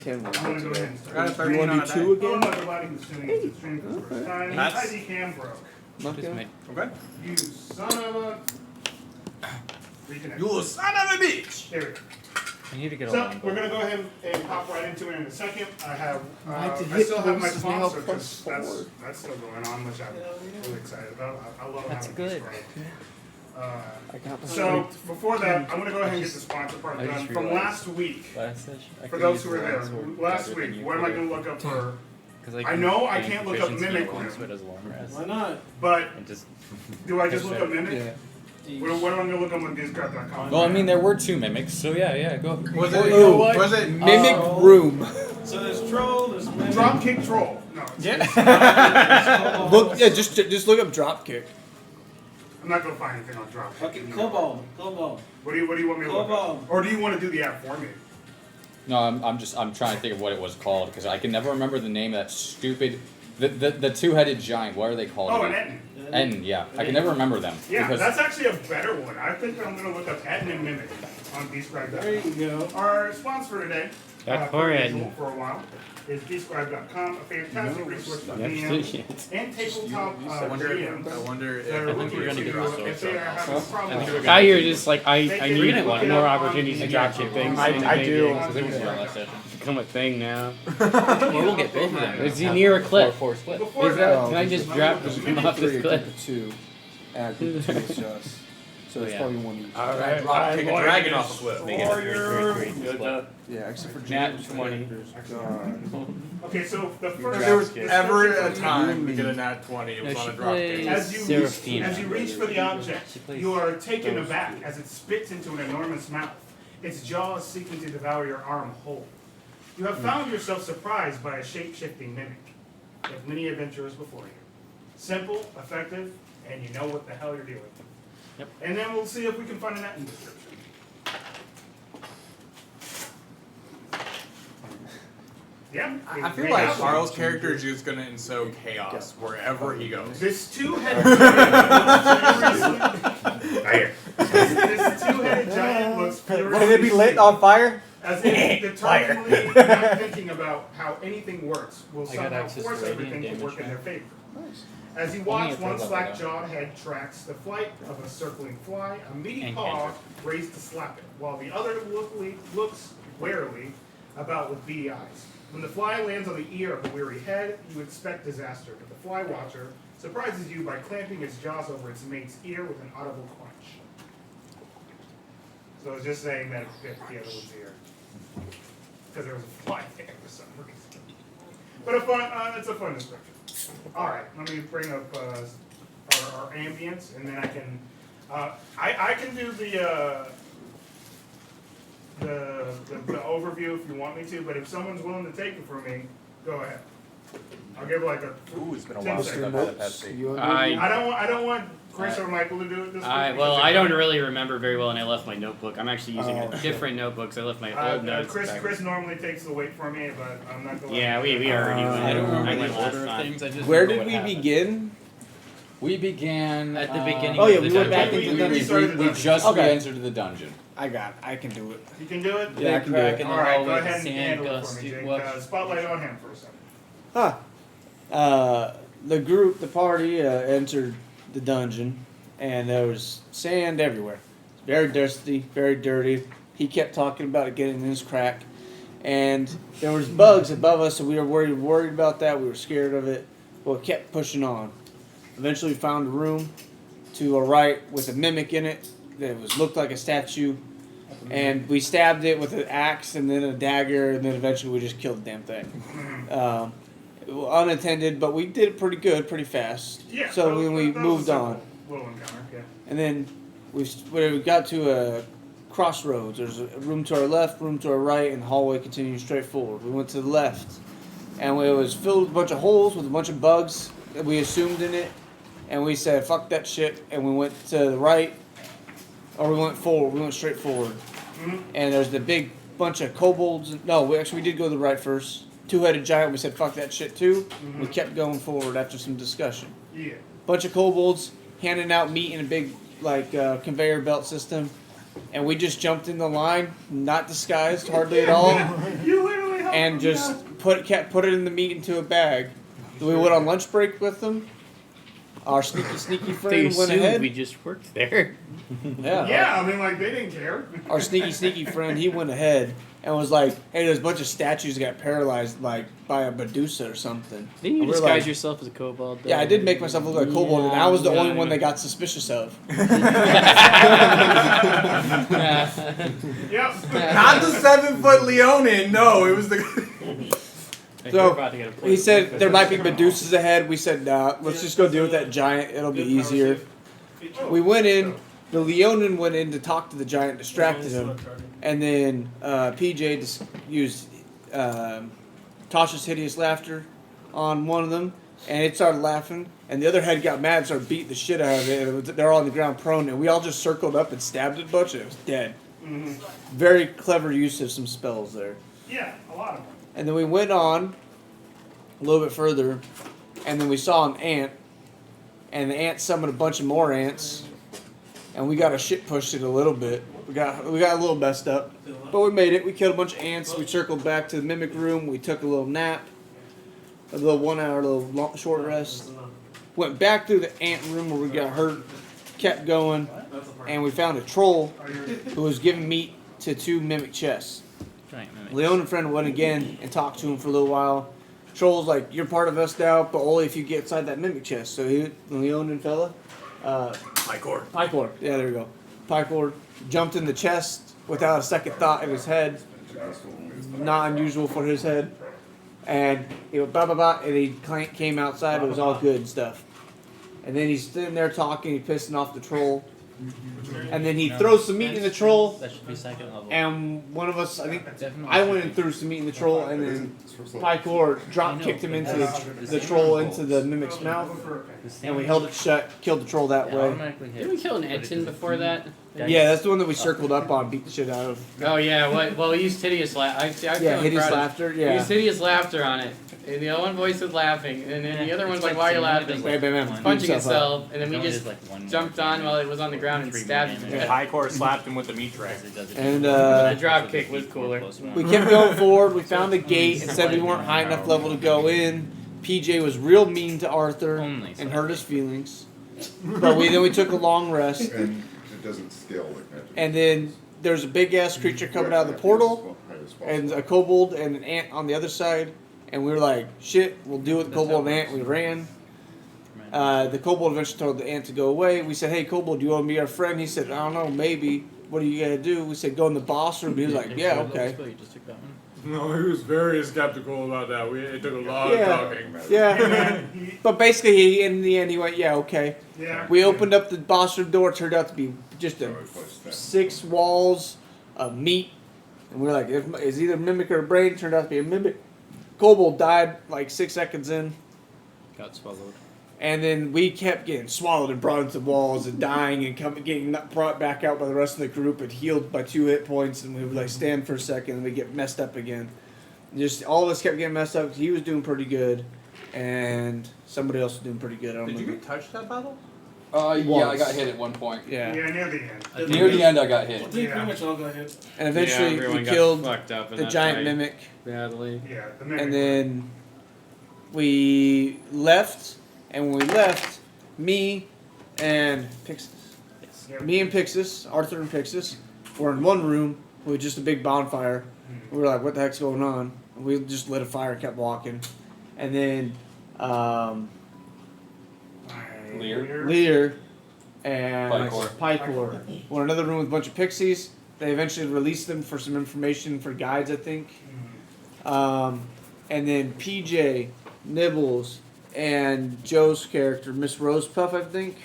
10 I'm going to go ahead and start. You want to do 2 again? I'm not dividing the stream. It's stream for the first time. That's- ID cam broke. Okay. Okay. You son of a... Reconnect. You son of a bitch! There we go. I need to get So, we're going to go ahead and hop right into it in a second. I have, I still have my sponsor because that's still going on, which I'm really excited about. I love That's having good. So, before that, I'm going to go ahead and get the sponsor part done. From last week, for those who were there, last week, what am I going to look up for? I know I can't look up Mimic Room. Why not? But, do I just look up Mimic? Yeah. What am I going to look up on DiscRap.com? Well, I mean, there were 2 mimics, so yeah, go. Was it? You know what? Was it? Mimic Room. So there's troll, there's mimic. Dropkick Troll. No, Yeah. Look, yeah, just look up Dropkick. I'm not going to find anything on Dropkick. Okay, Cobalt. What do you want me to look up? Or do you want to do the app for me? No, I'm trying to think of what it was called because I can never remember the name of that stupid, the 2-headed giant. What are they called? Oh, an Etten. Etten, yeah. I can never remember them. Yeah, because that's actually a better one. I think I'm going to look up Etten and Mimic on DScribe.com. There you go. Our sponsor today, That's for Etten. usual for a while, is DScribe.com, a fantastic resource for DM and tabletop I wonder if that are looking we're gonna to get if this they are having a problem. Now you're just like, I need more opportunities to drop ship things. I do. Become a thing now. Well, we'll get both of them. Is he near a cliff? 4-4 split. Before Is that, that? Can I just drop him off this cliff? 2. And group 2 is just. So it's probably 1 each. Alright. Drop kick a dragon off a cliff. Yeah, except for Nat James. 20. okay, so the If first there was description ever for a me- time to get a nat 20, it was No, on a she drop kick. plays- As you reach for the object, She plays you are taken aback as it spits into an enormous mouth, its jaws seeking to devour your arm whole. You have found yourself surprised by a shape-shifting mimic, with many adventurers before you. Simple, effective, and you know what the hell you're dealing with. Yep. And then we'll see if we can find an Etten description. Yeah, I feel like Carl's character is just gonna insow chaos wherever he goes. This two-headed giant this two-headed giant looks furiously. Would it be lit on fire? As if determinedly not thinking about how anything works will I got somehow access force to everything radiant to work in damage their favor. Nice. As you Only watch, if one they're slack-jawed head tracks the flight of a circling fly, a meaty And paw cantrip. raised to slap it, while the other looks warily about with beady eyes. When the fly lands on the ear of the weary head, you expect disaster, but the fly watcher surprises you by clamping its jaws over its mate's ear with an audible crunch. So I was just saying that it bit the other one's ear. Because there was a fly there for some reason. But it's a fun description. Alright, let me bring up our ambience, and then I can I can do the overview if you want me to, but if someone's willing to take it from me, go ahead. I'll give like a Ooh, it's been a 10 while seconds. since I've had a Pepsi. You I don't want Chris or Michael to do it this week. Well, I don't really remember very well, and I left my notebook. I'm actually using a different notebook, so I left my old notes. Chris normally takes the weight for me, but I'm not going. Yeah, we already went. I don't I remember went the last order of time. things. I just Where remember did what we happened. begin? We began At the beginning Oh, yeah, of the we went back dungeon. into the dungeon. We We just Okay. re-entered the dungeon. I can do it. You can do it. Yeah, I can do crack it. in the All right, go hallway, ahead and sand handle it gust, for me, Jake. what- Spotlight on him for a second. The group, the party, entered the dungeon, and there was sand everywhere. Very dusty, very dirty. He kept talking about it getting in his crack, and there was bugs above us, so we were worried about that. We were scared of it, but we kept pushing on. Eventually, we found a room to our right with a mimic in it that looked like a statue, and we stabbed it with an axe and then a dagger, and then eventually we just killed the damn thing. Unattended, but we did it pretty good, pretty fast. Yeah. So that was we a moved simple on, Little encounter, yeah. and then we got to a crossroads. There's a room to our left, room to our right, and the hallway continuing straight forward. We went to the left, and it was filled with a bunch of holes with a bunch of bugs that we assumed in it, and we said, "Fuck that shit," and we went to the right, or we went forward. We went straight forward, and there's the big bunch of kobolds. No, we did go to the right first. Two-headed giant. We said, "Fuck that shit" too. We kept going forward after some discussion. Yeah. Bunch of kobolds handing out meat in a big conveyor belt system, and we just jumped in the line, not disguised hardly at all. You literally and just put it in the meat into a bag. We went on lunch break with them. Our sneaky friend went ahead. We just worked there. Yeah, I mean, like, they didn't care. Our sneaky friend, he went ahead and was like, "Hey, there's a bunch of statues that got paralyzed like by a Medusa or something." Didn't you And we're disguise like, yourself as a kobold? Yeah, I did make myself look like a kobold, and I was the Yeah, only yeah. one they got suspicious of. Yep. Not the 7-foot Leonin. No, it was the. So he said there might be Medusas ahead. We said, nah, let's just go deal with that giant. It'll be easier. We went in. The Leonin went in to talk to the giant, distracted him, and then PJ just used Tasha's hideous laughter on one of them, and it started laughing. And the other head got mad and started beating the shit out of it. They're all on the ground prone, and we all just circled up and stabbed it a bunch, and it was dead. Mm-hmm. Very clever use of some spells there. Yeah, a lot of them. And then we went on a little bit further, and then we saw an ant, and the ant summoned a bunch of more ants, and we got our shit pushed it a little bit. We got a little messed up, but we made it. We killed a bunch of ants. We circled back to the mimic room. We took a little nap, a little 1 hour, short rest. Went back through the ant room where we got hurt. Kept going, and we found a troll who was giving meat to 2 mimic chests. Giant mimic. Leon and friend went again and talked to him for a little while. Troll's like, "You're part of us now, but only if you get inside that mimic chest." So the Leonin fella, Picor. Yeah, there you go. Picor jumped in the chest without a second thought in his head. Not unusual for his head. And he went ba ba ba, and he came outside. It was all good stuff. And then he's sitting there talking. He's pissing off the troll. And then he throws some meat in the troll. That should be second level. And one of us, I think, I went and threw some meat in the troll, and then Picor drop kicked him into the troll into the mimic's mouth, and we held it shut, killed the troll that way. Didn't we kill an Ensign before that? Yeah, that's the one that we circled up on, beat the shit out of. Oh yeah, well we used hideous laughter. Yeah, hideous laughter. We Yeah. used hideous laughter on it. And the one voice was laughing, and then the other one's like, "Why are you laughing?" Bam, bam, bam. Punching Beat himself up. itself, and then we just jumped on while it was on the ground and stabbed him. Picor slapped him with the meat tray. And The drop kick was cooler. we kept going forward. We found a gate and said we weren't high enough level to go in. PJ was real mean to Arthur and hurt his feelings. But then we took a long rest. And it doesn't scale like magic. And then there's a big ass creature coming out of the portal, and a kobold and an ant on the other side. And we were like, shit, we'll deal with the kobold and ant. We ran. The kobold eventually told the ant to go away. We said, "Hey, kobold, do you want to be our friend?" He said, "I don't know, maybe. What do you got to do?" We said, "Go in the boss room." He was like, "Yeah, okay." No, he was very skeptical about that. It took a lot Yeah. of talking. Yeah. But basically, in the end, he went, "Yeah, okay." Yeah. We opened up the boss room door. It turned out to be just 6 walls of meat. And we were like, it's either a mimic or a brain. It turned out to be a mimic. Kobold died like 6 seconds in. Got swallowed. And then we kept getting swallowed and brought into walls and dying and getting brought back out by the rest of the group and healed by 2 hit points. And we would like stand for a second and we get messed up again. Just all of us kept getting messed up. He was doing pretty good, and somebody else was doing pretty good. I don't Did you remember. get touched that battle? Yeah, I Once. got hit at one point. Yeah. Yeah, near the end. Near the end, I got I hit. think pretty much all got hit. And eventually Yeah, everyone we got killed fucked up in the that giant fight mimic, badly. Yeah, the mimic. and then we left. And when we left, me and Pixis, Arthur and Pixis, were in one room with just a big bonfire. We were like, "What the heck's going on?" And we just lit a fire and kept walking. And then Lear and Picor were in another room with a bunch of pixies. They eventually released them for some information for guides, I think. And then PJ, Nibbles, and Joe's character, Miss Rosepuff, I think,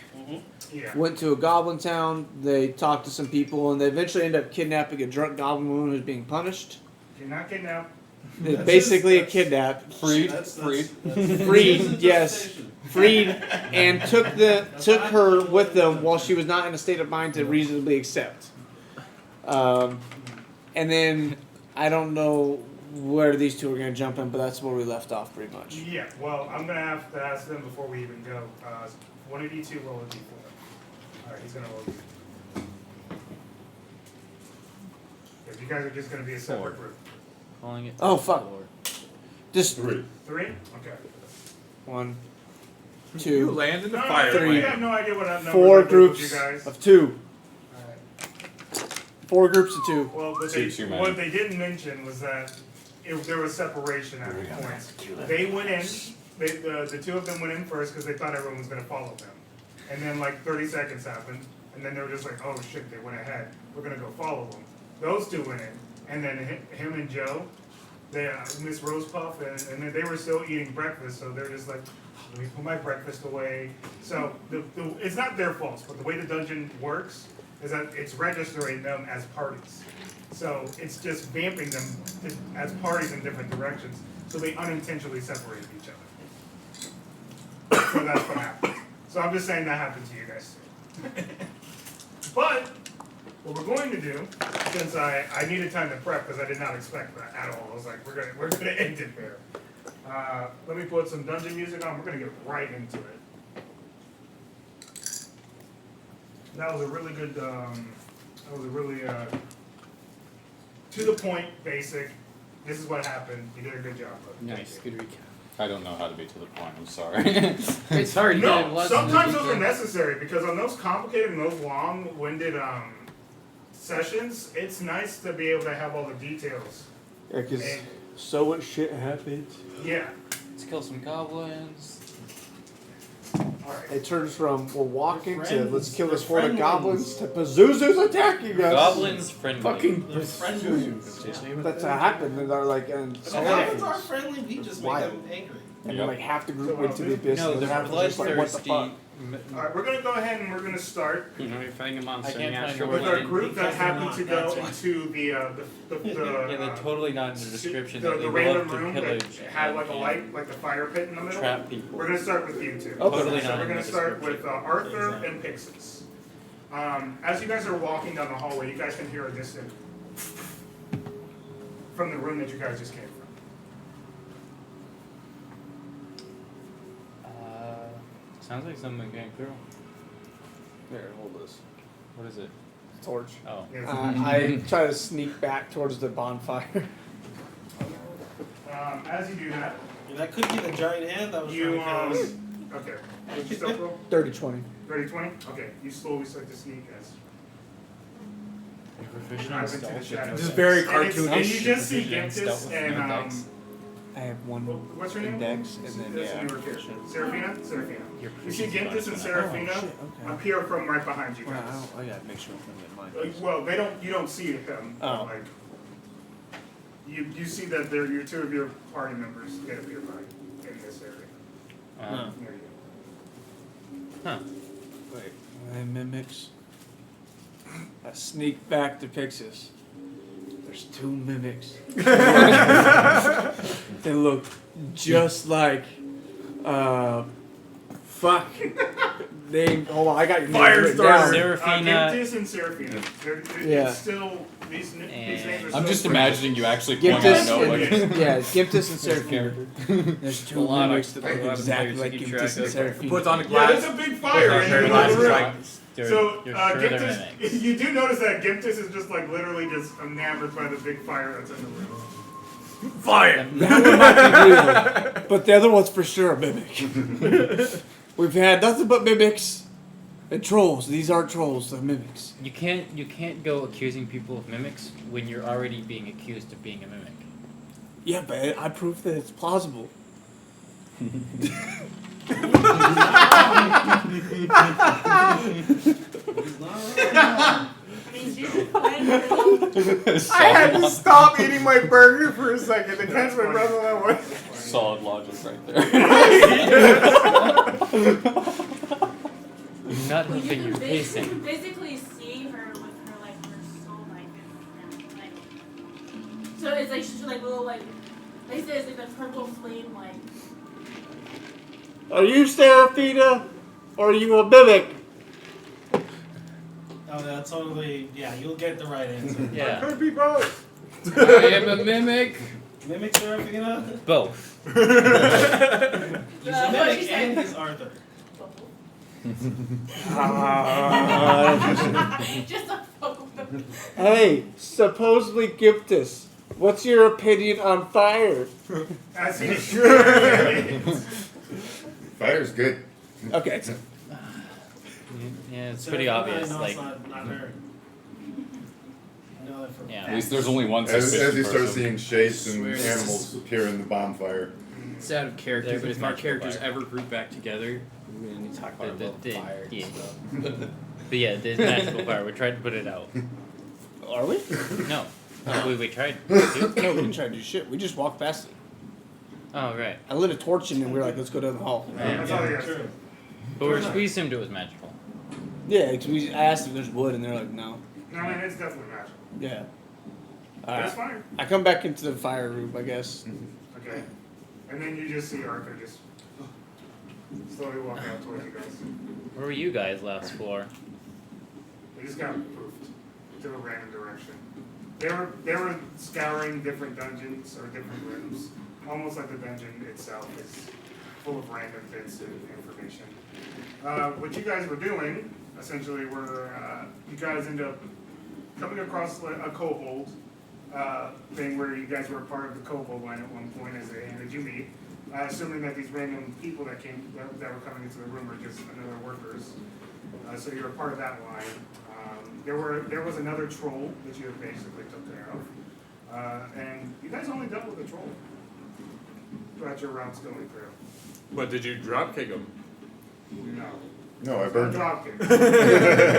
Yeah. went to a goblin town. They talked to some people, and they eventually ended up kidnapping a drunk goblin woman who was being punished. You're not getting out. They basically a kidnap. Freed. Freed, yes. Freed and took her with them while she was not in a state of mind to reasonably accept. And then I don't know where these two are going to jump in, but that's where we left off pretty much. Yeah, well, I'm going to have to ask them before we even go. One of you two roll a d4. Alright, he's going to roll a d4. If you guys are just going to be a separate group. calling it. Oh, fuck. Just 3. 3? Okay. 1, You 2, land in the No, fire. three, we have no idea what numbers 4 I did with groups you guys. of 2. Alright. 4 groups of 2. Well, but Too many. what they didn't mention was that there was separation at points. They went in, the 2 of them went in first because they thought everyone was going to follow them. And then like 30 seconds happened, and then they were just like, oh shit, they went ahead. We're going to go follow them. Those 2 went in, and then him and Joe, they Miss Rose Puff, and then they were still eating breakfast, so they're just like, let me put my breakfast away. So it's not their fault, but the way the dungeon works is that it's registering them as parties. So it's just vamping them as parties in different directions, so they unintentionally separated each other. So that's what happened. So I'm just saying that happened to you guys too. But what we're going to do, since I needed time to prep because I did not expect that at all. I was like, we're gonna end it there. Let me put some dungeon music on. We're gonna get right into it. That was a really good. That was a really to the point, basic. This is what happened. You did a good job. Bud. Nice, good recap. I don't know how to be to the point. I'm sorry. It's hard. No, sometimes those are necessary because on those complicated and those long-winded sessions, it's nice to be able to have all the details. Yeah, because And- so much shit happened. Yeah. Let's kill some goblins. All right. It turns from we're walking to friends. let's kill this They're horde of friendlies. goblins to Pazuzu's attacking us. Goblins friendly. Fucking They're friendly. that's what happened. And they're like, and The goblins are friendly, we just make Wild. them angry. and Yep. like half the group went to the abyss. No, and they're half was just like, what the bloodthirsty. fuck? All right, we're gonna go ahead and we're gonna start You know, you're fighting a monster. I can't and find you a with word. our group that Because they're happened not, to go that's into the Yeah, they're totally not in the description. the that they random love to room that pillage had like a and light, like the fire pit in the middle. trap people. We're gonna start with you two. Okay. Totally So not we're in gonna the start with description. Arthur and Pixis. As you guys are walking down the hallway, you guys can hear a distant from the room that you guys just came from. Sounds like something came through. Here, hold this What is it? torch. Oh. Yes. I try to sneak back towards the bonfire. As you do that, Yeah, that could be the giant hand that was you trying to kill us. okay. Did you stealth roll? 30-20. 30-20? Okay, you slowly start to sneak as You're proficient drive in into the stealth. shadows. This is very And it's- and cartoonish. you just see Proficient in stealth Gimtus with and no dex. I have one what's your name? index, and then That's a yeah. newer character. Seraphina? Your You see proficiency Gimtus and bonus. Seraphina Oh, shit, okay. appear from right behind you Well, guys. I gotta make sure I'm gonna get mine. Well, you don't see them, but Oh. like, you see that they're your 2 of your party members get appear by in this area. Uh, There you huh. Wait, I mimics. I sneak back to Pixis. There's 2 mimics. They look just like, fuck. Name. Hold on, I got your name written down. Seraphina. Gimtus and Seraphina. Yeah. It's still these names are still I'm just pretty- imagining you actually pointing Gimtus out notebook. and- Yeah, Gimtus and Seraphina. There's 2 A lot mimics of- that look a lot of exactly players like to keep Gimtus track and of. Seraphina. Puts on a Yeah, glass. there's a big fire on in her the glasses, room. like, Dude, So you're sure they're Gimtus, mimics. you do notice that Gimtus is just like literally just enamored by the big fire that's in the room. Fire! That one might be real, but the other one's for sure a mimic. We've had nothing but mimics and trolls. These aren't trolls; they're mimics. You can't go accusing people of mimics when you're already being accused of being a mimic. Yeah, but I proved that it's plausible. He's not wrong. I had to stop eating my burger for a second and catch my breath on that one. Solid logic right there. You're not You helping your can pacing. physically see her with her like her soul like like so it's like she's like little like they say it's like the purple flame like Are you Seraphina, or are you a mimic? Oh, that's totally, yeah, you'll get the right answer. Yeah. Could be both. I am a mimic. Mimic Seraphina? Both. He's what a she mimic said. and he's Arthur. Just a photo. Hey, supposedly Gimtus What's your opinion on fire? As he shoots. Fire's good. Okay. Yeah, it's So pretty I obvious. know Like, it's not her. I know that for a Yeah. At fact. least there's only one As suspicious you start person. seeing shapes and Swear this animals appear in the bonfire. It's out of character, There but was if our magical characters fire. ever group back together, We need to talk about the- fire. yeah. stuff. But yeah, there's magical fire. We tried to put it out. Are we? No. We tried. No, we didn't try to do shit. We just walked past it. Oh, right. I lit a torch in and we were like, let's go down the hall. That's all you guys True. do. But we assumed it was magical. Yeah, because we asked if there's wood and they're like, no. No, I mean, it's definitely magical. Yeah. It's fire. I come back into the fire room, I guess. Okay. And then you just see Arthur just slowly walk out towards you guys. Where were you guys last floor? They just got poofed to a random direction. They were scouring different dungeons or different rooms, almost like the dungeon itself is full of random bits of information. What you guys were doing, essentially, were you guys end up coming across a kobold thing where you guys were a part of the kobold line at one point as they handed you meat. Assuming that these random people that were coming into the room are just another workers. So you're a part of that line. There was another troll that you had basically took care of. And you guys only dealt with the troll throughout your routes going through. But did you dropkick him? No. No, I burned it. Dropkick.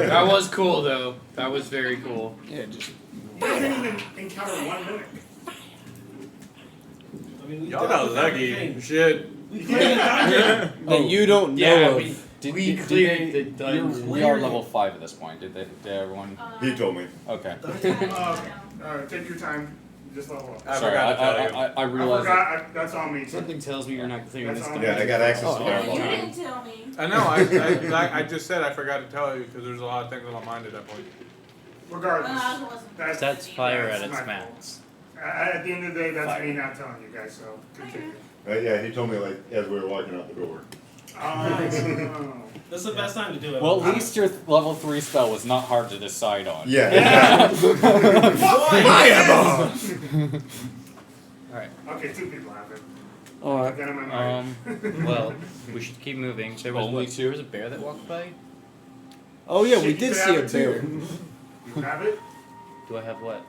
that was cool though. That was very cool. Yeah, just. You guys didn't even encounter one mimic. I mean, we Y'all dealt got with lucky. everything. Shit. We cleared the dungeon. That you don't know Yeah, of. we cleared the dungeon. We are level 5 at this point. Did everyone? He told me. Okay. Take your time. Just level up. I Sorry, forgot to tell you. I I realized. forgot. That's on me. Something tells me you're not clearing That's this all. dungeon. Yeah, I got access Oh, to yeah. that You one. didn't tell me. I know. I just said I forgot to tell you because there's a lot of things on my mind at that point. Regardless. Well, I wasn't. That's fire at that's its my max. At the end of the day, that's me not telling you guys, so continue. Yeah, he told me like as we were walking out the door. Oh. This is the best time to do it. Well, at least your level 3 spell was not hard to decide on. Yeah. Alright. Okay, 2 people have it. Alright. Get him in mind. Well, we should keep moving. There was Only what, 2? there was a bear that walked by? Oh, yeah, we You did could see have a it bear. too. You have it? Do I have what?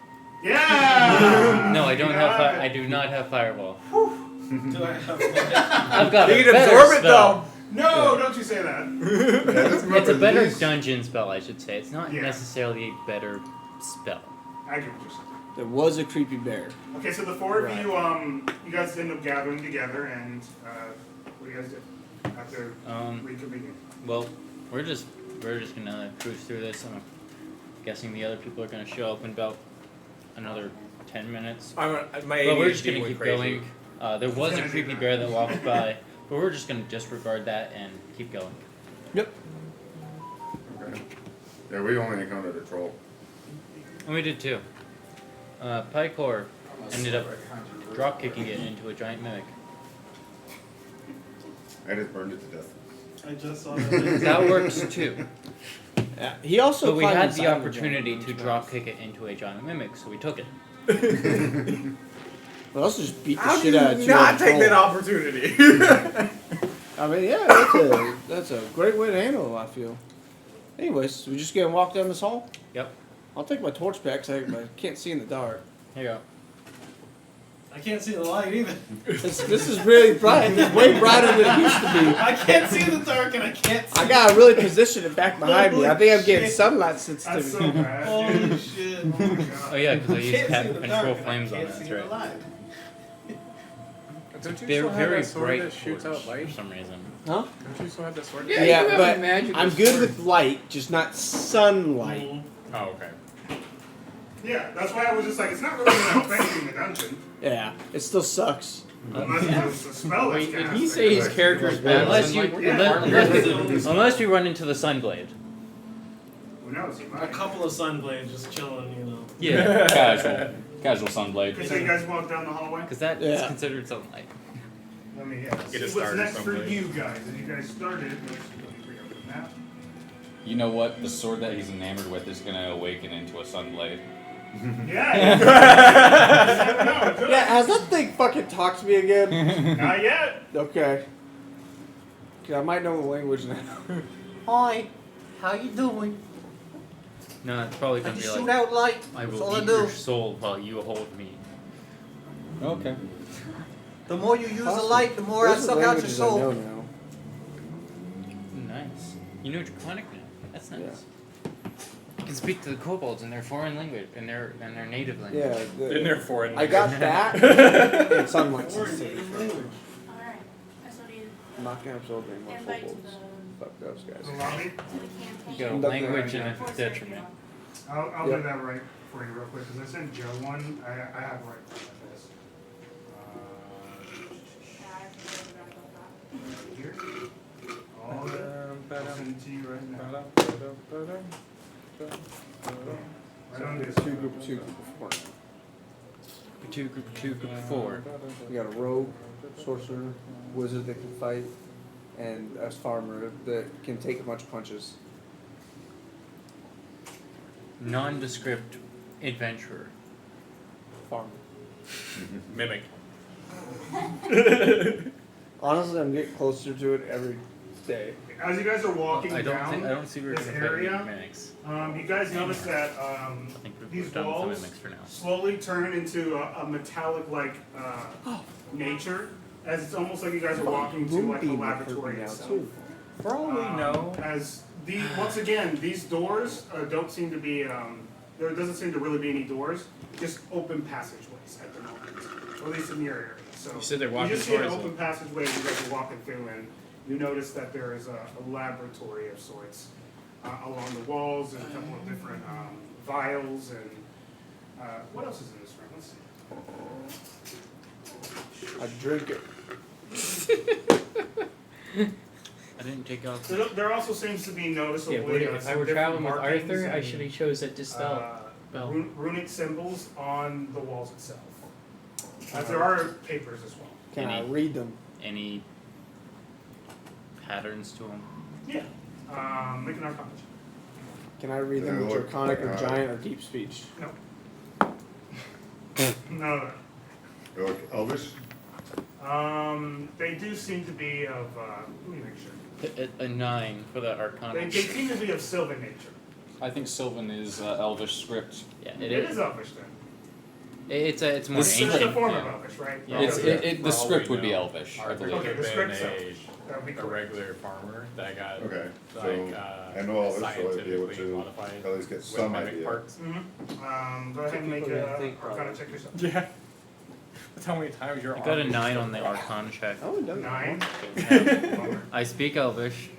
Yeah! No, I don't You have. it. I do not have fireball. Do I have I've got You a can better absorb it spell. No, don't you say that. It's a better dungeon spell, I should say. It's not Yeah. necessarily a better spell. I get what you're saying. There was a creepy bear. Okay, so the 4 of Right. you guys end up gathering together, and what do you guys do after reconvening? Well, we're just gonna cruise through this. I'm guessing the other people are gonna show up in about another 10 minutes. My But we're just ADHD gonna went keep crazy. going. There was a creepy bear that walked by, but we're just gonna disregard that and keep going. Yep. Okay. Yeah, we only encountered a troll. And we did too. Picor ended up drop kicking it into a giant mimic. I just burned it to death. I just saw that. That works too. Yeah. He also But we climbed had inside the of opportunity giant to mouse. drop kick it into a giant mimic, so we took it. But also just beat the How do shit you out of 2 not other take that trolls. opportunity? I mean, yeah, that's a great way to handle it, I feel. Anyways, we just gonna walk down this hall? Yep. I'll take my torch back because I can't see in the dark. Here you go. I can't see the light either. This is really bright. It's way brighter than it used to be. I can't see the dark and I can't see. I gotta really position it back behind me. I think I'm getting Holy sunlight That's sensitivity. so bad. Holy dude. shit. Oh my god. Oh yeah, because I used Can't see cap the control dark and I flames on can't that. see That's the right. light. Don't you They're still have very that sword bright that shoots torch out light? for some reason. Huh? Don't you still have that sword? Yeah, Yeah, you have but a magical I'm good sword. with light, just not sunlight. Mhm. Oh, okay. Yeah, that's why I was just like, it's not really gonna affect you in the dungeon. Yeah, it still sucks. Unless it's a spell that's Wait, did cast. he say his character's bad? Unless you, Yeah. unless we run into the sunblade. Who knows? He A might. couple of sunblades just chilling, you know. Yeah, Casual sunblade. Okay, so you guys walk down the hallway? because that is considered sunlight. Let me Get a see what's starter next for someplace. you guys. As you guys started, let me bring up the map. You know what? The sword that he's enamored with is gonna awaken into a sunblade. Yeah. You never know, it could. Yeah, has that thing fucking talked to me again? Not yet. Okay. Okay, I might know the language now. Hi, how you doing? No, it's probably I gonna be just shoot like, out light. I That's will all I eat do. your soul while you hold me. Okay. The more you use the light, the more I Those are suck out your languages I know soul. now. Nice. You know Draconic now. That's nice. Yeah. You can speak to the kobolds in their foreign language, in their native language. Yeah. In there for it. I got that and Sunlight Sensitivity. Alright. I still need I'm not gonna absorb any more invite to kobolds. the Fuck those guys. The lobby. to the campaign. You got a Conduct language the- and a For detriment. I'll Yep. do that right for you real quick, because I sent Joe one. I have right for this. Here. All of it. I'll send it to you right now. Right on this. Two, group 4. Group two, group four. We got a rogue, sorcerer, wizard that can fight, and a farmer that can take a bunch of punches. Nondescript adventurer. Farmer. Mimic. Honestly, I'm getting closer to it every day. As you guys are walking I down don't see where we're this gonna fight area, mimics. you guys notice that I think we're these done with the walls mimics for now. slowly turn into a metallic-like nature, as it's almost like you guys are walking to like the Moonbeam would hurt laboratory me now itself. too. For all we know. As the once again, these doors don't seem to be. There doesn't seem to really be any doors, just open passageways at the moment, or at least in your area. So You said they're you walking just see an towards open passageway you guys are walking through, and you notice that there is a laboratory of sorts along the walls, and a couple of different vials, and what else is in this room? Let's see. I drink it. I didn't take off. There also seems to be noticeably Yeah, what if I some were different traveling with markings Arthur, I and, should have chose that dispel. Bell. runic symbols on the walls itself. As there are papers as well. Can I Any- read them? Any patterns to them? Yeah. Make an arcana check. Can I read them They with look draconic or like, giant or deep speech? No. They look elvish. They do seem to be of. Let me make sure. A 9 for the Arcana. They seem to be of Sylvan nature. I think Sylvan is Elvish script. Yeah, It is Elvish then. It's more This is It's a ancient. form yeah. of Elvish, right? Yeah. It's Okay. the For all script we would be know, Elvish, I Arthur believe. Okay, could the have been script's That would be a correct. regular farmer that got Okay, like so I know all this, so I'd be able scientifically to modified at least get with some mimic idea. parts. Go ahead and make People a don't think arcana probably. check yourself. Yeah. That's how many times your I got a arm 9 on the Arcana check. I would done 9. that. I speak Elvish,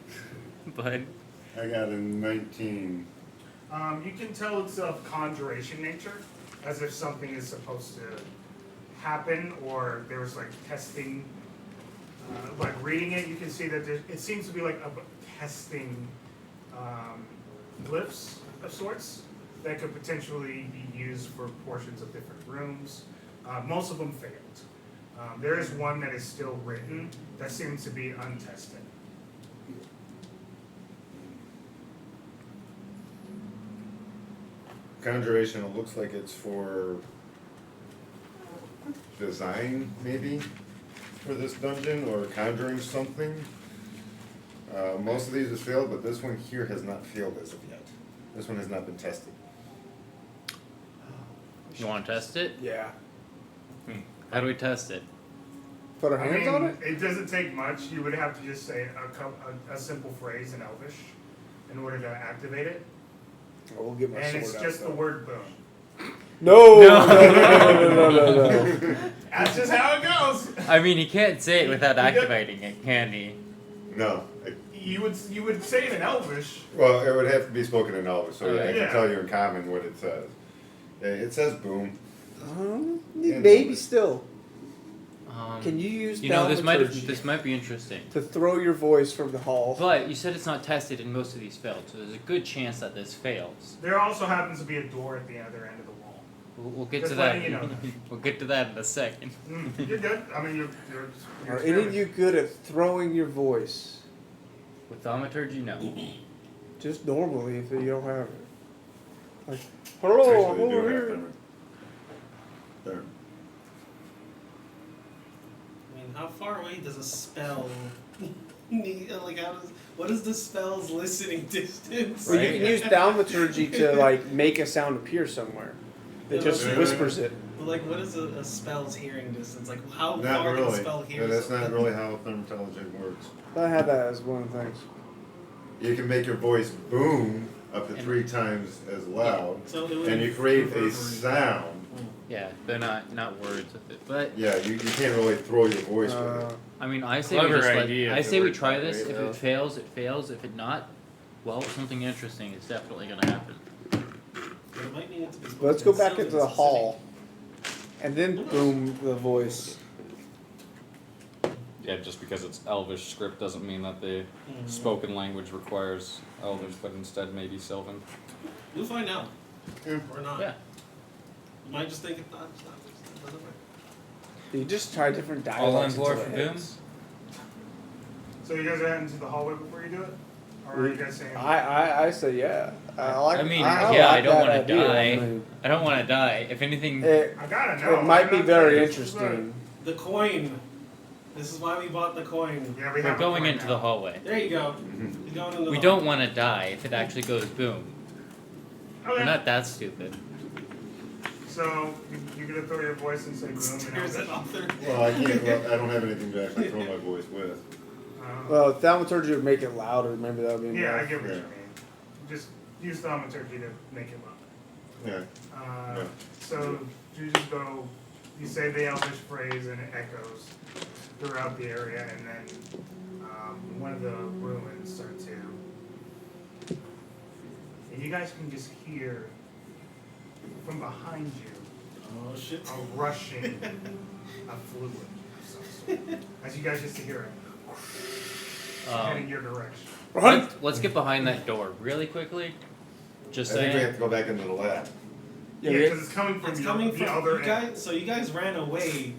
but I got a 19. You can tell it's of conjuration nature, as if something is supposed to happen, or there was like testing. Like reading it, you can see that it seems to be like a testing glyphs of sorts that could potentially be used for portions of different rooms. Most of them failed. There is one that is still written that seems to be untested. Conjuration, it looks like it's for design, maybe, for this dungeon, or conjuring something. Most of these have failed, but this one here has not failed as of yet. This one has not been tested. you want to test it? Yeah. How do we test it? Put our I hands mean, on it? it doesn't take much. You would have to just say a simple phrase in Elvish in order to activate it. Oh, we'll get my And sword it's out. just the though. word boom. No! No. That's just how it goes. I mean, he can't say it without You got- activating it, can he? No. You would say it in Elvish. Well, it would have to be spoken in Elvish, so I Yeah. can tell you in common what it says. Yeah, it says boom. Maybe still. Can you use You know, this thaumaturgy might be interesting. to throw your voice from the hall? But you said it's not tested, and most of these failed, so there's a good chance that this fails. There also happens to be a door at the other end of the wall. We'll get Just to that. letting you know that. We'll get to that in a second. You're good. I mean, you're Are any of you good at throwing your voice? With thaumaturgy, no. Just normally if you don't have it. Like, Hello, Actually, I'm they do over have here. timer. There. I mean, how far away does a spell need? Like, what is the spell's listening distance? Well, you can use thaumaturgy to like make a sound appear somewhere. It just Yeah. whispers it. But like, what is a spell's hearing distance? Like, how Not far can a really. spell hear? Yeah, that's not something? really how thermatology works. I had that as one of the things. You can make your voice boom up to 3 times as loud, So it would and you create a reverberate. sound. Yeah, they're not words with it. But Yeah, you can't really throw your voice with it. I mean, I say we Clever just idea I if say it we works try that this. way, If though. it fails, it fails. If it not, well, something interesting is definitely gonna happen. But it might need it to be But let's go back sounding into the specific. hall, and then boom the voice. Yeah, just because it's Elvish script doesn't mean that the spoken language requires Elvish, but instead maybe Sylvan. We'll find out. Yeah. Or not. Yeah. You might just think it's not. It doesn't work. You just try different All on dialogues. board until for it boom? hits. So you guys are heading to the hallway before you do it? Or are you guys saying? I say yeah. I mean, I yeah, I like don't that want to idea. die. I mean, I don't want to die. If anything, it I gotta know. it might be I'm not very saying- interesting. The coin. This is why we bought the coin. Yeah, we we're have a going point into now. the hallway. There you go. Mhm. You're going in the We hall. don't want to die if it actually goes boom. Okay. We're not that stupid. So you're gonna throw your voice and say boom, and Stares at author. Well, I can't. Well, I don't have anything to actually throw my voice with. Well, thaumaturgy would make it louder. Maybe that would be yeah, I enough. get what you Yeah. mean. Just use thaumaturgy to make it up. Yeah. Yeah. So you just go, you say the Elvish phrase and it echoes throughout the area, and then one of the ruins starts to, and you guys can just hear from behind you Oh shit. a rushing of fluid of some sort. As you guys just hear it heading your direction. Let's get behind that door really quickly. Just I think we saying. have to go back into the lab. Yeah, because it's coming from It's your, coming the from other you end. guys. So you guys ran away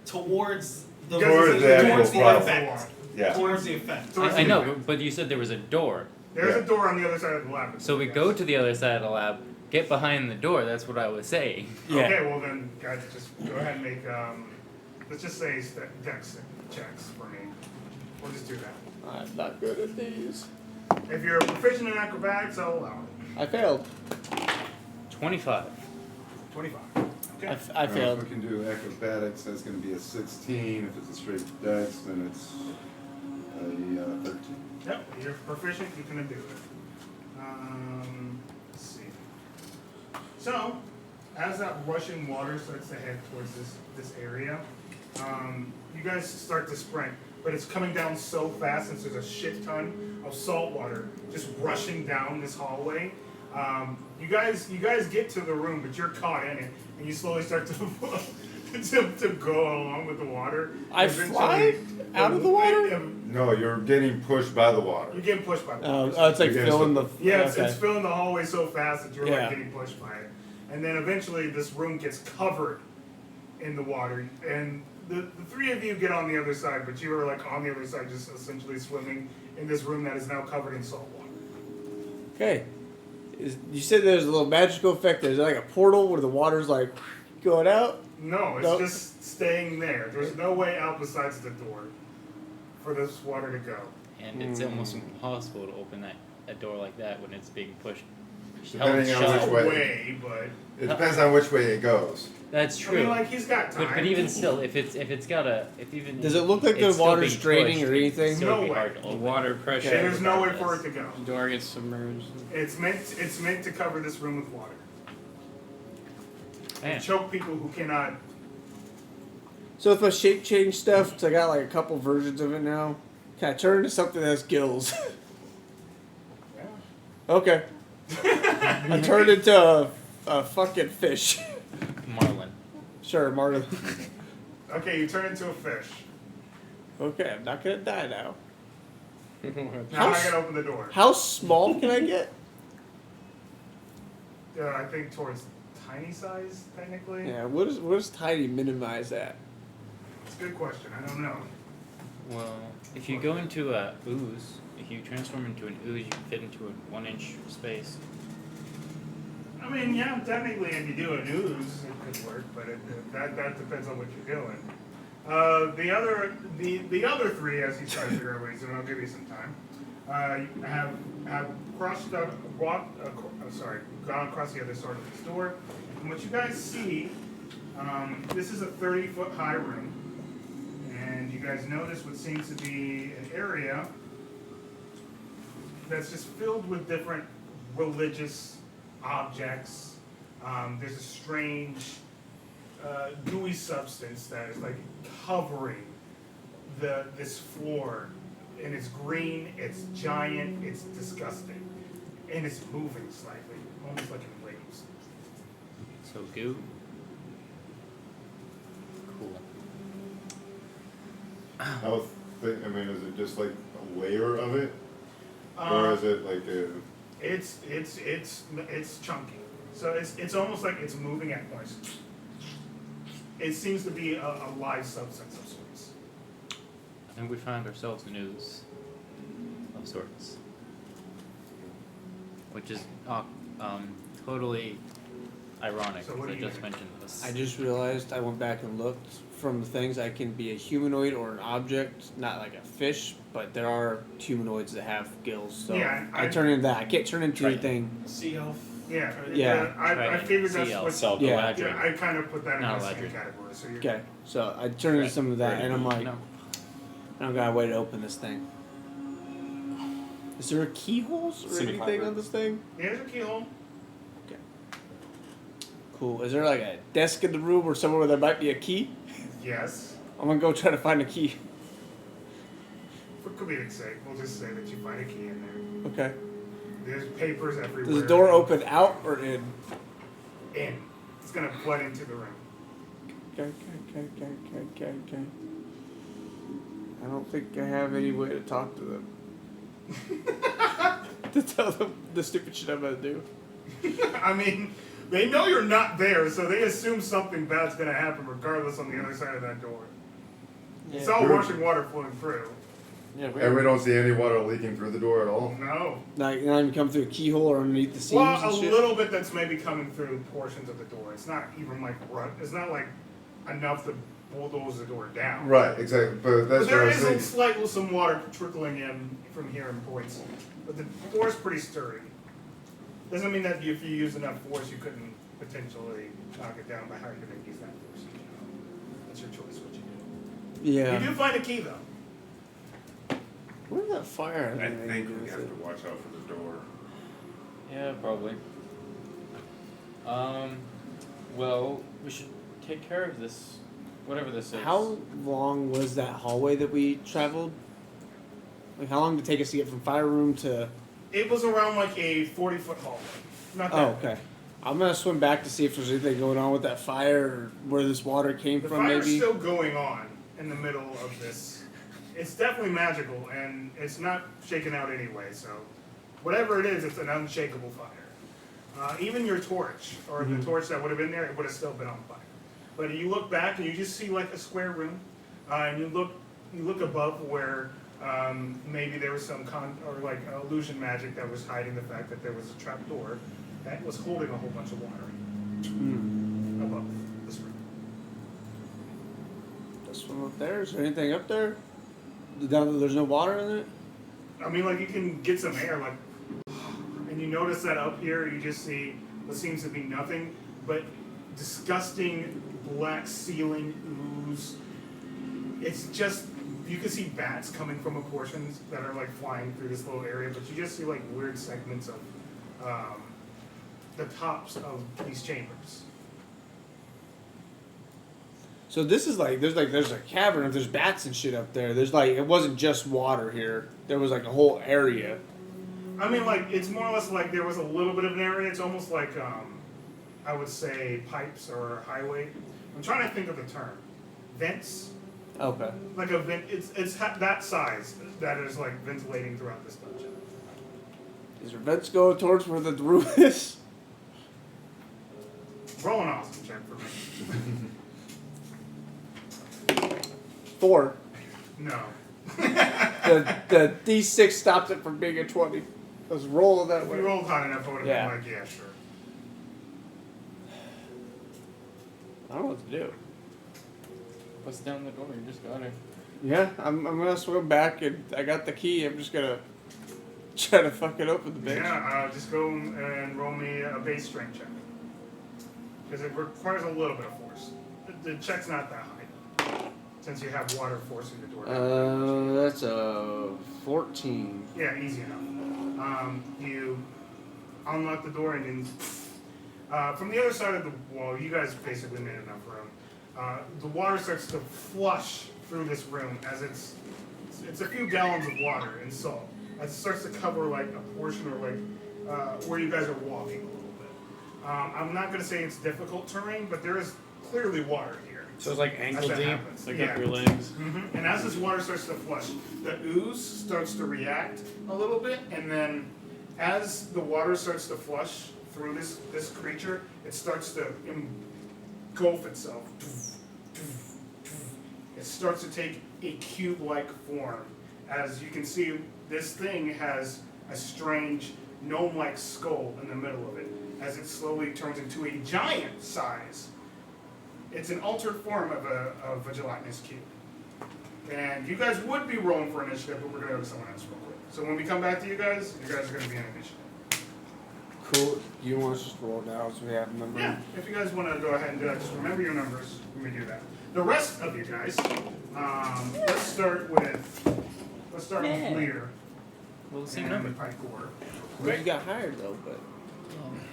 towards the Towards the actual towards the problem. effect. Yeah. Towards the effect. Towards I the know, effect. but you said there was a door. There's Yeah. a door on the other side of the lab. So we Yes. go to the other side of the lab, get behind the door. That's what I was saying. Yeah. Okay, well then, guys, just go ahead and make, let's just say dex checks for me. We'll just do that. I'm not good at these. If you're proficient in acrobatics, I'll allow it. I failed. 25. 25. Okay. I If failed. we can do acrobatics, that's going to be a 16. If it's a straight dex, then it's a 13. Yep, you're proficient, you can do it. Let's see. So, as that rushing water starts to head towards this area, you guys start to sprint, but it's coming down so fast since there's a shit ton of salt water just rushing down this hallway. You guys get to the room, but you're caught in it, and you slowly start to to go along with the water. I Eventually, fly out of the water? No, you're getting pushed by the water. You're getting pushed by the water. Oh, it's like Against filling the- the. Yeah, it's okay. filling the hallway so fast that you're Yeah. like getting pushed by it. And then eventually this room gets covered in the water. And the three of you get on the other side, but you are like on the other side just essentially swimming in this room that is now covered in salt water. Okay. You said there's a little magical effect. There's like a portal where the water's like going out. No, it's Nope. just staying there. There's no way out besides the door for this water to go. And it's almost impossible to open a door like that when it's being pushed. Depending held on shut. which No way. way, but It depends on which way it goes. That's I true. mean, like he's got time. But even still, if it's got a Does it look like the it's still water's being draining pushed, or anything? it'd still No be way. hard to The open. water pressure. Okay. There's no way for it to go. The door gets submerged. It's meant to cover this room with water. Man. And choke people who cannot. So if I shape change stuff, 'cause I got like a couple versions of it now, can I turn into something that has gills? Okay. I turned into a fucking fish. Marlin. Sure, Martin. Okay, you turn into a fish. Okay, I'm not gonna die now. Now I gotta open the door. How small can I get? I think towards tiny size, technically. Yeah, what does tiny minimize at? It's a good question. I don't know. Well, if you go into a ooze, if you transform into an ooze, you can fit into a 1-inch space. Oh, I mean, yeah, technically, if you do a news, it could work, but that depends on what you're doing. The other three, as you try to figure out what he's doing, I'll give you some time. Have crossed up, gone across the other side of this door, and what you guys see, this is a 30-foot high room, and you guys notice what seems to be an area that's just filled with different religious objects. There's a strange gooey substance that is like covering this floor, and it's green, it's giant, it's disgusting, and it's moving slightly, almost like in waves. So goo. Cool. I mean, is it just like a layer of it, or is it like a? It's chunky. So it's almost like it's moving at points. It seems to be a live substance of sorts. I think we found ourselves news of sorts, which is totally ironic So what because do I you just think? mentioned this. I just realized I went back and looked from the things. I can be a humanoid or an object, not like a fish, but there are humanoids that have gills. So Yeah, I turn into that. I can't turn into Triton. anything. Sea elf. Yeah, Yeah. I figured that's CL, what. Cell Yeah. Galadriel. Yeah, I kind of put that in Not the same Galadriel. category. So you're Okay, so I turn into Right. some of that, Ready. and I'm like, No. I don't got a way to open this thing. Is there keyholes or anything Semi-hybrid. on this thing? There's a keyhole. Cool. Is there like a desk in the room or somewhere where there might be a key? Yes. I'm gonna go try to find a key. For comedic sake, we'll just say that you find a key in there. Okay. There's papers everywhere. Does the door open out or in? In. It's gonna flood into the room. Okay. I don't think I have any way to talk to them. To tell them the stupid shit I'm gonna do. I mean, they know you're not there, so they assume something bad's gonna happen regardless on the other side of that door. It's all rushing water flowing through. Yeah, And we don't see any water leaking through the door at all. No. not even come through a keyhole or underneath the seams Well, and a shit. little bit that's maybe coming through portions of the door. It's not even like it's not like enough to bulldoze the door down. Right, exactly. But that's But there what I is was thinking. some water trickling in from here in points. But the door's pretty sturdy. Doesn't mean that if you use enough force, you couldn't potentially knock it down. By how you're going to use that force. That's your choice. What you do. Yeah. You do find a key though. Where's that fire? I think we have to watch out for the door. Yeah, probably. Well, we should take care of this, whatever this is. How long was that hallway that we traveled? Like, how long did it take us to get from fire room to? It was around like a 40-foot hallway. Not that. Oh, okay. I'm gonna swim back to see if there's anything going on with that fire or where this water came The from. fire's Maybe. still going on in the middle of this. It's definitely magical, and it's not shaken out anyway. So, whatever it is, it's an unshakable fire. Even your torch, or the torch that would have been there, it would have still been on fire. But you look back, and you just see like a square room, and you look above where maybe there was some illusion magic that was hiding the fact that there was a trap door that was holding a whole bunch of water above this room. This one up there. Is there anything up there? Down there, there's no water in it. I mean, like you can get some air, like, and you notice that up here you just see what seems to be nothing but disgusting black ceiling ooze. It's just you can see bats coming from portions that are like flying through this little area, but you just see like weird segments of the tops of these chambers. So this is like there's a cavern and there's bats and shit up there. There's like it wasn't just water here. There was like a whole area. I mean, like it's more or less like there was a little bit of an area. It's almost like I would say pipes or highway. I'm trying to think of the term. Vents. Okay. Like a vent. It's that size that is like ventilating throughout this dungeon. Is there vents going towards where the roof is? Roll an awesome check for me. 4. No. The D6 stopped it from being a 20. I was rolling that If way. you rolled high enough, I would have Yeah. been like, yeah, sure. I don't know what to do. Bust down the door. You just got it. Yeah, I'm gonna swim back and I got the key. I'm just gonna try to fucking open the bitch. Yeah, just go and roll me a base strength check. Because it requires a little bit of force. The check's not that high, since you have water forcing the door. That's a 14. Yeah, easy enough. You unlock the door and then from the other side of the wall, you guys basically made enough room. The water starts to flush through this room as it's a few gallons of water and salt. It starts to cover like a portion or like where you guys are walking a little bit. I'm not going to say it's difficult terrain, but there is clearly water here. So it's like ankle As that deep, happens. like Yeah. up your legs. And as this water starts to flush, the ooze starts to react a little bit, and then as the water starts to flush through this creature, it starts to engulf itself. It starts to take a cube-like form. As you can see, this thing has a strange gnome-like skull in the middle of it, as it slowly turns into a giant size. It's an altered form of a gelatinous cube. And you guys would be rolling for initiative, but we're going to go to someone else real quick. So when we come back to you guys are going to be in initiative. Cool. You want us to just roll now so we have a number? Yeah, if you guys want to go ahead and do that, just remember your numbers when we do that. The rest of you guys, let's start with Lear. Well, the same and number. Pikor. Well, you got hired though, but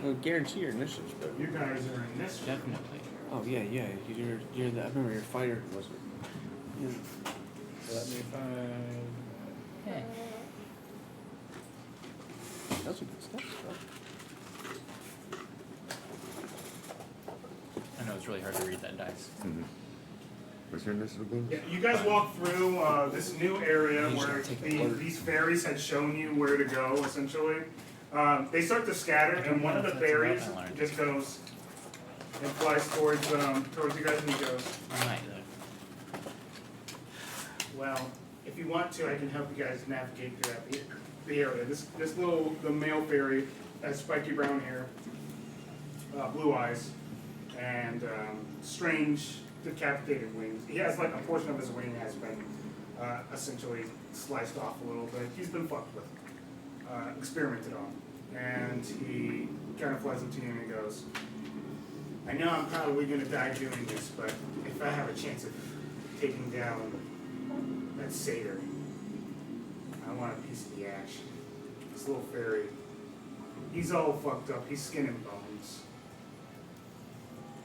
we'll guarantee your initiatives. But You guys are in this. Definitely. oh yeah, you're the. I remember your fighter was it? Yeah. Let me find. Yeah. Those are good stuff, bro. I know it's really hard to read that dice. Mm-hmm. What's your initiative, Blue? Yeah, you guys walk through this new area You should where take a blur. these fairies had shown you where to go, essentially. They start to scatter, and one of the fairies just goes and flies towards you guys, and he goes, I might well, if you want to, I can help you guys navigate throughout the area. The male fairy has spiky brown hair, blue eyes, and strange decapitated wings. He has like a portion of his wing has been essentially sliced off a little bit. He's been fucked with, experimented on, and he kind of flies up to you and he goes, I know I'm probably going to die doing this, but if I have a chance of taking down that satyr, I want a piece of the ash. This little fairy, he's all fucked up. He's skin and bones.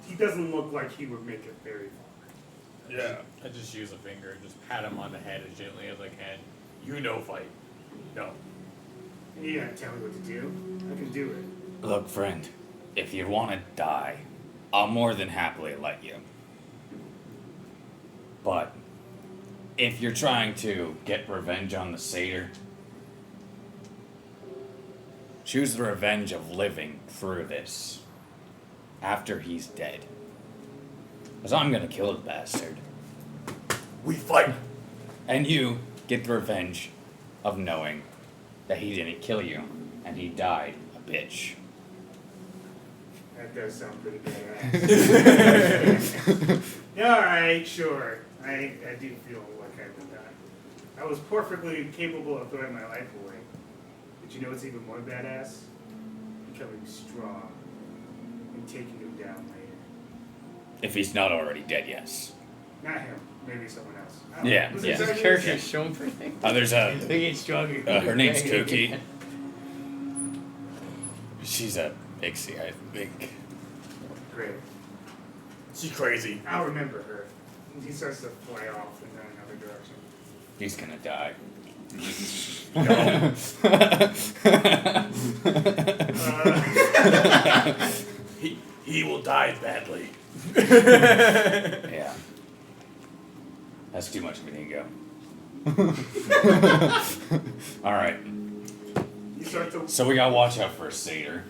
He doesn't look like he would make it very far. Yeah. I just use a finger and just pat him on the head as gently as I can. You know fight. No. You gotta tell me what to do. I can do it. Look, friend, if you want to die, I'll more than happily let you. But if you're trying to get revenge on the satyr, choose the revenge of living through this after he's dead. Because I'm going to kill the bastard. We fight! And you get the revenge of knowing that he didn't kill you and he died a bitch. That does sound pretty badass. Yeah, alright, sure. I do feel like I've been done. I was perfectly capable of throwing my life away. But you know what's even more badass? Becoming strong and taking him down later. If he's not already dead, yes. Not him, maybe someone else. I don't know. Yeah, Was yeah. it This Xavier? character is shown for things. There's a. They get stronger. Her name's Cookie. She's a pixie, I think. Great. She's crazy. I'll remember her. He starts to fly off in another direction. He's gonna die. He will die badly. Yeah. That's too much of an ego. Alright. You start to So we gotta watch out for a satyr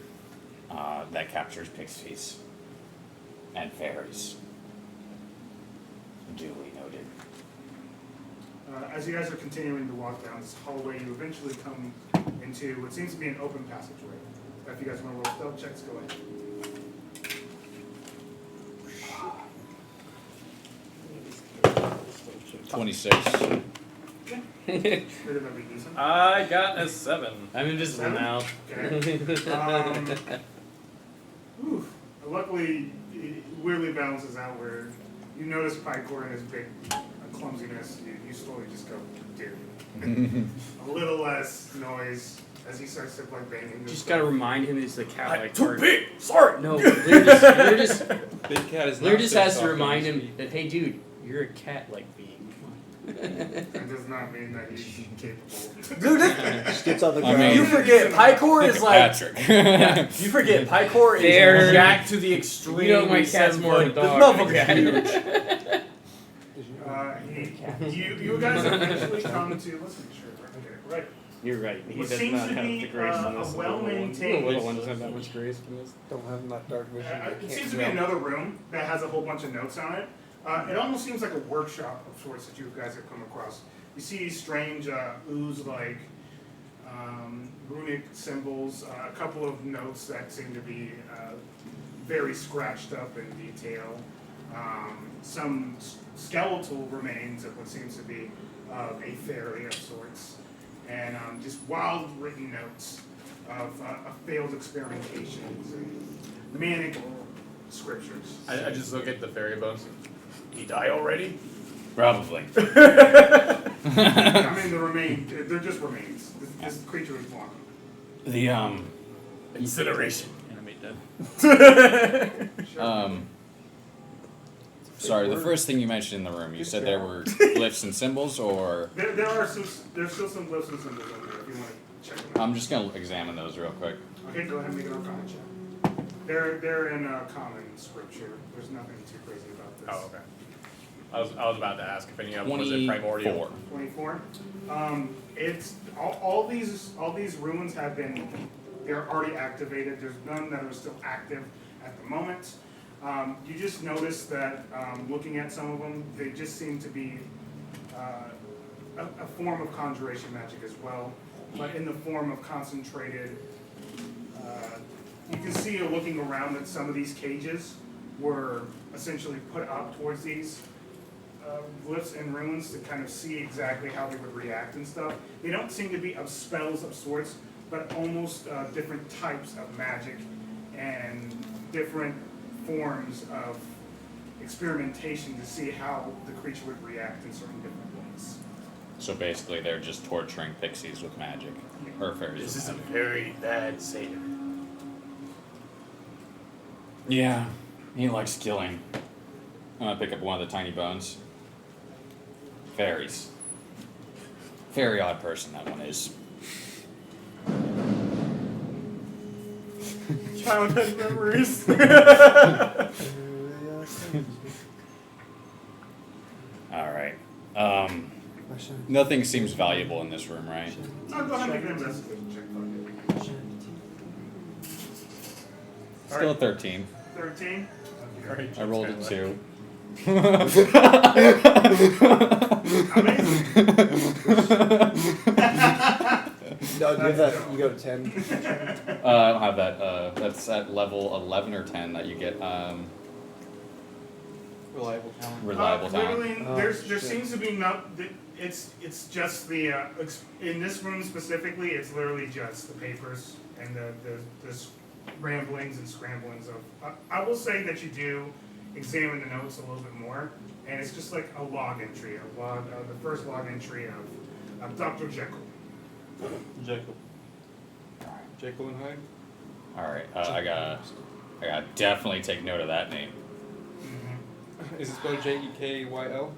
that captures pixies and fairies. Duly noted. as you guys are continuing to walk down this hallway, you eventually come into what seems to be an open passageway. If you guys want to roll stealth checks, go ahead. 26. Could have been decent. I got a 7. I'm invisible Seven? now. Okay. Whew. Luckily, it weirdly balances out where you notice Picor and his big clumsiness. You slowly just go, dude. A little less noise as he starts to like banging. Just gotta remind him he's the cat like Too part. big. Sorry. No, Lear just Big cat is Lear not just so has to soft remind on him his feet. that, hey dude, you're a cat like being. That does not mean that he's capable. Dude, Just gets on the I ground. mean- you forget Picor is like. Patrick. You forget Picor is There. jacked to the extreme. You know my cat's more of a This dog. motherfucker's huge. You guys eventually come to. Let's make sure I get it right. You're right. He What does seems not to have be, the grace in a this. well-maintained- The little one doesn't have that much grace in this. Don't have that dark vision. It seems to be another room that has a whole bunch of notes on it. It almost seems like a workshop of sorts that you guys have come across. You see strange ooze-like runic symbols, a couple of notes that seem to be very scratched up in detail, some skeletal remains of what seems to be a fairy of sorts, and just wild written notes of failed experimentations and manic scriptures. I just look at the fairy bones. He die already? Probably. I mean, they're just remains. This creature is gone. The Incineration. Animate dead. sorry, the first thing you mentioned in the room, you said there were glyphs and symbols, or There's still some glyphs and symbols over there if you want to check them out. I'm just gonna examine those real quick. Okay, go ahead and make an Arcana check. They're in common scripture. There's nothing too crazy about this. Oh, okay. I was about to ask if any of them was it primordial. 24. 24. It's all these ruins have been. They're already activated. There's none that are still active at the moment. You just notice that looking at some of them, they just seem to be a form of conjuration magic as well, but in the form of concentrated. You can see looking around that some of these cages were essentially put up towards these glyphs and runes to kind of see exactly how they would react and stuff. They don't seem to be of spells of sorts, but almost different types of magic and different forms of experimentation to see how the creature would react in certain different ways. So basically, they're just torturing pixies with magic, or fairies. This with is a magic. very bad Satan. Yeah, he likes killing. I'm gonna pick up one of the tiny bones. Fairies. Very odd person that one is. Childhood memories. Alright. Nothing seems valuable in this room, right? I'll go ahead and make an investigation check. Still a 13. 13. I rolled a 2. Amazing. No, give that. You go to 10. I don't have that. That's at level 11 or 10 that you get Reliable talent. reliable talent. Literally, Oh, there shit. seems to be it's just the in this room specifically. It's literally just the papers and the ramblings and scramblings of. I will say that you do examine the notes a little bit more, and it's just like a log entry, the first log entry of Dr. Jekyll. Jekyll. Jekyll and Hyde. Alright, I gotta definitely take note of that name. Is it spelled Jekyl?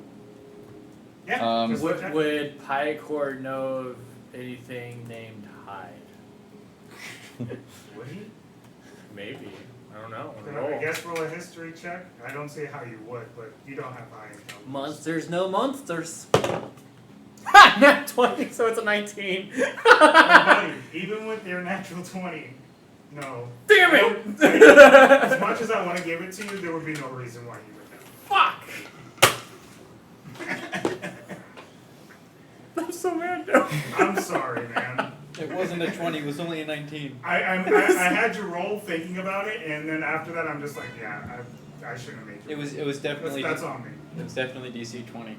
Yeah. just like Would, that. would Picor know of anything named Hyde? Would he? Maybe. I don't know. Then Roll. I guess roll a history check. I don't see how you would, but you don't have high intelligence. Monsters, no monsters. Ha! Nat 20, so it's a 19. Oh, buddy, even with your natural 20, no. Damn it! As much as I want to give it to you, there would be no reason why you would know. Fuck! I'm so mad now. I'm sorry, man. It wasn't a 20, it was only a 19. I had you roll thinking about it, and then after that, I'm just like, yeah, I shouldn't have made you. It was definitely That's on me. It was definitely DC 20.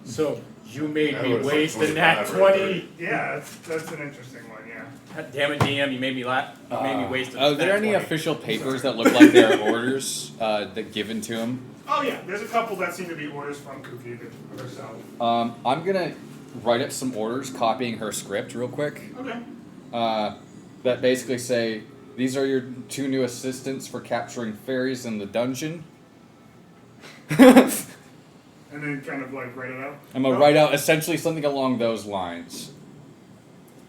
So you made That me was like waste the nat 25 right 20. Yeah, that's an interesting one. Yeah. God damn it, DM! You made me laugh. You made me waste. Are there nat any 20. official papers that look like they're orders that given to him? Oh yeah, there's a couple that seem to be orders from Cookie herself. I'm gonna write up some orders, copying her script real quick. Okay. That basically say, these are your 2 new assistants for capturing fairies in the dungeon. And then kind of like write it out. I'm gonna write out essentially something along those lines.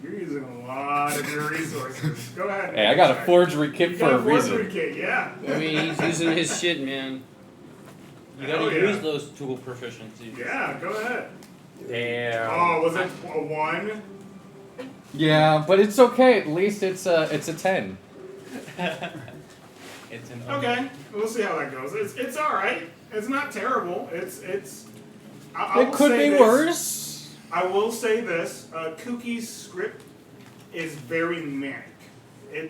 You're using a lot of your resources. Go ahead. Hey, I got a forgery kit You for got a a forgery reason. kit, yeah. I mean, he's using his shit, man. You gotta Hell yeah. use those tool proficiencies. Yeah, go ahead. Damn. Oh, was it a 1? Yeah, but it's okay. At least it's a 10. It's an Okay, we'll see how that goes. It's all right. It's not terrible. I It will could say be this. worse. I will say this: Cookie's script is very manic.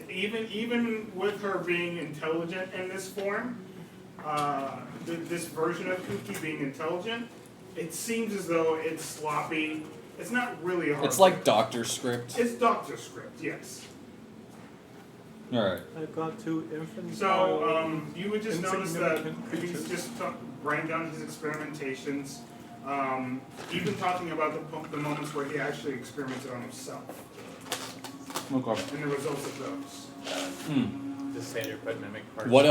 Even with her being intelligent in this form, this version of Cookie being intelligent, it seems as though it's sloppy. It's not really a hard. It's like doctor script. It's doctor script, yes. Alright. I've got 2 infants. So you would just notice that Insignificant he's creatures. just writing down his experimentations, even talking about the moments where he actually experimented on himself Okay. and the results of those. The satyr could mimic parts. What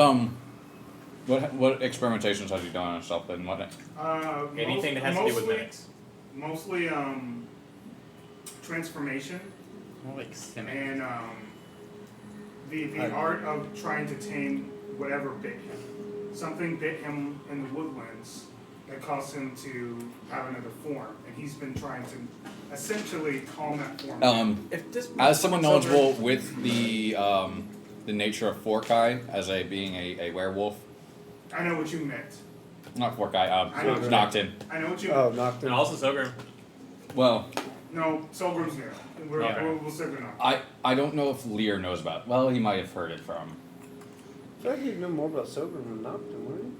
experimentations has he done on himself and what? Anything that has to do with mimics. Mostly transformation more like Simic. and the art of trying to tame whatever bit him. Something bit him in the woodlands that caused him to have another form, and he's been trying to essentially calm that form down. As someone knowledgeable with the nature of Forkai as being a werewolf, I know what you meant. not Forkai, I know what you knocked meant. in. I know what you Oh, meant. knocked And in. also Sogrim. Well, No, Solgrim's new. We'll say we're not. I don't know if Lear knows about it. Well, he might have heard it from. I feel like you'd know more about Sobern than Nocton, wouldn't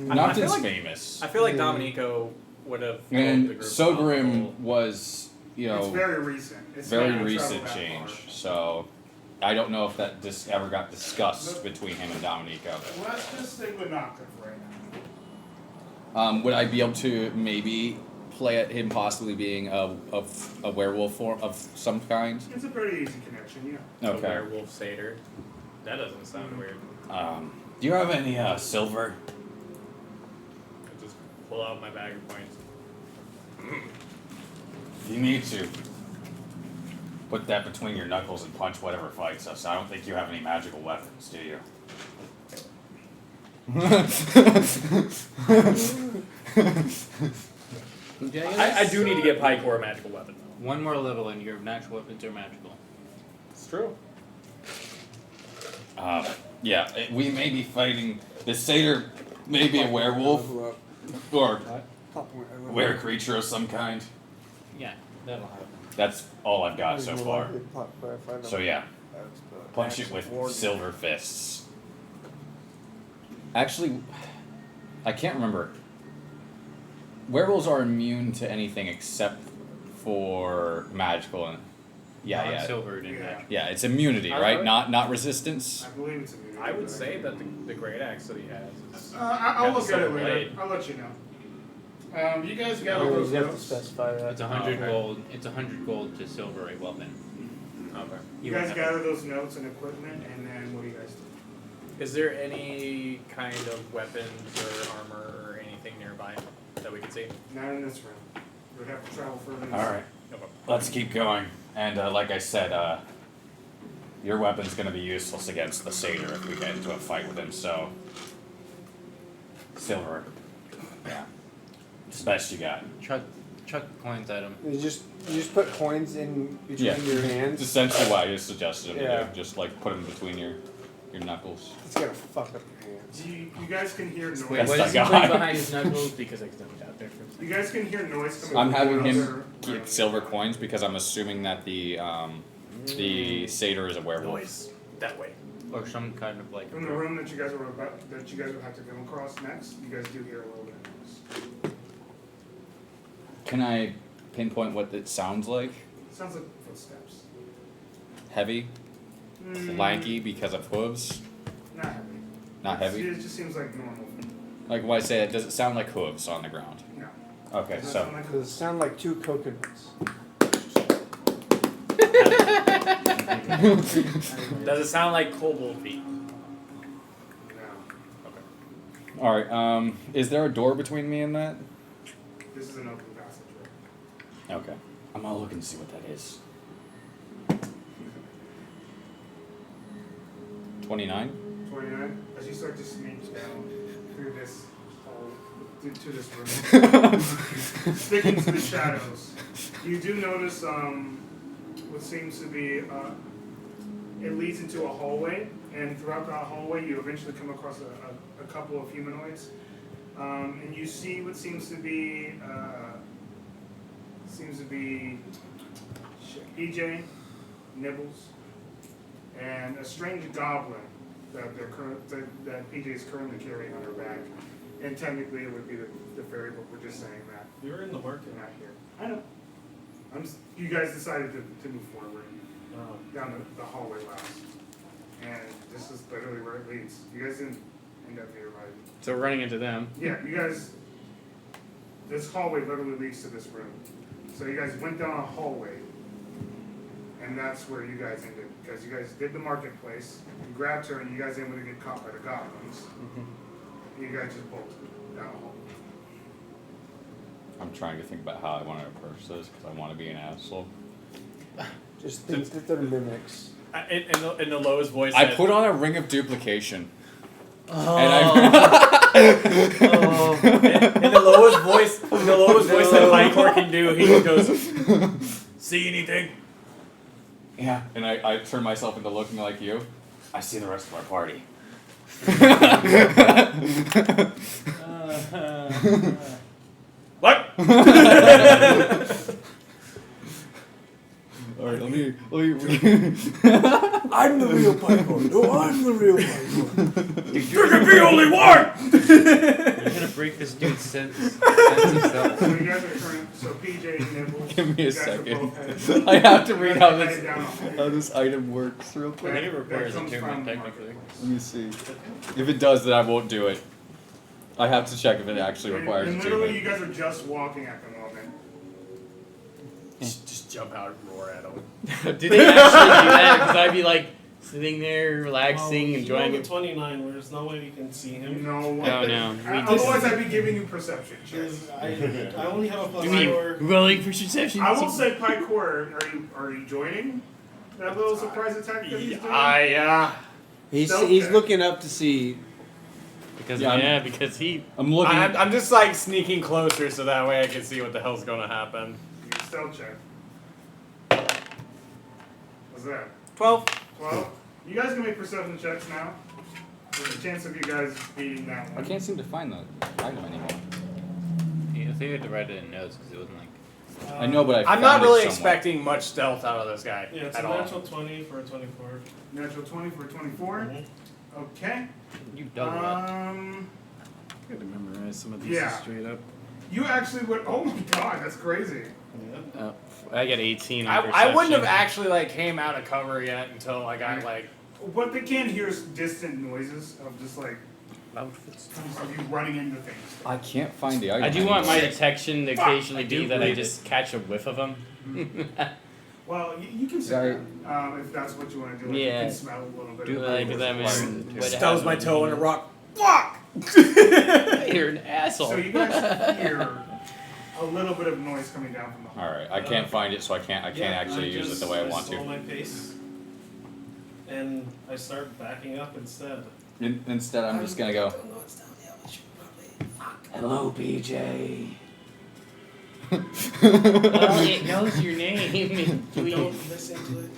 you? I Nocton's feel like- famous. I feel like Dominico would have. told And the group Sogrim was, It's very recent. It's very not recent traveled that change. far. So, I don't know if that ever got discussed between him and Dominico. Let's just stick with Nocturne for right now. Would I be able to maybe play at him possibly being a werewolf form of some kind? It's a pretty easy connection, yeah. A Okay. werewolf satyr. That doesn't sound weird. Do you have any silver? I just pull out my bag of coins. You need to put that between your knuckles and punch whatever fights us. I don't think you have any magical weapons, do you? I do need to get Pike or a magical weapon. One more level and your natural weapons are magical. It's true. Yeah, we may be fighting. The satyr may be a werewolf or a were creature of some kind. Yeah, that'll happen. That's all I've got so far. So yeah, punch it with Warden. silver fists. Actually, I can't remember. Werewolves are immune to anything except for magical and Non-silvered and Yeah. magic. yeah, it's immunity, I right? would- Not resistance. I believe it's a I would say that the great axe that he has is. I'll got look the at it silver later. blade. I'll let you know. You guys got all You those have to notes. specify that. It's 100 okay. gold. It's 100 gold to silver a weapon. Okay. You won't guys have gather those notes and equipment, and then what do you guys do? Is there any kind of weapons or armor or anything nearby that we can see? Not in this room. We'd have to travel further. All right, let's keep going. And like I said, your weapon's gonna be useless against the satyr if we get into a fight with him. So, silver. Yeah, it's the best you got. Chuck coins at him. You just put coins in between Yeah. your It's hands. essentially what I just suggested him Yeah. to do. Just like put them between your knuckles. It's gonna fuck up your hands. You guys can hear noise. Wait, That's what the is he guy. putting behind his knuckles? Because I stepped out there for a second. You guys can hear noise coming I'm from having him another get room. silver coins because I'm assuming that the satyr is a werewolf. Noise. That way. Or some kind of like. From the room that you guys would have to come across next, you guys do hear a little bit of noise. Can I pinpoint what it sounds like? Sounds like footsteps. Heavy? Lanky because of hooves? Not heavy. Not heavy? It just seems like normal. Like when I say it, does it sound like hooves on the ground? No. Okay, Does that so. sound like Does it sound like 2 coconuts? Does it sound like kobold feet? No. Alright, is there a door between me and that? This is an open passageway. Okay. I'm gonna look and see what that is. 29? 29. As you start to sneak down through this hall, to this room, stick into the shadows, you do notice what seems to be it leads into a hallway, and throughout that hallway you eventually come across a couple of humanoids, and you see what seems to be PJ, Nibbles, and a strange goblin that PJ is currently carrying on her back. And technically it would be the fairy, but we're just saying that. We were in the market. Not here. I know. You guys decided to move forward down the hallway last. And this is literally where it leads. You guys didn't end up here, right? So we're running into them. Yeah, you guys, this hallway literally leads to this room. So you guys went down a hallway, and that's where you guys ended. Because you guys did the marketplace, you grabbed her, and you guys didn't want to get caught by the goblins. And you guys just bolted down the hall. I'm trying to think about how I want to approach this because I want to be an asshole. Just think that they're mimics. In the lowest voice. I put on a ring of duplication. Oh. And I. in the lowest voice, that Pykor can do, he just goes, "See anything?" Yeah. And I turn myself into looking like you. I see the rest of our party. What? Alright, let me I'm the real Pykor. No, I'm the real Pykor. There can be only one! You're gonna break this dude's sense of self. So you guys are current, so PJ and Nibbles. Give me a you guys are second. both headed- I have to you read guys how are this headed down a hall. how this item works real I quick. think it requires That comes attunement, from the technically. marketplace. Let me see. If it does, then I won't do it. I have to check if it actually requires And literally, you attunement. guys are just walking at the moment. Just jump out and roar at him. Do they actually do that? Because I'd be like sitting there, relaxing, enjoying the it. 29, there's no way we can see him. No. Oh no. Otherwise, I'd be giving you perception checks. I only have a plus You mean 4. rolling for perception? I will say, Pykor, are you joining that little surprise attack that he's doing? He's looking up to see. Because Yeah, because he. I'm looking. I'm just like sneaking closer so that way I can see what the hell's gonna happen. Your stealth check. What's that? 12. 12? You guys can make perception checks now. There's a chance of you guys beating that I one. can't seem to find the item anymore. Yeah, I think you had to write it in notes because it wasn't like. I know, but I I'm found not it really somewhere. expecting much stealth out of this guy Yeah, it's at a all. natural 20 for a 24. Natural 20 for 24. Okay. You double up. I gotta memorize some of these Yeah. straight up. You actually would. Oh my god, that's crazy. Yeah. I got 18 on I wouldn't have perception. actually like came out of cover yet until I got like What they can't hear is distant noises of just like of you running into things. I can't find the item. I do want my anymore. detection to Fuck, occasionally I do be that I believe just catch a whiff of them. Well, you can Sorry. say that, if that's what you want to do. Like, Yeah. You can smell a little bit. Do of like it. that, stubs my toe on a rock. Fuck! You're an asshole. So you guys hear a little bit of noise coming down from the hall. Alright, I can't find it, so I can't actually use it the way I want slow to. my pace, and I start backing up instead. Instead, I'm just gonna go. Don't know it's down yet, but you probably. Fuck. Hello, PJ. Well, it knows your name. Don't listen to it.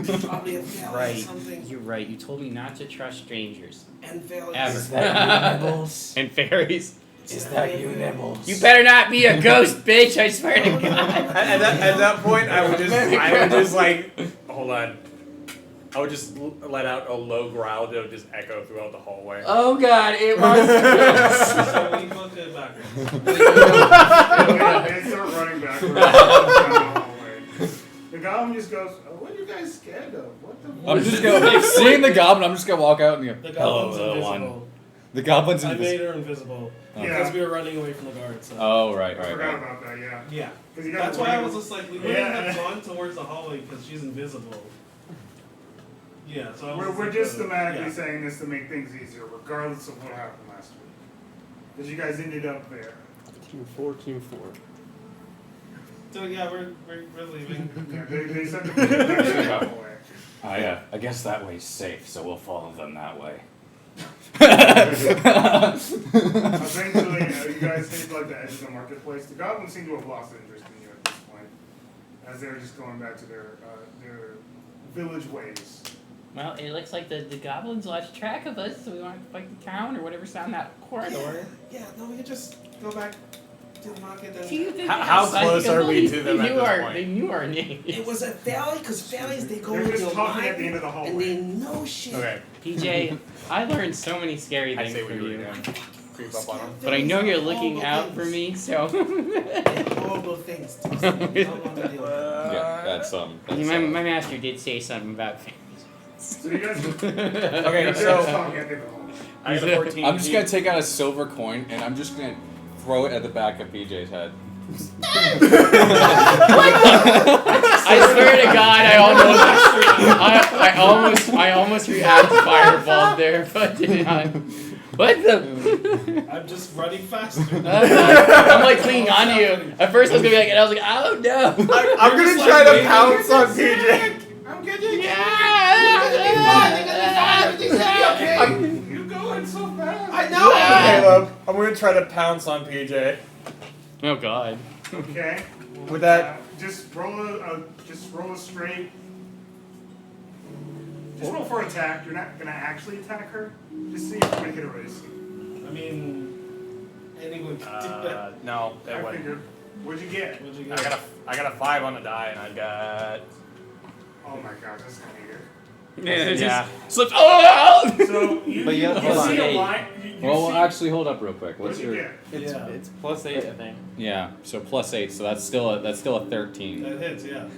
You probably have yelled Right. something. You're right. You told me not to trust strangers. And failures. Ever. Is that you, Nibbles? And fairies. Is that you, Nibbles? You better not be a ghost, bitch! I swear to God. At that point, I would just like, hold on. I would just let out a low growl that would just echo throughout the hallway. Oh god, it was. So we book it backwards. They start running backwards down the hallway. The goblin just goes, oh, what are you guys scared of? What the fuck? I'm just gonna seeing the goblin. I'm just gonna walk out and go. The Hello, goblin's little one. invisible. The goblin's I made invisible. her invisible. Oh. Because we were running away from the guards. So. Oh, right, I right, forgot right. about that, yeah. Yeah. 'Cause you guys That's were why I running- was just like, we wouldn't have gone towards the hallway because she's invisible. Yeah, so I was We're just thematically yeah. saying this to make things easier, regardless of what happened last week. Because you guys ended up there. Team 4, Team 4. So yeah, we're leaving. Yeah, they said to put it that way. I guess that way's safe, so we'll follow them that way. Eventually, you guys hit like the edge of the marketplace. The goblins seem to have lost interest in you at this point, as they're just going back to their village ways. Well, it looks like the goblins lost track of us, so we want to fight the town or whatever's down that corridor. Yeah, no, we can just go back to the market and... Do you think How close are we to them they at knew this our, point? They knew our names. It was a valley, because valleys, they go They're into just a talking line, at the end of the and hallway. they know shit. Okay. PJ, I learned so many scary I things say what from you were you. doing. Creep up on them. But I know you're looking Horrible out for things. me, so. Horrible things. Trust me. I don't want to deal with it. Yeah, that's my master did say something about things. So you guys Okay, just so talking at the end of the hallway. I got a 14. I'm just gonna take out a silver coin and I'm just gonna throw it at the back of PJ's head. I swear to God, I almost reacted fireball there, but did not. What the? I'm just running faster. I'm like clinging onto you. At first I was gonna be like, and I was like, oh no. I'm gonna just try like to pounce on PJ. I'm getting You're going so fast. I know! Caleb, I'm gonna try to pounce on PJ. Oh God. Okay. With that, Just roll a straight. Just roll for attack. You're not gonna actually attack her. Just see if you can hit a race. I mean, anyone can do that. no, I that wouldn't. figured. What'd you get? What'd you I get? got a 5 on the die, and I got. Oh my gosh, that's gonna be good. Yeah, it Yeah. just slipped. Oh! So you, But yeah, you hold see on. a line. You Well, see, actually, hold up real quick. what'd What's you your? get? Yeah. It's plus 8, I think. Yeah, so +8, so that's still a 13. That hits, yeah.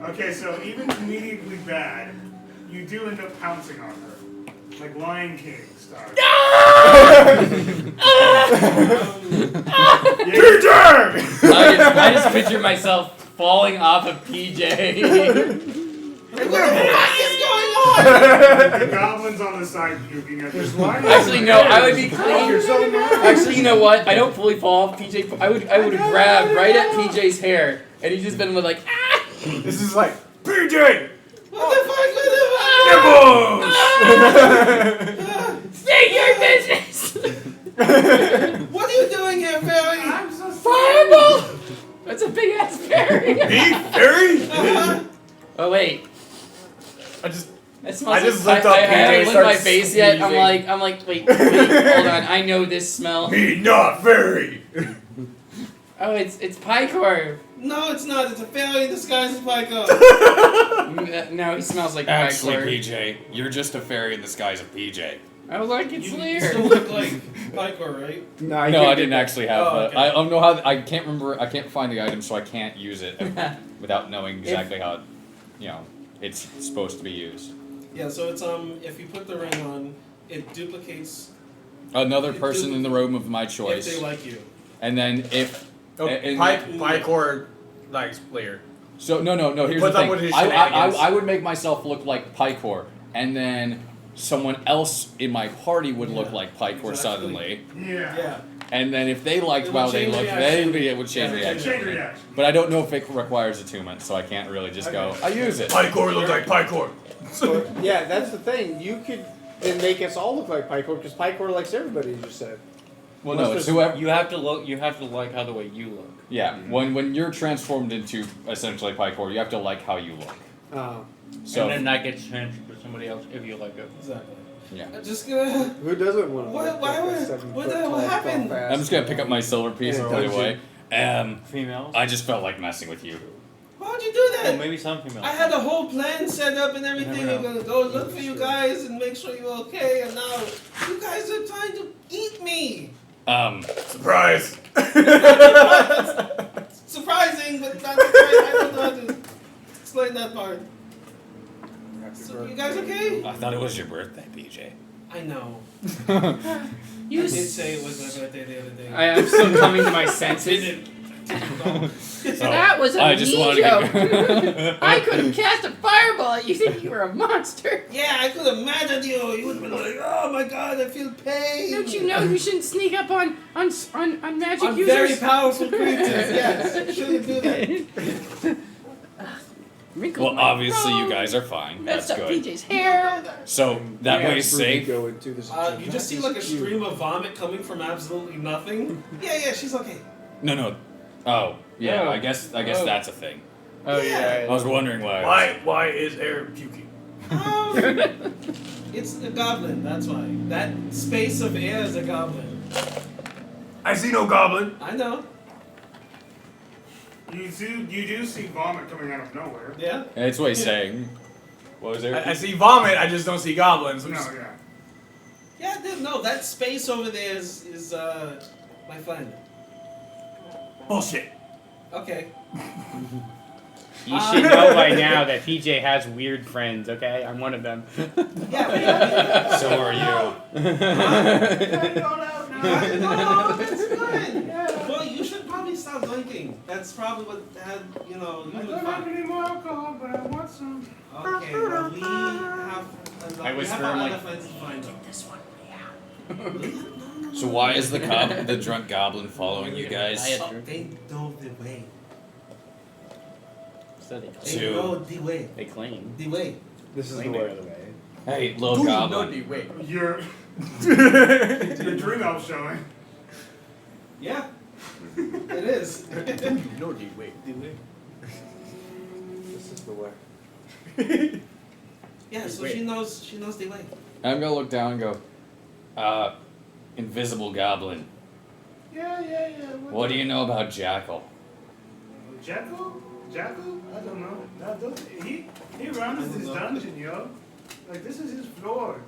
Okay, so even immediately bad, you do end up pouncing on her, like Lion King style. I just picture myself falling off of PJ. What the fuck is going on? The goblins on the side puking at this line. Actually, no, I would be Oh, clinging. you're so mad. Actually, you know what? I don't fully fall off PJ. I would grab right at PJ's hair, and he's just been with like, ah! This is like PJ. What the fuck? Stay your business. What are you doing here, Fairy? I'm so Fireball. That's a big ass berry. Me, Barry. Oh wait, I just. that smells. I just like, looked up I PJ haven't licked my starts face yet. sneezing. I'm like, wait, hold on. I know this smell. Me, not Barry. Oh, it's Picor. No, it's not. It's a fairy in disguise as Michael. No, he smells like Actually, Picor. PJ, you're just a fairy in the skies of PJ. I was like, it's You Lear. still look like Michael, right? No, I No, can't I do didn't that. actually have. Oh, okay. I don't know how. I can't remember. I can't find the item, so I can't use it without knowing exactly how, it's supposed to be used. Yeah, so it's if you put the ring on, it duplicates Another person in the room of my if choice, they like you. and then if. Oh, and- Picor likes Lear. So no. Here's puts the up thing. with his I shenanigans. would make myself look like Picor, and then someone else in my party would look Yeah, like Picor exactly. suddenly. Yeah. Yeah. And then if they liked It would how they change looked, reaction. then it would change Yeah, reaction. Change reaction. But I don't know if it requires attunement, so I can't really just go, I use it. Picor looks like Picor. Yeah, that's the thing. You could then make us all look like Picor because Picor likes everybody. You just said. Well, no, Unless it's there's- whoever. You have to look. You have to like how the way you look. Yeah, when you're transformed into essentially Picor, you have to like how you look. So And then that gets changed for somebody else if you like it. Exactly. yeah, I'm just gonna. Who doesn't want to? What- why would- what the- what happened? I'm just gonna pick up my silver piece and put it away. Females. I just felt like messing with you. What? Why would you do that? Well, maybe some females. I had a whole plan set up and everything. Never We're know. gonna go look for you guys and make sure you're okay. And now you guys are trying to eat me. Surprise! Surprising, but not surprising. I don't know how to explain that part. So, you guys okay? I thought it was your birthday, PJ. I know. You I did say it was my birthday the other day. I am still coming to my senses. That was a I just mean wanted joke. to. I could have cast a fireball at you. Think you were a monster. Yeah, I could have murdered you. You would have been like, oh my god, I feel pain. Don't you know you shouldn't sneak up on magic On users? very powerful creatures, yes. Shouldn't do that. Well, obviously you guys are fine. Messed That's up good. PJ's hair. So that way is safe. Go into this. You just see like a stream of vomit coming from absolutely nothing. Yeah, she's okay. No. Oh, yeah. Oh. I guess that's a thing. Oh yeah. I was wondering why. Why is air puking? It's a goblin, that's why. That space of air is a goblin. I see no goblin. I know. You do see vomit coming out of nowhere. Yeah? That's what he's saying. What was there? I see vomit. I just don't see goblins. No, yeah. Yeah, no, that space over there is my friend. Bullshit. Okay. You should know by now that PJ has weird friends. Okay, I'm one of them. Yeah. So are you. No, that's good. Well, you should probably stop drinking. That's probably what had, you I would don't have find. any more alcohol, but I want some. Okay, well, we have I we whisper, have our I'm other like, friends to find them. This one, So why is the drunk goblin following you guys? They know the way. So they They To- know the way. They claim. The way. This is the Claim way. it. Hey, little goblin. wait. Your dream elf showing. Yeah. It is. No, wait. This is the way. Yeah, so Wait. she knows the way. I'm gonna look down and go, invisible goblin. Yeah. What do you know about Jackal? Jackal? I don't know. He runs this dungeon, yo. Like, this is his floor.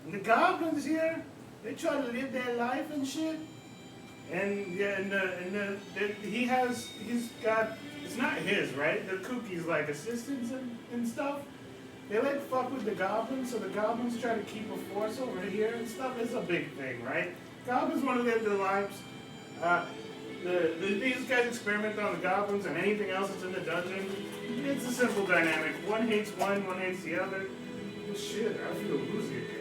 And the goblins here, they try to live their life and shit. And yeah, he's got, it's not his, right? The Kookie's like assistants and stuff. They like fuck with the goblins, so the goblins try to keep a force over here and stuff. It's a big thing, right? Goblins want to live their lives. These guys experiment on the goblins and anything else that's in the dungeon. It's a simple dynamic. One hates one hates the other. Oh, shit, I feel woozy again.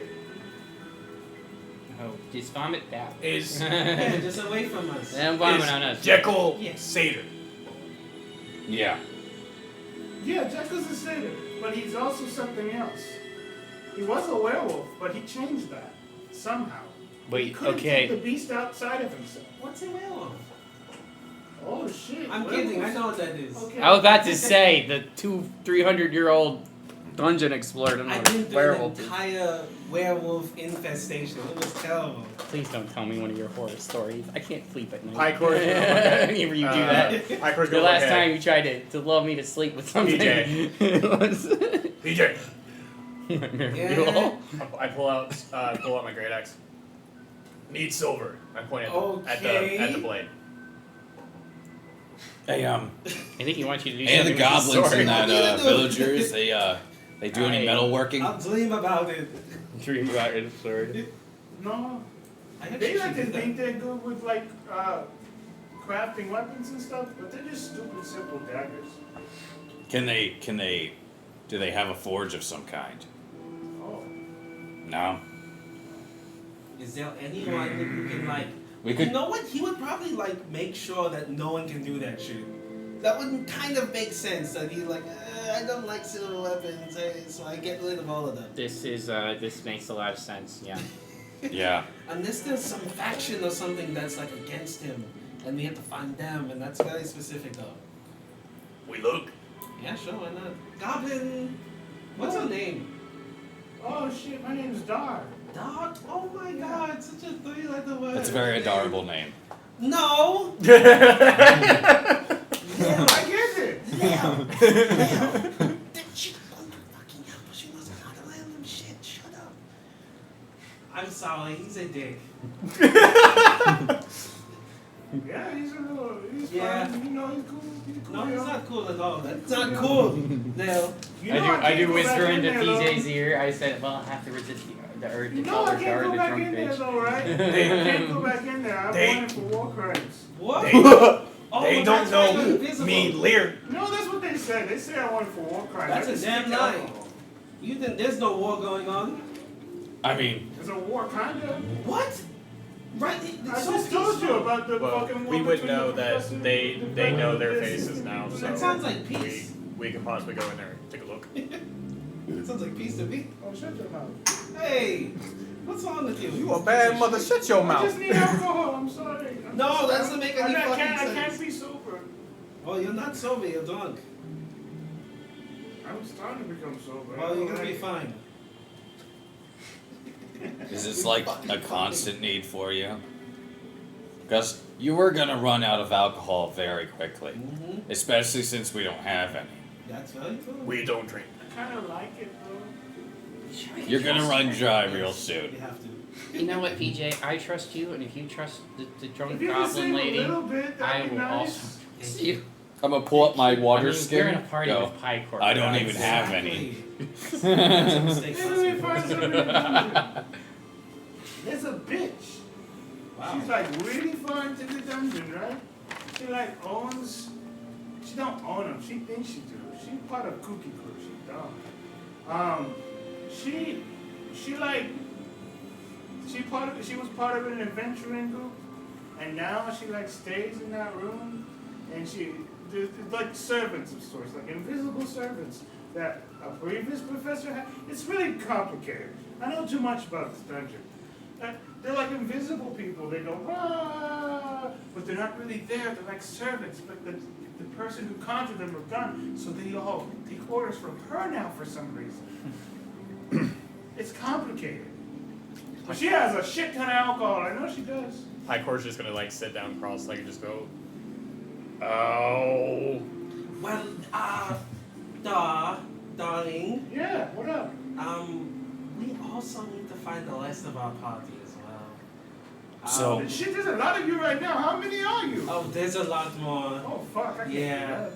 Oh, just vomit that. Is Yeah, just away from us. And vomit on us. Jekyll Yes. Seder? Yeah. Yeah, Jekyll's a satyr, but he's also something else. He was a werewolf, but he changed that somehow. He Wait, couldn't okay. keep the beast outside of himself. What's a werewolf? Oh shit! I'm kidding. I know what that is. Okay. I was about to say the 300-year-old dungeon explored I on did a the werewolf. entire werewolf infestation. It was terrible. Please don't tell me one of your horror stories. I can't sleep at night. High court. Whenever you do that. High court. The last time you tried to lull me to sleep with something. PJ. It was PJ. Yeah. I pull out my great axe. Need silver. I point at Okay. the blade. Hey, I think he wants you to do hey, something the with goblins the sword. and that Yeah, no. villagers. They do any Aye. metalworking? I'll dream about it. Dream about your sword. No, I actually they like to should do think they're good with like crafting weapons and stuff, but they're just stupid, simple daggers. Do they have a forge of some kind? Oh. No. that. Is there anyone who can like? We You could. know what? He would probably like make sure that no one can do that shit. That would kind of make sense. That he's like, I don't like silver weapons, so I get rid of all of them. This makes a lot of sense. Yeah. Yeah. Unless there's some faction or something that's like against him, and we have to find them, and that's very specific though. We look. Yeah, sure, why not? Goblin. What's her name? Oh shit, my name's Dar. Dog. Oh my God, such a three-letter word. That's a very adorable name. No. Yeah, I get it. Yeah. Shut up, fucking hell, she doesn't know how to land them shit. Shut up. I'm sorry, he's a dick. Yeah, he's Yeah. fine. You know, he's cool. No, he's not cool at all. That's not cool. No. You know I do can't go whisper back in into there, though. PJ's ear. I said, well, I have to resist the urge You to know call I her can't Gar go the back drunk in there bitch. though, right? I can't go back in there. I'm They- wanted for war crimes. What? They, Oh, they but don't that's why you're know invisible. me, Lear. No, that's what they said. They said I wanted for war crimes. That's I a just damn stick lie. alcohol. You think there's no war going on? I mean, There's a war, kinda. What? Right? I It's so just told you peaceful. about the Well, fucking war we would between know the that professor they and they know the their business. faces now, so That sounds like peace. we can possibly go in there and take a look. It sounds like peace to me. Oh, shut your mouth. Hey, what's wrong with you? You a bad mother. Shut your I mouth. just need alcohol. I'm sorry. No, that doesn't make any fucking I sense. can't be sober. Oh, you're not sober. You're drunk. I'm starting to become sober. Well, you're gonna be fine. is this like a constant need for you? Because you were gonna run out of alcohol very quickly, Mm-hmm. especially since we don't have any. That's very true. We don't drink. I kind of like it though. You're gonna run dry real soon. You have to. You know what, PJ? I trust you, and if you trust the drunk If you can goblin sing lady, a little bit, I that'd be will nice. also trust you. I'm gonna pull up my water I mean, skin. we're in a party Go. with Picor. I don't even have any. That's a mistake. Maybe we find something in the dungeon. There's a bitch. Wow. She's like really far into the dungeon, right? She like owns. She don't own them. She thinks she do. She's part of Cookie Crew. She's dumb. She like. She was part of an adventuring group, and now she like stays in that room, and there's like servants of sorts, like invisible servants that a previous professor had. It's really complicated. I know too much about this dungeon. They're like invisible people. They go, "Wah!" But they're not really there. They're like servants. But the person who conjured them are gone, so they all take orders from her now for some reason. It's complicated. But she has a shit ton of alcohol. I know she does. Picor's just gonna like sit down cross-legged and just go, oh. Well, darling, Yeah, what up? we also need to find the rest of our party as well. So- Shit, there's a lot of you right now. How many are you? Oh, there's a lot more. Oh, fuck. I can't Yeah. do that.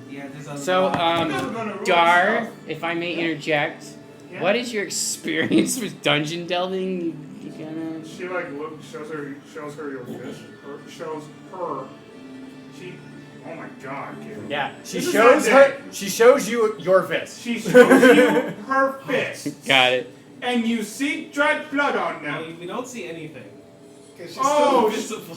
Yeah, there's a So, lot. I'm never gonna ruin Dar, stuff. if I may interject, Yeah. what is your experience with dungeon delving? You gonna? She like shows her your fist. Shows her. She. Oh my god, kid. Yeah, she This is shows not her. dead. She shows you your fist. She shows you her fist. Got it. And you see dried blood on No, them. we don't see anything. Because she's Oh, still visible.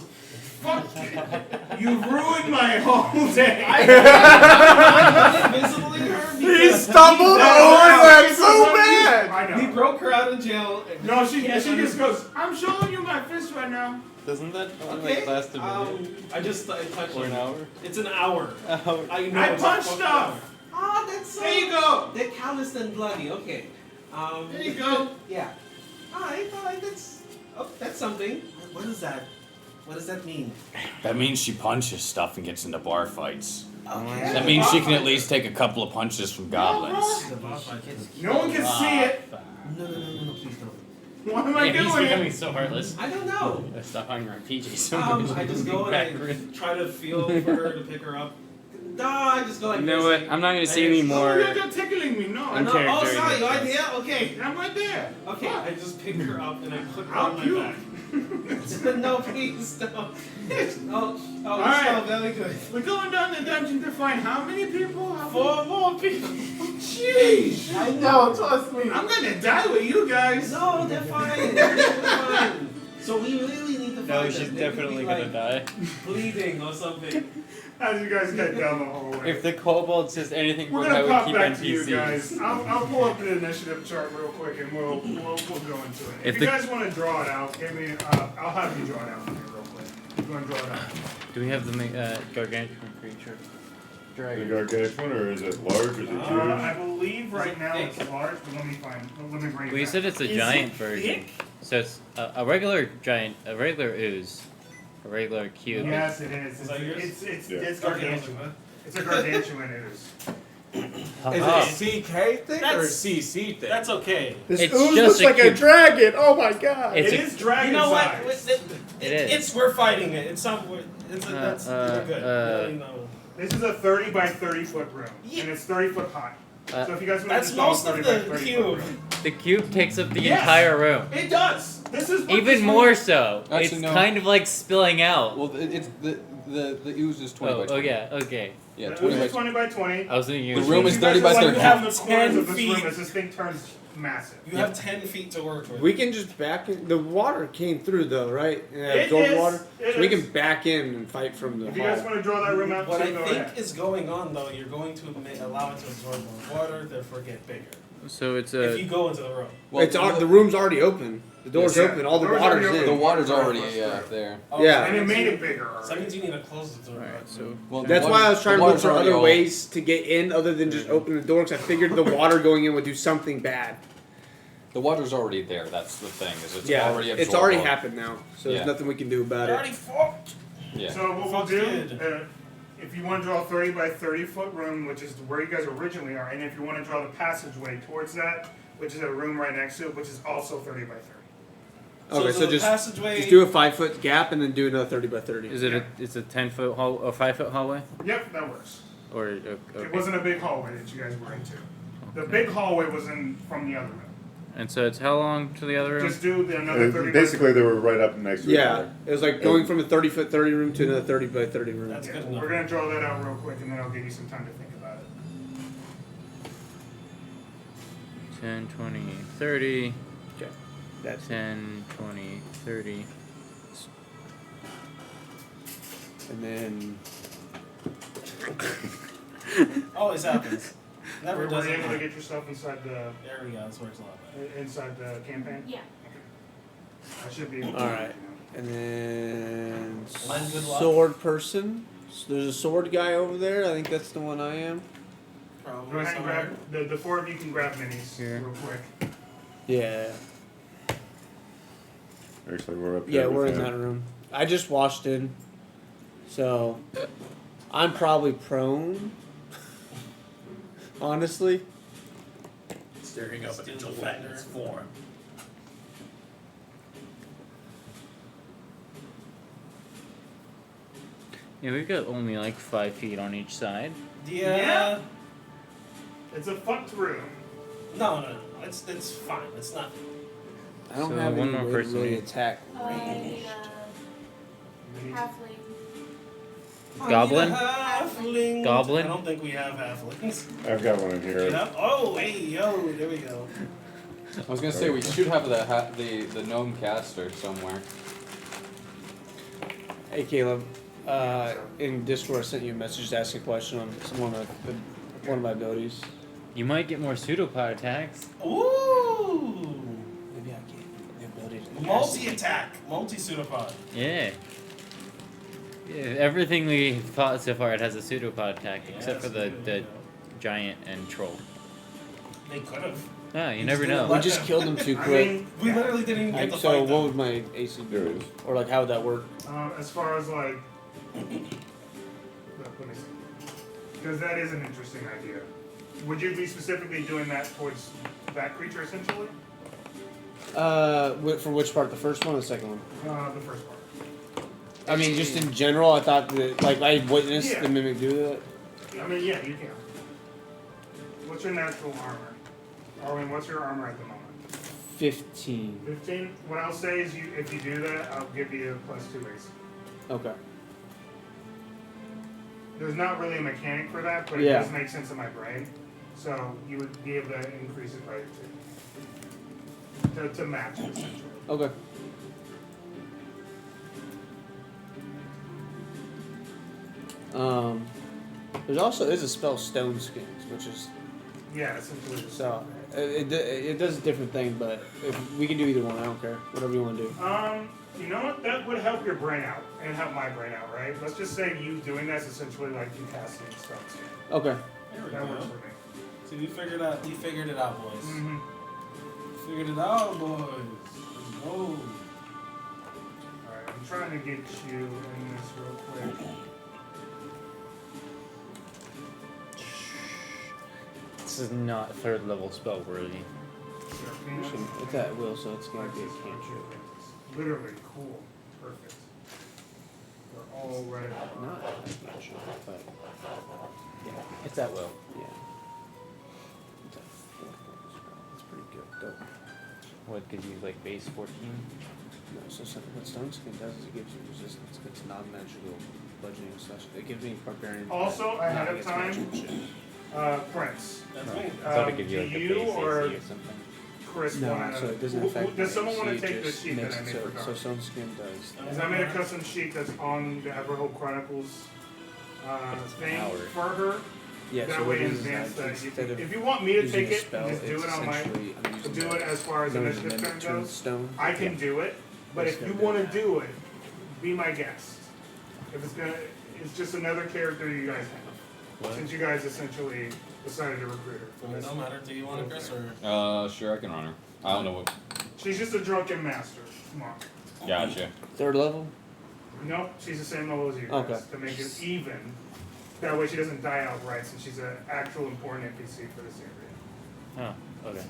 Fuck you. You ruined my whole day. I'm invisibly her He because stumbled No, over no, that because so I'm bad. I know. he broke her out of jail. No, she just goes, I'm showing you my fist right now. Doesn't that only Okay. last a minute I just touched or an him. hour? It's an hour. Hour. I know. I it's a punched fucking stuff. hour. Ah, that's so. There you go. They're calloused and bloody. Okay. There you go. Yeah. Alright, that's something. What is that? What does that mean? That means she punches stuff and gets into bar fights. Okay. That means she can at least take a couple of punches from goblins. The boss fight. No one can see it. No, please don't. What am I Yeah, he's doing? becoming so heartless. I don't know. Stop hanging around PJ so much. I just go and I try to feel for her to pick her up. I just go like You know this. what? I'm not gonna say I any just- Oh, more. you're tickling me. No, I'm No, character oh, sorry, in you this. right here? Okay. I'm right there. Okay, I just pick her up and I put her I'll on my puke. back. No, please, no. Oh, All you right. smell very good. We're going down the dungeon to find how many people? 4 more people. Jeez. I know, trust me. I'm gonna die with you guys. No, they're fine. They're fine. So we really need to find No, them. she's They could definitely be, gonna like, die. bleeding or something. As you guys get down the hallway. If the kobold says anything We're wrong, I gonna would pop keep back to you NPCs. guys. I'll pull up the initiative chart real quick and we'll go into it. If you the- guys want to draw it out, give me. I'll have you draw it out for me real quick. You want to draw it out? Do we have the gargantuan creature? The Dragon. gargantuan, or is it large? Is it huge? I believe right now it's large, but let me find. Let me bring it Well, you back. said it's a Is giant it version. thick? So it's a regular giant, a regular ooze, a regular cube. Yes, it is. Is that yours? It's Yeah. it's Okay, gargantuan. It's a gargantuan ooze. Is it a CK thing or a That's- CC thing? That's okay. This It's ooze just looks like a cute- dragon. Oh my god. It's It a- is dragon You know what? size. It is. It's we're fighting it. It's some. That's we're good. You know. This is a 30 by 30 foot room, Yeah. and it's 30 foot high. Uh, So if you guys want to That's install most of 30 by the 30 cube. foot room, The cube takes up the Yes. entire room. it does. This is what this Even room- more so. Actually, It's no. kind of like spilling out. Well, it's the ooze is 20 by 20. yeah, okay. Yeah, The 20 ooze by is 20 by 20. I was thinking The which room means is you guys 30 by are like 30. half the 10 corners of this feet. room as this thing turns massive. You have 10 feet to work with. We can just back in. The water came through though, right? And It absorbed is. water. It So we is. can back in and fight from the If you guys hall. want to draw that room out, What too, I go think ahead. is going on though, you're going to allow it to absorb more water, therefore get bigger. So it's If you go into the room. Well, The room's already open. The door's Yeah, open. All the door's water's already in. the open. water's already there. Oh, Yeah. And it made it bigger. So that means you need to close the door. Alright, so Well, That's the why I water- was trying the to look water's for already other all- ways to get in other than just open the door, because I figured the water going in would do something bad. The water's already there. That's the thing. Is it's Yeah, already it's absorbed already all- happened now, so Yeah. there's nothing we can do about You it. already fought. Yeah. So what we'll Fuck do, good. if you want to draw a 30 by 30 foot room, which is where you guys originally are, and if you want to draw the passageway towards that, which is a room right next to it, which is also 30 by 30. Okay, so the just passageway. do a 5-foot gap and then do another 30 by 30. is it it's a 10-foot hall, a 5-foot hallway, Yep, that works. or okay. It wasn't a big hallway that you guys were into. The big hallway was from the other room. And so it's how long to the other room? Just do another 30 by Basically, they were right up next to each Yeah, other. it was like going from a 30-foot 30 room to another 30 by 30 room. That's Yeah, good enough. we're going to draw that out real quick, and then I'll give you some time to think about it. 10, 20, 30. Okay, that's 10, 20, 30. and then Always happens. Never Were does you it. able to get yourself inside the There we go. This works a lot better. inside the campaign? Yeah. I should be able to. All right. and then Line good luck. sword person. So there's a sword guy over there. I think that's the one I am. Go Probably ahead and somewhere. grab the four of you can grab minis Here. real quick. Yeah. Actually, we're up Yeah, here we're with in that room. I just washed in, so I'm probably prone. Honestly. Staring up at the gelatinous form. Yeah, we've got only like 5 feet on each side. Yeah. It's a fucked room. No. It's fine. It's not. I don't So have one any more way to person really needs- attack. Halfling. Goblin? Halfling. Goblin? I don't think we have halflings. I've got one in here. You know? Oh, hey, yo, there we go. I was gonna say we should have the gnome caster somewhere. Hey Caleb, in Discord I sent you a message to ask a question on one of my abilities. You might get more pseudopod attacks. Ooh. Maybe I get the ability to Multi-attack. Multi-pseudopod. Yeah. Yeah, everything we fought so far, it has a pseudopod attack, except for the giant and troll. They could have. Ah, you never know. We just killed him too I quick. mean, We literally didn't even get the So fight what done. would my AC There it be? is. Or like how would that work? as far as like, let me see, because that is an interesting idea. Would you be specifically doing that towards that creature essentially? For which part? The first one or the second one? The first part. I mean, just in general, I thought that, like, I witnessed Yeah. the mimic do that. I mean, yeah, you can. What's your natural armor? Arwen, what's your armor at the moment? 15. 15. What I'll say is, if you do that, I'll give you a +2 AC. Okay. There's not really a mechanic for that, but Yeah. it does make sense in my brain. So you would be able to increase it by 2 to match it essentially. Okay. There's also a spell Stone Skins, which is Yeah, essentially. so it does a different thing, but if we can do either one, I don't care. Whatever you want to do. You know what? That would help your brain out and help my brain out, right? Let's just say you doing that's essentially like you casting spells. Okay. There we That works go. for me. See, we figured it out, boys. Mm-hmm. Figured it out, boys. Let's go. Alright, I'm trying to get you in this real quick. This is not third level spell worthy. It's at will, so it's gonna be a cantrip. Literally cool. Perfect. We're all ready. Not a cantrip, but yeah, It's at will. yeah. It's a 4th level spell. That's pretty good. Go. What gives you like base 14? No, so what Stone Skin does is it gives you resistance against non-magical bludgeoning slash. It gives me barbarian. Also, ahead of against time, magical shit. Prince. That's Right. me. I thought it give you do like a you base AC or or something. Chris No, wanna? so it doesn't who- affect. Does someone want want to take the sheet that I made for so Dark? Stone Skin does. Because I made a custom sheet that's on the Everhold Chronicles It's an thing hour. for her. Yeah, That so way what it in is advance is that instead of if you want me to using take a it spell, and just do it's it on my, essentially I'm using do the- it as far as known initiative mimic turn turn goes, stone. I can do it. But It's if you gonna want do to do it, be my guest. If it's gonna, it's just another character you guys have. What? Since you guys essentially decided to recruit her. No matter. Do you want it, Chris, or? Sure, I can run her. I don't know what. She's just a drunken master. Come on. Gotcha. 3rd level. Nope, she's the same level as you guys, Okay. to make it even. That way she doesn't die outright, since she's an actual important NPC for this area. Oh, okay.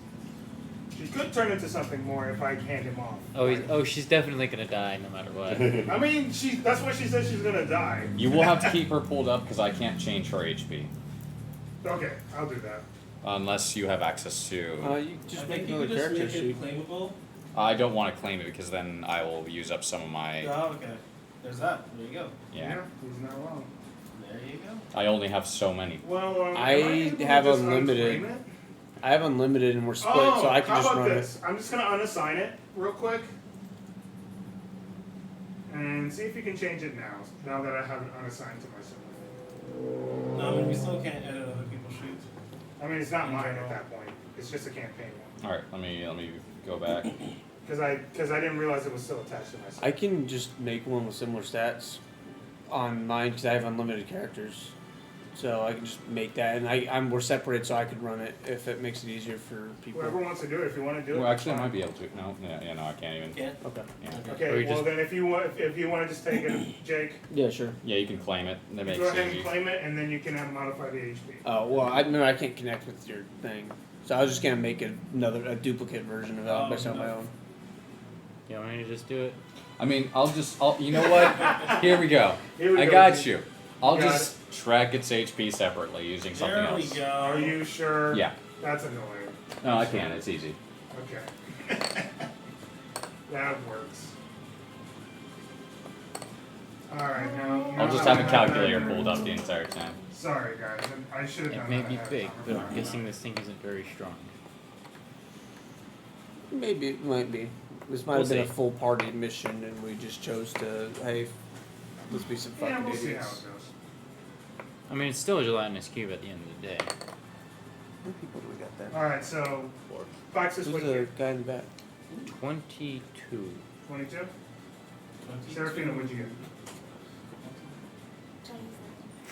She could turn into something more if I hand him off. Oh, she's definitely gonna die no matter what. I mean, that's what she says she's gonna die. You will have to keep her pulled up because I can't change her HP Okay, I'll do that. unless you have access to. You just make another character sheet. Claimable. I don't want to claim it because then I will use up some of my. Oh, okay. There's that. There you go. Yeah. He's not wrong. There you go. I only have so many. Well, I am able to have just unlimited. unclaim it? I have unlimited and we're split, Oh, so I can how just about run this? I'm just gonna unassign it real quick. And see if you can change it now that I have it unassigned to myself. No, I mean, we still can't edit other people's sheets. I mean, it's not mine at that point. It's just a campaign one. All right, let me go back. Because I didn't realize it was still attached to myself. I can just make one with similar stats on mine because I have unlimited characters, so I can just make that, and we're separated, so I could run it if it makes it easier for people. Whoever wants to do it, if you want to do it. Well, that's actually, I fine. might be able to. No, no, I can't even. Can't? Okay. Yeah. Or Okay, you well just- then if you want to just take it, Jake, Yeah, sure. Yeah, you can claim it. That makes go it ahead and easy. claim it, and then you can have modify the HP. Oh well, I remember I can't connect with your thing, so I was just gonna make a duplicate version of it Oh, myself no. my own. You want me to just do it? I mean, you know what? Here we go. Here we I go. got you. I'll Got just track its HP separately using something There we else. go. Are you sure? Yeah. That's annoying. No, I can. It's easy. Okay. That works. Alright, now. I'll just now have a I calculator that- pulled up the entire time. Sorry, guys. I should have done It may that be ahead of big, time. but I'm guessing this thing isn't very strong. Maybe it might be. This might We'll have been a see. full party mission, and we just chose to let's be some fucking Yeah, we'll see how it idiots. goes. I mean, it's still a gelatinous cube at the end of the day. How many people do we got there? Alright, so. Foxes, Who's what the you guy in the back? 22. 22? Serafina, what'd you get?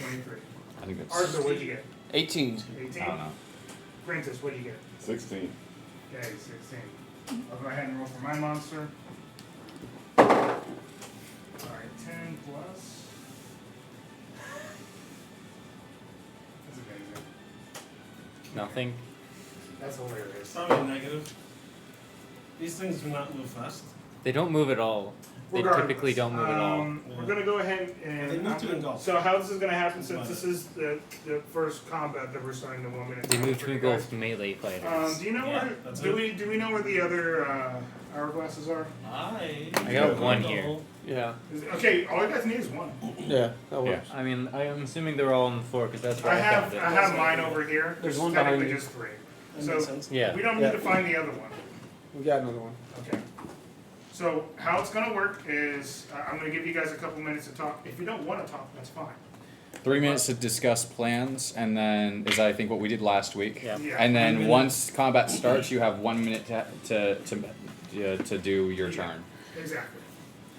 23. I think that's. Arthur, what'd you get? 18. 18? I don't know. Francis, what'd you get? 16. Okay, 16. I'll go ahead and roll for my monster. Alright, 10 plus. That's amazing. Nothing. That's hilarious. It's probably negative. These things do not move fast. They don't move at all. They Regardless, typically don't move at all. We're gonna go ahead and. They move to engulf. So how this is gonna happen, since this is the first combat that we're starting to 1 minute. They move to for you engulf guys. melee fighters. Do you know Yeah, where? that's Do it. we know where the other hourglasses are? I got one here. Yeah. Okay, all you guys need is one. Yeah, that works. I mean, I'm assuming they're all on the floor because that's where I found it. I have mine over here. There's This one is technically behind you. just 3. That So makes sense. Yeah. we don't need Yeah. to find the other one. We got another one. Okay. So how it's gonna work is I'm gonna give you guys a couple minutes to talk. If you don't want to talk, that's fine. 3 minutes to discuss plans, and then is I think what we did last week. Yeah. Yeah. And then 1 minute. once combat starts, you have 1 minute to do your turn. Exactly.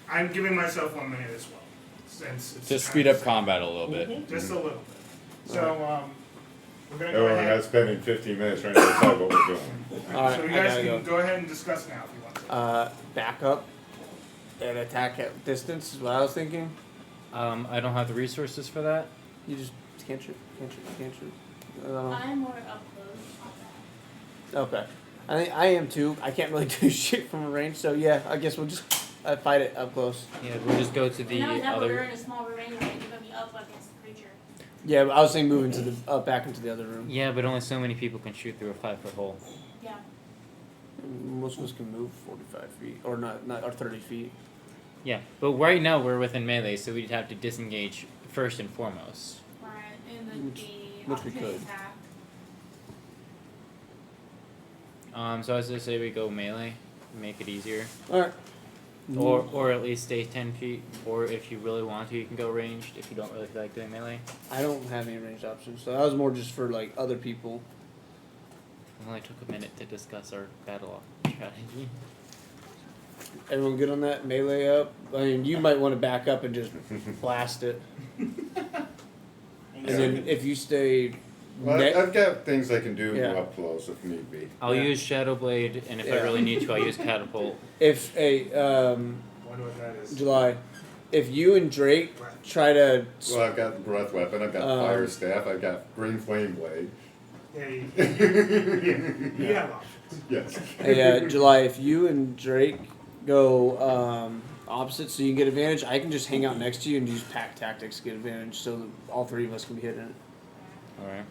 I'm giving myself 1 minute as well, since it's To speed up combat a little bit. just a little bit. So we're gonna And go we're ahead. not spending 15 minutes trying to decide what we're doing. Alright, So you I guys gotta can go ahead and discuss now if you want to. Back up and attack at distance is what I was thinking. I don't have the resources for that. You just cantrip. I'm more up close. Okay. I think I am too. I can't really do shit from a range, so yeah, I guess we'll just fight it up close. Yeah, we'll just go to the Now we're other. in a small room anyway. You're gonna be up against the creature. Yeah, but I was saying moving to the back into the other room. Yeah, but only so many people can shoot through a 5-foot hole. Yeah. Most of us can move 45 feet, or not or 30 feet. Yeah, but right now we're within melee, so we'd have to disengage first and foremost. Right. And then Which the we opportunity could. attack. So as I say, we go melee, make it easier, All right. or at least stay 10 feet. Or if you really want to, you can go ranged. If you don't really feel like doing melee, I don't have any ranged options, so that was more just for like other people. it only took a minute to discuss our battle strategy. Everyone good on that? Melee up? I mean, you might want to back up and just blast it. And then if you stay... Well, I've got things I can do Yeah. up close if need be. I'll Yeah. use Shadow Blade, and if I Yeah. really need to, I'll use Catapult. If a... Wonder what that is. July. If you and Drake try to... Well, I've got the breath weapon, I've got the fire staff, I've got green flame blade. Yeah, you have options. Yes. Hey, July, if you and Drake go opposite so you can get advantage, I can just hang out next to you and use pack tactics to get advantage so that all three of us can be hitting it. Alright.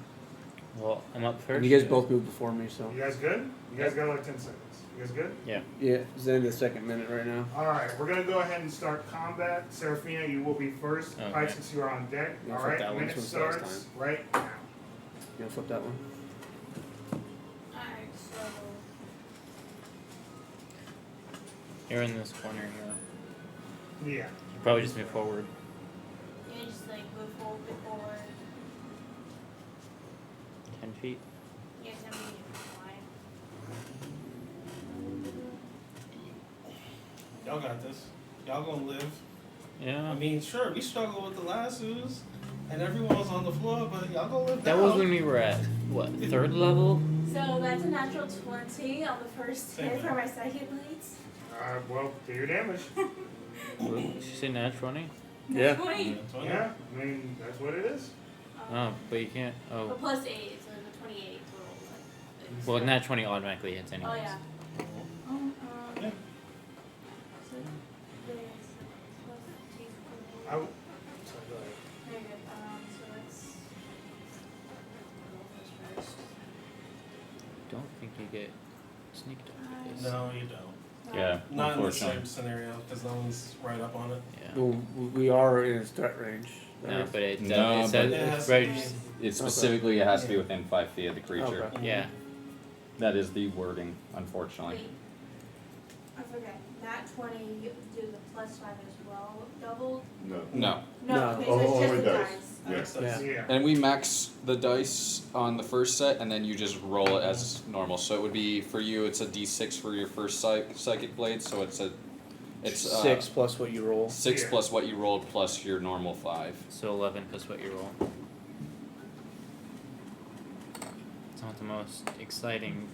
Well, I'm up first. And you guys both moved before me, so... You guys good? You guys got like 10 seconds. You guys good? Yeah. Yeah, it's the end of the second minute right now. Alright, we're gonna go ahead and start combat. Seraphina, you will be first. Okay. Pike, since you are on deck. You wanna flip that Alright, one minute since last starts right now. You wanna flip that one? Alright, so You're in this corner here. Yeah. You probably just move forward. you just like move forward before 10 feet. you guys have any fly. Y'all got this. Y'all gonna live. Yeah. I mean, sure, we struggled with the lassos, and everyone was on the floor, but y'all gonna live That now. was when we were at, what, 3rd level? So that's a natural 20 on the first Same hit thing. for my psychic blades. Well, do your damage. Did you say nat 20? Yeah. 20. Yeah, I mean, that's what it is. Oh, but you can't. But Oh. plus 8, so the 28 roll. Well, nat 20 automatically hits anyways. Oh, yeah. Yeah. So there's plus 2. I w- sorry, go ahead. Very good. So that's. First. Don't think you get sneak attack for this. No, you don't. Yeah, Not in the unfortunately. same scenario, because no one's right up on it. Yeah. Well, we are in his threat range. No, but it, No, it says but- It has it's to right. be- It specifically has to be within 5 feet of the creature. Okay. Yeah. That is the wording, unfortunately. Wait. I forget. Nat 20, you do the plus 5 as well. Doubled? No. No. No, No. okay, so it's Oh, just only the dice. dice. Yes. Yeah. Yeah. And we max the dice on the first set, and then you just roll it as normal. So it would be for you, it's a D6 for your first psychic blade. So it's 6 plus what you roll. 6 Yeah. plus what you rolled plus your normal 5. So 11 plus what you roll. It's not the most exciting.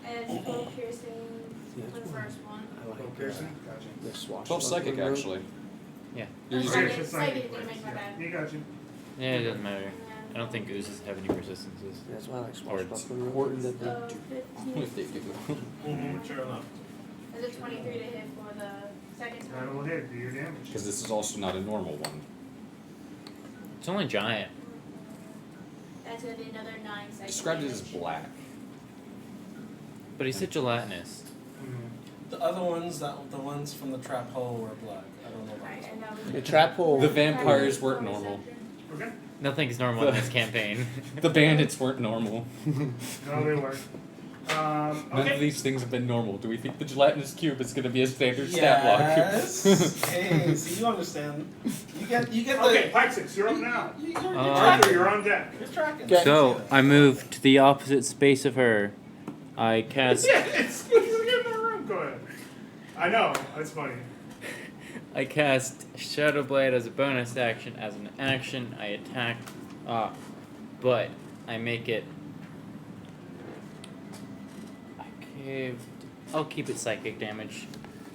And full piercing Yeah, for the that's first one. I like Go Pearson. Gotcha. the swashbuckling 12 psychic route. actually. Yeah. You're Oh, using Okay, it's psychic like- damage, my bad. You got you. Yeah, it doesn't matter. I don't think oozes have any resistances. Yeah, that's why I like Or it's swashbuckling route. important that they So if 15. they do. Mm-hmm. Sure enough. Is it 23 to hit for the second time? That'll hit. Do your damage. Because this is also not a normal one. It's only giant. That's gonna be another 9 seconds. Described it as black. But he said gelatinous. Mhm. The other ones, the ones from the trap hole were black. I don't know about Right, this and one. now we The trap hole. The vampires weren't normal. Okay. Nothing's normal in this campaign. The bandits weren't normal. No, they work. None of Okay. these things have been normal. Do we think the gelatinous cube is going to be a standard stat block? Yes. Hey, see, you understand. You get Okay, Pike 6, you're up now. You're Arthur, tracking. you're on deck. You're tracking. Okay. So I move to the opposite space of her. I cast. Yeah, it's get in the room. Go ahead. I know. That's funny. I cast Shadow Blade as a bonus action. As an action, I attack, but I make it. I'll keep it psychic damage.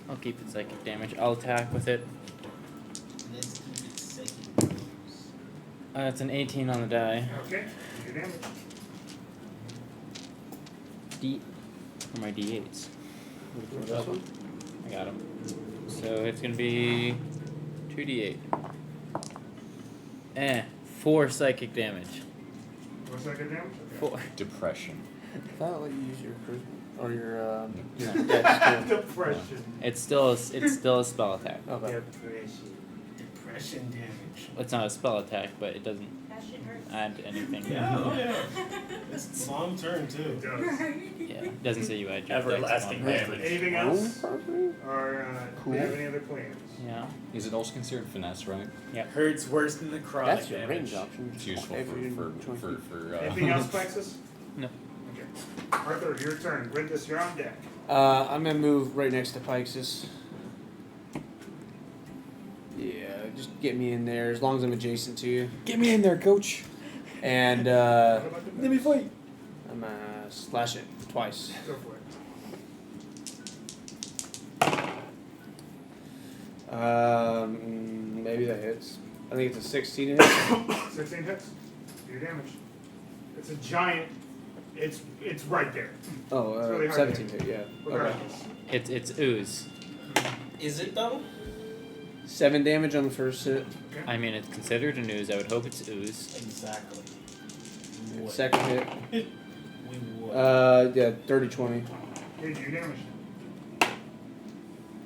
I'll attack with it. Let's keep it safe. It's an 18 on the die. Okay. Do your damage. my D8s. This one? I got them. So it's gonna be 2d8. 4 psychic damage. 4 second damage? Okay. 4. Depression. I thought I'd let you use your charisma or your No. dex too. Depression. It's still a spell attack. Okay. Depression damage. It's not a spell attack, but it doesn't That shit hurts. add anything. Yeah, oh yeah. It's long turn too. It does. Yeah, it doesn't say you add your Everlasting dex damage. Anything else? Or do we have any other plans? Yeah. Is it also considered finesse, right? Hurts worse than the chronic That's your damage. range option. It's useful Every for 20 Anything else, Plexus? No. Okay. Arthur, your turn. Rintus, you're on deck. I'm gonna move right next to Pixis. Yeah, just get me in there as long as I'm adjacent to you. Get me in there, coach. And What about the Let me fight. I'm gonna slash it twice. Go for it. Maybe that hits. I think it's a 16 hit. 16 hits. Do your damage. It's a giant. It's right there. Oh, It's really hard to 17 hit. Yeah. Okay. Regardless. It's ooze. Is it though? 7 damage on the first hit. Okay. I mean, it's considered an ooze. I would hope it's ooze. Exactly. Would. Second hit. We would. Yeah, 30-20. Okay, do your damage.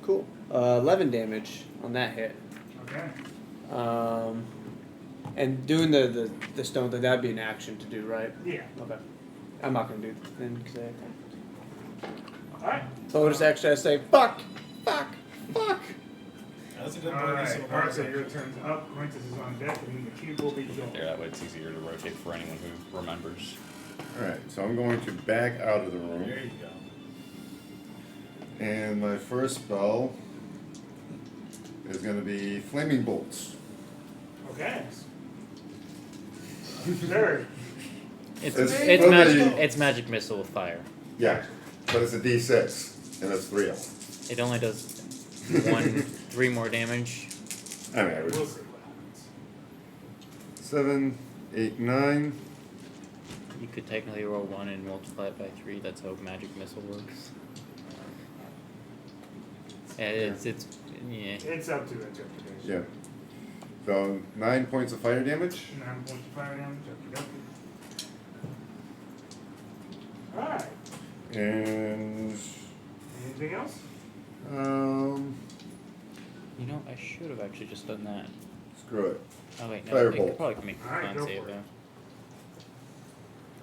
Cool. 11 damage on that hit. Okay. And doing the stone thing, that'd be an action to do, right? Yeah. Okay. I'm not gonna do it then because Alright. bonus action. I say fuck, fuck, fuck. That's a good Alright. bonus. Arthur, your turn's up. Rintus is on deck, and then the cube will be There, gone. that way it's easier to rotate for anyone who remembers. Alright, so I'm going to back out of the room. There you go. And my first spell is going to be Flaming Bolts. Okay. Third. It's It's it's really- magic. It's magic missile with fire. Yeah, but it's a D6, and it's 3 of them. It only does 3 more damage. I mean, I would We'll see what happens. 7, 8, 9. You could technically roll 1 and multiply it by 3. That's how magic missile works. It's yeah. It's up to interpretation. Yeah. So 9 points of fire damage. 9 points of fire damage. Okie dokie. Alright. And Anything else? You know, I should have actually just done that. Screw it. Oh wait, no, Firebolt. it could probably make a Alright, con go save for it. though.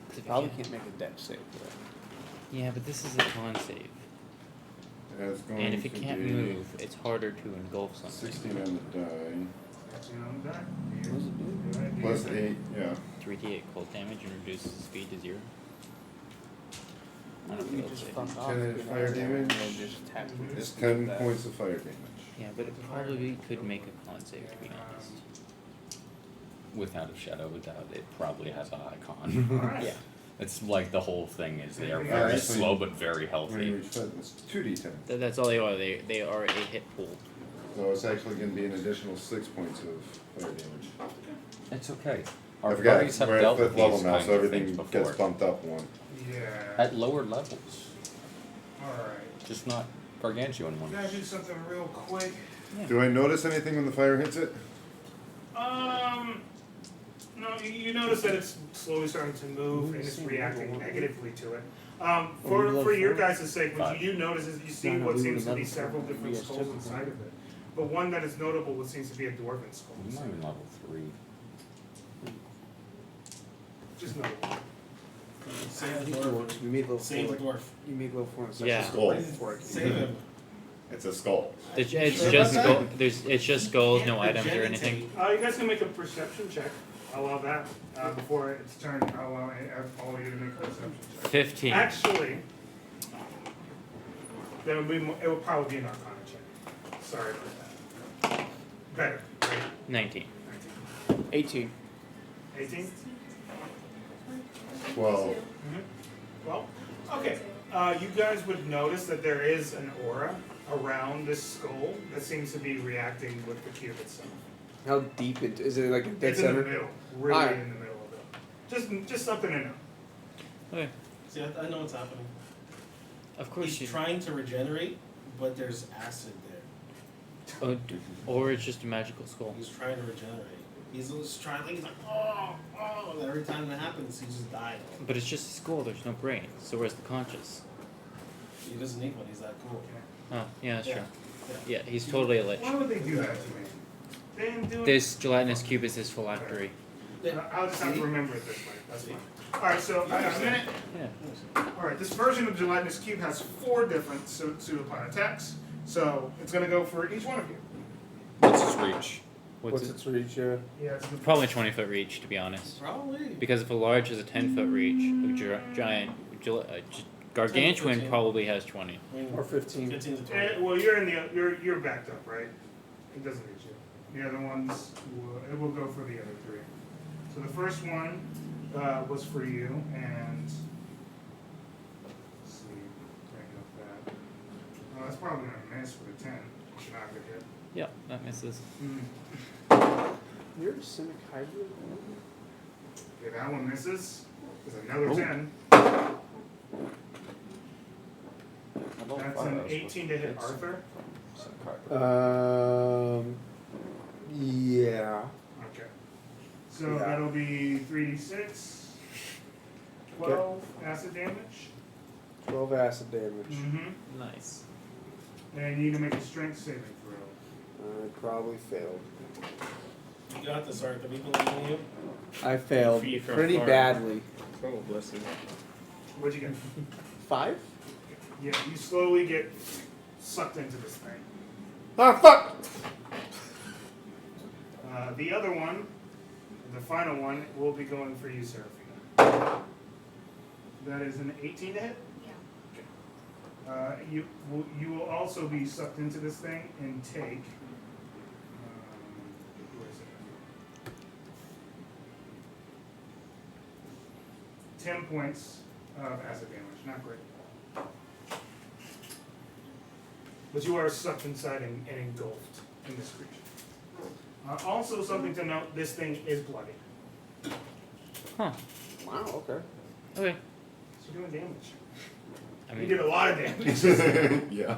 'Cause if you Probably can't- can't make a dex save for that. Yeah, but this is a con save. It's going And if it to can't be move, it's harder to engulf something. 16 on the die. Catching on the die. What does it do? Go ahead, do Plus your thing. 8, yeah. 3d8 cold damage and reduces speed to 0. I don't You think just it's fuck off. 10 get fire out of there, damage. and then just tap with It's it. 10 That. points of fire damage. Yeah, but it probably could make a con save to be honest. Without a shadow of a doubt, it probably has a high con. Alright. Yeah. It's like the whole thing is they are Yeah, very actually, slow but very When healthy. you reach fed, it's 2d10. That's all they are. They are a hit pool. So it's actually going to be an additional 6 points of fire damage. It's okay. I Our forgot, buddies have we're at dealt 5th with level these now, kinds so of everything things gets before. bumped up 1. Yeah. At lower levels, Alright. just not gargantuan ones. Gotta do something real quick. Do I notice anything when the fire hits it? No, you notice that it's slowly starting to move and it's reacting negatively to it. For your guys' sake, what you do notice is you see No, what we seems to would be love several it. different Yes, skulls typical. inside of it. But one that is notable, what seems to be a dwarven skull. I'm not even level 3. Just notable. Save the You dwarf. made level Save 4. the dwarf. You made level 4 in Yeah. Skull. Save him. It's a skull. It's Sure just about that? gold. It's just gold, no Can't items or anything. You guys can make a perception check. I'll allow that. Before it's turned, I'll allow all of you to make a perception check. 15. Actually, there will be it will probably be an arcana check. Sorry about that. Better, right? 19. 18. 18? 12. Well, okay. You guys would notice that there is an aura around this skull that seems to be reacting with the cube itself. How deep is it? Like a dead It's in the center? middle, really Alright. in the middle of it. Just something to know. Okay. See, I know what's happening. Of course He's you. trying to regenerate, but there's acid there. Oh, or it's just a magical skull. He's trying to regenerate. He's just trying, like, he's like, oh. And every time that happens, he just dies. But it's just a skull. There's no brain. So where's the conscious? He doesn't need one. He's that cool. Oh, yeah, that's Yeah. true. Yeah, he's totally a lich. Why would they do that to me? They didn't do it. This gelatinous cube is his phylactery. I'll just have to remember it this way. That's fine. Alright, so I got a minute. Yeah. Alright, this version of Gelatinous Cube has 4 different pseudopod attacks. So it's going to go for each one of you. What's his reach? What's its reach? Yeah. Yeah, it's Probably 20-foot reach, to be honest. Probably. Because if a large has a 10-foot reach, a giant, gargantuan 15. probably has 20. Or 15. 15 to 20. well, you're in the you're backed up, right? It doesn't reach you. The other ones, it will go for the other 3. So the first one was for you, and let's see, bring up that. That's probably gonna miss with a 10. Should not get hit. Yeah, that misses. You're a cynic hybrid. Okay, that one misses. There's another Oh. 10. I don't That's follow an those 18 to hit hits. Arthur. Yeah. Okay. So Yeah. that'll be 3d6, 12 acid damage. 12 acid damage. Mm-hmm. Nice. And you need to make a strength saving throw. I probably failed. You got this, Arthur. We believe in you. I failed Free from pretty fire. badly. Oh, bless you. What'd you get? 5? Yeah, you slowly get sucked into this thing. Ah, fuck! The other one, the final one, will be going for you, Seraphina. That is an 18 to hit. Yeah. You will also be sucked into this thing and take. Where is it? 10 points of acid damage. Not great. But you are sucked inside and engulfed in this creature. Also, something to note: this thing is bloody. Huh. Wow, okay. Okay. So you're doing damage. I You mean, did a lot of damage. Yeah.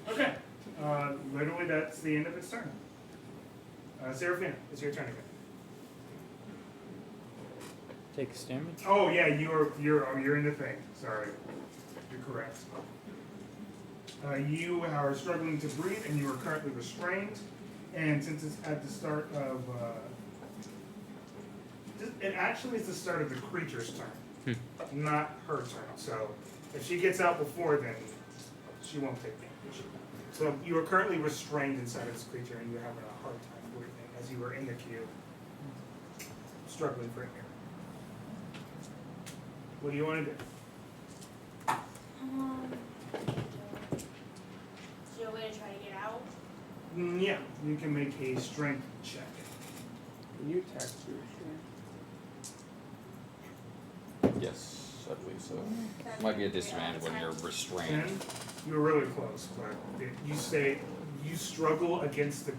Okay. Literally, that's the end of its turn. Seraphina, it's your turn again. takes damage. Oh yeah, you're in the thing. Sorry, you're correct. You are struggling to breathe, and you are currently restrained. And since it's at the start of, it actually is the start of the creature's turn, not her turn. So if she gets out before then, she won't take damage. So you are currently restrained inside of this creature, and you're having a hard time breathing as you are in the queue, struggling for air. What do you want to do? Is there a way to try to get out? Yeah, you can make a strength check. Can you attack through Yes, I believe so. Might be a disadvantage when you're restrained. 10. You're really close, but you struggle against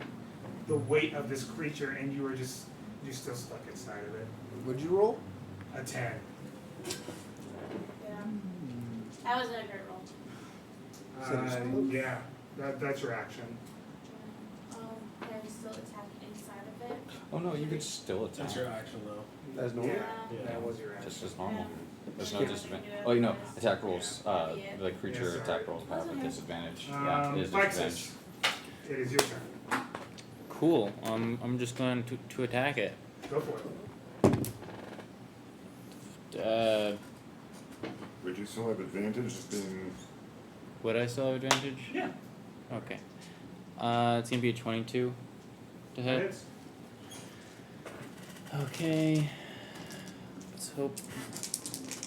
the weight of this creature, and you're still stuck inside of it. Would you roll? A 10. Yeah. That was a great roll. Yeah, that's your action. Can I still attack inside of it? Oh no, you could still attack. That's your action, though. As normal? Yeah, that was your action. Just as normal. There's no Yeah. disadvantage. Oh, you know, attack rolls. The creature Yes, attack sorry. rolls have a disadvantage. Yeah, it is Mike disadvantage. says, it is your turn. Cool. I'm just going to attack it. Go for it. Would you still have advantage being... Would I still have advantage? Yeah. Okay. It's gonna be a 22 to It hit. is. Okay. Let's hope.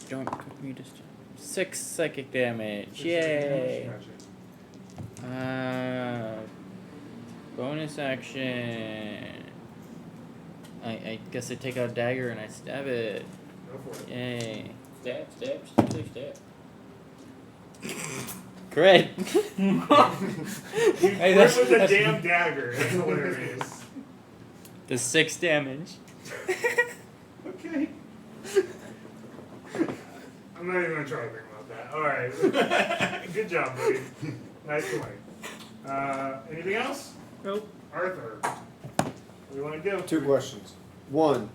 Don't give me just 6 psychic damage. Yay! Bonus action. I guess I take out a dagger and I stab it. Go for it. Yay! Stab, stab, stab, stab. Great. You Hey, quit with a damn dagger. That's hilarious. Does 6 damage. Okay. I'm not even gonna try to think about that. Alright. Good job, buddy. Nice play. Anything else? Nope. Arthur. What do you want to do? 2 questions. 1,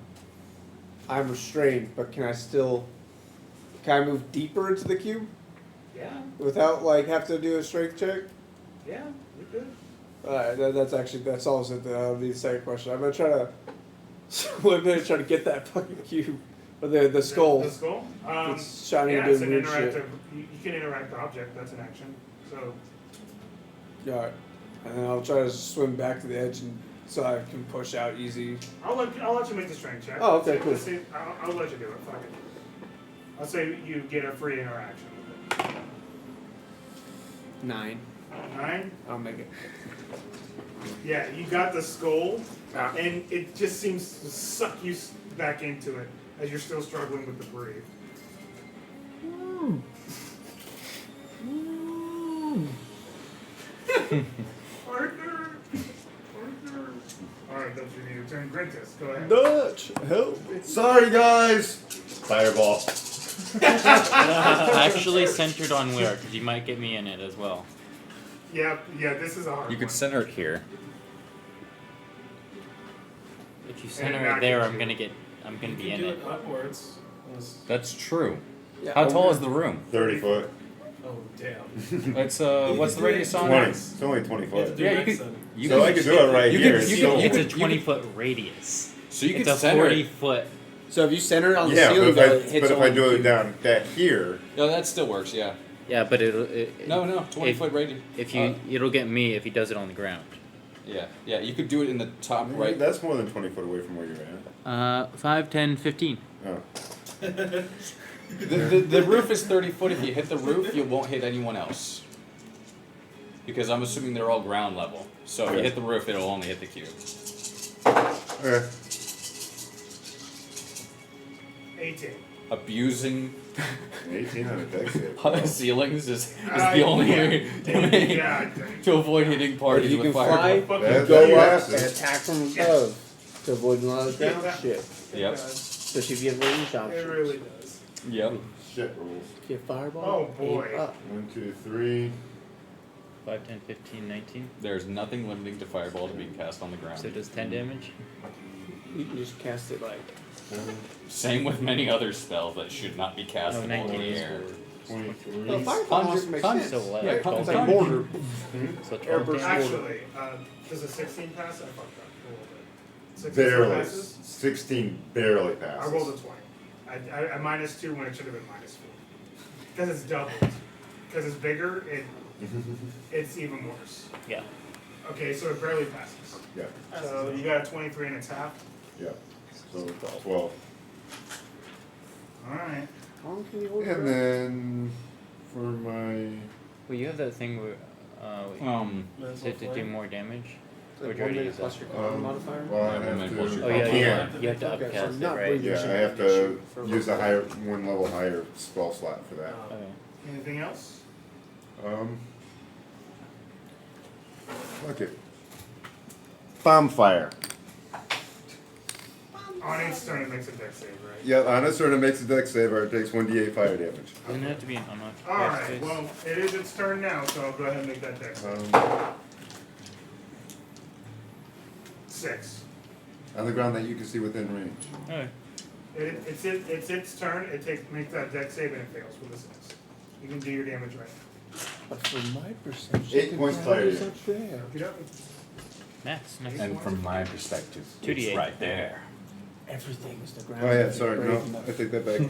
I'm restrained, but can I move deeper into the cube Yeah. without like have to do a strength check? Yeah, you're good. Alright, that solves it. The second question. I'm gonna try to get that fucking cube, or the skull. The skull? It's shining yeah, and it's an doing weird interactive. shit. You can interact the object. That's an action. So Alright, and then I'll try to swim back to the edge and so I can push out easy. I'll let you make the strength check. Oh, okay, cool. Let's see, I'll let you do it. Fuck it. I'll say you get a free interaction with it. 9. 9? I'll make it. Yeah, you got the skull, and it just seems to suck you back into it as you're still struggling with the breathe. Arthur! Alright, don't you need your turn. Grintis, go ahead. Dutch, help me. Sorry, guys. Fireball. Actually centered on where, because you might get me in it as well. Yeah, this is a hard You could one. center it here. If you center not it there, get I'm you. gonna be You in can do it. it upwards. That's true. Yeah, How tall is the room? 30 foot. Oh, damn. It's what's the radius on 20. it? It's only 20 foot. Yeah, you could. So I could do it right you here. could- It's you still- could- It's a you could- 20-foot radius. So you It's could a center 40-foot. So if you center it on the Yeah, ceiling, but though, if it I, hits but if I only do the it cube. down that here, No, that still works. Yeah. Yeah, but it'll. No, 20 foot radius. If you, it'll get me if he does it on the ground. Yeah. You could do it in the top right. that's more than 20 foot away from where you're at. 5, 10, 15. Oh. The roof is 30 foot. If you hit the roof, you won't hit anyone else. Because I'm assuming they're all ground level. So if you hit the roof, it'll only hit the cube. Okay. 18. Abusing 18 on a deck save. ceilings is the only way Yeah, to avoid hitting parties You with can fire. fly, That's go up, passes. and attack from above to avoid a lot of ground Yeah. shit. Yep. Especially if you have range It options. really does. Yep. Shit rules. If you have fireball, Oh, boy. aim up. 1, 2, 3. 5, 10, 15, 19. There's nothing limiting to fireballs being cast on the ground. So it does 10 damage. You can just cast it like. Same with many other spells that should not be cast Oh, in 19 the is air. 23. Well, fireball has to make sense. So what? Yeah, Like 12 It's like damage? mortar. So 12 Airburst damage. Actually, does a 16 pass? I fucked up a little bit. 16 Barely. passes? 16 barely I passes. rolled a 20. I -2 when it should have been -4. Because it's doubled. Because it's bigger, it's even worse. Yeah. Okay, so it barely passes. Yeah. So you got a 23 and it's half. Yeah. So 12. Alright. How long can you hold And then for my. Well, you have that thing where is it to do more damage? Or Like do you 1 already minute use plus that? your con modifier? Well, I Yeah, have one to. plus your Oh I yeah, can't. you have to Okay, so upcast not it, right? breathing. Yeah, I have to use a higher, 1 level higher spell slot for that. Okay. Anything else? Fuck it. Bonfire. On its turn, it makes a dex save, right? Yeah, on its turn it makes a deck save or it takes 1d8 fire damage. Doesn't it have to be an unoccupied Alright, space? well, it is its turn now, so I'll go ahead and make that dex save. 6. On the ground that you can see within range. Okay. It's its turn, makes that dex save and it fails with a 6. You can do your damage right now. But from my perception, 8 points fire gravity's damage. up there. Max. And from my perspective, 2d8. it's right there. Everything is the ground. Oh yeah, if sorry, you're no, brave enough. I take that back.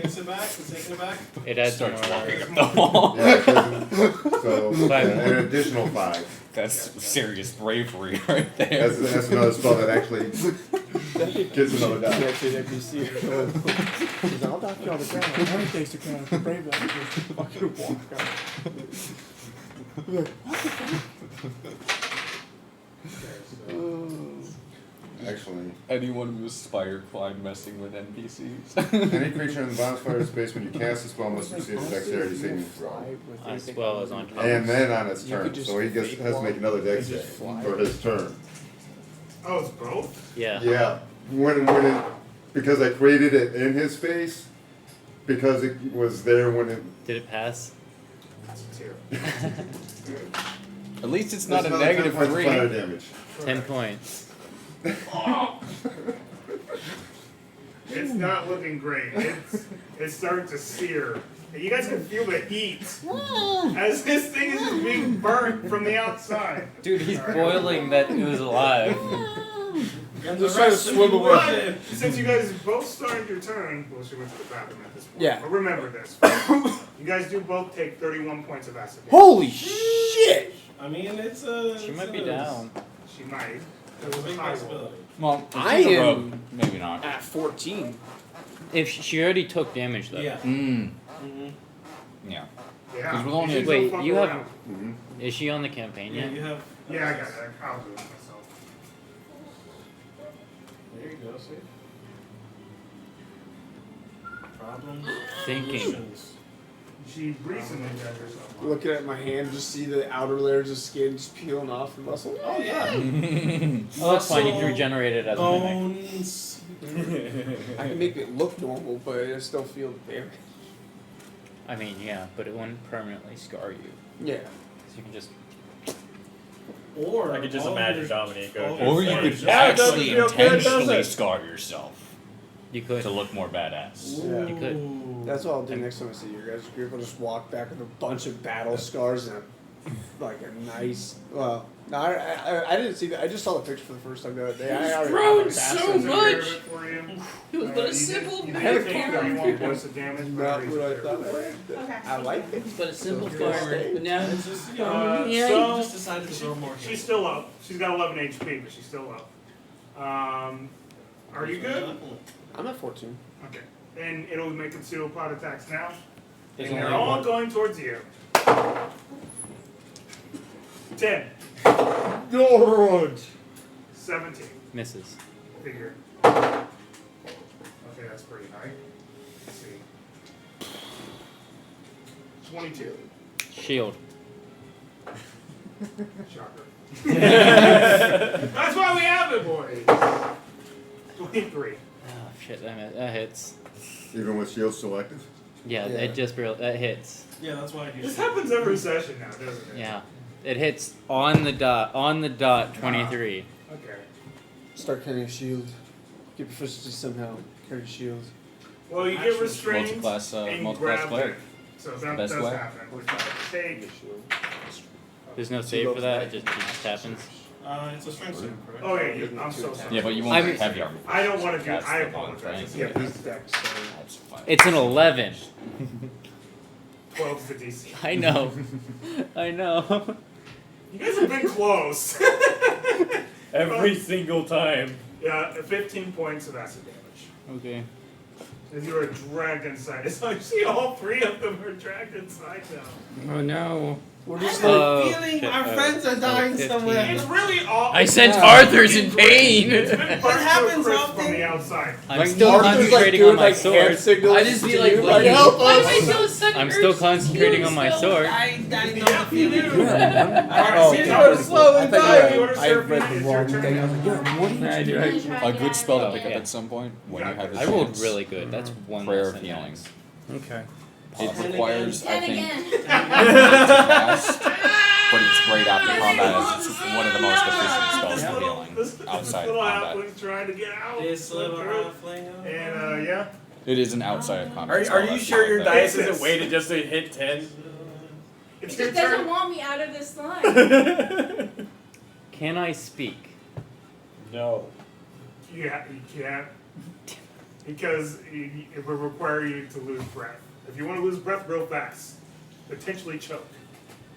Takes it back, it's taking it back. It adds Starts more. walking up the wall. Yeah, 'cause- so Five. an additional 5. That's serious bravery right there. That's another spell that actually gets another die. That's it, NPC. He's like, I'll knock you on the ground. Everything takes the ground. I'm brave enough to just fucking walk out. I'm like, what the fuck? Actually, Anyone who aspire climb messing with NPCs. any creature in the bonfire space when you cast a spell must receive a dexterity saving throw. As well as on top. And then on its You turn, could just so he has fake to make walk another dex and just save fly. for his turn. Oh, it's both? Yeah. Yeah, when it, because I created it in his space, because it was there when it. Did it pass? That's a 2. At least it's That's not a another 10 negative points of 3. fire damage. 10 points. It's not looking great. It's starting to sear. You guys can feel the heat as this thing is just being burnt from the outside. Dude, he's boiling that it was alive. And Just try to swim away. But since you guys both started your turn, well, she went to the bathroom at this point. Yeah. But remember this. You guys do both take 31 points of acid damage. Holy shit! I mean, it's She might be down. She might. That There's a was a big high roll. possibility. Well, if I she's a am- rogue, maybe not. At 14. If she already took damage though. Yeah. Mm. Mm-hmm. Yeah. Yeah. Because with only You a- should Wait, fuck you have- around. Mm-hmm. Is she on the campaign Yeah, yet? you have. Yeah, I got it. I'll do it myself. There you go, see? Problems. Thinking. Solutions. She recently got herself. Looking at my hand, just see the outer layers of skin just peeling off the muscle. Oh, yeah. Oh, that's fine. You can Muscle, regenerate it as a mimic. bones. I can make it look normal, but I still feel the damage. I mean, yeah, but it wouldn't permanently scar you. Yeah. So you can just. Or I could just all imagine your- Dominique all going your Or you flames. could Yeah, it doesn't actually feel good, does intentionally it? scar yourself You could. to look more badass. Yeah. You could. Ooh. That's what I'll do next time I see your guys' group. I'll just walk back with a bunch of battle scars and like a nice. Well, no, I didn't see that. I just saw the picture for the first time the other day. I already grown had so bastards. Take care of it for you. It was but a simple You had a did take car. 31 points of damage. but Not I what I raised it thought. there. Okay. I like it. but a simple So farmer. stay. But now It's just, you know, Yeah, you so just decided to throw more. she's still up. She's got 11 HP, but she's still up. Are you good? I'm at 14. Okay. And it'll make it pseudopod attacks now. There's And they're only all one. going towards you. 10. God. 17. Misses. Figure. Okay, that's pretty high. Let's see. 22. Shield. Shocker. That's why we have it, boys. 23. Oh shit! That hits. Even with shield still active? Yeah, Yeah. it just that hits. Yeah, that's why I do. This happens every session now, doesn't it? Yeah, it hits on the dot. On the dot. 23. Okay. Start carrying a shield. Get proficiency somehow. Carry shields. Well, you get restrained Multi-class, and multi-class grab player. it. So that Best does way. happen. Which I take. There's no save for that. It just happens. It's a strength save, correct? Oh yeah, I'm so sorry. Yeah, but you won't I have mean- heavy armor. I don't want to do. That's I the one apologize. thing. Yeah, He's dex, so. That's fine. It's an 11. 12's the DC. I know. I know. You guys have been close. Every single time. Yeah, 15 points of acid damage. Okay. As you are dragged inside. It's like, see, all 3 of them are dragged inside now. oh no. We're just Oh, Feeling shit, our friends are dying 15. somewhere. It's really all. I sense Yeah. Arthur's in pain. It's been burnt to a happens crisp often. from the outside. I'm Like, still Arthur's, like, concentrating doing, on my like, hand sword. signals I just be to like, you, what? help Why do us! I feel such I'm still urge to concentrating heal on my still? sword. I know Yeah, the you feeling. do. Oh, see, God. you're slowly I thought dying. you Order I serve read me, the it's your wrong turn. thing. I was like, yeah, what are you I do. Can you try A good again? spell to Oh, pick up yeah. at some point when you have the I rolled chance. really good. That's one Prayer less of than healing. max. Okay. It And requires, I And think, again. fast, but it's great after combat as it's one of the most efficient spells This for little, healing this outside of little combat. halfling's trying to get out. This little And halfling. yeah. It is an outside of combat. Are spell, you that's sure not your bad. dice This. isn't weighted just to hit 10? It It's your just doesn't turn. want me out of this line. Can I speak? No. You can't. Because it will require you to lose breath. If you want to lose breath real fast, potentially choke.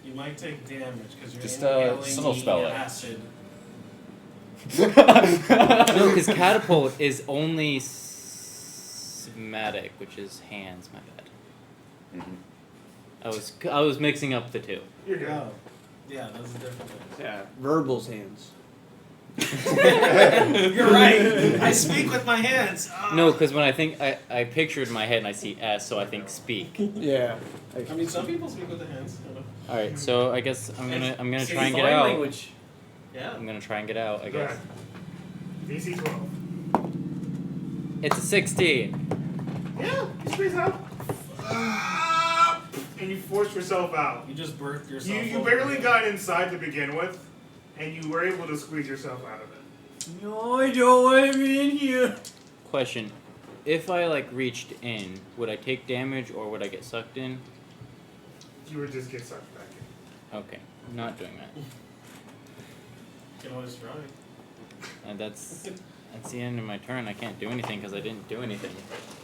You might take damage because you're Just, inhaling subtle spell it. acid. No, because catapult is only somatic, which is hands. My bad. Mhm. I was mixing up the two. You're good. Oh. Yeah, that's a different thing. Yeah, verbal's hands. You're right. I speak with my hands. No, because when I think I pictured in my head and I see S, so I think speak. Yeah. I mean, some people speak with their hands. You know. All right, so I guess I'm gonna See, try and get Sign out. language. Yeah. I'm gonna try and get out. I Go guess ahead. DC 12. it's a 16. Yeah, you squeeze out. And you force yourself out. You just birthed yourself. You barely got inside to begin with, and you were able to squeeze yourself out of it. No, I don't want to be in here. Question: if I like reached in, would I take damage or would I get sucked in? You would just get sucked back in. Okay, I'm not doing that. You can always try. And that's the end of my turn. I can't do anything because I didn't do anything.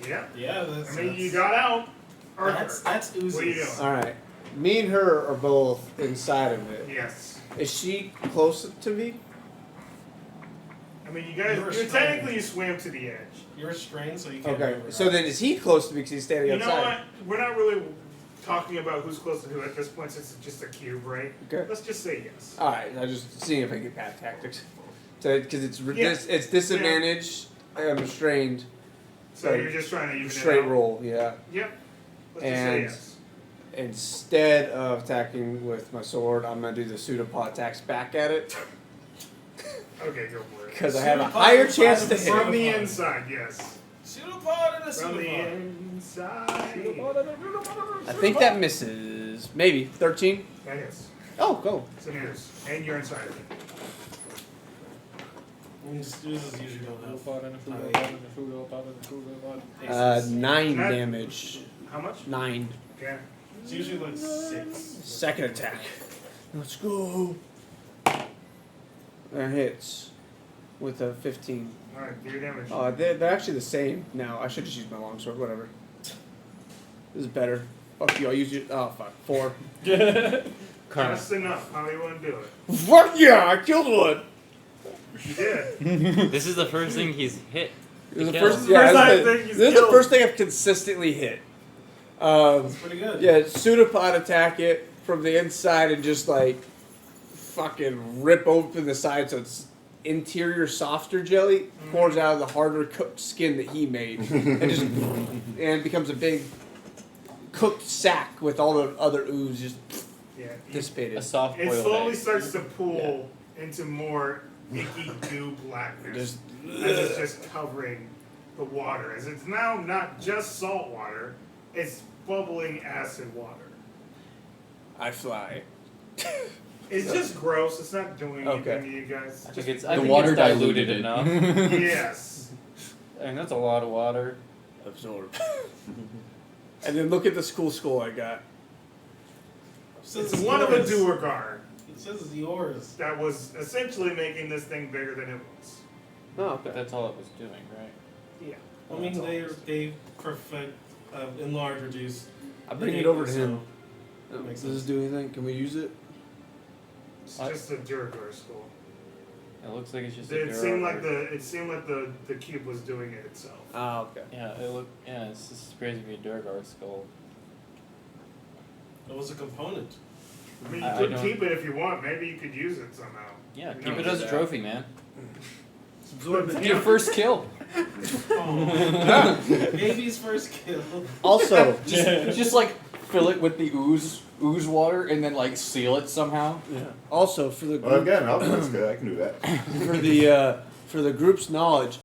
Yeah. Yeah, that's. I mean, you got out. That's oozes. What are you doing? All right. Me and her are both inside of it. Yes. Is she close to me? I mean, you guys, You're technically you swam to the edge. You're restrained, so you can't. Okay. move So around. then is he close to me because he's standing You know outside? what? We're not really talking about who's close to who at this point since it's just a cube, right? Okay. Let's just say yes. All right. I just seeing if I get bad tactics. Because it's Yeah. it's disadvantage. I am restrained. So you're just trying to even Straight it out. roll. Yeah. Yep. Let's And just say yes. instead of attacking with my sword, I'm gonna do the pseudopod attacks back at it Okay, go for it. because I have a Pseudopod higher inside chance of to the hit. From the Pseudopod. inside, yes. Pseudopod and a From the pseudopod. inside. I think that misses. Maybe 13. That is. Oh, go. So it is. And you're inside of it. Oozes usually don't have. 9 That- damage. How much? 9. Okay. It's usually like 6. Second attack. Let's go. That hits with a 15. Alright, do your damage. They're actually the same now. I should just use my longsword. Whatever. This is better. Fuck you. I'll use your. Oh fuck. 4. Just enough. How do you want to do it? Fuck yeah! I killed one. You did. This is the first thing he's hit. This is the Kill. first. Yeah, First time this that is he's the- this is the killed. first thing I've consistently hit. That's pretty good. Yeah, pseudopod attack it from the inside and just like fucking rip open the side so it's interior softer jelly pours out of the harder cooked skin that he made and just and becomes a big cooked sack with all the other ooze just Yeah. dissipated. A soft It boiled slowly egg. starts to pool into more icky goo blackness. Just as it's just covering the water. As it's now not just salt water, it's bubbling acid water. I fly. It's just gross. It's not doing anything Okay. to you guys. I Just, think The water it's diluted diluted it. enough. yes. And that's a lot of water. Absorb. And then look at the school skull I got. It's one of a Duergar It says it's yours. that was essentially making this thing bigger than it was. Oh, But that's all it was doing, right? Yeah. I mean, they perfect, enlarge, reduce. I bring They it over to so him. that makes Does this sense. do anything? Can we use it? It's just a Duergar skull. It looks like it's just a It seemed like Durgar. the cube was doing it itself. Oh, okay. Yeah, it's just crazy to be a Durgar skull. It was a component. I mean, you I could don't- keep it if you want. Maybe you could use it somehow. Yeah, Who keep knows? Keep it as a trophy, man. Absorb it. Your first kill. Oh. Baby's first kill. Also, Just like fill it with the ooze water and then like seal it somehow. also for the Well, group, again, that's good. I can do that. for the group's knowledge,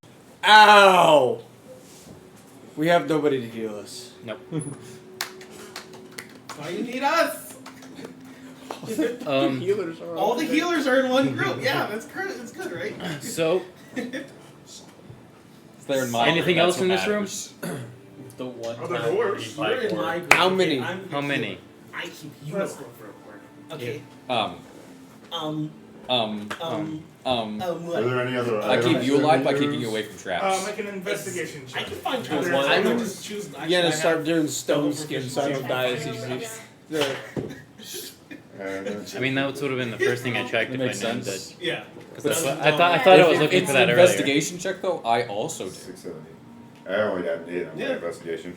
ow! We have nobody to heal us. Nope. Why you need us? Healers are All the healers are in one group. Yeah, that's good. It's good, right? So, It's there in my Anything group, else that's in what this room? matters. The one Other time dwarves. we You're fight in for my it. group. How many? I'm the how many? healer. I keep you. Let's go for it. Okay. Um, What? Are there any other I keep items you alive by that we keeping you use? away from traps. Make an investigation I check. can find Either traps. it's I can yours- just choose. You Actually, gotta I start have doing stone double skin so I don't proficiency. die as easily. I mean, that would have been the first thing I checked if That I makes knew sense. Yeah. Because I thought Yeah. I was If looking it's for that an earlier. investigation check though, I also do. 670. I only got an 8 on my Yeah. investigation.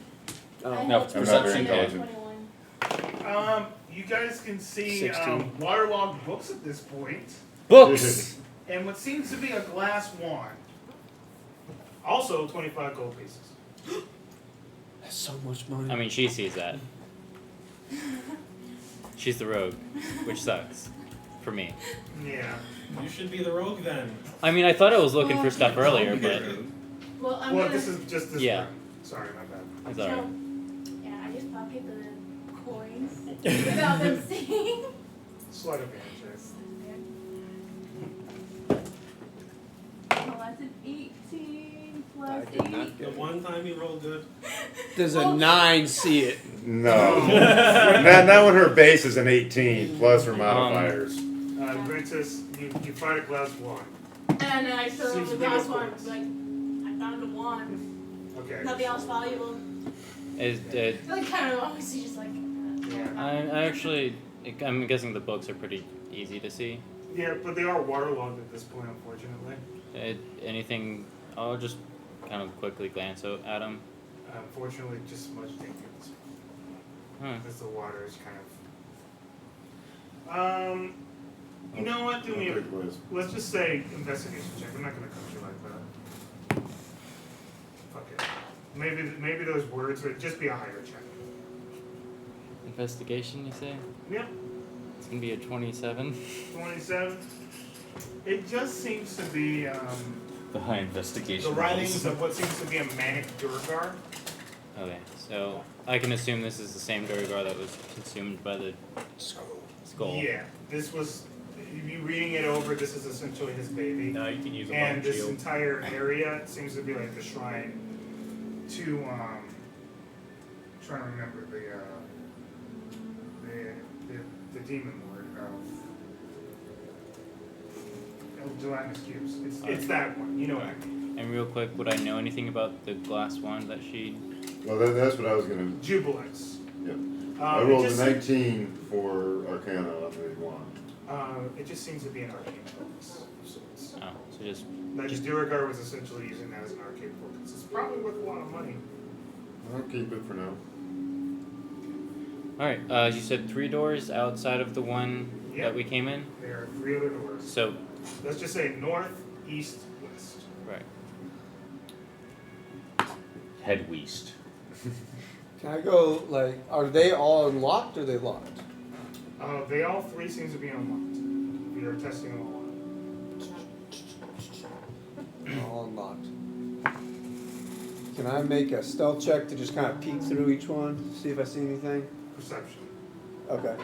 I Oh. had No, it's 21, perception. I had 21. 21. You guys can see 16. waterlogged books at this point, Books! and what seems to be a glass wand. Also, 25 gold pieces. That's so much money. I mean, she sees that. She's the rogue, which sucks. For me. Yeah. You should be the rogue then. I mean, I thought I was looking for stuff earlier, but Well, I'm Well, gonna. this is just this Yeah. room. Sorry, my bad. it's So, alright. yeah, I just pocket the coins without them seeing? Sleight of hand check. Oh, that's an 18 plus I did not 8. The one time he rolled good. Does a 9 see it? No. not when her base is an 18 plus her modifiers. Ventus, you find a glass wand. And then I show Seems the to be glass no one. coins. Like, I found a wand. Okay. Nothing else valuable. Like, kind of obviously just like. Yeah. I'm guessing the books are pretty easy to see. Yeah, but they are waterlogged at this point, unfortunately. Anything? I'll just kind of quickly glance at them. Unfortunately, just smudged ink at this point. Because the water is kind of. You know what? Do me a. Let's just say investigation check. I'm not going to coach you like that. Fuck it. Maybe those words would just be a higher check. Investigation, you say? Yep. It's gonna be a 27. 27. It just seems to be The high investigation. the writings of what seems to be a manic Durgar. Okay, so I can assume this is the same Durgar that was consumed by the skull. Yeah, this was. You reading it over, this is essentially his baby. No, you can use a And bone this shield. entire area seems to be like the shrine to trying to remember the demon lord of Gelatinous Cubes. It's that one. You know what I mean. And real quick, would I know anything about the glass wand that she? Well, that's what I was going to. Jubilex. Yep. I rolled it a just, 19 for Arcana on the wand. It just seems to be an arcane focus of sorts. Oh, so just. Like Durgar was essentially using that as an arcane focus. It's probably worth a lot of money. I'll keep it for now. All right. You said 3 doors outside of the one Yep. that we came in. There are 3 other doors. So. Let's just say north, east, west. Right. Head west. Can I go, like, are they all unlocked or are they locked? They all 3 seem to be unlocked. We are testing them all out. All unlocked. Can I make a stealth check to just kind of peek through each one, see if I see anything? Perception. Okay.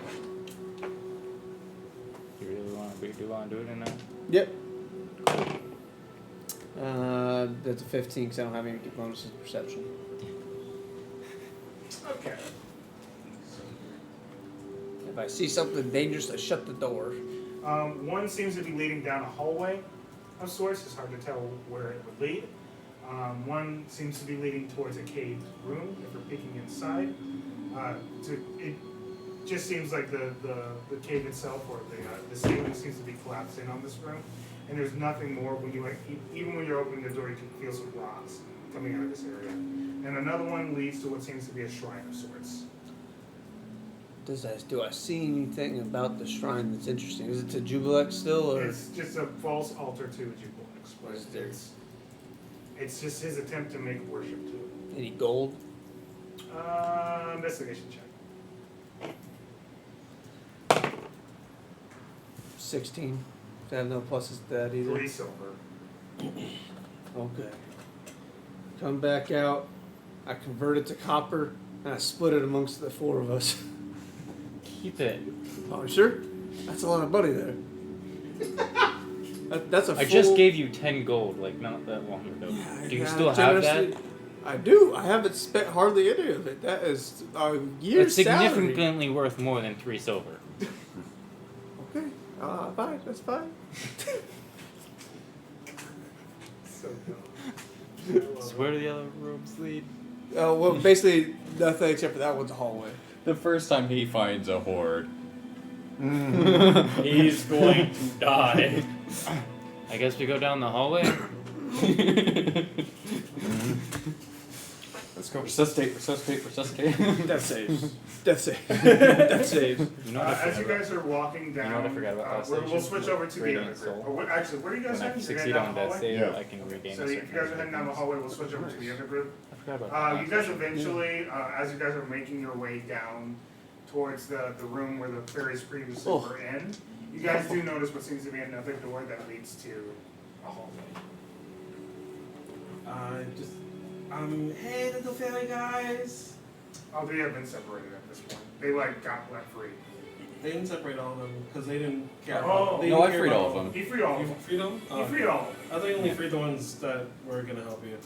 You really want to do it in that? Yep. That's a 15 because I don't have any bonuses to perception. Okay. If I see something dangerous, I shut the door. One seems to be leading down a hallway of sorts. It's hard to tell where it would lead. One seems to be leading towards a caved room if we're peeking inside. It just seems like the cave itself or the ceiling seems to be collapsed in on this room. And there's nothing more when you even when you're opening the door, you can feel some rocks coming out of this area. And another one leads to what seems to be a shrine of sorts. Do I see anything about the shrine that's interesting? Is it to Jubilex still, or It's just a false altar to Jubilex, but it's just his attempt to make worship to it. any gold? Investigation check. 16. I have no pluses to that either. 3 silver. Okay. Come back out. I convert it to copper, and I split it amongst the 4 of us. Keep it. Oh, sure? That's a lot of money there. That's a full... I just gave you 10 gold, like not that long ago. Yeah, Do you still have that? I do. I haven't spent hardly any of it. That is a year's It's salary. significantly worth more than 3 silver. Okay. Fine. That's fine. So dumb. So where do the other robes lead? Well, basically nothing except for that one's a hallway. The first time he finds a horde. He's going to die. I guess we go down the hallway. Let's go. Resuscitate. Death saves. Death saves. You know what I As forgot you about? guys are walking down, You know what I forgot about last we'll station? switch over to the Radiant other group. soul. Actually, where are you guys When I heading? You're succeed heading on down the that hallway? save, Yeah. I can regain So a if certain you guys are amount heading down the hallway, we'll switch over to the other group. I forgot about You guys eventually, as you guys are making your way down towards the room where the fairies previously were in, you guys do notice what seems to be another door that leads to a hallway. Hey, little fairy guys. All three have been separated at this point. They like got let free. They didn't separate all of them because they didn't care. Oh, they no, didn't I care freed about all of them. He freed all of You them. freed them? He freed all of them. I thought you only freed the ones that were gonna help you.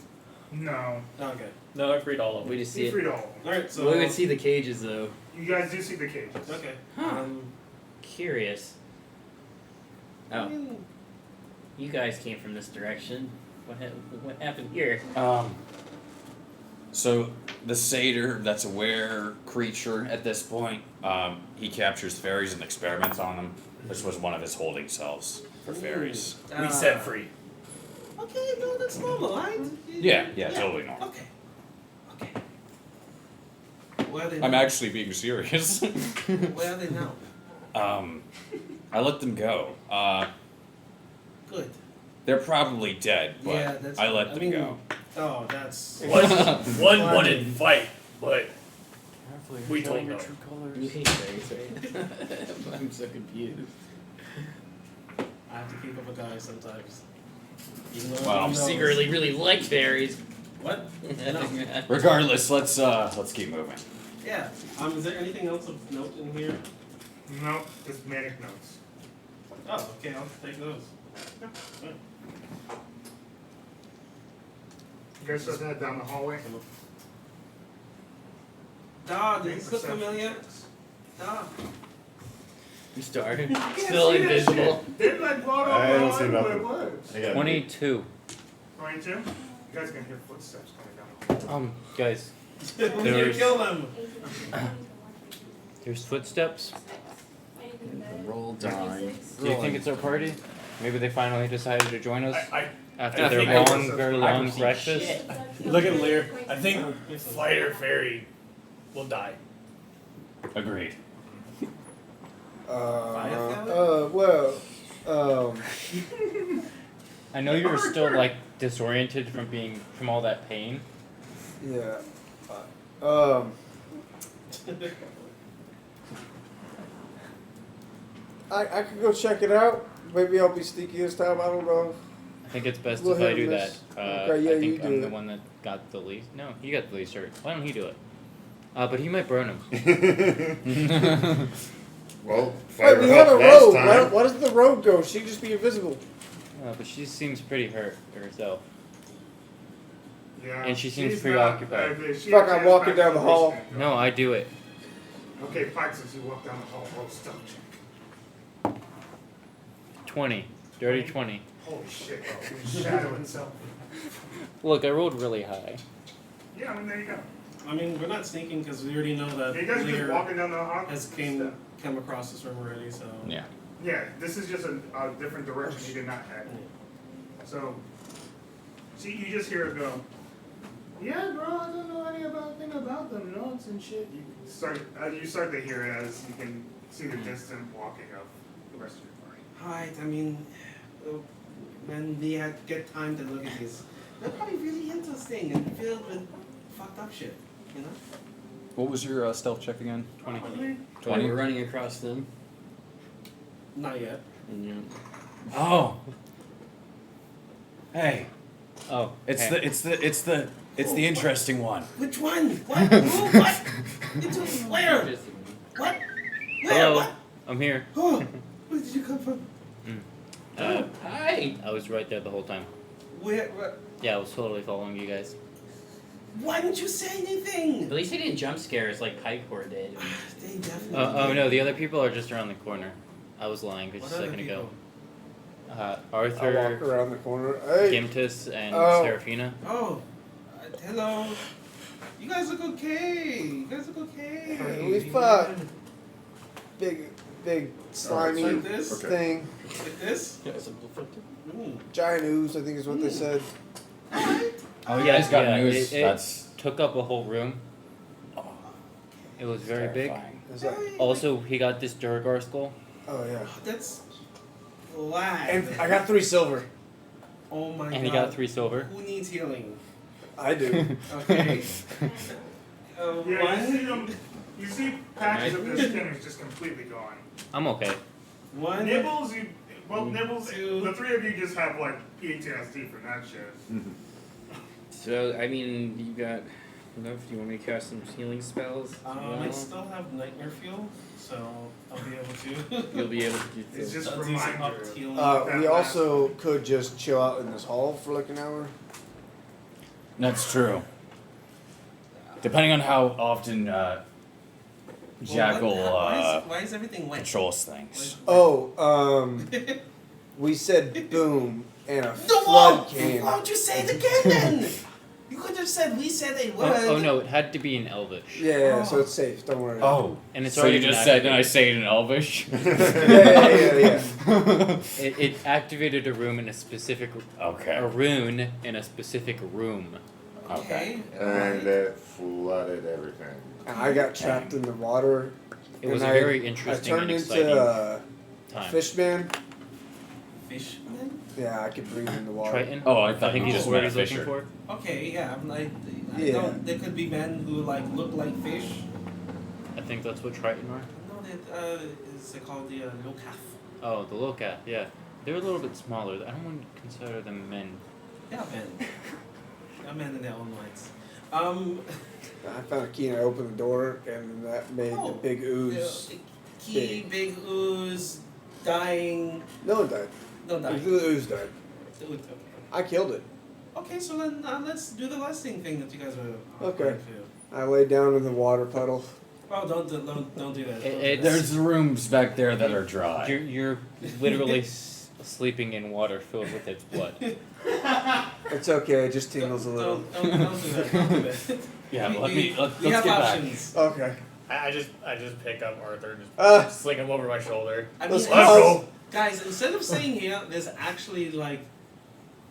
No. Okay. No, I freed all of them. We just see He it. freed all of them. All right. So We would see the cages though. You guys do see the cages. Okay. Huh. Curious. I Oh, mean, you guys came from this direction. What happened here? So the satyr, that's a were creature at this point, he captures fairies and experiments on them. This was one of his holding cells for fairies. We set free. Okay, no, that's normal, right? Yeah, totally normal. Okay. Okay. Where are they I'm now? actually being serious. Where are they now? I let them go. Good. They're probably dead, but Yeah, that's. I let them go. Oh, that's. One wanted to fight, but we told your them. true colors. You hate fairies, right? I'm so confused. I have to keep up a guy sometimes. Even though Well, everyone You knows. secretly really like fairies. What? No. Regardless, let's keep moving. Yeah. Is there anything else of note in here? No, just manic notes. Oh, okay. I'll take those. Alright. You guys start to head down the hallway. Dog, does Make this look perception familiar? checks. Dog. You started. Can't Still see that invisible. shit. Didn't like blow it I don't off see the line nothing. where it was. I got 22. 22? You guys can hear footsteps coming down the hallway. Guys, We're gonna There's- kill them. there's footsteps. Roll die. Do you think it's our party? Maybe they finally decided to join us I after I their think I long, was- very I long can see breakfast. look at Lear. I think fighter fairy will die. Agreed. Well, I know you were still like disoriented from all that pain. yeah. I could go check it out. Maybe I'll be sneaky this time. I don't know. I think it's best Go if I ahead, do that. miss. Okay, yeah, I think you do I'm the it. one that got the least. No, he got the least hurt. Why don't he do it? But he might burn him. Well, Wait, fire we have a help last road. time. Why doesn't the road go? She just be invisible. But she seems pretty hurt herself. Yeah. And she seems she's preoccupied. She Fuck, actually I'm has walking back down the hall. information. No, I do it. Okay, Pikes, as you walk down the hall, roll stealth check. 20. Dirty 20. Holy shit, bro. You shadow itself. Look, I rolled really high. Yeah, I mean, there you go. I mean, we're not sneaking because we already know that You guys are just Lear walking down the hall. has come across this room already. So. Yeah. Yeah, this is just a different direction you did not head. So, see, you just hear it go, yeah, bro, I don't know anything about them, notes and shit. You start to hear it as you can see the distant walking of the rest of your party. Alright, I mean, when we get time to look at this, they're probably really interesting and filled with fucked up shit, you know? What was your stealth check again? 20. 20? We're running across them. Not yet. And you Oh. Hey, Oh, it's hey. it's the interesting one. Which one? What? Who? What? Into where? just What? Where? Hello, What? I'm here. Oh, where did you come from? hi. I was right there the whole time. Where? Yeah, I was totally following you guys. Why didn't you say anything? At least he didn't jump scare us like Pikecore did. They definitely. Oh no, the other people are just around the corner. I was lying just What a other second ago. I walk Arthur, around the corner. Hey. Gimtus, and Oh. Serafina. Oh, hello. You guys look okay. You guys look okay. We fought big slimy Like this? Okay. thing. Like this? Giant ooze, I think is what they said. Oh, you guys got Yeah, news. it That's took up a whole room. It was very big. terrifying. It's like, Also, he got this Durgar skull. oh yeah. That's black. And I got 3 silver. Oh my god. And he got 3 silver. Who needs healing? I do. Okay. Yeah, you see One. them. You see patches of their skin is just completely gone. I'm okay. One. Nibbles, Nibbles, Two. the three of you just have like PTSD from that shit. So I mean, you got No, if you want me to cast some healing spells, I still have nightmare fuel, so I'll be able to. you'll be able to do It's this. just I'll a do some reminder. up healing. We also could just chill out in this hall for like an hour. That's true. Depending on how often Jackal Why is everything wet? controls things. Oh, we said boom and a No, flood came. why don't you say it again then? You could have said we said a word. Oh no, it had to be in Elvish. Yeah, so it's safe. Don't worry. Oh, And it's so already you been just said, then I activated. say it in Elvish? Yeah. It activated a room in a specific Okay. a rune in a specific room. Okay. And it flooded everything. And I got trapped in the water. It was a and very I interesting turned and into exciting a time. fishman. Fishman? Yeah, I could breathe in the water. Triton? Oh, I thought think you that's just what meant he's a looking fisher. for. Okay, yeah. I Yeah. don't. There could be men who like look like fish. I think that's what Triton are. No, that is called the Lokaf. Oh, the Locat, yeah. They're a little bit smaller. I don't want to consider them men. Yeah, men. They're men in their own rights. I found a key and I opened the door, and that made the big ooze. The key, big ooze, dying. No one died. No, The dying. ooze died. The ooze, okay. I killed it. Okay, so then let's do the lasting thing that you guys were. Okay. going to. I laid down in the water puddle. Oh, don't do that. Don't do that. There's rooms back there that are dry. You're literally sleeping in water filled with its blood. It's okay, it just tingles a little. Don't do that. Don't do that. Yeah, We let's have get back. options. Okay. I just pick up Arthur and Uh, just sling him over my shoulder. I mean, Let's go. guys, instead of saying here, there's actually like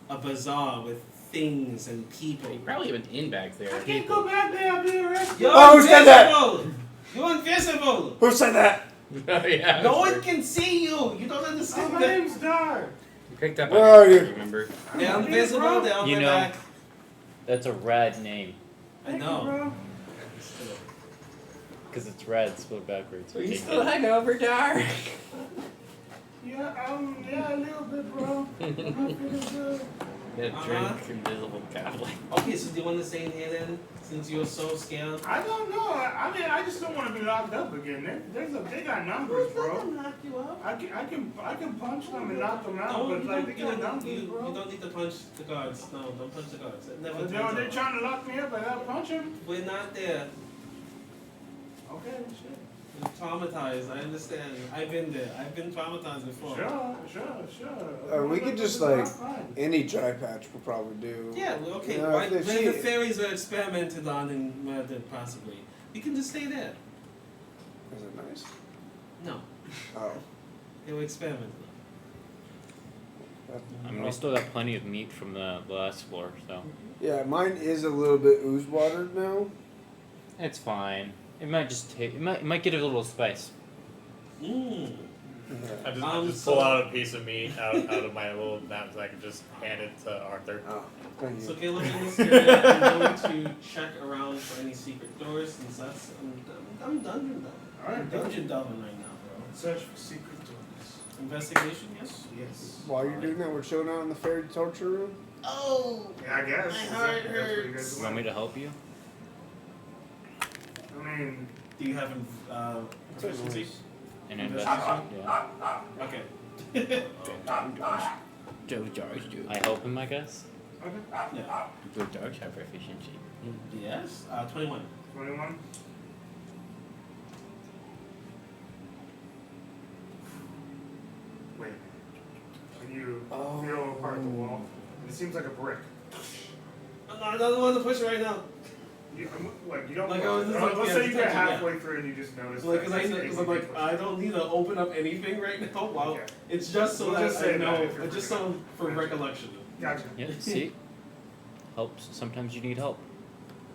a bazaar with things and people. You probably have an inn back there. I can't go back there. I'll be arrested. You're Oh, who said that? invisible! You're invisible! Who said that? Oh, yeah. No one can see you! You don't understand My that. name's Dar. You picked up Where on are it, you? remember? They're invisible, they're on You my know- back. That's a rad name. I know. Because it's rad spelled backwards. Are you still hungover, Dar? Yeah, a little bit, bro. I'm not feeling good. Get a drink, invisible goblin. Okay, so do you want to stay in here then? Since you're so scared? I don't know. I mean, I just don't want to be locked up again. They got numbers, bro. knock you out? I can punch them and knock them out, No, but like they you got don't, numbers, you bro. don't need to punch the guards. No, don't punch the guards. It never turns They're out. trying to lock me up. I gotta punch them. We're not there. Okay, shit. You're traumatized. I understand. I've been there. I've been traumatized before. Sure. We could just like any dry patch will probably do. Yeah, well, okay. You know, Why, if where she- the fairies were experimented on and murdered, possibly. You can just stay there. Is it nice? No, Oh. they were experimented on. I mean, we still got plenty of meat from the last floor, so Yeah, mine is a little bit ooze watered now. it's fine. It might just take. It might get a little spice. Mmm. I just so- pull out a piece of meat out of my little knapsack and just hand it to Arthur. Oh, thank So you. Caleb in this area, I'm going to check around for any secret doors since that's I'm dungeon delving. Alright, Dungeon delving right now, bro. Search for secret doors. Investigation, yes? Yes. While you're doing that, we're chilling out in the fairy torture room. Oh! Yeah, I guess. My heart That's what you hurts. guys You want me to help you? I mean, Do you have proficiency? In investigation? Yeah. Okay. Joe Jars do. I help him, I guess. okay. Yeah. Joe Jars have proficiency. Yes? 21. 21. Wait. When you feel apart the wall, it seems like a brick. I don't want to push it right now. You don't. Like, I was just like, let's yeah, say you get touching, yeah. halfway through and you just notice. Like, that cause it's I'm like, pushed. I don't need to open up anything right now. Wow. Okay. It's just so We'll that just say I that know, if you're just forgetting. so for recollection. Gotcha. Yeah. See, helps. Sometimes you need help.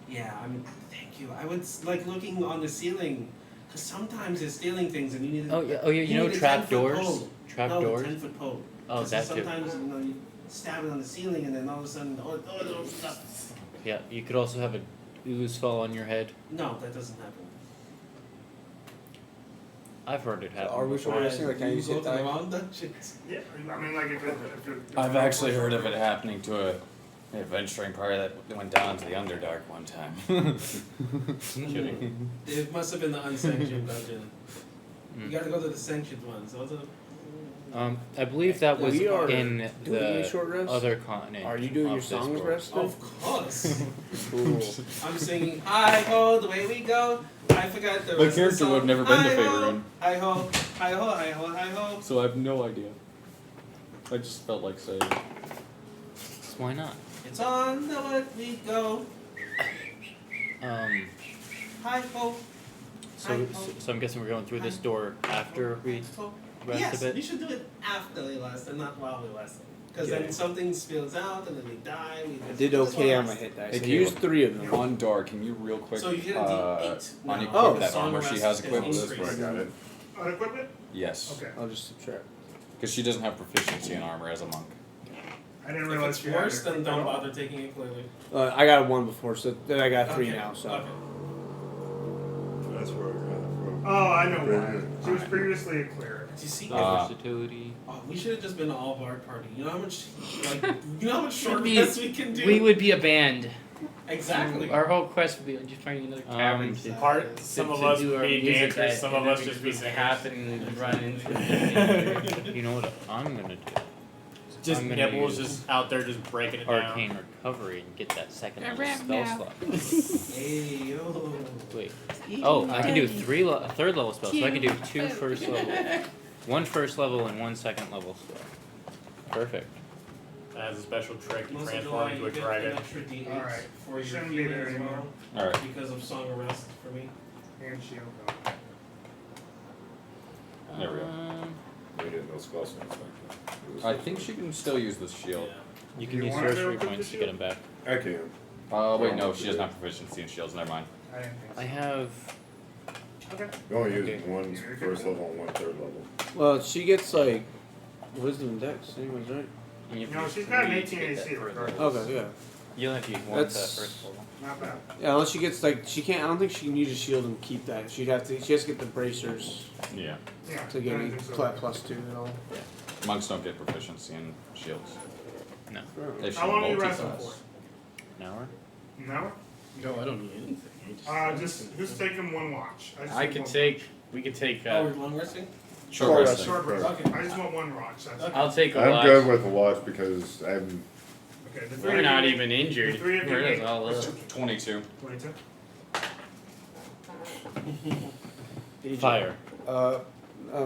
Yeah, I mean, thank you. I was like looking on the ceiling, cause sometimes they're stealing things and you need. Oh yeah. Oh yeah. You know need a trap 10-foot doors. pole. Trap no, doors. 10-foot pole. Oh, 'Cause that too. sometimes you stab it on the ceiling and then all of a sudden, stop. Yeah. You could also have a ooze fall on your head. No, that doesn't happen. I've heard it happen. Are we before. progressing? Like, can you go sit to the down? wrong dungeons? Yeah. I mean, like if I've actually heard of it happening to The adventuring party that went down to the Underdark one time. Kidding. It must have been the unsanctioned dungeon. You Mm. gotta go to the sanctioned ones. Those are I believe that was We are in doing a the short rest? other continent. Are you doing of your this song world. rest? Of course. Cool. I'm singing "Hi ho, the way we go." I forgot the My rest character of the would have song. never been to Hi ho, Faerun. hi ho, hi ho, hi ho, hi ho. So I have no idea. I just felt like saying. So why not? It's on the way we go. Hi ho. So I'm guessing we're going through this door after we rest Yes, a bit. you should do it after they rest and not while we rest. Because Yeah. then something spills out and then we die. I did okay on my hit dice. Hey, I used Caleb. 3 of them. On Dar, can you real quick So you get a D8 now. unequip Oh. that Song armor rest she has is equipped? increased. This one I got it. Unequip it? Yes. Okay. I'll just subtract. Because she doesn't have proficiency in armor as a monk. I didn't If realize it's you had worse, it. then don't bother taking it clearly. I got 1 before, so then I got 3 Okay, now. So okay. That's where I got it from. Oh, I know Right why. here. She was previously a cleric. You see? Versatility. Oh, we should have just been an all bard party. You know how much, like, you know how much short Be- rests we can do. We would be a band. Exactly. Our whole quest would be just finding another cavern to Part, some of to us do would our be music dancers, at, some and of then us we just be singers. happen and run into You know what I'm gonna do? Just I'm gonna Nibbles use just out there just breaking it Arcane down. recovery and get that second A level rap spell now. slot. Hey, yo. Wait. Oh, I can do a third level spell, so I can do 2 first level, 1 first level and 1 second level spell. Perfect. That has a special trick to Most of transform July, into you a get dragon. an extra D8 Alright. for You your shouldn't be healing there as anymore. well, Alright. because of Song of Rest for me. And shield. There we go. We didn't know spell slots back then. I think she can still use the shield. You can You use want to sorcery equip points the to get them back. I can. Wait, no, she doesn't have proficiency in shields. Never mind. I didn't think so. I have. Okay. You only use Okay. one first level and one third level. well, she gets like wisdom and dex. Anyone's right? And you have No, to use she's got an 3 to 18 get that AC further. regardless. Okay, yeah. You only have to use 1 to that That's- first level. Not bad. Yeah, unless she gets like she can't. I don't think she can use a shield and keep that. She has to get the bracers Yeah. Yeah. to get I a didn't think so. +2 and all. Monks don't get proficiency in shields. No. They should How long are you resting multi-class. for? An hour? An hour? No, I don't need anything. Just who's taking one watch? just I need could one take. We could take. Oh, we're long resting? Short Short resting. Short rest. Okay. I just want one watch. That's I'll take a I'm watch. good with the watch because I'm. okay. The three We're of not you- even injured. The three of you We're just make- all up. 22. 22. Fire.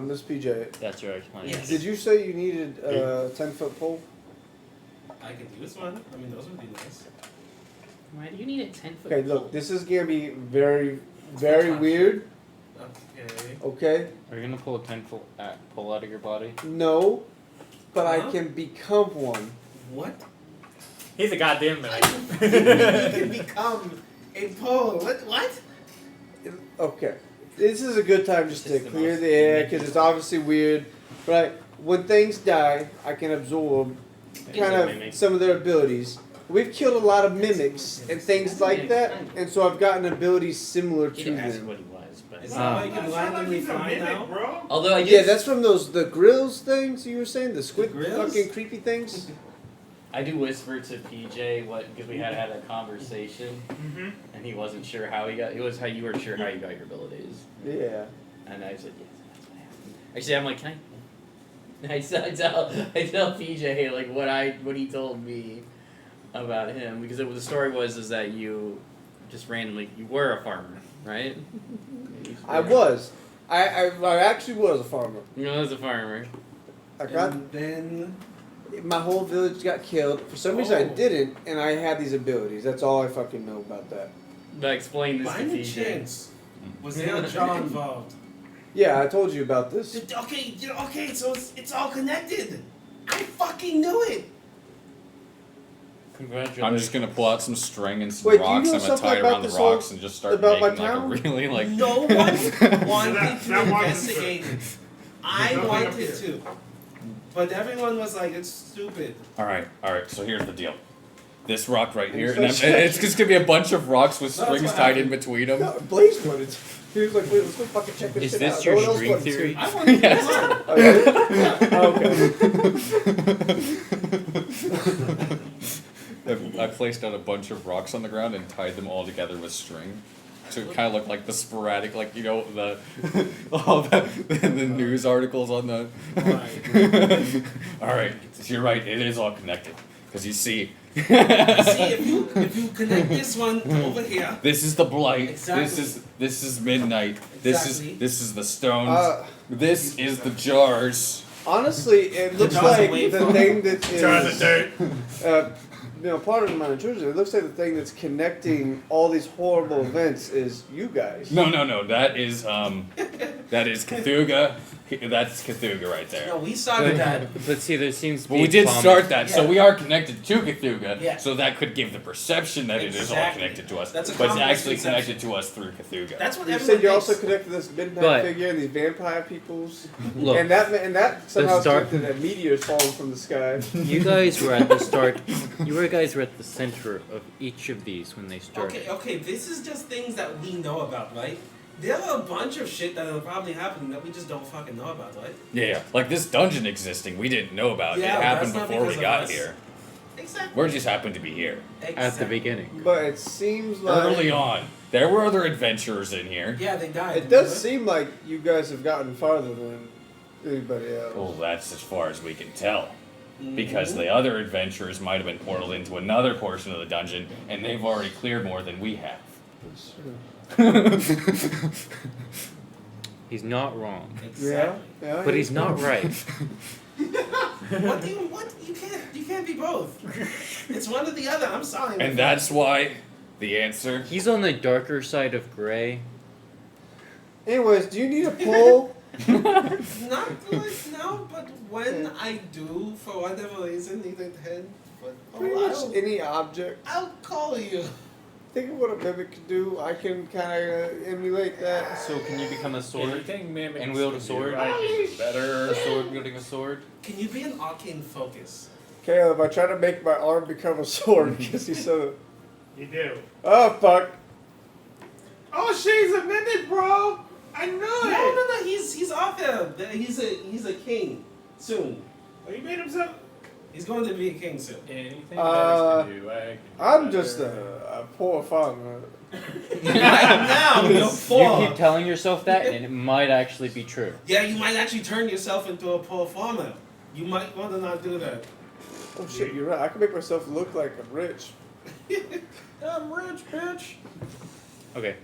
Miss PJ, That's your explanation. Yes. did you say you needed a 10-foot pole? I could use one. I mean, those would be nice. Why do you need a 10-foot Okay, look, this is gonna be very, very weird. Okay. Okay, Are you gonna pull a 10-foot pull out of your body? no, but I Huh? can become one. What? He's a goddamn man. You can become a pole. What? Okay, this is a good time just This to is the clear most the air unique- because it's obviously weird. But when things die, I can absorb kind a of mimic. some of their abilities. We've killed a lot of mimics and things like that, and so I've gotten abilities similar He to didn't ask them. what he was, but. Is that why you can It's not like randomly he's a fly mimic, now? bro. Although I did. Yeah, that's from the grills things you were saying, the squid grills? fucking creepy things. I do whisper to PJ because we had a conversation Mm-hmm. and he wasn't sure how he got. It was how you weren't sure how you got your abilities, Yeah. and I said yes, that's what happened. Actually, I'm like, can I? I tell PJ like what he told me about him because the story was that you just randomly you were a farmer, right? I was. I actually was a farmer. You know, as a farmer. I got And then my whole village got killed. For some reason, I Oh. didn't, and I had these abilities. That's all I fucking know about that. But explain this by to any PJ. chance, was there a jaw involved? Yeah, I told you about this. Okay, so it's all connected. I fucking knew it. Congratulations. I'm just gonna pull out some string and some Wait, do you rocks. know I'm gonna something tie about around the this whole- rocks and just start about my making like a town? really like. No one wanted that to wasn't investigate it. I There's nothing up wanted here. to, but everyone was like, "It's stupid." All right. So here's the deal. This rock right here, so and it's just gonna be a bunch of rocks with That's strings what tied in happened. between them. No, Blaze wanted. He was like, "Wait, let's go fucking check this Is shit this out." your No one else string wanted to. theory? I wanted Yes. to know. Oh, yeah? Oh, okay. placed out a bunch of rocks on the ground and tied them all together with string. To kind of look like the sporadic, like, you know, the all the news articles on the. All right, you're right. It is all connected because you see. See, if you connect this one over here. This is the blight. Exactly. This is midnight. Exactly. This is the stones. This is the jars. Honestly, it looks jars like away the from- thing that Jars of is, dirt. part of my intrusion. It looks like the thing that's connecting all these horrible events is you guys. No. That is Cthulhu. That's Cthulhu right there. No, we started that. But see, there seems to be But we a did common- start that, so Yeah. we are connected to Cthulhu. Yeah. So that could give the perception that it is all Exactly. connected to us. That's a but it's common actually misconception. connected to us through Cthulhu. That's what You everyone said you thinks. also connected to this midnight But- figure and these vampire peoples, Look, and that somehow start- connected that meteors falling from the sky. you guys were at the start. You guys were at the center of each of these when they started. Okay, this is just things that we know about, right? There are a bunch of shit that are probably happening that we just don't fucking know about, right? Yeah, like this dungeon existing, we didn't know about. Yeah, it happened that's not before we because of got us. here. Exactly. We just happened to be here. At the beginning. But it seems like Early on. There were other adventurers in here. Yeah, they died. it does seem like you guys have gotten farther than anybody else. Well, that's as far as we can tell. Mm-hmm. Because the other adventurers might have been portaled into another portion of the dungeon, and they've already cleared more than we have. He's not wrong. Exactly. Yeah. But he's not right. What? You can't be both. It's one or the other. I'm sorry. And that's why the answer. He's on the darker side of gray. Anyways, do you need a pull? Not like now, but when I do, for whatever reason, need a head, but Pretty much any object. I'll call you. Think of what a mimic can do. I can kind of emulate that. So can you become a sword Anything mimics and wield a can do sword? right is better. A sword wielding a sword? Can you be an arcane focus? Caleb, I try to make my arm become a sword because he's so. You do. Oh fuck! Oh, she's a minute, bro. I knew it. No. He's off him. He's a king soon. Oh, you made him so. He's going to be a king soon. Anything mimics Uh, can do, I can do I'm better. just a poor farmer. Now you're You poor. keep telling yourself that, and it might actually be true. Yeah, you might actually turn yourself into a poor farmer. You might want to not do that. Oh shit, you're right. I can make myself look like I'm rich. I'm rich, bitch. Okay.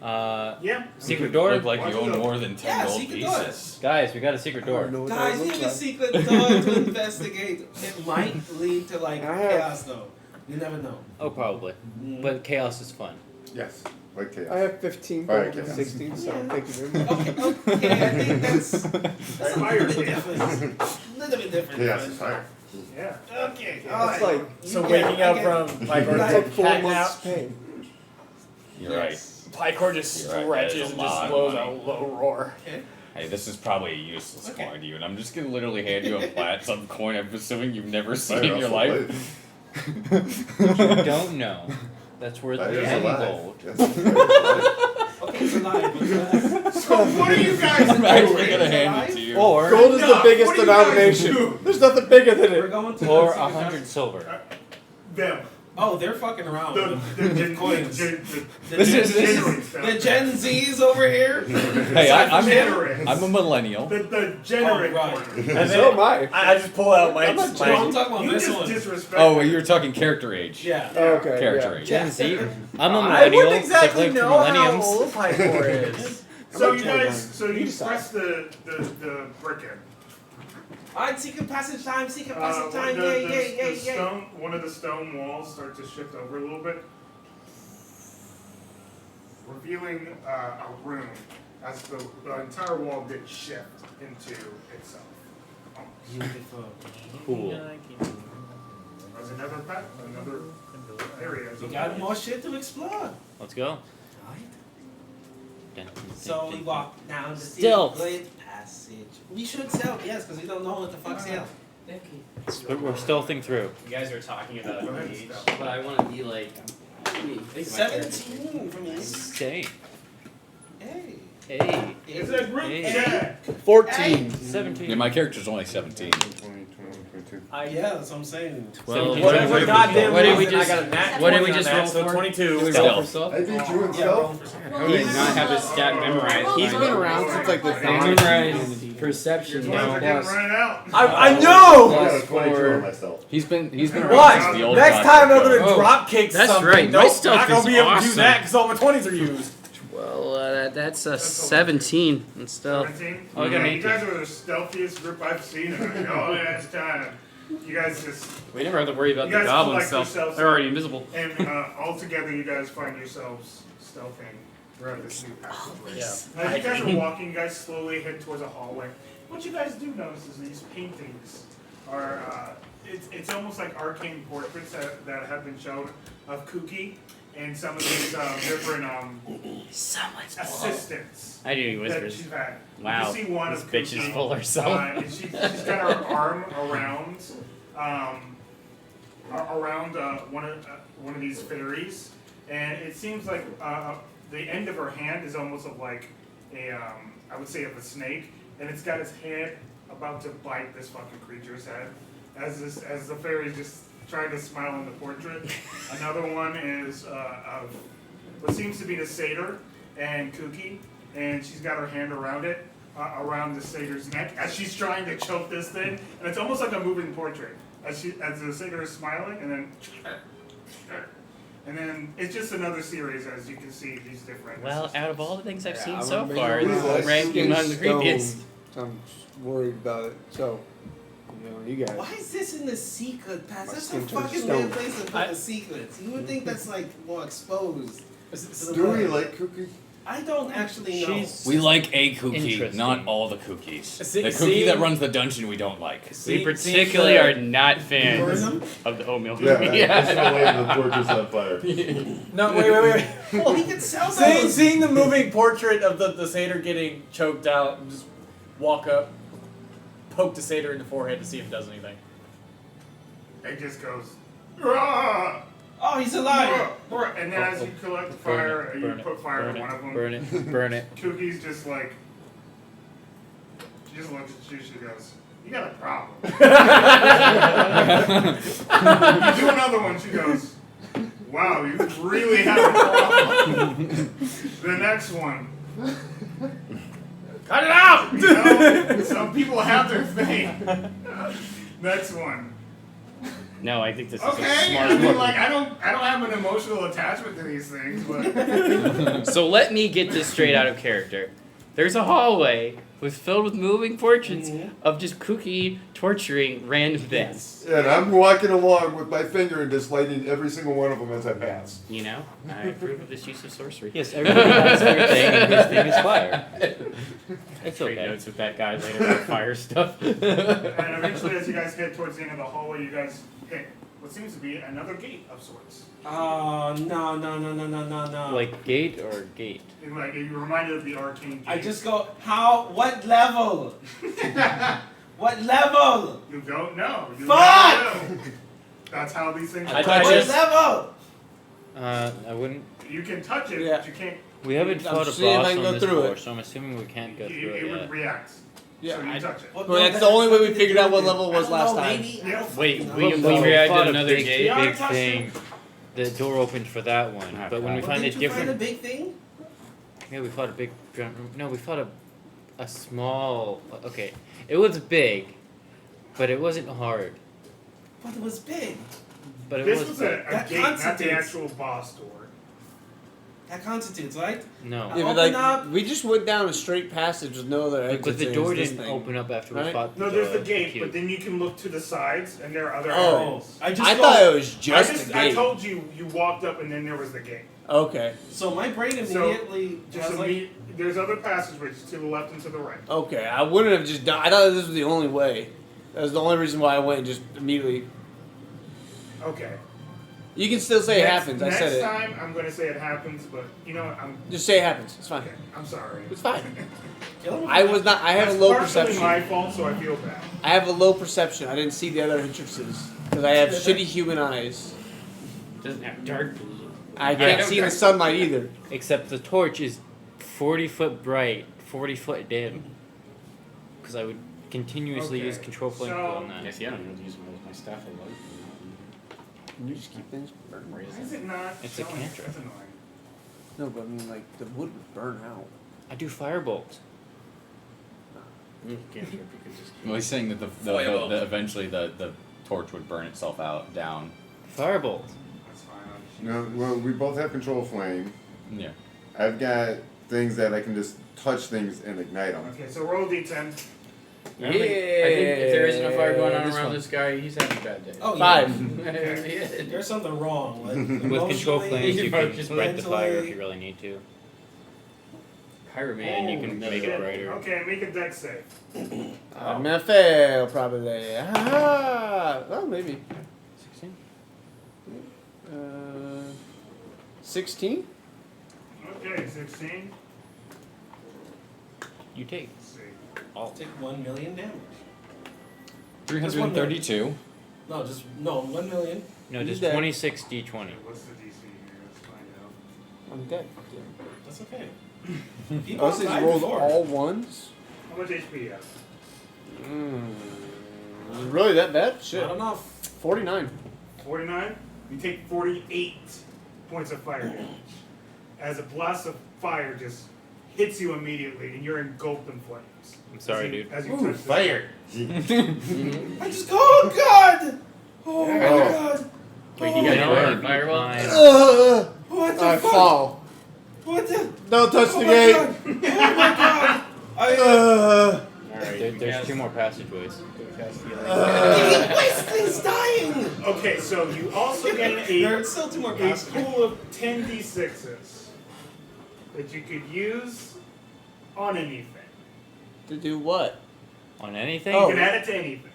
Yeah. Secret door? Look like you own more than 10 Yeah, gold secret pieces. Guys, we got a secret I don't door. know what that Guys, looks you have a like. secret door to investigate. It might lead to like I have- chaos, though. You never know. Oh, probably. But chaos is fun. Yes, like chaos. I have 15 Alright, gold and yeah. 16, so thank you very much. Okay, I think that's a Fire little bit chaos. different. A little bit different. Chaos but- is fire. Yeah. Okay, It's alright. like So You waking get- up I from get- Picor it's Right. like 4 cat months nap. pay. You're right. Picor just You're right, that is stretches a and lot just of blows a money. low roar. Okay. Hey, this is probably a useless Okay. coin to you, and I'm just gonna literally hand you a platinum coin I'm assuming you've never seen Fire in your also life. You don't know. That's worth Fire is 10 alive. gold. Yes, fire is alive. Okay, it's alive. But So what are you guys I'm doing? actually gonna hand it to you. Or Gold is the Enough. biggest What do you guys denomination. do? There's nothing bigger than we're it. going to or the secret 100 silver. Them. Oh, they're fucking around The with Gen coins. the This is- Gen stuff. The Gen Zs over here. Hey, I'm Generous. a millennial. The generate Oh, right. coin. And So am I. I just pull out my. I'm not No, I'm talking about You this just one. disrespect. Oh, you were talking character age. Yeah. Okay. Character yeah. age. Gen Z? I'm a I millennial. wouldn't exactly so I know play for how millenniums. old Picor is. So I'm you not guys, so You you decide. press the brick in. Alright, secret passage time, secret passage time. the Yay. stone, one of the stone walls start to shift over a little bit, revealing a room as the entire wall did shift into itself. Beautiful. Cool. There's another area. We got more shit to explore. Let's go. So we walk down the Stealth. secret passage. We should stealth, yes, because we don't know what the fuck's here. We're stealthing through. You guys are talking about Go ahead, age, Steph. but I want to be like. It's 17 for me. Stay. Hey. Hey. It's a group Hey. chat. 14. 17. Yeah, my character's only 17. 20, 20, 20, 22. Yeah, that's what I'm saying. Well, So what whatever did goddamn what did we reason, just I got a nat what did 20 we on just that, roll so for? 22. Stealth. I beat you in Yeah, stealth. I would not have his stat memorized. He's been around since like the I dawn. memorized perception. Your 20s are getting Plus, running out. I I know! got a Plus 22 4. on myself. He's been around What? since the old Next gods time were I'm gonna going. drop kick that's something. right, my Nope, stealth not gonna is be able to do awesome. that because all my 20s are used. well, that's a 17 and stealth. 17? Oh, I got an You guys 18. are the stealthiest group I've seen. And I know it's time. You guys just, We never have to worry about You the guys goblin collect stuff. yourselves. They're already invisible. and all together you guys find yourselves stealthing throughout this new passageway. Yeah. As you guys are walking, you guys slowly head towards a hallway. What you guys do notice is these paintings are, it's almost like arcane portraits that have been shown of Kuki and some of these different assistants I do that whispers. she's had. Wow, You can see one this of bitch is Kuki, full of herself. and she's got her arm around one of these fairies, and it seems like the end of her hand is almost of like I would say of a snake, and it's got its hand about to bite this fucking creature's head, as the fairy just trying to smile in the portrait. Another one is of what seems to be the satyr and Kuki, and she's got her hand around it. Around the satyr's neck as she's trying to choke this thing, and it's almost like a moving portrait as the satyr is smiling, and then it's just another series as you can see these different. Well, out of all the things I've seen I'm so making far, it this like is ranked skin among the creepiest. stone. I'm worried about it. So, you guys. Why is this in the secret pass? My That's a skin turns fucking stone. weird place to put the secrets. You would think that's like more exposed. Do we like cookie? I don't actually know. We like a cookie, Interesting. not all the cookies. See- The cookie see- that runs the dungeon we don't like. We particularly are not fans Burn them? of the oatmeal Yeah, cookie. that's the way the torch is on fire. No, wait. Well, he could sell seeing, those. seeing the moving portrait of the satyr getting choked out, and just walk up, poke the satyr in the forehead to see if it does anything. It just goes. "Rah! Oh, he's alive. Rah!" And then as you collect fire, you put fire in one of them. Burn it. Burn it. Cookie's just like. She just looks at you. She goes, "You got a problem." You do another one. She goes, "Wow, you really have a problem." The next one. Cut it out! You know, some people have their thing. Next one. No, I think this is Okay, a I smart mean, one. like I don't have an emotional attachment to these things, but So let me get this straight out of character. There's a hallway filled with moving portraits of just Cookie torturing random things. And I'm walking along with my finger and just lighting every single one of them as I pass. You know, I approve of this use of sorcery. Yes, everybody has their thing, and his thing is fire. It's Trade okay. notes with that guy later about fire stuff. and eventually, as you guys get towards the end of the hallway, you guys hit what seems to be another gate of sorts. Oh, no. Like gate or gate? And like you're reminded of the arcane gate. I just go, how? What level? What level? You don't know. You Fuck! never know. That's how these things I work. touch What it. level? I wouldn't. You can touch it, Yeah. but you can't. We haven't I'm fought a seeing if I boss can on go this through floor, it. so I'm assuming we can't go through It it would yet. react. Yeah, So you touch it. What Well, no, that's the only way we nothing to figured do out what with it. level was I don't last know, time. maybe. I Yeah. don't Wait, fucking we know. we No. reacted fought a another big- big Yeah, I touched thing. The door opened for that one, but when we Well, find a didn't you find a different, big thing? yeah, we fought a big. No, we fought a small. Okay, it was big, but it wasn't hard. But it was big. But it This was was a That gate, not the constitutes- actual boss door. That constitutes, right? no. Yeah, but Open like up. we just went down a straight passage with no other exits. But the and door it was this didn't thing. open up after we Right? fought. No, there's the the gate, cube. but then you can look to the sides, and there are other Oh. areas. I just I go, thought it was just a I gate. told you walked up, and then there was the gate. Okay. so my brain So, immediately Just was like, there's other passageways to the left and to the right. Okay. I wouldn't have just done. I thought this was the only way. That was the only reason why I went and just immediately. Okay. You can still say it Next- happens. I said it. Next time, I'm going to say it happens, but you know what? Just say it happens. It's fine. Okay. I'm sorry. It's fine. kill him. I was not. I have a That's low partially perception. my fault, so I feel bad. I have a low perception. I didn't see the other entrances because I have shitty human eyes. doesn't have dark vision. I can't see in the sunlight either. Except the torch is 40 foot bright, 40 foot dim. Because I would continuously use control flame So- on that. Yeah, see, I don't even use my staff of life. Can you just keep things burning? Why is it not It's a showing? cantrip. That's annoying. No, but I mean, like, the wood would burn out. I do firebolt. You can't trip, you can just. Well, he's saying that the eventually the torch would burn itself out down. Firebolt. That's fine. No, well, we both have control flame. Yeah. I've got things that I can just touch things and ignite them. Okay, so roll d10. I think if there isn't a fire going on this around one. this guy, he's having a bad day. Oh, 5. yeah. There's something wrong. Like, With control emotionally, flames, you can just spread the fire if mentally. you really need to. Pyroman. And you can make it brighter. Okay, make a dex save. I'm gonna fail, probably. Ah, well, maybe. 16? 16? Okay, 16. You take. Let's see. I'll take 1 million damage. 332. No, 1 million. No, He's just dead. 26 d20. What's the DC here? Let's find out. I'm dead. That's okay. People Unless he's died rolled before. all ones? How much HP you have? Is it really that bad? Shit. Not enough. 49. 49? You take 48 points of fire damage. As a blast of fire just hits you immediately and you're engulfed in flames. I'm sorry, As you- dude. As you Ooh, touch fire. I just go, oh god! Oh my god! Wait, Oh, you got No, your fireball? what the I fuck? fall. What the? Don't touch Oh the my gate. god! Oh my god! There, there's 2 more passageways. Wesley's dying! Okay, so you also get There's still 2 more a passes. pool of 10d6s that you could use on anything. To do what? On anything? You can add it to anything.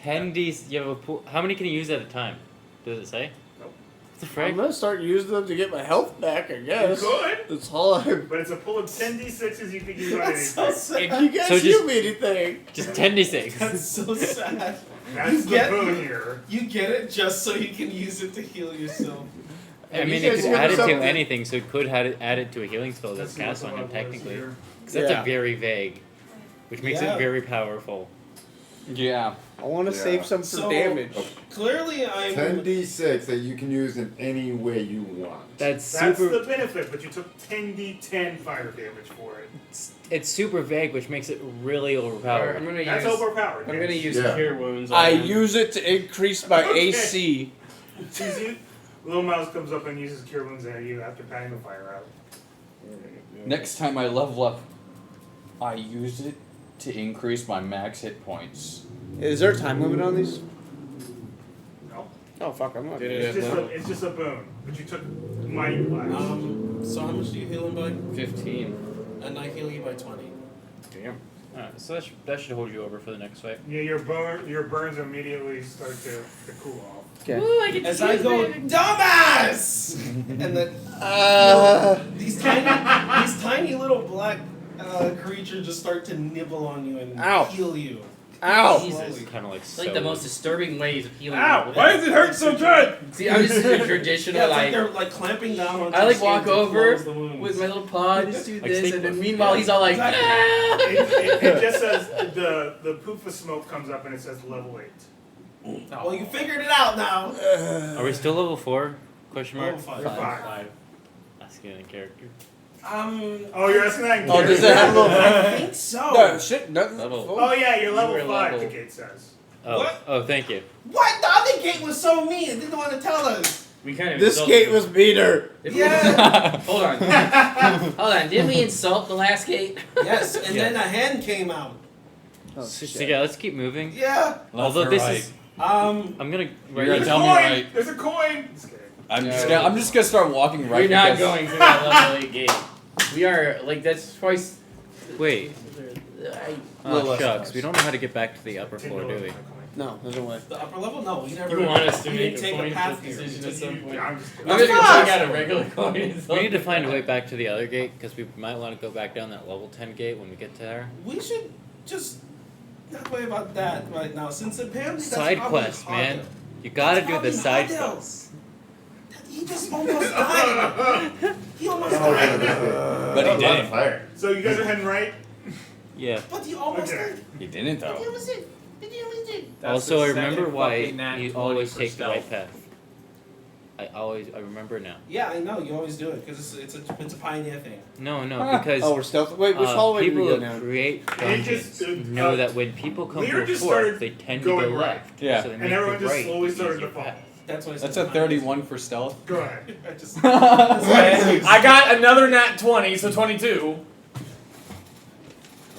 10d. You have a pool. How many can you use at a time? Does it say? Nope. What the I'm frick? gonna start using them to get my health back, I guess. You could, That's all I'm. but it's a pool of 10d6s you could use on That's so anything. sad. If you guys So just- heal me anything. Just 10d6. That's so sad. That's You the get- boon here. You get it just so you can use it to heal yourself. I Have mean, you it guys could heard add of it to something? anything, so it could add it to a healing spell Let's that's see what cast the on him, log was technically. here. Because that's Yeah. a very vague, which makes Yeah. it very powerful. Yeah. I want to Yeah. save some for So- damage. Clearly, I'm. 10d6 that you can use in any way you want. That's That's super. the benefit, but you took 10d10 fire damage for it. It's super vague, which makes it really Alright, overpowered. I'm gonna That's use. overpowered. I'm gonna use Yeah. cure wounds. On I him. use it to increase my Okay. AC. Sees you, Little Mouse comes up and uses cure wounds at you after patting the fire out. Next time I level up, I used it to increase my max hit points. Is there a time limit on these? No, Oh fuck, I'm not. Did it's it just, at a, level it's just a boon, but you took mighty blast. So how much do you heal him by? 15. And I heal you by 20. Damn. Alright, so that should hold you over for the next fight. Yeah, your burns immediately start to cool off. Okay. Ooh, I get to As I use go, my- dumbass! And then these tiny little black creatures just start to nibble on you and Ow. heal you. Ow! Jesus. Kind of like It's like the most disturbing ways of healing. Ow! people. Why does it hurt so good? See, I'm just a traditional Yeah, it's like like. they're like clamping down on. I like walk over the wounds. with my little paw, just do Like this, snake and then bite. meanwhile he's all like, Exactly. "Ah!" It just says the poof of smoke comes up and it says level 8. Well, you figured it out now. Are we still level 4? Question mark. Level 5. You're 5. Asking in character. Oh, you're asking that? in Oh, does it have a little? I think so. No shit. Nothing. Level. Oh yeah, you're level You were 5. level- The gate says. Oh, What? oh, thank you. What? The other gate was so mean. It didn't want to tell us. We kind of This insulted gate him. was meaner. If Yeah. Hold on. Hold on. Didn't we insult the last gate? Yes, and then a hand came out. Oh, So shit. yeah, let's keep moving. Yeah. Although this is, Um. I'm gonna. You're Right, gonna There's a tell me coin! right. There's a coin! Just kidding. I'm just gonna start walking right. We're not because- going through that level 8 gate. We are like that's twice. wait. I, Little Oh less shucks, cars. we don't know how to get back to the upper floor, do we? No, there's no way. The upper level? No, we never. you want us to we make didn't a take coin a path flip here. decision at some point? I'm just kidding. I'm gonna go Fuck! take out a regular coin. And We need to find a way back to the other gate because we might want to go back down that level 10 gate when we get there. We should just not worry about that right now. Since apparently that's Side probably quest, harder. man. You gotta That's do the probably side harder. quests. He just almost died. He almost died. But he That was a lot of didn't. fire. So you guys are heading right? Yeah. But you almost Okay. did. He didn't But you though. almost did. But you almost did. Also, I the remember second why fucking nat you 20 always for take the right stealth. path. I remember now. Yeah, I know. You always do it because it's a pioneer thing. No, Ah. because Oh, we're stealth. Wait, which hallway do people we go who down? create They just, dungeons know that when people come Lear to a just fort, started they tend to go going right. left. Yeah. So they And make everyone the just right slowly the started easier to fall. path. That's why I That's said a 31 for stealth. Go ahead. I just. I got another nat 20, so 22.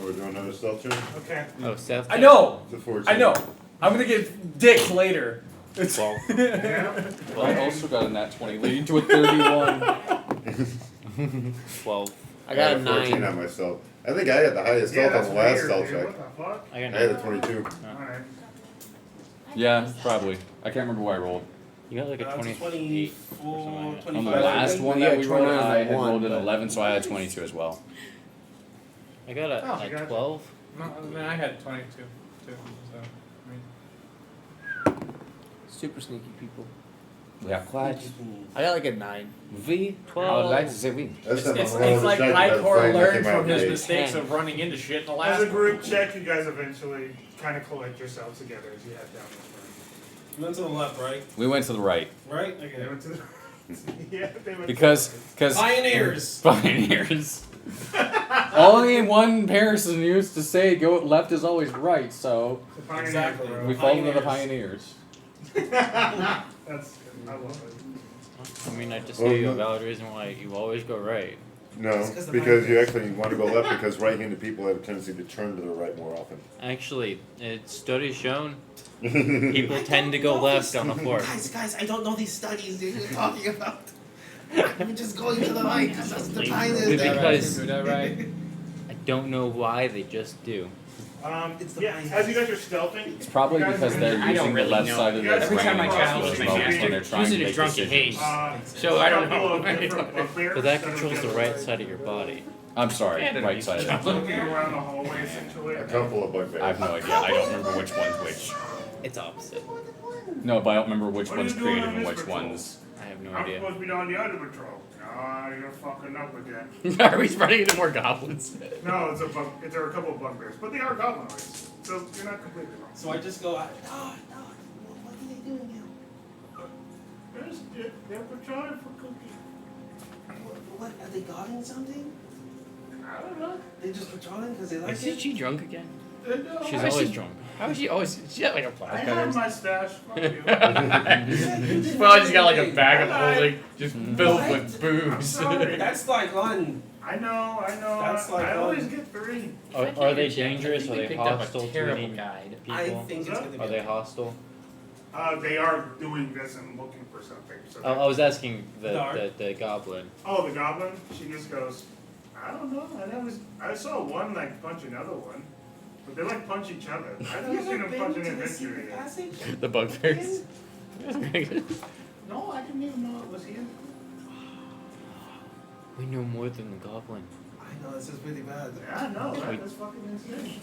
Are we doing another stealth check? Okay. Oh, Seth. I know. It's a 14. I know. I'm gonna get dick later. It's 12. Yeah. I also got a nat 20, leading to a 31. 12. I got a 14 9. on myself. I think I had the highest Yeah, stealth that's on the last weird, stealth dude. check. What the fuck? I got I had a 9. 22. Alright. Yeah, probably. I can't remember what I rolled. You got like a 28 or something like that. On the 25. last one Yeah, that we rolled, 29 I had one, rolled an but- 11, so I had 22 as well. I got Oh, a gotcha. 12. No, I mean, I had 22 too. So, I mean, Super sneaky people. Yeah, quite. I got like a 9. We 12. I would like to say we. That's it's, not it's, my roll it's like check, that's Icor fine, that learned came out from his great. mistakes 10. of running into shit in the last As a group one. check, you guys eventually kind of collect yourselves together as you head down this road. You went to the left, right? We went to the right. Right? They Okay. went to the yeah, they went Because Pioneers. Pioneers. Only one person used to say go left is always right, so the pioneers, Exactly. bro. we followed the Pioneers. pioneers. That's I love it. I mean, I just Well, gave you a no- valid reason why you always go right. No, It's 'cause the because you pioneers. actually want to go left because right-handed people have a tendency to turn to the right more often. Actually, it's studies shown people tend to go left on a fort. Guys, I don't know these studies that you're talking about. I'm just going to the right because that's the pioneers. Because Do that right. I don't know why, they just do. It's the Yeah, pioneers. as you guys are stealthing, It's probably you guys because are they're I don't using the really left know. side of You their guys brain every time I most challenge of my the most character, when they're trying use to it in make drunken decisions. haste. So I don't know. But that controls the right side of your body. I'm sorry, Yeah, I don't right use side it. of it. looking around the hallway essentially. A couple of bugbears. I have no idea. I don't remember which one's which. It's opposite. No, but I don't remember which What are one's you doing creative on and this which patrol? ones. I have no I'm idea. supposed to be on the other patrol. Ah, you're fucking up again. Are we running into more goblins? No, there are a couple of bugbears, but they are goblinoids, so you're not completely wrong. So I just go, no, what are they doing here? They're patrolling for cookies. What, are they guarding something? I don't know. They just patrolling because they like Is she it? drunk again? No, She's How is always she- drunk. How is she always? She got like a I flash have my stash. Fuck you. She's probably just got like a bag of holding, just filled What? with booze. sorry. That's like on. I know. That's like I always one- get 3. Are they dangerous? Are they picked up hostile a to terrible any guide. I people? think it's gonna be. Are they hostile? They are doing this and looking for something. So I was asking Dark. the goblin. Oh, the goblin? She just goes, I don't know. I saw one like punch another one. But they like punch each other. I've Have never you seen ever them been punch an to the adventure secret yet. passage? The bugbears. No, I didn't even know it was here. We know more than the goblin. I know this is really bad. Yeah, I know. Wait. That's fucking insane.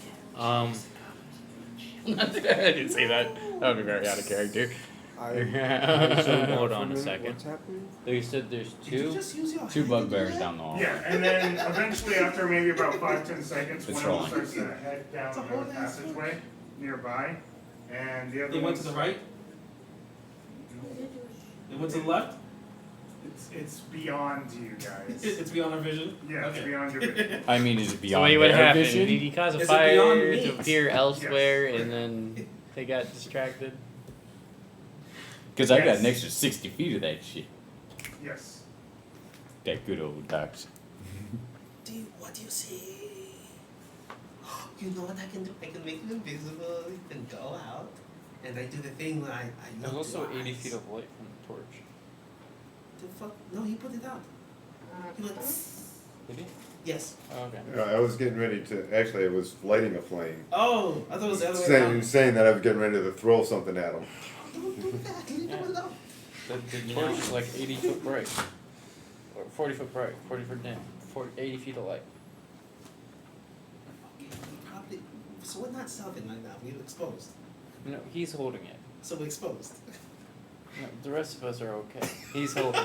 I didn't say that. That would be very out of character. Hold on a second. What's happening? They said there's Did you two. just use your Two hand to do bugbears that? down the hall. Yeah, and then eventually after maybe about 5-10 seconds, It's one of them rolling. starts to head down It's a another whole ass passageway nearby. And the other They went to one's- the right. They went to the left. It's beyond you guys. It's beyond our vision. Yeah, it's Okay. beyond your vision. I mean, is it So beyond wait, what their happened? vision? Did he cause a Is it beyond fire me? to appear elsewhere, and then they got distracted? Because I got Yes. an extra 60 feet of that shit. Yes. That good old ducks. What do you see? You know what I can do? I can make you invisible. You can go out, and I do the thing where I There's look also to 80 eyes. feet of light from the torch. The fuck? No, he put it out. He went. Did he? Yes. Oh, okay. I was getting ready to. Actually, I was lighting a flame. Oh, I thought it was the other way around. Saying that I was getting ready to throw something at him. Don't do that. Leave him alone. The torch is like 80 foot bright. Or 40 foot bright. 40 foot dim. 80 feet of light. Okay, we probably. So we're not stealthing right now. We're exposed. No, he's holding it. So we're exposed. The rest of us are okay. He's holding.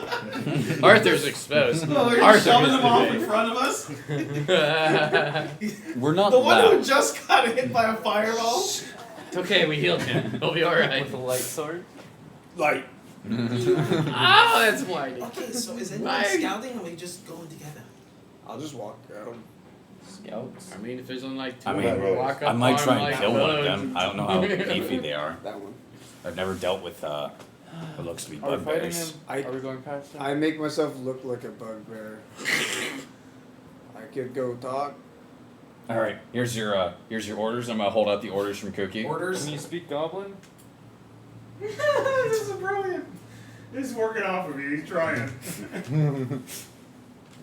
Arthur's exposed. Oh, you're Arthur shoving is him off the in front of us? We're not The one loud. who just got hit by a fireball? It's okay, we healed him. He'll be alright. With a light sword. Like, Oh, that's whining. Okay, so is anyone Right. scouting or are we just going together? I'll just walk out. Scouts. I mean, if there's only like two I of mean, them, walk up I might on try them and like kill one of bugs. them. I don't know how beefy they are. That one. I've never dealt with what looks to be Are we fighting bugbears. him? I- Are we going past him? I make myself look like a bugbear. I could go talk. All right, here's your orders. I'm gonna hold out the orders from Cookie. Orders? Can you speak Goblin? This is brilliant. He's working off of you. He's trying.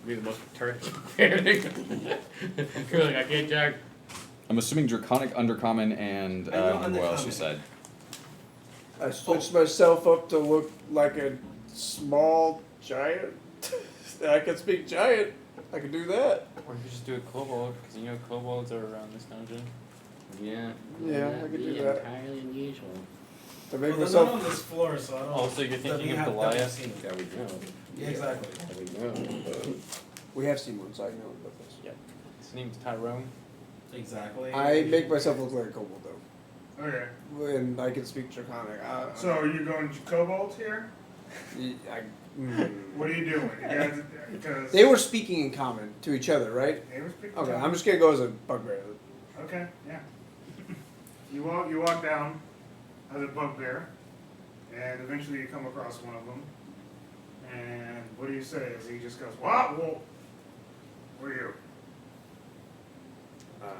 Be the most turret. You're like, I can't jack. I'm assuming Draconic, Undercommon, and I know what else Undercommon. you said? I switched myself up to look like a small giant. I can speak giant. I can do that. Or you could just do a kobold, because you know kobolds are around this dungeon. Yeah. Yeah, I That'd could be do that. entirely unusual. To make Well, they're not myself. on this floor, so I don't. Oh, so you're that thinking we of have Goliath? seen. There we go. Yeah, exactly. There we go. We have seen one, so I know about this. Yep. His name's Tyrone. Exactly. I make myself look like a kobold though, Okay. and I can speak Draconic. So are you going kobold here? mm. What are you doing? You guys, because They were speaking in common to each other, right? They were speaking. Okay, common. I'm just gonna go as a bugbear. Okay, yeah. You walk down as a bugbear, and eventually you come across one of them. And what do you say? As he just goes, "What? Well, who are you?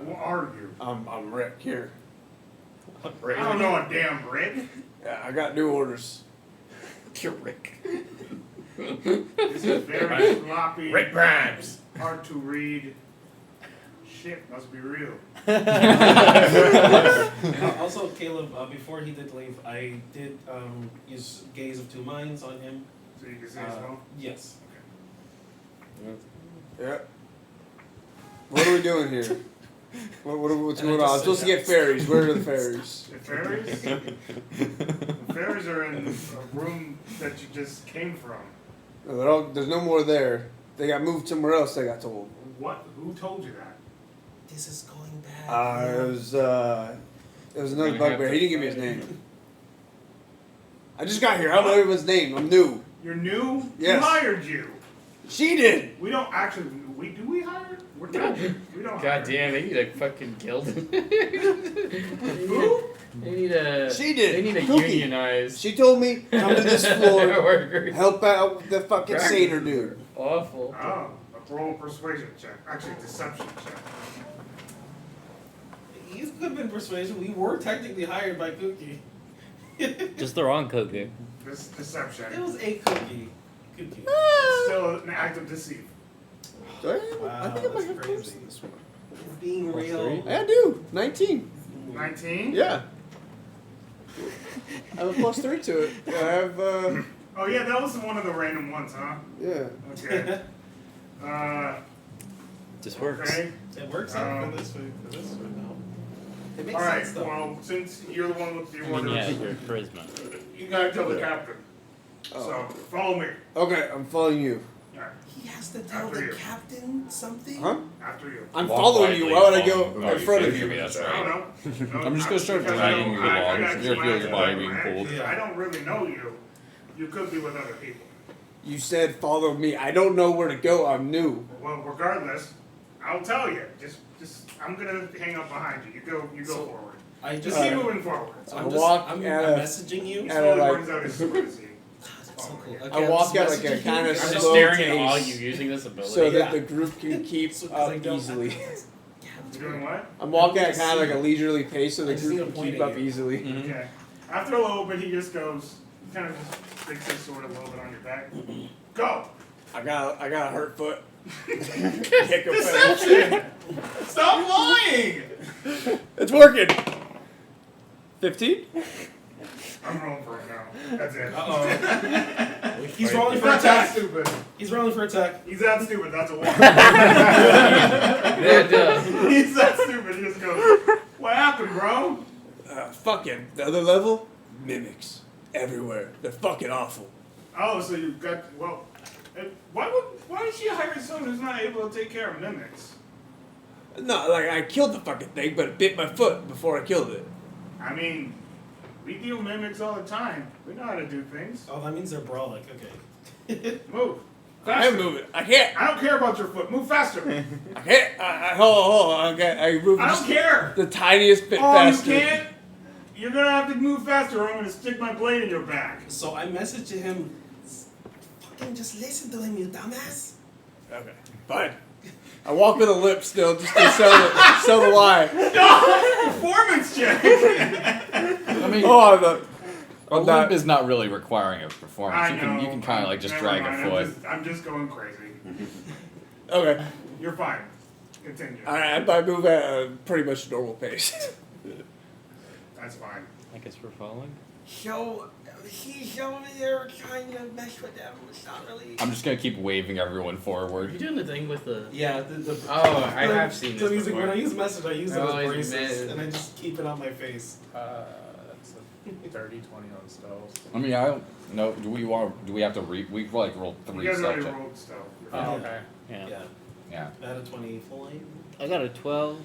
Who are you? I'm Rick here. I don't know a damn Rick. Yeah, I got new orders. You're Rick. This is very sloppy, Rick Grimes. hard to read. Shit must be real." Also, Caleb, before he did leave, I did use Gaze of Two Minds on him. So you can see as well. Yes. Yeah. What are we doing here? What's And I going on? I'm just supposed to said get fairies. Where are the fairies? The fairies? The fairies are in a room that you just came from. No, there's no more there. They got moved somewhere else, I got told. What? Who told you that? This is going bad. It was another Gonna have bugbear. to He didn't give me his fight name. I just got here. I don't know everyone's name. I'm new. You're new? Yes. Who hired you? She did. We don't actually. We hire? We don't hire. God damn, they need a fucking guild. Who? They need a. She did. They need a Cookie. unionize. She told me, come to this floor, Workers. help out with the fucking Crack. satyr dude. Awful. Oh, a roll persuasion check. Actually, deception check. You could have been persuasion. We were technically hired by Cookie. Just the wrong cookie. This deception. It was a cookie. Cookie. It's still an act of deceit. Do I Wow, think I might that's have crazy. posted this one. It's being real. I do. 19. 19? Yeah. I have a +3 to it. I have, Oh yeah, that was one of the random ones, huh? yeah. Okay. Just works. Okay. It works out for this one. For this one, no. It makes All right. sense though. Well, since you're the one with the I mean, orders, yeah, your charisma. you gotta tell the captain. Oh. So follow me. Okay, I'm following you. All right. He has to tell After the you. captain something? Huh? After you. I'm Walk following you. lightly, Why would I follow go who in front of you. you? That's I right. don't know. I'm just gonna start Because dragging I you don't- I along. got You're some feeling ideas your body in being my head. pulled. Yeah. I don't really know you. You could be with other people. You said follow me. I don't know where to go. I'm new. Well, regardless, I'll tell you. Just, I'm gonna hang up behind you. You go So- forward. I Just just. keep moving forward. So I I'm just. walk I'm at a- messaging you. He And slowly like- brings out his sword as he. God, that's so cool. I Okay, I I'm walk just at like a messaging kind you. of I'm just slow staring pace at all you using this ability. so Yeah. that the group can keep So, 'cause I up don't- easily. You doing what? I'm walking at kind of like a leisurely pace so I the just need group to can point keep at up you. easily. Okay. After a little bit, he just goes, kind of just sticks his sword a little bit on your back. Go. I got a hurt foot. Kick him Deception. Stop lying. It's working. 15? I'm rolling for it now. That's it. Uh-oh. He's rolling He's for not that attack. stupid. He's rolling for attack. He's that stupid. That's a one. Yeah, He's that stupid. He just goes, "What happened, bro?" Fucking the other level? Mimics. everywhere. They're fucking awful. Oh, so you've got, well, why did she hire someone who's not able to take care of mimics? No, like, I killed the fucking thing, but it bit my foot before I killed it. I mean, we deal mimics all the time. We know how to do things. Oh, that means they're brolic. Okay. Move. I am moving. I can't. I don't care about your foot. Move faster. I can't. Hold on. Okay, I move I just don't care. the tiniest bit Oh, faster. you can't? You're gonna have to move faster or I'm gonna stick my blade in your back. So I messaged to him. Fucking just listen to him, you dumbass. Okay, fine. I walk with a limp still, just to sell the lie. No, performance check. I mean, Oh, a limp is not really requiring a performance. I You can kind of like just Never drag mind, a foot. I'm just going crazy. Okay. You're fine. Continue. I move at a pretty much normal pace. That's fine. I guess we're following. So he's over there trying to mess with them. It's not really. I'm just gonna keep waving everyone Are forward. you doing the thing with the? Yeah. The Oh, I have seen so this music, before. when I use message, I use it Oh, as he's braces, mad. and I just keep it on my face. That's a 30, 20 on stealth. I mean, I don't know. Do we have to we like roll You 3 guys already stealth check? rolled stuff. Oh, okay. Yeah. Yeah. Yeah. I had a 20 full aim. I got a 12.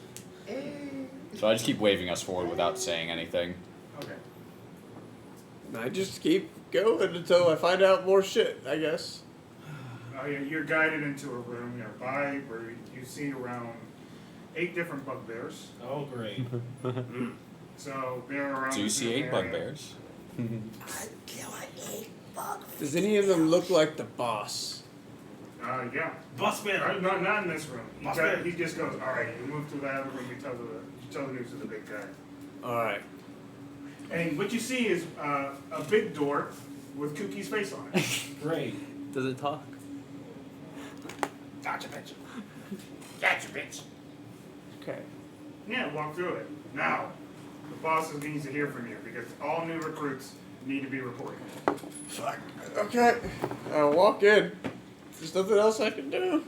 So I just keep waving us forward without saying anything. Okay. I just keep going until I find out more shit, I guess. You're guided into a room nearby where you see around 8 different bugbears. Oh, great. So they're around. Do you the see same 8 area. bugbears? Does any of them look like the boss? Yeah. Boss man. Not in this room. Boss man. He just goes, all right, you move to that room, you tell the news to the big guy. Alright. And what you see is a big door with Kookie's face on it. Great. Does it talk? Gotcha, bitch. Gotcha, bitch. Okay. Yeah, walk through it. Now, the boss needs to hear from you because all new recruits need to be reported. Fuck. Okay. I walk in. There's nothing else I can do.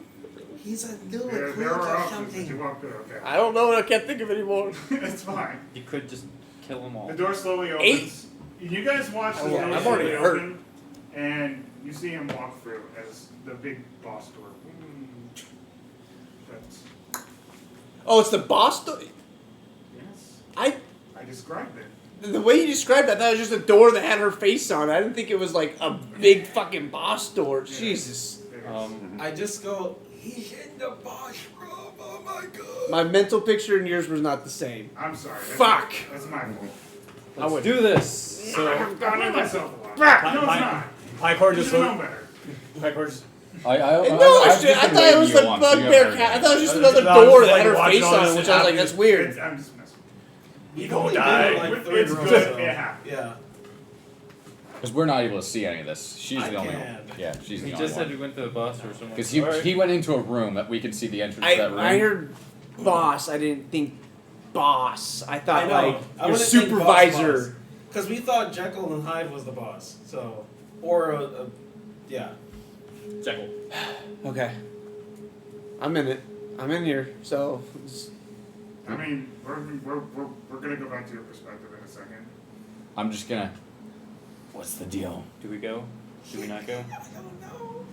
He's a new There recruit are or options as you something. walk through, okay? I don't know what I can't think of anymore. It's fine. You could just kill them all. The door slowly opens. You guys watch the Oh, door I'm slowly already hurt. open, and you see him walk through as the big boss door. That's, Oh, it's the boss door? yes, I I described it. The way you described that, that was just a door that had her face on it. I didn't think it was like a big fucking boss door. Jesus. I just go, he's in the boss room. Oh my god. My mental picture and yours was not the same. I'm sorry. Fuck. That's my fault. Let's do this. I've done myself a lot. No, it's not. Pycor You just should know better. Pycor just. I thought it was the bugbear cat. I thought it was just another I was door just, that had her watching face all on this it, which shit I was like, happen. that's weird. I'm just messing. You gonna die. It's good. It happens. Yeah. Because we're not able to see any of this. She's I the only can. one. Yeah, she's He the only just said one. we went to the boss or something. Because he went into a room that we could see the entrance to that room. I heard boss. I didn't think boss. I thought I know. like I your wouldn't think supervisor. Because we thought Jekyll and Hyde was the boss. So, or yeah. Jekyll. Okay. I'm in it. I'm in here. So. I mean, we're gonna go back to your perspective in a second. I'm just gonna. What's the deal? Do we go? Do we not go? I don't know.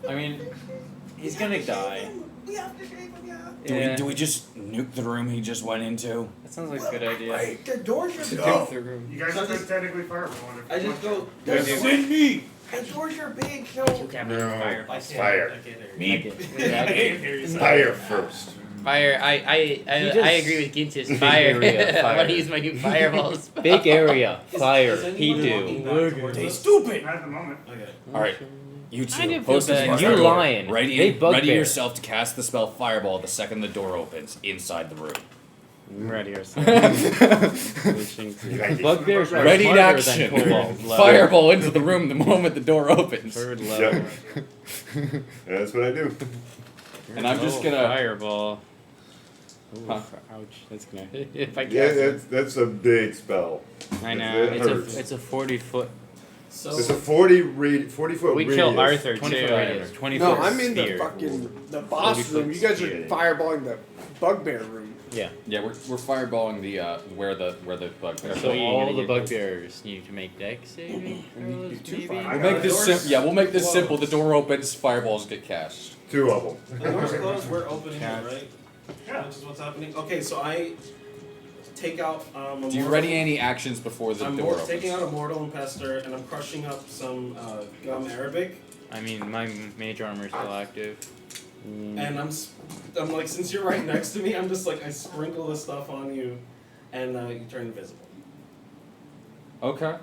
I mean, he's gonna die. We have to save him, yeah. Do we just nuke the room he just went into? That sounds like a good idea. Wait, the doors are To big. take the room. You guys So could just- technically fireball it. I just go. Send me! The doors are big, so. No, I can't. fire. I can't hear you. Me. I can't hear you. Fire first. Fire. I agree with Gintis. Fire. area, I fire. want to use my new fireball spell. Big area. Fire. Is He anyone do. walking back towards They us? stupid! Not at the moment. Okay. Alright. You two, I didn't feel host this bad. first You door. lying. Ready, They ready bugbear. yourself to cast the spell Fireball the second the door opens inside the room. Ready ourselves. Bugbears are Ready to smarter action. than kobolds. Fireball into the room the moment the door opens. Third level. Yep. That's what I do. And I'm just Oh, gonna. fireball. Ooh, Huh. ouch! That's gonna hit if I cast Yeah, it. that's a big spell. I know. It hurts. It's a 40-foot. So. It's a 40 foot We radius. kill Arthur 20 too. foot radius. 20 No, foot I'm in the sphere. fucking the boss 40 room. foot You guys are sphere. fireballing the bugbear room. Yeah. Yeah, we're fireballing the where the bugbear. So all the bugbearers need to make dex saving throws, maybe? We'll make this we'll make this simple. The door opens, fireballs get cast. 2 of them. The door's closed, we're opening Cat. it, right? Yeah. Which is what's happening. Okay, so I take out a Do you ready any actions before the door opens? taking out a mortal and pester, and I'm crushing up some gum Arabic. I mean, my mage armor is still active. And I'm like, since you're right next to me, I'm just like, I sprinkle this stuff on you, and you turn invisible. Okay.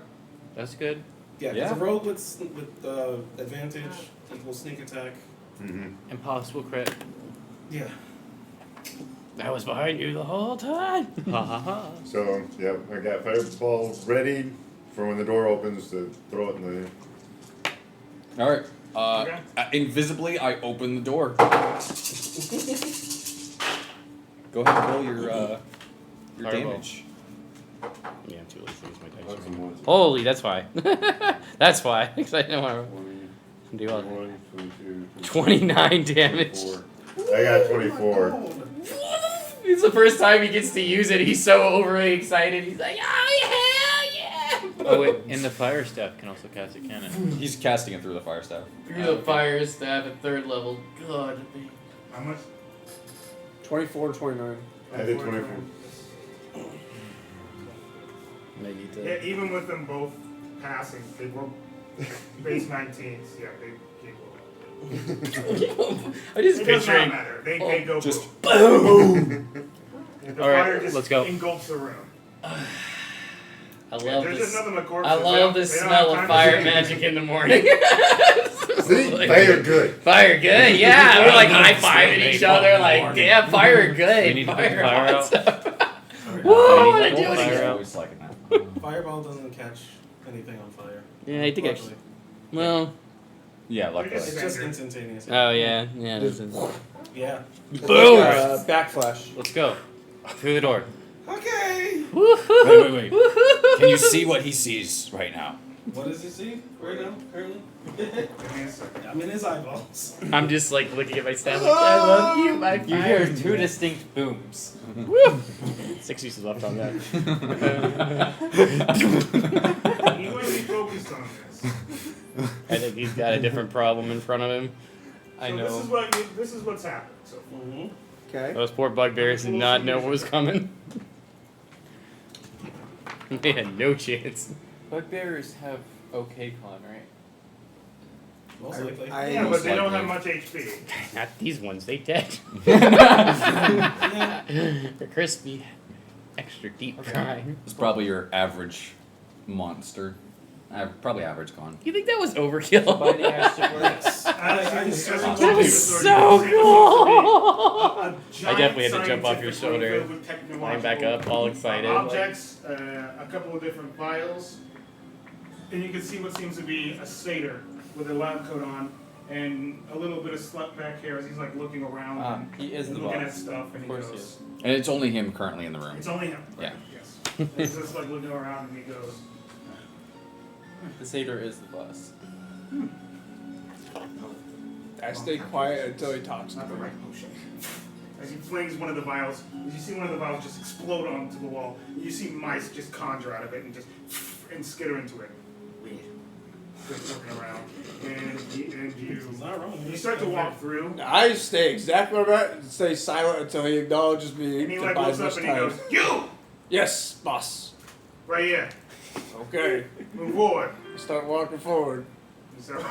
That's good. Yeah, Yeah. because a rogue with advantage equals sneak attack. Mm-hmm. Impossible crit. Yeah. That was behind you the whole time. Ha ha ha. So, yeah, I got fireball ready for when the door opens to throw it in the. All right. Okay. Invisibly, I open the door. Go ahead and roll your Fireball. damage. Yeah, I'm too lazy to use my dice. That's the ones. Holy, that's why. That's why. Because I didn't want 20, to do all 21, 22, 29 damage. 24. I got 24. It's the first time he gets to use it. He's so overly excited. He's like, oh yeah, yeah. Oh wait, and the fire staff can also cast a cannon. He's casting it through the fire staff. Through the fire staff at 3rd level. God. How much? 24 to 29. I did 24. Maybe Yeah, even with them both passing, they were base 19s. Yeah, they keep I just It does not picturing. matter. They go Just boom. The All right, fire just let's go. engulfs the room. I love There's this. just nothing but corpses. I They love don't- the they don't smell have of time to fire see magic in the morning. See? Like, Fire good. Fire good, yeah. We're like high fiving They each other, fall like, morning. yeah, fire good. We need to put the fire out. awesome. We Whoa, need I to do put it fire again. out. always liking that. Fireball doesn't catch anything on fire. Yeah, I think I. Luckily. Well, Yeah, luckily. It's It's just instantaneous. oh yeah, yeah. It is. Yeah. Boom. Backflash. Let's go. Through the door. Okay. Wait. Can you see what he sees right now? What does he see right now, currently? Give me a second. I'm in his eyeballs. I'm just like looking at my staff. Like, I love you, my You fire. hear 2 distinct booms. Woo! 6 uses left on that. You want to be focused on this. I think he's got a different problem in front of him. I So know. This is what's happened so far. Mm-hmm. Okay. Those poor bugbears did not know what was coming. They had no chance. Bugbearers have okay con, right? Most likely. Yeah, but they don't have much HP. Not these ones, they dead. Yeah. They're crispy. Extra deep fry. It's probably your average monster. Probably average con. You think that was overkill? Biting ass to work. Yes. That was so cool! I definitely had to jump off your shoulder, climb back up, all excited. Objects, a couple of different vials, and you can see what seems to be a satyr with a lab coat on, and a little bit of slut back hair as he's like looking around and He is the looking at boss. stuff, and Of he course he goes, is. And it's only him currently in the room. "It's only him." Yeah. Yes. He's just like looking around, and he goes, The satyr is the boss. I stay quiet until he talks to "Not the me. right motion." As he flings one of the vials, you see one of the vials just explode onto the wall. You see mice just conjure out of it and just and skitter into it. Weird. Just looking around, and you start to walk through, I stay exactly where I'm at and stay silent until he acknowledges me. and he to like buy looks as up much and he time. goes, "You Yes, boss. right here, Okay. move forward." Start walking forward. So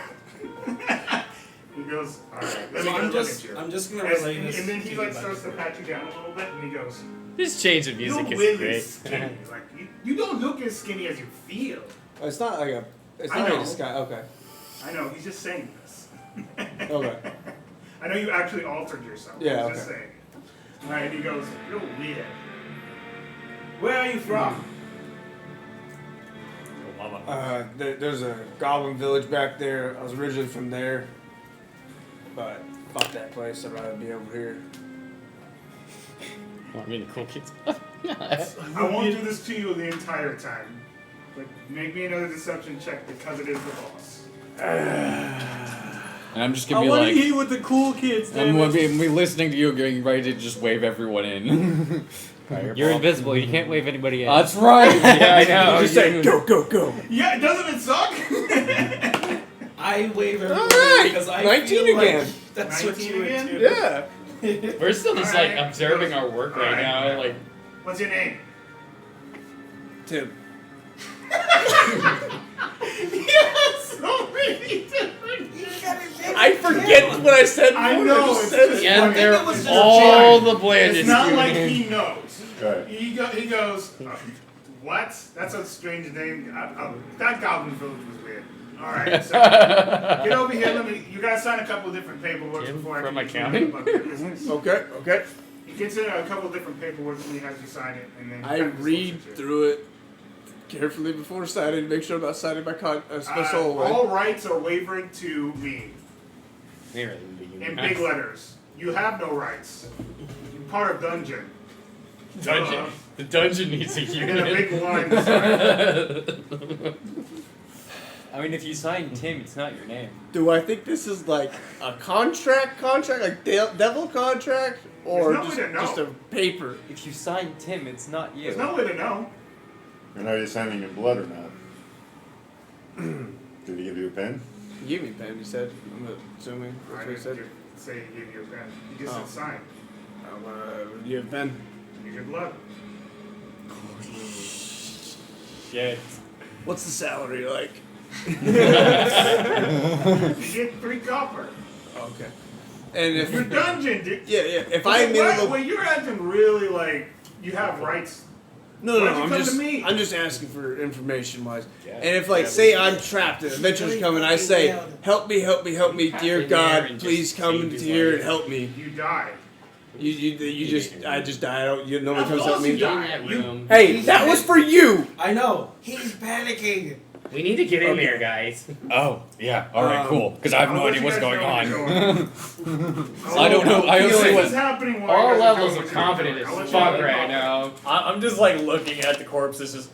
he goes, "All right, let So me go I'm look just, at you." I'm just gonna As- relay this. and then he to like you back starts to and pat you down a little bit, and he goes, This change of music "You're is really great. skinny. Like you don't look as skinny as you feel." It's not like a. It's I not like know. a sky. Okay. I know, he's just saying this. Okay. I know you actually altered yourself. Yeah, He's just okay. saying it. Alright, and he goes, "You're weird. Where are you from?" There's a goblin village back there. I was originally from there, but fuck that place. I'd rather be over here. Oh, I mean, the cool kids. I won't do this to you the entire time. But make me another deception check because it is the boss. And I'm just I gonna be want like, to eat with the cool kids. I'm gonna be listening to you getting ready to just wave everyone in. You're invisible. You can't wave anybody in. That's right. Yeah, I know. You just say go go go. Yeah, doesn't it suck? I wave everybody Alright, because I 19 feel again. like that's what 19 you would again? do. Yeah. We're still just Alright. like observing our work right Alright. now. Like, What's your name? Tim. So many different. I forget what I said. I before, know, just it's said just- it. and they're it was just all the It's blandest. not like he knows. Right. He goes, what? That's a strange name. That Goblin Village was weird. All right, so get over here. You gotta sign a couple different paperwork Jim before I from can accounting? about your business. Okay, okay. He gets in a couple different paperwork and he has you sign it, and then I he looks read at you. through it carefully before signing to make sure I'm not signing my special way. All rights are wavered to me in big letters. You have no rights. You're part of dungeon. Dungeon. The dungeon needs a And then a unit. big line beside. I mean, if you sign Tim, it's not your name. Do I think this is like a contract, like devil contract, or There's no way to know. just a paper? If you sign Tim, it's not you. There's no way to know. And are you signing in blood or not? Did he give you a pen? You gave me a pen, you said. I'm assuming. I That's what you didn't said. say he gave you a pen. He just Oh. said sign. You have a pen? You good luck. Shit. What's the salary like? You get 3 copper. Okay. And if Your dungeon, dude. yeah, if I'm able to, When you're acting really like you have rights. no, Why'd you I'm come just to me? I'm just asking for information wise. Yeah. And if like say I'm trapped and adventure's coming, I say help me, dear in there God, and please just come save his here life. and help me. You die. You just I just die. I don't. Nobody Of comes help course me. you die. That room. Hey, that was for you. I know. He's panicking. We need to get in Okay. there, guys. Oh, yeah. All right, cool. Because I have no I'll let idea you what's guys going know on. what's I don't know. I don't see What's what. happening while All you guys are levels doing of what you're confident doing. as I'll let you fuck know. right now. I'm just like looking at the corpses, just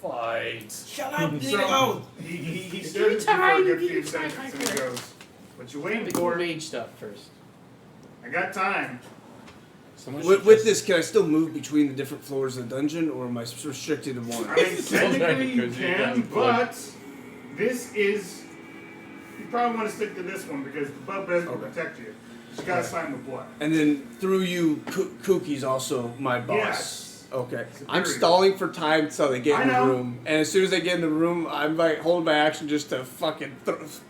fight. Shut up, need to So, go. he stares at you for a good few seconds and he goes, what you waiting The for? mage stuff first. I got time. Someone With, should with just- this, can I still move between the different floors of the dungeon, or am I restricted to one? I mean, technically you Because you can, got blood. but this is. You probably want to stick to this one because the blood bears will Okay. protect you. You gotta sign the blood. And then through you, Kookie's also my boss. Yes. Okay. Superior. I'm stalling for time so they get I in the know. room, and as soon as they get in the room, I'm like holding my action just to fucking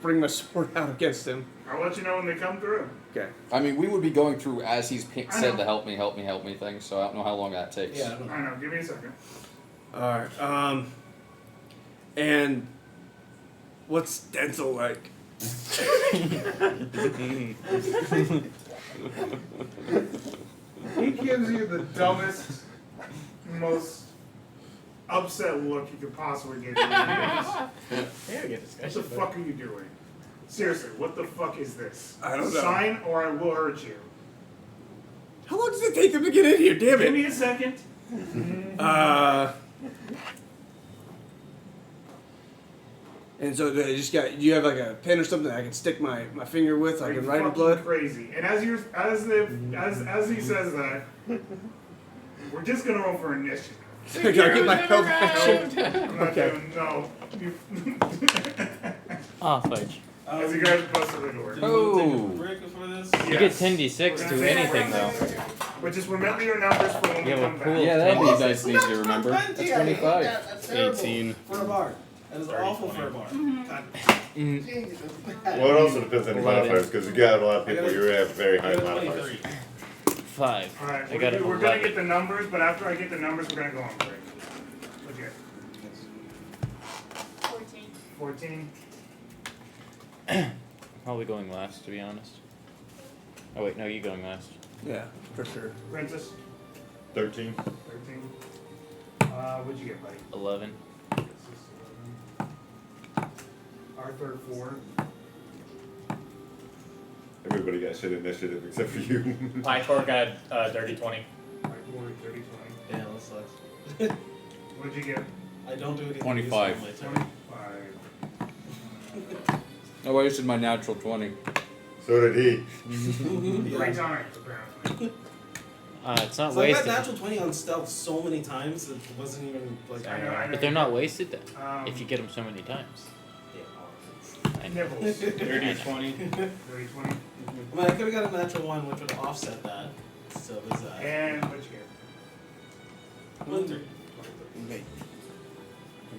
bring my sword out against him. I'll let you know when they come through. Okay. I mean, we would be going through as he's I said know. the help me thing, so I don't know how long that takes. Yeah, I don't know. I know. Give me a second. All right. And what's dental like? He gives you the dumbest, most upset look you could possibly get. Yeah, we get What the discussion. fuck are you doing? Seriously, what the fuck is this? I don't know. Sign or I will hurt you. How long does it take them to get in here? Damn Give it. me a second. And so they just got. You have like a pen or something I can stick my finger with. I Are can you write in fucking blood. crazy. And as he says that, we're just gonna roll for initiative. Can I get my help action? I'm not Okay. doing no. You- Ah, fudge. As you guys busted the door. Do you want to take a Oh. break for this? You get 10d6 to anything, though. But just remember your numbers for when Yeah, we well, come cool. back. Yeah, that'd be nice and easy to remember. That's 25. That's terrible 18. for a bar. That is awful for a bar. God. Mm. Jesus, that's bad. Well, it also depends on the 11. modifiers, because you got a lot of people who have very high modifiers. 5. Alright, I got it. we're gonna get the numbers, but after I get the numbers, we're gonna go on break. Okay. 14. 14. Probably going last, to be honest. Oh wait, no, you going last. Yeah, for sure. Princess. 13. 13. What'd you get, buddy? 11. Arthur 4. Everybody got shit initiative except for you. My torque had dirty 20. Mike 4, 30, 20. Yeah, that sucks. What'd you get? I don't do anything. 25. useful on my turn. 25. I wasted my natural 20. So did he. 3 times, apparently. It's not So I've had wasted. natural 20 on stealth so many times it wasn't even like. I know. But they're not wasted then. If you Um, get them so many times. Yeah, I know. Nibbles. 30, 20. 30, 20. I mean, I could have got a natural 1, which would have offset that. So there's that. And what you get? 1-3.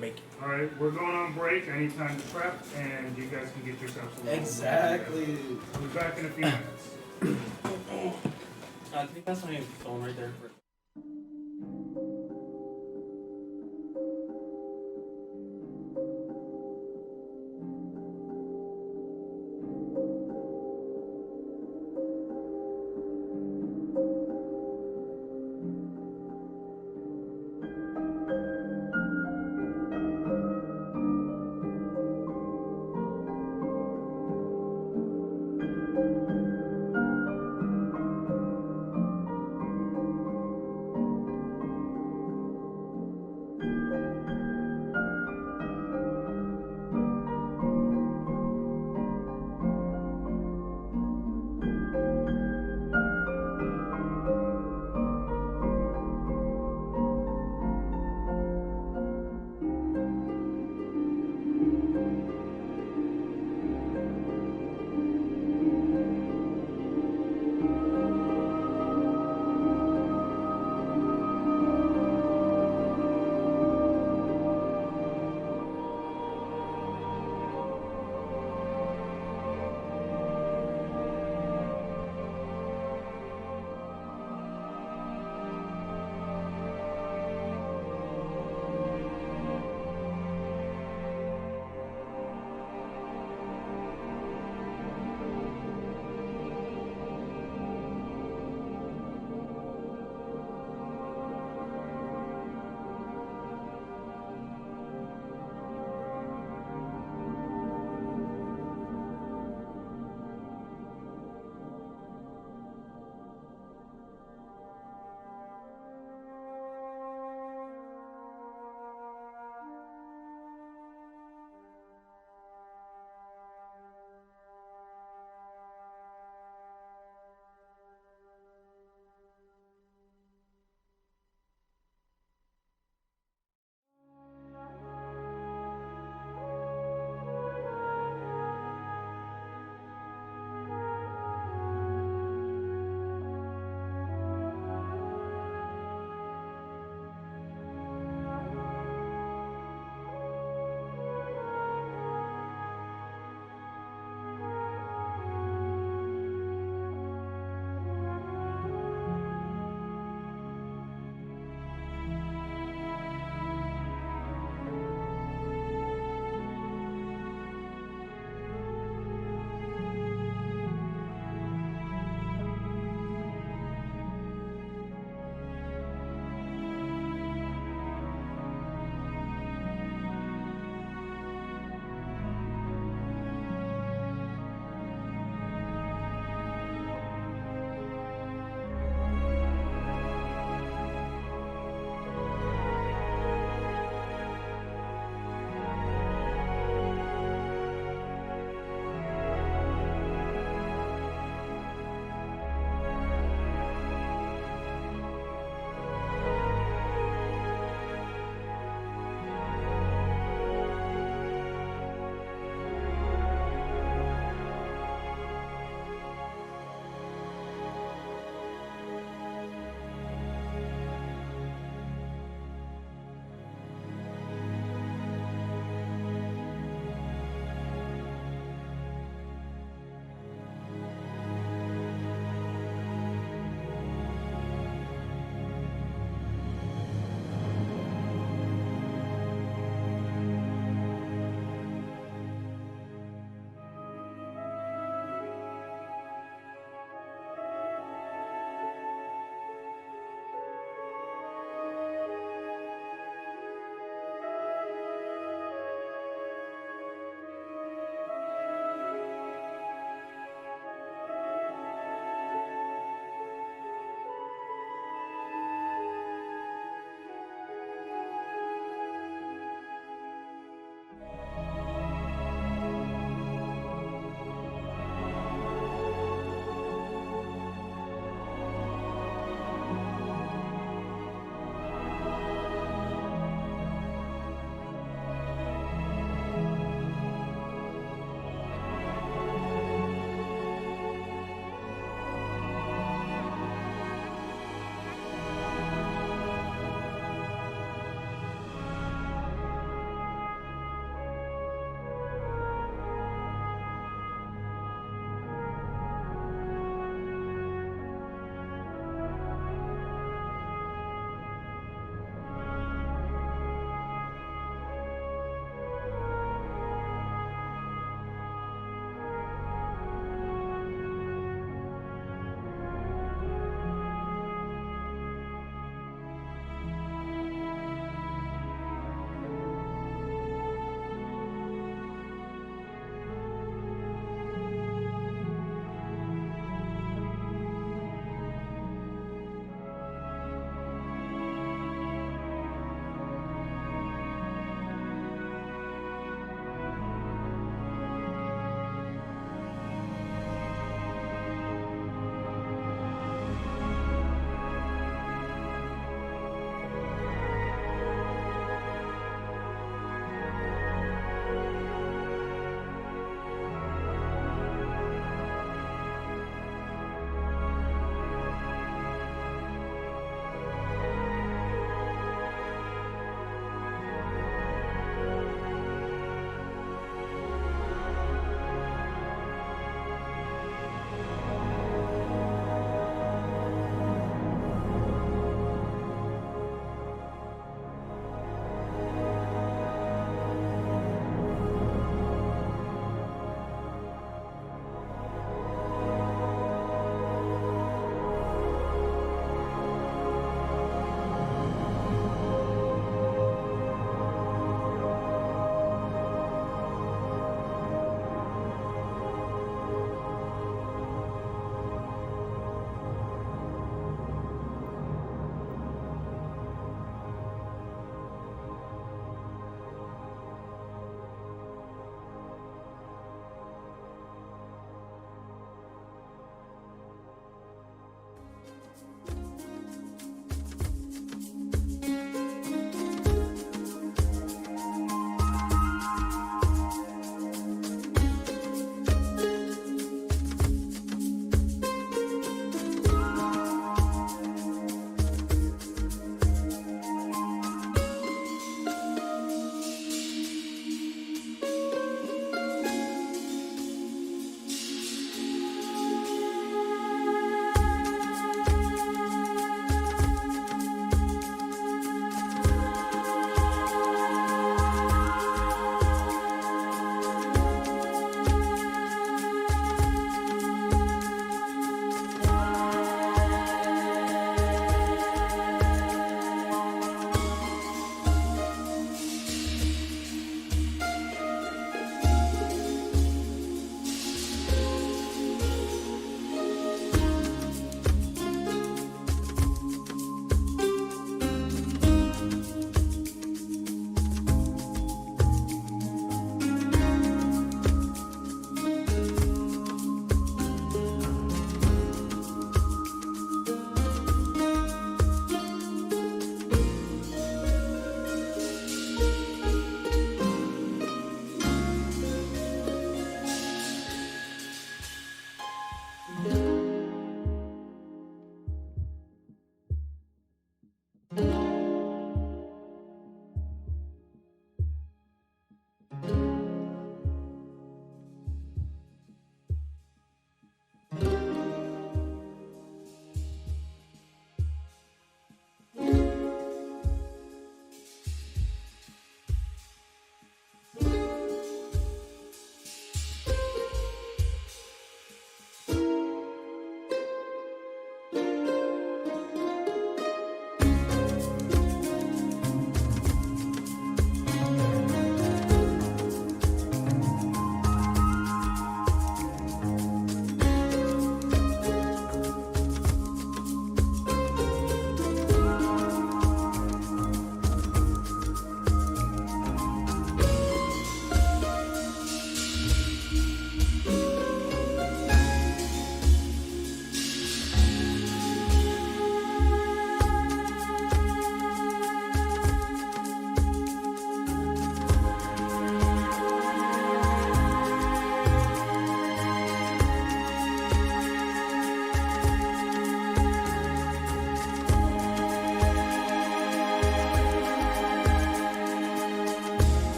Make it. Alright, we're going on break. I need time to prep, and you guys can get yourselves a little. Exactly. We'll be back in a few minutes. Can you pass my phone right there?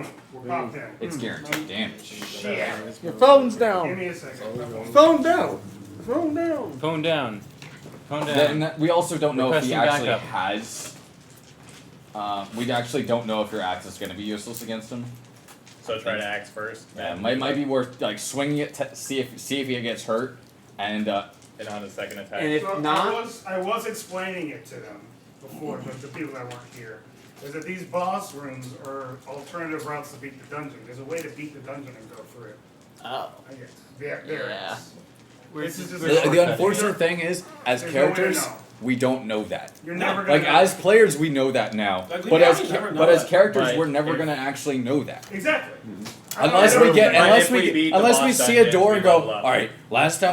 Boom. We're popped in. It's guaranteed damage. Shit. Your phone's Give down. me a second. Phone down. Phone down. Phone down. Phone down. Then we also don't know if he Requesting actually backup. has. We actually don't know if your axe is going to be useless against him. So try to axe first. Yeah, might be worth like swinging it to see if he gets hurt, and And on his second attack. And if So not, I was explaining it to them before, but the people that weren't here, is that these boss rooms are alternative routes to beat the dungeon. There's a way to beat the dungeon and go through it. Oh. I guess. There it Yeah. is. This is just the unfortunate thing is, as There's no way to characters, know. we don't know that. You're never gonna Like know. as players, we know that now, Like, we but as actually never know but as that. characters, Right. we're never gonna actually know that. Exactly. Unless I we don't get, know. unless if we we, beat the unless we boss see a dungeon, door we and go, level up. all right. Last 2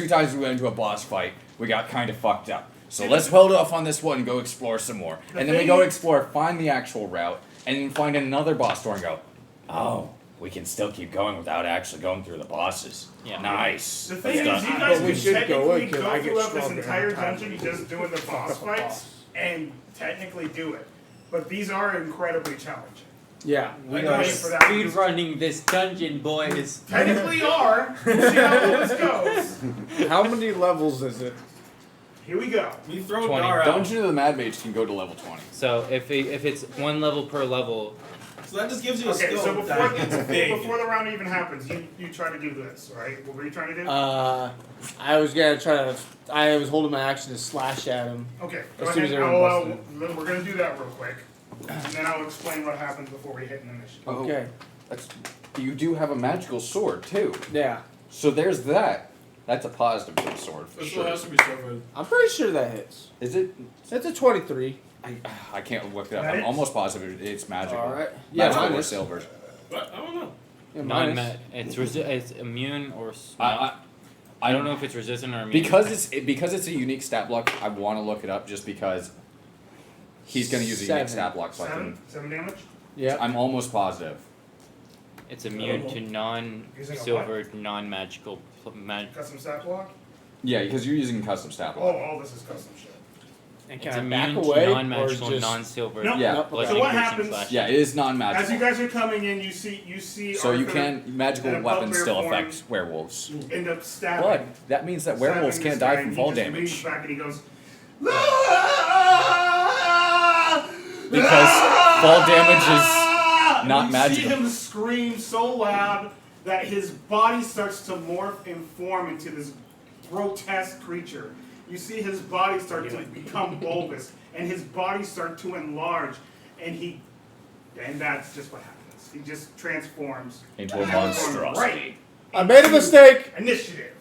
times we went into a boss fight, we got kind of fucked up. So let's hold off on this one and go explore some more. The And then we thing go is- explore, find the actual route, and then find another boss door and go, oh, we can still keep going without actually going through the bosses. Yeah. Nice. The thing That's is, you done. guys But we can should go technically in, 'cause go I get throughout this stronger entire every time. dungeon, you just doing the boss up a fights, boss. and technically do it. But these are incredibly challenging. yeah. I We know are for that speed reason. running this dungeon, boys. Technically are. We'll see how well this goes. How many levels is it? Here we go. We throw 20. Dar out. Dungeon of the Mad Mage can go to level 20. So if it's one level per level, So that just gives you a Okay, skill so that gets big. before the round even happens, you try to do this, right? What were you trying to do? I was gonna try to. I was holding my action to slash at him. Okay, go as soon ahead. as everyone We're going to do that real quick. And then I'll explain what happens before we hit an initiative. Oh. Okay. That's, you do have a magical sword too. Yeah. So there's that. That's a positive for the sword for This sure. one has to be so good. I'm pretty sure that hits. Is it? It's a 23. I can't look it up. That I'm is? almost positive it's magical. All right. Yeah, Magical mine or is. silver. But I don't know. Yeah, mine non is. it's immune or I don't know if it's resistant or immune. because it's a unique stat block. I want to look it up just because he's going to use a unique 7. stat block. So I Seven? can, 7 damage? Yeah. I'm almost positive. It's immune to Using a non-silver, non-magical magic. Custom stat block? Yeah, because you're using custom stat Oh, block. all this is custom shit. And It's can I back immune away to or non-magical, just? non-silver. No. Yeah. Nope. So bludgeoning, what piercing, happens- slashing. Yeah, it is As non-magical. you guys are coming in, you see So you Arthur can magical in a weapons bugbear still form affect werewolves. end up stabbing. But that means that werewolves stabbing can't this guy, die and from fall he just leans damage back and he goes, because fall damage is and not you magical. see him scream so loud that his body starts to morph and form into this grotesque creature. You see his body start to become bulbous, and his body start to enlarge, and that's just what happens. He just transforms into a monstrosity. right I made a mistake. initiative.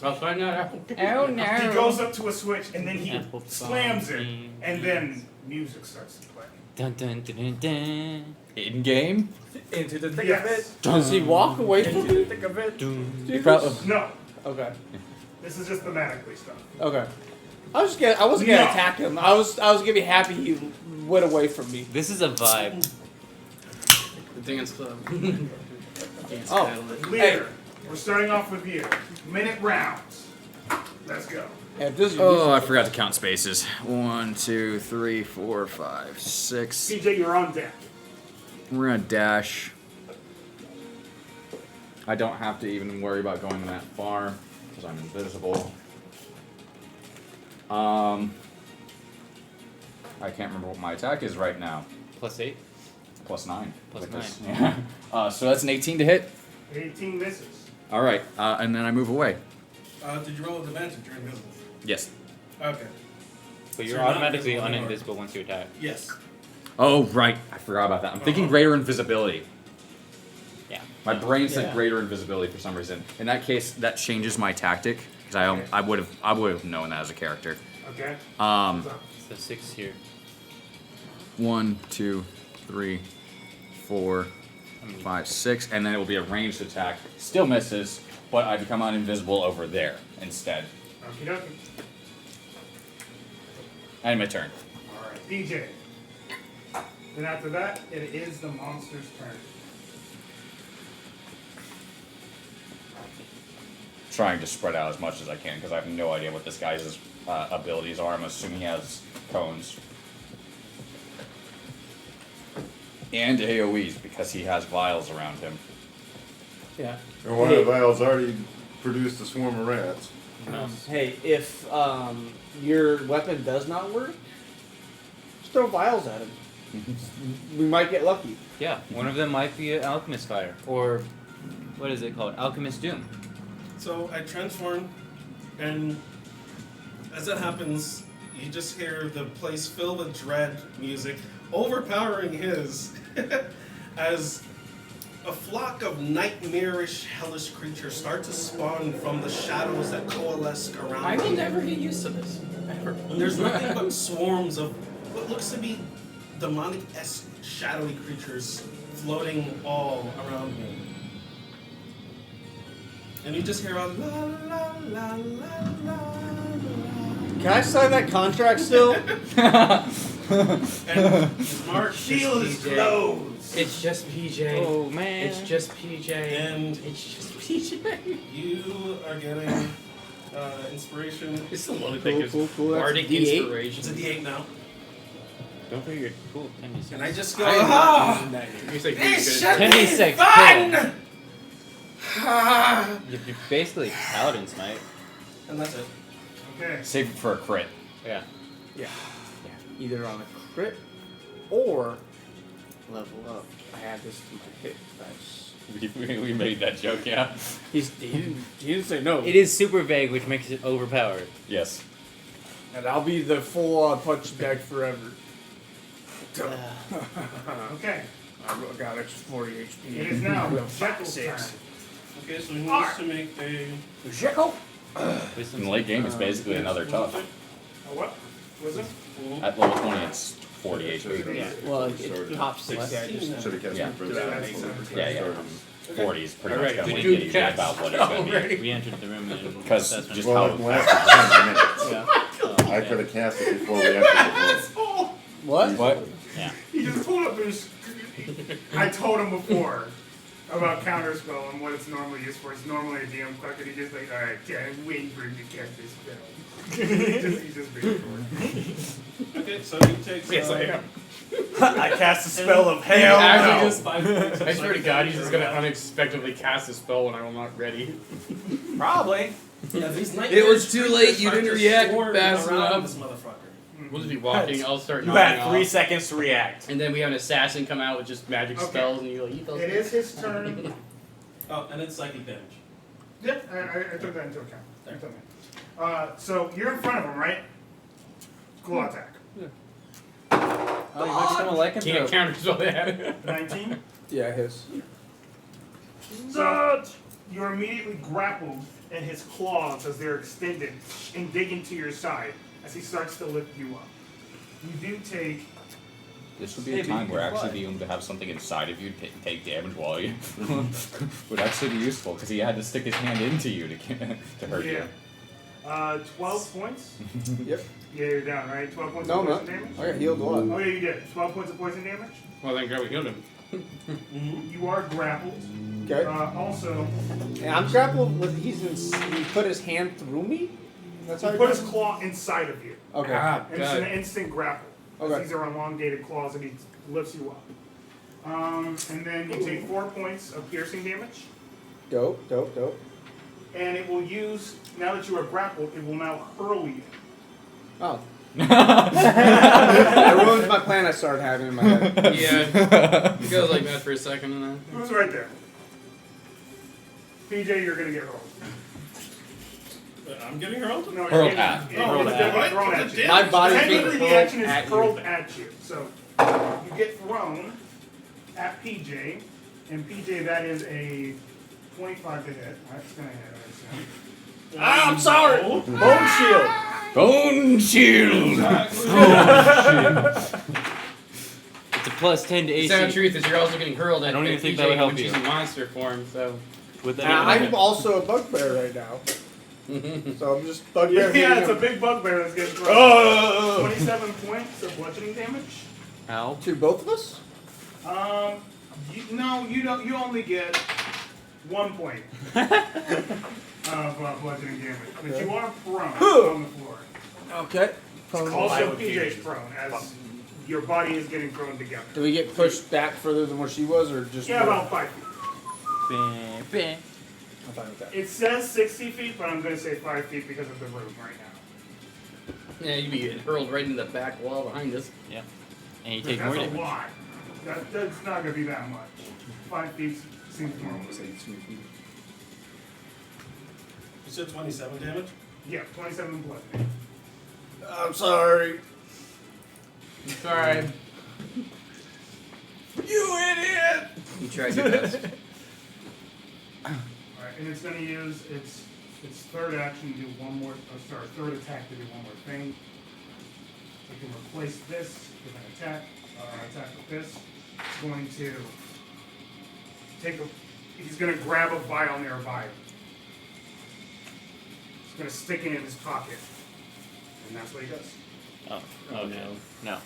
I'll find out. Oh no. He goes up to a switch, and then he Apple slams it, bombing. and then music starts to play. Dun dun dun dun dun. In game, Into the thick Yes. Does he walk away from Into the me? thick of it. you probably, No, Okay. this is just thematically stuff. Okay. I wasn't gonna attack him. I was gonna be happy he went away from me. This is a vibe. The dance club. Oh. Leader, we're starting off with you. Minute rounds. Let's go. And this is oh, I forgot to count spaces. 1, 2, 3, 4, 5, 6. CJ, you're on deck. We're gonna dash. I don't have to even worry about going that far because I'm invisible. I can't remember what my attack is right now. +8. +9. Plus With this. Yeah. So that's an 18 to hit. 18 misses. All right, and then I move away. Did you roll with advantage? You're invisible. Yes. Okay. But you're So you're not automatically invisible anymore. uninvisible once you attack. Yes. Oh right, I forgot about that. I'm thinking greater invisibility. Yeah. My brain said Yeah. greater invisibility for some reason. In that case, that changes my tactic because I would have known that as a character. Okay. So 6 here. 1, 2, 3, 4, I mean, 5, 6, and then it will be a ranged attack. Still misses, but I become uninvisible over there instead. Okie dokie. And my turn. Alright, DJ. Then after that, it is the monster's turn. Trying to spread out as much as I can because I have no idea what this guy's abilities are. I'm assuming he has cones. And AoEs, because he has vials around him. Yeah. And one of the vials already produced a swarm of rats. Hey, if your weapon does not work, just throw vials at him. We might get lucky. Yeah, one of them might be an alchemist fire, or what is it called? Alchemist doom. So I transform, and as that happens, you just hear the place fill with dread music, overpowering his, as a flock of nightmarish, hellish creatures start to spawn from the shadows that coalesce around I will you. never get used to this. Ever. There's nothing but swarms of what looks to be demonic-esque, shadowy creatures floating all around you. And you just hear a la la la la la la. Can I sign that contract still? And Mark Shield is closed. It's just PJ. Oh man. It's just PJ. And It's just PJ. you are getting inspiration. It's the one Cool, thing cool, cool. That's Bardic D8. inspiration. It's a D8 now. Don't forget. Cool. 10d6. And I just go, You say This good. should be 10d6. fun! You're basically Paladin Smite. And that's it. Okay. Save it for a crit. Yeah. Yeah. Either on a crit or level up. I add this to my hit dice. We made that joke, yeah. He didn't say no. It is super vague, which makes it overpowered. Yes. And I'll be the full punch bag forever. Okay. I got extra 40 HP. It is now Well, Jekyll's 6. turn. Okay, so he needs to make a... Jekyll? In the late game, it's basically another tough. A what? Was it? At level 20, it's 40 HP. Yeah. Well, it pops 6. Yeah, just Should have kept Yeah. it for Yeah, yeah. 40 is pretty much Alright, going the to dude get you cast about what it's going to be. We entered the room and Because that's when- just Well, how it lasted 10 minutes. Yeah. I could have cast it before we entered the room. What? What? Yeah. He just pulled up his. I told him before about counterspell and what it's normally used for. It's normally a DM clerk, and he just like, alright, I'm waiting for him to cast this spell. He's just waiting for it. Okay, so he takes... Yes, I am. I cast a spell of He hell. actually No. just 5 minutes. I swear to God, he's just gonna unexpectedly cast a spell when I'm not ready. Probably. Yeah, these It was too late, you creatures didn't start to react swarm fast around enough. This motherfucker. We'll just be walking, I'll start You knocking had 3 off. seconds to react. And then we have an assassin come out with just magic Okay. spells, and you like, eat those. It is his turn. Oh, and it's psychic damage. Yep, I took that into account. I took that. So you're in front of him, right? Cool attack. Oh, you might become a lycanthrope. Can't counter spell that. 19. Yeah, his. So you're immediately grappled in his claws as they're extended and dig into your side as he starts to lift you up. You do take. This would be a time where actually being able to have something inside of you take damage while you would actually be useful because he had to stick his hand into you to hurt you. 12 points? Yep. Yeah, you're down, right? 12 points No, of I'm poison not. damage? I got healed a lot. Oh, yeah, you did. 12 points of poison damage. Well, then God, we healed him. You are grappled. Okay. Also, And I'm grappled with he put his hand through me? That's how he you put his claw inside of you. Okay. Ah, And it's God. an instant grapple. Okay. These are elongated claws and he lifts you up. And then you take 4 points of piercing damage. Dope. And it will use, now that you are grappled, it will now hurl you. Oh. That ruins my plan I started having in my head. Yeah. It goes like that for a second and then. Who's right there? PJ, you're gonna get hurled. I'm getting hurled? No, Hurled you're at. getting Hurled it's at. definitely thrown at you. My body's being Technically, the hurled action is at you. hurled at you. So you get thrown at PJ, and PJ, that is a 25 to hit. That's gonna hit, I assume. I'm sorry. Bone shield. Bone shield. It's a plus 10 to The AC. sad truth is you're also getting hurled at I don't even at think PJ that would help when she's you. in monster form, so. With And I'm also a bugbear right now. So I'm just bugbear. Yeah, it's a big bugbear that's getting thrown. Oh. 27 points of bludgeoning damage. Ow. To both of us? No, you don't. You only get 1 point of bludgeoning damage, but you are prone on the floor. Okay. Also, PJ's prone as your body is getting thrown together. Do we get pushed back further than where she was, or just? Yeah, about 5 feet. Bam, bam. I'm fine with that. It says 60 feet, but I'm going to say 5 feet because of the room right now. Yeah, you'd be getting hurled right into the back wall behind us. Yeah. And you take That's more a damage. lot. That's not going to be that much. 5 feet seems normal. You said 27 damage? Yeah, 27 blood. I'm sorry. Sorry. You idiot! You tried your best. Alright, and it's going to use its third action to do third attack to do one more thing. It can replace this with an attack with this. It's going to he's going to grab a vial nearby. He's going to stick it in his pocket. And that's what he does. Oh, okay. No.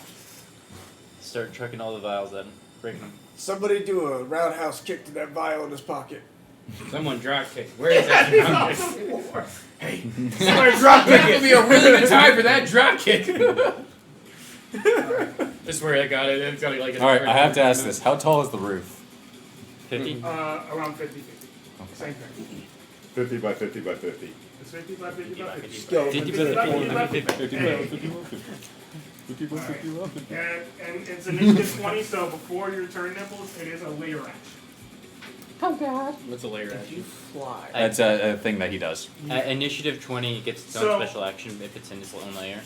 Start trucking all the vials at him. Breaking them. Somebody do a roundhouse kick to that vial in his pocket. Someone drop kick. Where is that drop kick? Hey, Somebody drop kick. That would be a really good time for that drop kick. I swear I got it. It's got like. Alright, I have to ask this. How tall is the roof? 50? around 50 feet. Same thing. 50 by 50 by 50. It's 50 by 50 by 50. Skeleton. 50 by 50 by 50. 50 Hey. by 50 by 50 by 50 by 50. And it's initiative 20, so before your turn nibbles, it is a layer action. What's a layer action? You fly. That's a thing that he does. Initiative 20 gets its own So- special action if it's in its own layer.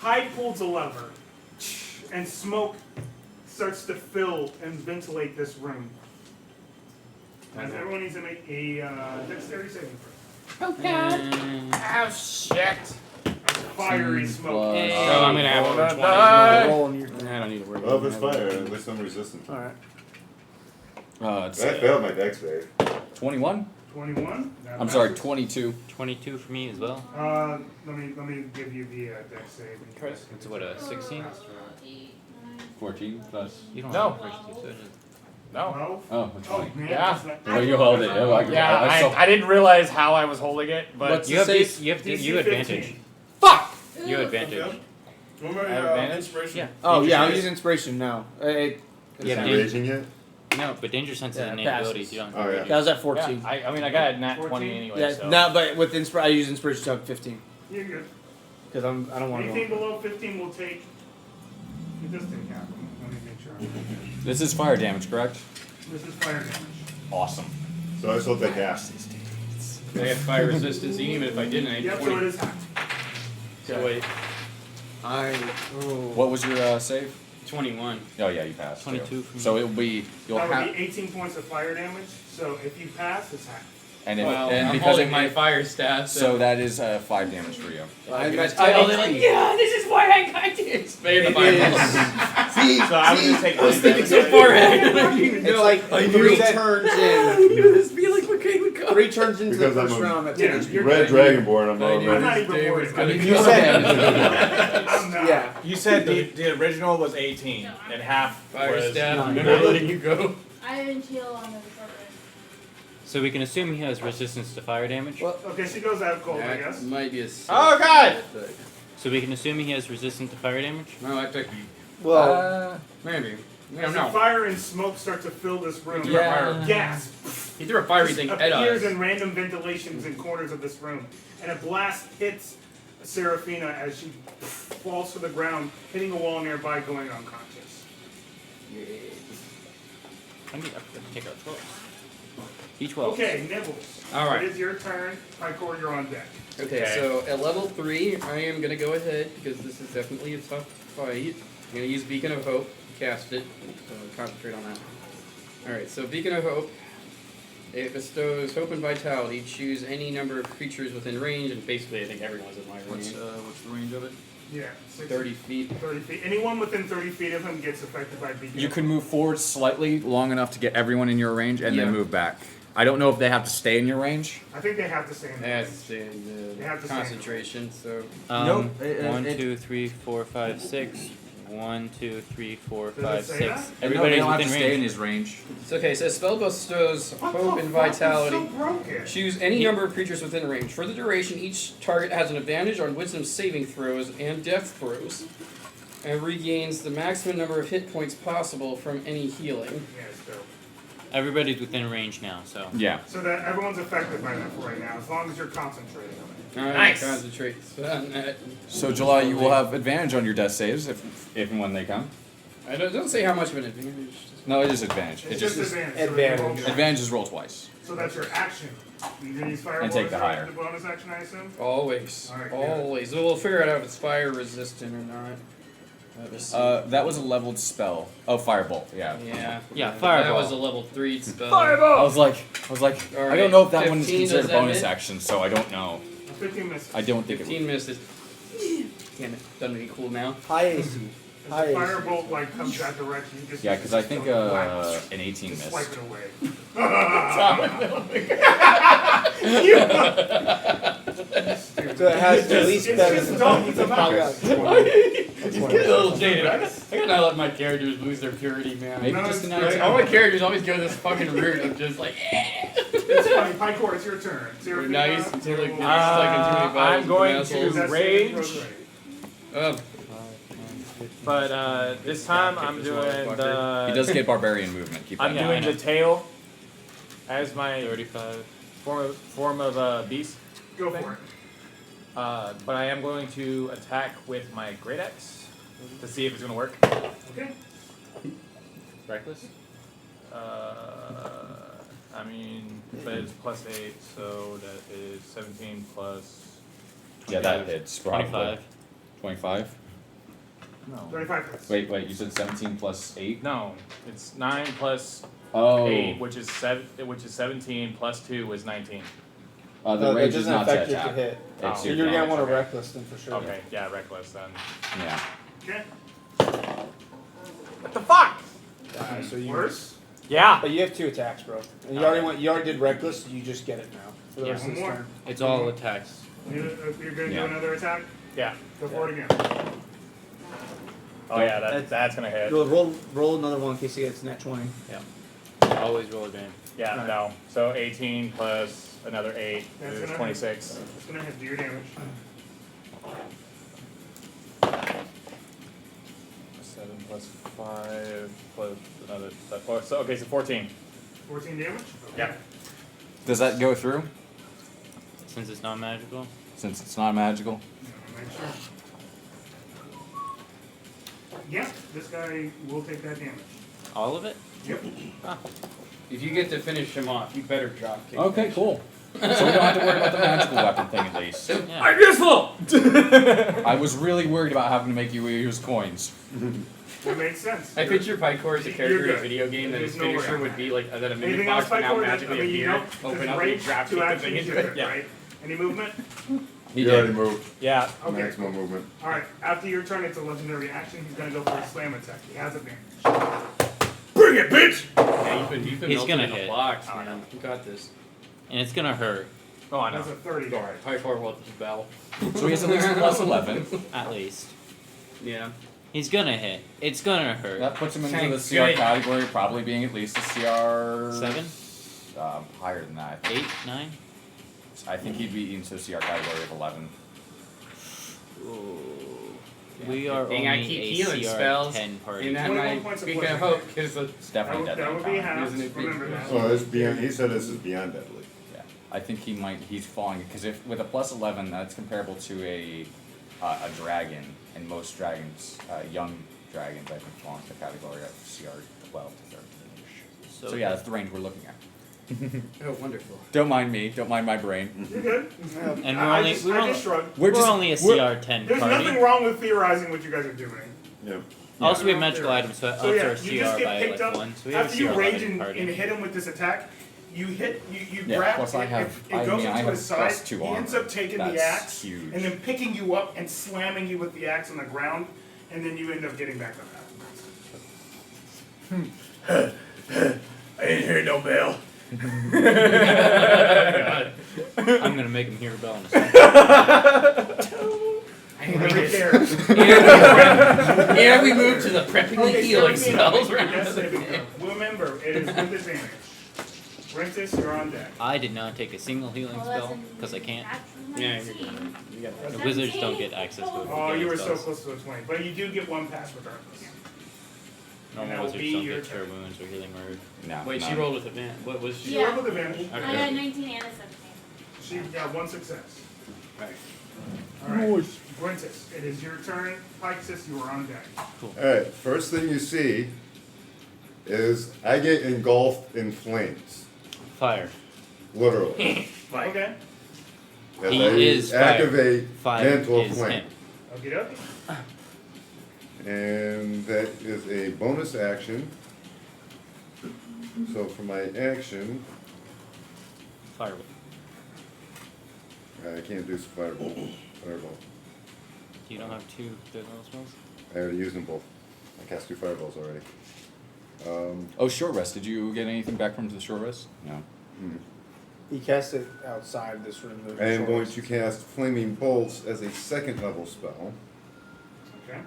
Hyde pulls a lever, and smoke starts to fill and ventilate this room. As everyone needs to make a dexterity saving throw. Oh shit! Fiery smoke. Hey. Oh, I'm gonna have over 20. Roll on your I don't need to worry Well, about if it's fire, at least I'm resistant. All right. It's I failed my dex save. 21? 21. That I'm sorry, passes. 22. 22 for me as well. Let me give you the dex save. and you guys can It's what, a 16? pass it around. 14 plus. You don't No. have first two, so it is. No. 12? Oh, it's Oh 20. man. Yeah. that's not- Well, you hold it. Oh, Yeah, I saw- I didn't realize how I was holding it, but What's You have the this, safe? you have DC advantage. 15. Fuck! You have advantage. Remember I have your advantage? inspiration? Yeah. Oh Danger yeah, I'm sense? using inspiration now. Is Yeah, he dude. raging yet? No, but danger sense is Yeah, innate passes. abilities. You don't have Oh, to yeah. rage. That was at yeah, 14. I mean, I got a nat 20 14? anyway, Yeah, so. no, but with I use inspiration to have 15 You're good. because I don't want to Anything go. below 15 will take. It just didn't happen. Let me make sure. This is fire damage, correct? This is fire damage. Awesome. So I still take half. I have fire resistance, even if I didn't, I had Yep, 20. so it is half. So wait, What was your save? 21. Oh, yeah, you passed. 22 for me. So it'll be, you'll That would have, be 18 points of fire damage. So if you pass, it's half. and, it, Well, and I'm because holding it, my fire staff, so that is 5 damage for you. I I bet was like, yeah, this is why I got it. Spade the fire. See, So I would just take I was 9 thinking damage. so far ahead. I didn't even it's know. like I knew 3 that. turns I in. knew this feeling would come. 3 turns into Because the I'm first a- round. That's Yeah, it. you're Red good. Dragonborn, I'm I knew I'm not not this even day worried. was gonna You come. said I'm not. yeah. You said the original was 18, and half Fire was. staff. nine. I'm never letting you go. I didn't heal on the recovery. So we can assume he has resistance to fire damage. Well, Okay, she goes out cold, I That guess. might be a. Oh god! So we can assume he has resistance to fire damage. No, I took well, maybe. I As don't the know. fire and smoke start to fill this room, Yeah. gas He threw a fiery thing at appears us. in random ventilations in corners of this room, and a blast hits Serafina as she falls to the ground, hitting a wall nearby, going unconscious. I need to take out 12. D12. Okay, Nibbles. All right. It is your turn. Pycor, you're on deck. Okay, Okay. so at level 3, I am going to go ahead, because this is definitely a tough fight. I'm going to use Beacon of Hope, cast it, so concentrate on that. Alright, so Beacon of Hope, it bestows hope and vitality. Choose any number of creatures within range, and basically I think everyone's in my range. What's the range of it? Yeah, 30 feet. 30 feet. Anyone within 30 feet of him gets affected by beacon. You can move forward slightly long enough to get everyone in your range and Yeah. then move back. I don't know if they have to stay in your range. I think they have to stay in the That's range. the They have to stay in the concentration, so... Nope, 1, 2, 3, 4, 5, 6. 1, 2, 3, 4, Does it 5, say 6. that? They Everybody's don't have to within stay in range. his range. It's okay, it says spell bestows What hope the and fuck? vitality. It's so broken. Choose any number of creatures within range. For the duration, each target has an advantage on wisdom saving throws and death throws. and regains the maximum number of hit points possible from any healing. Yeah, it's dope. Everybody's within range now, so. Yeah. So that everyone's affected by that for right now, as long as you're concentrating on it. Alright, Nice. concentrate on that. So July, you will have advantage on your death saves if and when they come. It doesn't say how much of an advantage. No, it is advantage. It's It just just advantage. advantage. So, you roll- advantage is roll twice. so that's your action. You can use fireball And take as the your higher. bonus action, I assume? Always. Alright, yeah. Always. So we'll figure out if it's fire resistant or not. Let's see. That was a leveled spell. Oh, firebolt. Yeah. Yeah. Yeah, That fireball. was a level 3 spell. I was like, I Alright, don't know if that one is 15, considered does a that bonus hit? action, so I don't know. 15 misses. I don't think it 15 would. misses. Damn it. Doesn't make it cool now. High AC. As High the AC. firebolt like comes that direction, you just Yeah, use because the I think stone whack. an 18 Just missed. swipe it away. So it has at least It's better just than dumb. It's a mouse. He's getting a little jaded. I gotta let my characters lose their purity, man. Maybe No, just it's an great. 19. All my characters always go this fucking route of just like, It's funny. Pycor, it's your turn. They're Zero nice feedback, until they zero get stuck in too many battles. I'm going with to assholes. That's rage. rage. But this time I'm doing He the. does get barbarian movement. Keep that I'm in Yeah, doing I know. the tail as my 35. form of beast. Go for it. But I am going to attack with my great axe to see if it's going to work. Okay. Reckless? I mean, but it's +8, so that is 17 plus. Yeah, that hits. Probably. 25. 25? No. 25 hits. Wait, you said 17 plus 8? No, it's 9 plus Oh. 8, which is 17 plus 2 is 19. The No, that rage is doesn't not to affect your attack. hit. It's So your you're gonna damage. want to reckless then for sure. Okay, yeah, reckless then. Yeah. Okay. What the fuck? So you. Worse. Yeah. But you have 2 attacks, bro. And you already went. You already did reckless. You just get it now for the Yeah. rest of this One more. turn. It's all attacks. You're going to Yeah. do another attack? Yeah. Go for it again. Oh yeah, that's gonna hit. You'll roll another one in case he gets net 20. Always roll advantage. Yeah, Right. no. So 18 plus another 8 That's is gonna 26. It's going to hit. Do your damage. 7 plus 5 plus another. So okay, so 14. 14 damage? Okay. Yeah. Does that go through? Since it's not magical. Since it's not magical? Make sure. Yeah, this guy will take that damage. All of it? Yep. If you get to finish him off, you better drop kick. Okay, cool. So we don't have to worry about the magical weapon thing at least. Yeah. I'm useful! I was really worried about having to make you use coins. That makes sense. I picture Pycor as a character in a good. video game that There's his no worry finisher on would that. be like that a mini Anything box else, would now Pycor? magically appear, open up and you drop two kick the actions, thing into you're it. good, Yeah. right? Any movement? He You already did. moved. Yeah. Okay. Maximum movement. Alright, after your turn, it's a legendary action. He's going to go for a slam attack. He has advantage. Bring it, bitch! Yeah, you've been He's melted gonna in a hit. box, man. You got this. And it's gonna hurt. Oh, I know. That's a 30. Alright, Pycor will just battle. So he has at least a plus 11. At least. Yeah. He's gonna hit. It's gonna hurt. That puts him into Thank the CR good. category, probably being at least a CR... 7? Higher than that. 8? 9? I think he'd be into CR category of 11. Ooh. We are Dang, I only keep a healing CR spells. 10 party. And that 21 might points of be bludgeoning of hope, because It's definitely That deadly. would be half. Isn't it big? Remember that. So it's beyond. He said this is beyond deadly. Yeah, I think he's falling because if with a plus 11, that's comparable to a dragon, and most dragons, young dragons, I think fall into the category of CR 12 to 13ish. So yeah, that's the range we're looking at. Oh, wonderful. Don't mind me. Don't mind my brain. You're good. And I we're just only shrugged. we're only a CR 10 There's party. nothing wrong with theorizing what you guys are doing. Yep. Also, we have magical items, so it So ups yeah, our you just CR get by picked like up. 1. So we have a After CR you rage 11 and party. hit him with this attack, you hit, you Yeah, grab, plus I have- it I goes mean, I into have his side, plus 2 he ends armor. up taking the That's axe, huge. and then picking you up and slamming you with the axe on the ground, and then you end up getting back up. I didn't hear no bell. I'm gonna make him hear a bell in a second. Every character. And we move to the preppingly Okay, healing 17, spells make your round. death saving throw. Remember, it is with advantage. Rentis, you're on deck. I did not take a single healing Well, that's spell an because I can't. actual Yeah, you're 19. good. You got that. The wizards don't get access to Oh, healing you were so spells. close to a 20. But you do get one pass regardless. And that Normal will wizards be don't your get cure turn. wounds or healing word. No. Wait, she none. rolled with advantage. What was she? She rolled with advantage. I got a 19 and a 17. She got one success. Right. Alright. Gwentis, it is your turn. Pyxis, you are on deck. Alright, first thing you see is I get engulfed in flames. Fire. Literally. Okay. As He I is fire. activate Fire Mantle of is Flame. him. Okie dokie. And that is a bonus action. So for my action, Fireball. I can't do Fireball. Fireball. You don't have two third level spells? I already used them both. I cast 2 Fireballs already. Oh, short rest. Did you get anything back from the short rest? No. He cast it outside this room. I am going to cast Flaming Bolts as a 2nd level spell. Okay.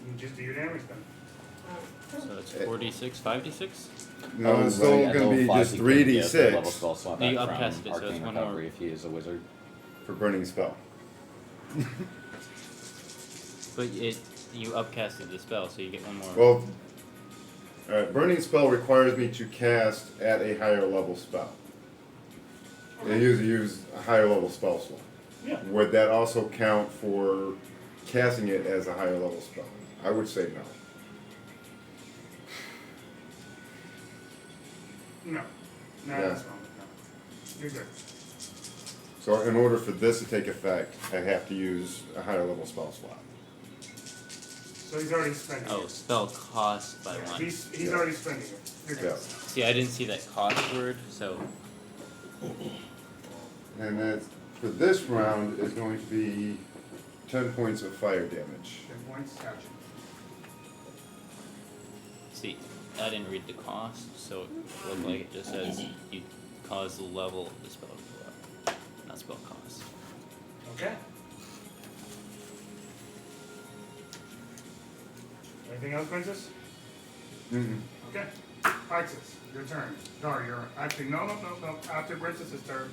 You just do your damage then. So that's 4d6, 5d6? No, Oh, it's still right, at going to level be 5 just he couldn't get a third level 3d6 spell slot You back upcast from it, so it's Arcane one more. Recovery if he is a wizard. for Burning Spell. But you upcasted the spell, so you get one more. Well, alright, Burning Spell requires me to cast at a higher level spell. And use a higher level spell slot. Yeah. Would that also count for casting it as a higher level spell? I would say no. No. No, Yeah. that's wrong. No. You're good. So in order for this to take effect, I have to use a higher level spell slot. So he's already spending Oh, it. spell cost by Yeah, one. he's Yeah. already spending it. You're good. Yeah. See, I didn't see that cost word, so And that for this round is going to be 10 points of fire damage. 10 points. Gotcha. see, I didn't read the cost, so it looked like it just says you cause the level of the spell to go up, not spell cost. Okay. Anything else, Princess? Okay. Pyxis, your turn. No, you're actually no. After Princess's turn,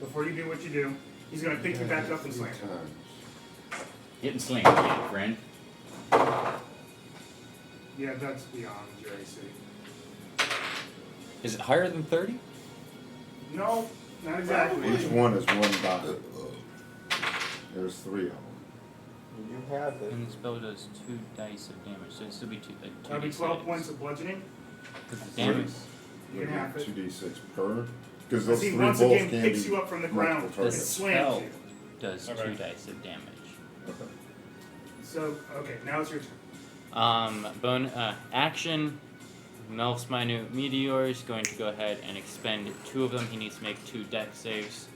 before you do what you do, he's gonna pick you back up and slam you. Getting slammed again, friend. Yeah, that's beyond your AC. Is it higher than 30? No, not exactly. Each one is 1 die. There's 3 of them. You have it. And the spell does 2 dice of damage, so it'll still be 2 That'll be 12 points of bludgeoning. Because the damage You can have it. 2d6 per. Because I those see 3 once bolts again can picks be you up from the ground. multiple It The targets. slams spell you. does Alright. 2 dice of damage. Okay. So, okay, now it's your turn. Action. Melf's Minute Meteor is going to go ahead and expend 2 of them. He needs to make 2 dex saves.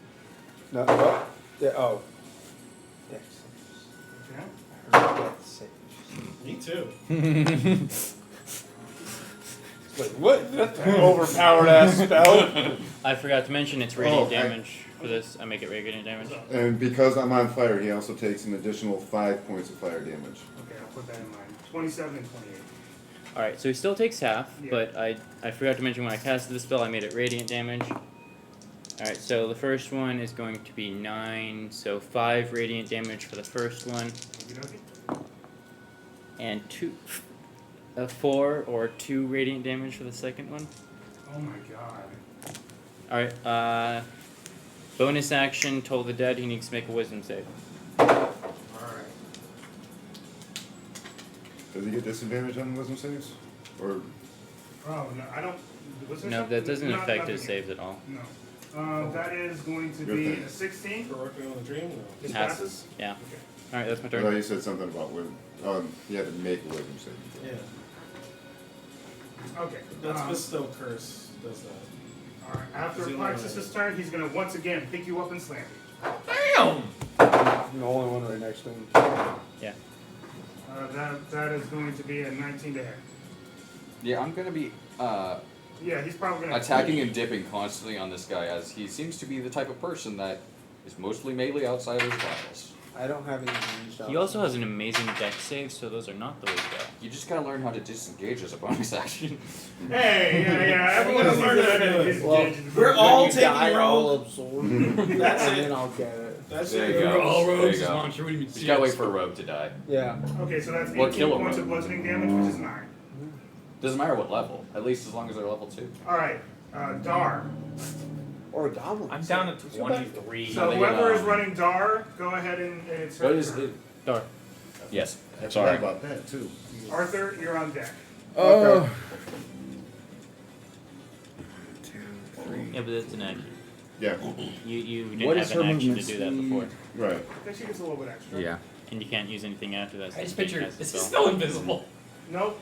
No, what? Yeah, oh. Dex saves. Okay. I heard dex saves. Me too. Like, what? That's an overpowered ass spell. I forgot to mention it's radiant Oh, damage for this. I make it radiant damage. And because I'm on fire, he also takes an additional 5 points of fire damage. Okay, I'll put that in mind. 27 and 28. Alright, so he still takes half, Yeah. but I forgot to mention when I casted the spell I made it radiant damage. Alright, so the first one is going to be 9, so 5 radiant damage for the first one, Okey-dokey. and 4 or 2 radiant damage for the second one. Oh my god. Alright, bonus action, Toll the Dead, he needs to make a wisdom save. Alright. Does he get disadvantage on the wisdom saves? Or Oh, no, I don't. Was there No, something? that doesn't Not- affect nothing his here. saves at all. No. That is going to Good be thing. a 16. For working on the dream, no. This Passes. passes? Yeah. Okay. Alright, that's my I thought turn. you said something about wisdom. You had to make a wisdom save. Yeah. Okay. That's Bestow Curse does that. Alright, after Is he Pyxis' turn, he's going to once again pick you up and slam you. Damn! I'm the only one right next to him. Yeah. That is going to be a 19 to hit. Yeah, I'm gonna be Yeah, he's probably going to attacking and dipping constantly on this guy as he seems to be the type of person that is mostly melee outside of his battles. I don't have any ranged He also has an amazing deck save, so those are not the way to go. You just gotta learn how to disengage as a bonus action. Hey, yeah, everyone has learned how to disengage. We're all When you taking die, roll. I'll absorb. That's and it. then I'll get it. That's There it. you go. All There rogues you is go. monster. What do you mean? You just gotta wait for a rogue to die. Yeah. Okay, so that's Or 18 kill a points rogue. of bludgeoning damage, which is 9. Doesn't matter what level, at least as long as they're level 2. Alright, Dar. Or a goblin. I'm down to 23. So they, whoever is running Dar, go ahead and it's her What is turn. it? Dar. Yes. I forgot Sorry. about that too. Arthur, you're on deck. Oh. Yeah, but that's an action. Yeah. You What didn't is have her an action to movement do that before. Right. I think she gets a little bit extra. Yeah. And you can't use anything after that. I just since pictured it has a it's spell. still invisible. Nope.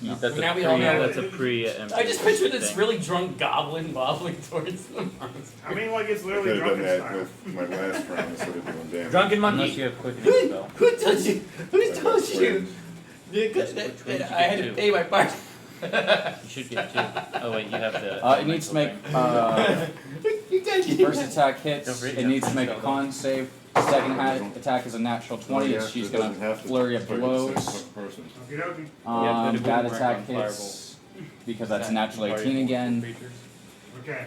No, that's Now a we all pre. know That's a pre. I just pictured this thing. really drunk goblin wobbling towards them. I mean, like, it's I literally could have done drunken that style. with my last round instead of doing damage. Drunken Unless monkey. you have quickening spell. Who touched you? Who touched Which you? way? Because Which way did you I had get to to? pay my part. You should get 2. Oh wait, you have the. It needs to make You touched you. first attack Don't hits. forget It you needs have to make a to con save. Second attack is a natural 20. Oh, yeah, She's it gonna doesn't have to flurry of target the same blows. person. Okie dokie. Yeah, but it That wouldn't work attack on hits because that's That natural target 18 multiple again. creatures. Okay.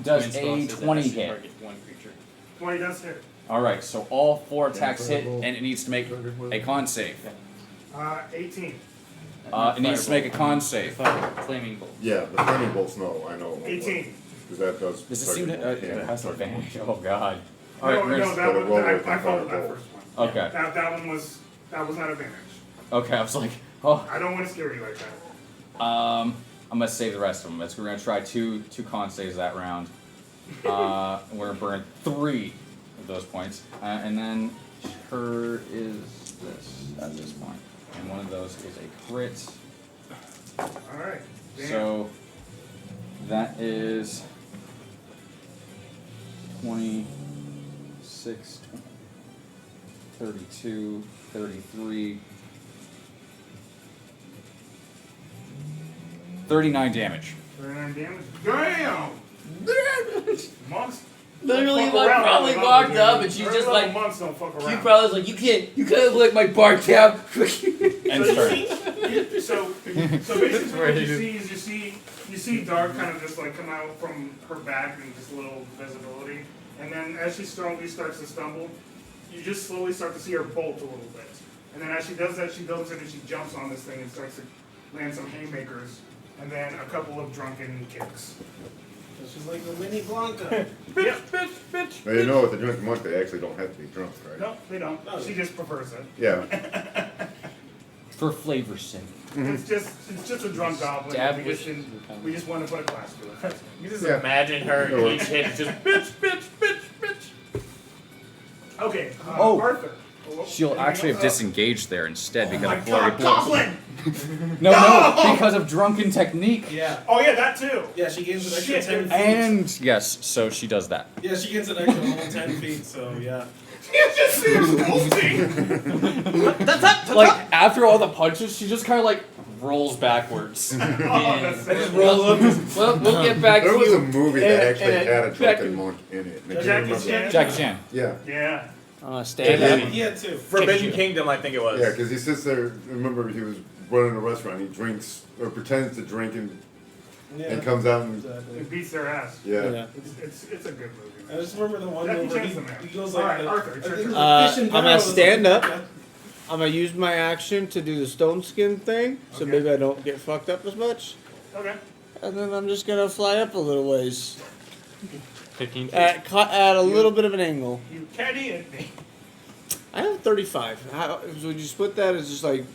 Does Twin a spell says that 20 has to hit? target one creature. 20 does hit. Alright, so all 4 attacks hit, and it needs to make a con save. 18. It needs to make a con save. Flaming bolt. Yeah, the flaming bolts, no, I know. 18. Because that does. Does it seem to. target It multi- has target advantage. Oh god. No, Alright, no, gotta that one, roll I with the followed that firebolt. first one. Okay. That one was, that was not advantage. Okay, I was like, oh. I don't want to scare you like that. I'm gonna save the rest of them. We're gonna try two con saves that round. We're gonna burn 3 of those points, and then her is this at this point, and one of those is a crit. Alright. Damn. So that is 26, 32, 33, 39 damage. 39 damage. Damn! Monks. Literally, don't fuck like, around probably with walked monks, up dude. and she's Early just level like- monks don't fuck around. You probably was like, you can't lick my bar tab. End turn. So basically what you see is you see Dark kind of just like come out from her back and just a little visibility, and then as she strongly starts to stumble, you just slowly start to see her bolt a little bit, and then as she does that, she goes in and she jumps on this thing and starts to land some haymakers, and then a couple of drunken kicks. She's like the mini Blanca. Now, you know, with the drunk monk, they actually don't have to be drunk, right? No, they don't. She just prefers it. Yeah. For flavor's sake. It's just a drunk goblin. Dab We just want to put a class to it. You just Yeah. imagine her It'll each work. hit is just bitch. Okay, Oh. Arthur. She'll Anything actually have else? disengaged there instead Oh because my of flurry God, blows. goblin! No, because of drunken technique. Yeah. Oh yeah, that too. Yeah, she gains an extra Shit, 10 feet. And yes, so she does that. Yeah, she gains an extra whole 10 feet, so yeah. You just see her moving. Like after all the punches, she just kind of like rolls backwards. That's Roll up. Well, we'll get back There to was you. a movie that actually and had a back drunken in- monk in it. and I can't Jackie remember. Chan? Jackie Chan. Yeah. Yeah. Stand Yeah, up. he had 2. Forbidden Kingdom, I think it was. Yeah, because he sits there. Remember, he was running a restaurant. He drinks or pretends to drink and comes out and Exactly. It beats their ass. yeah. It's a good movie. I just remember the one Jackie where Chan's the man. he goes Alright, like, Arthur, it's I your think turn. it was a fish and I'm gonna barrel or stand something up. like I'm gonna use my action to do the stone skin thing, so Okay. maybe I don't get fucked up as much. Okay. And then I'm just gonna fly up a little ways 15 feet. at a little bit of an angle. You can't eat it. I have 35. How, so would you split that as just like?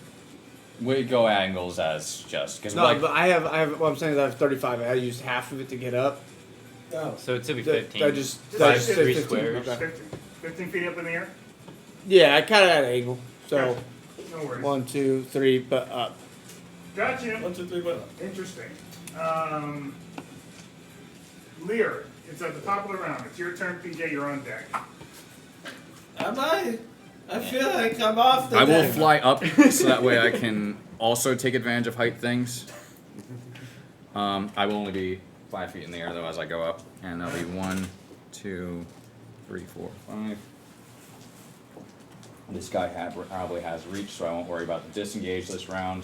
We go angles as just because No, like but I have. What I'm saying is I have 35. I had to use half of it to get up. that. Oh. So it should be Did 15. I just Five, say 3 15? squares. Okay. 15 feet up in the air. Yeah, I kind of had an angle. So No worries. 1, 2, 3, but up. Gotcha. 1, 2, 3, but Interesting. Lear, it's at the top of the round. It's your turn, PJ. You're on deck. am I? I feel like I'm off the I will deck. fly up so that way I can also take advantage of height things. I will only be 5 feet in the air though as I go up, and that'll be 1, 2, 3, 4, 5. This guy probably has reach, so I won't worry about the disengage this round.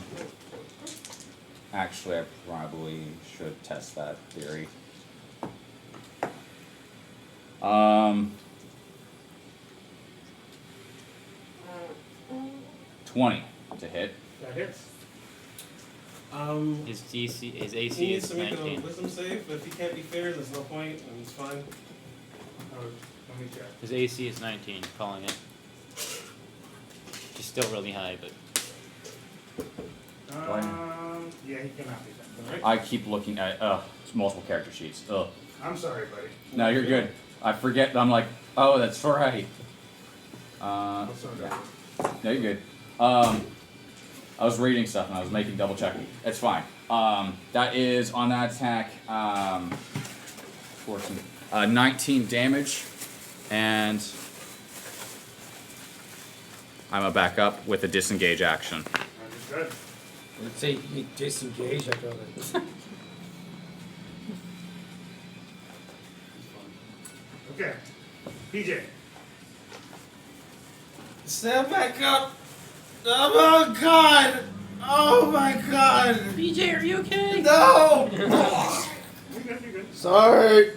Actually, I probably should test that theory. 20 to hit. That hits. His DC, his He AC needs is to make a 19. wisdom save, but if he can't be fair, there's no point, and it's fine. Oh, let me check. His AC is 19, calling it. Which is still really high, but Yeah, he cannot be that. I keep looking at multiple character sheets. Ugh. I'm sorry, buddy. No, you're good. I forget. I'm like, oh, that's right. I'm sorry. Yeah. No, you're good. I was reading stuff and I was making double checking. It's fine. That is on that attack. 14, 19 damage, and I'm gonna back up with a disengage action. Good. Let's say you disengage, I got it. Okay. PJ. Stand back up! Oh my god! Oh my god! BJ, are you okay? No! You're good, you're good. Sorry.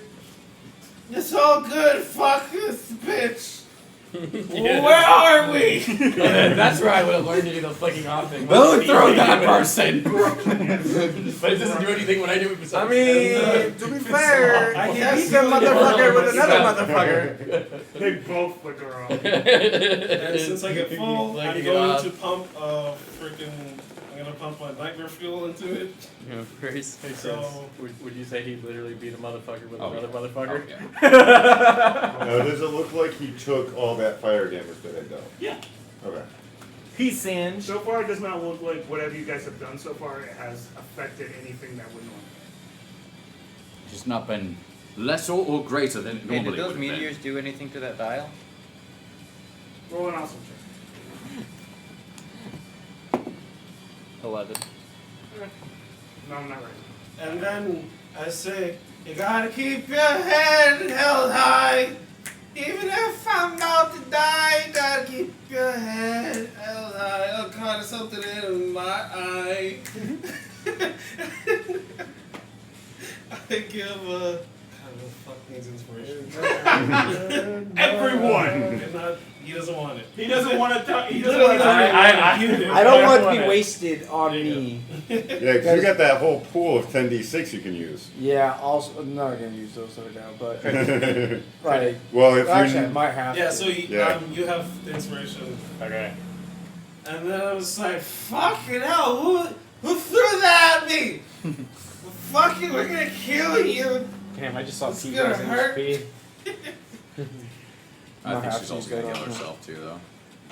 It's all good, fuck this bitch! Yeah. Where are we? That's where I would have learned to do the flicking off thing. Don't throw that person! But it doesn't do anything when I do it besides. I mean, to be fair, I he guess beat the motherfucker with another motherfucker. They both flicker off. And since I get full, Flicking I'm it going off. to pump I'm gonna pump my nightmare fuel into it. yeah, Chris. Hey, Chris, So- would you say he literally beat a motherfucker with Oh, another yeah. motherfucker? Oh, yeah. Now, does it look like he took all that fire damage that I dealt? Yeah. Okay. He singed. So far, it does not look like whatever you guys have done so far it has affected anything that would normally. It's just not been less or greater than it Hey, normally did those would have been. meteors do anything to that dial? Roll an awesome check. 11. No, I'm not ready. And then I say, you gotta keep your head held high. Even if I'm about to die, you gotta keep your head held high. Oh god, there's something in my eye. I give a... God, who the fuck needs inspiration? Everyone! He doesn't want it. He doesn't want to talk. He doesn't Literally want to doesn't talk. I don't want it to be wasted on me. Yeah, because you got that whole pool of 10d6 you can use. Yeah, also, I'm not gonna use those right now, but like, Well, if actually, I you might have Yeah, to. so you, Yeah. you have the inspiration. Okay. And then I was like, fucking hell, who threw that at me? Fucking, we're gonna kill you. Damn, I just saw It's Pete gonna guys in hurt. speed. I Not think half she's also she's gonna got heal on. herself too, though.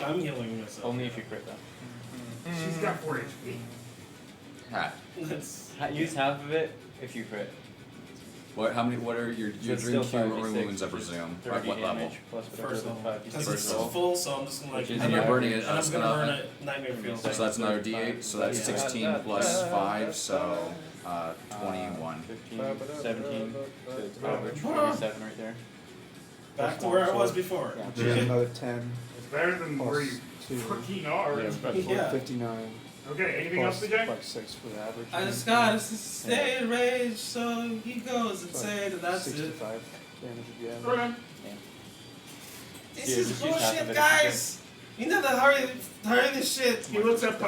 I'm healing myself. Only if you crit though. She's got 4 HP. Ha. That's, Use half of it if you crit. What? How many? What are your So it's dream still cure or 5d6, wounds? I which is presume. 30 At what level? damage plus whatever first the level. 5d6 Because it's roll. full, so I'm just gonna like. Which is And you're burning it. And I'm That's gonna gonna. burn a nightmare field. So that's another d8. So that's Yeah. 16 plus 5. So 21. 15, 17, so it's average 27 right there. Back to where I was before. Which is another 10 It's better than where you plus 2, fucking are. Yeah. 59. Okay, anything else, Plus PJ? like 6 for the average. I just gotta stay in rage, so he goes and So, say that that's it. 65 damage again. Okay. This Yeah, is just use half of bullshit, it if you guys. You need to hurry this shit. He looks at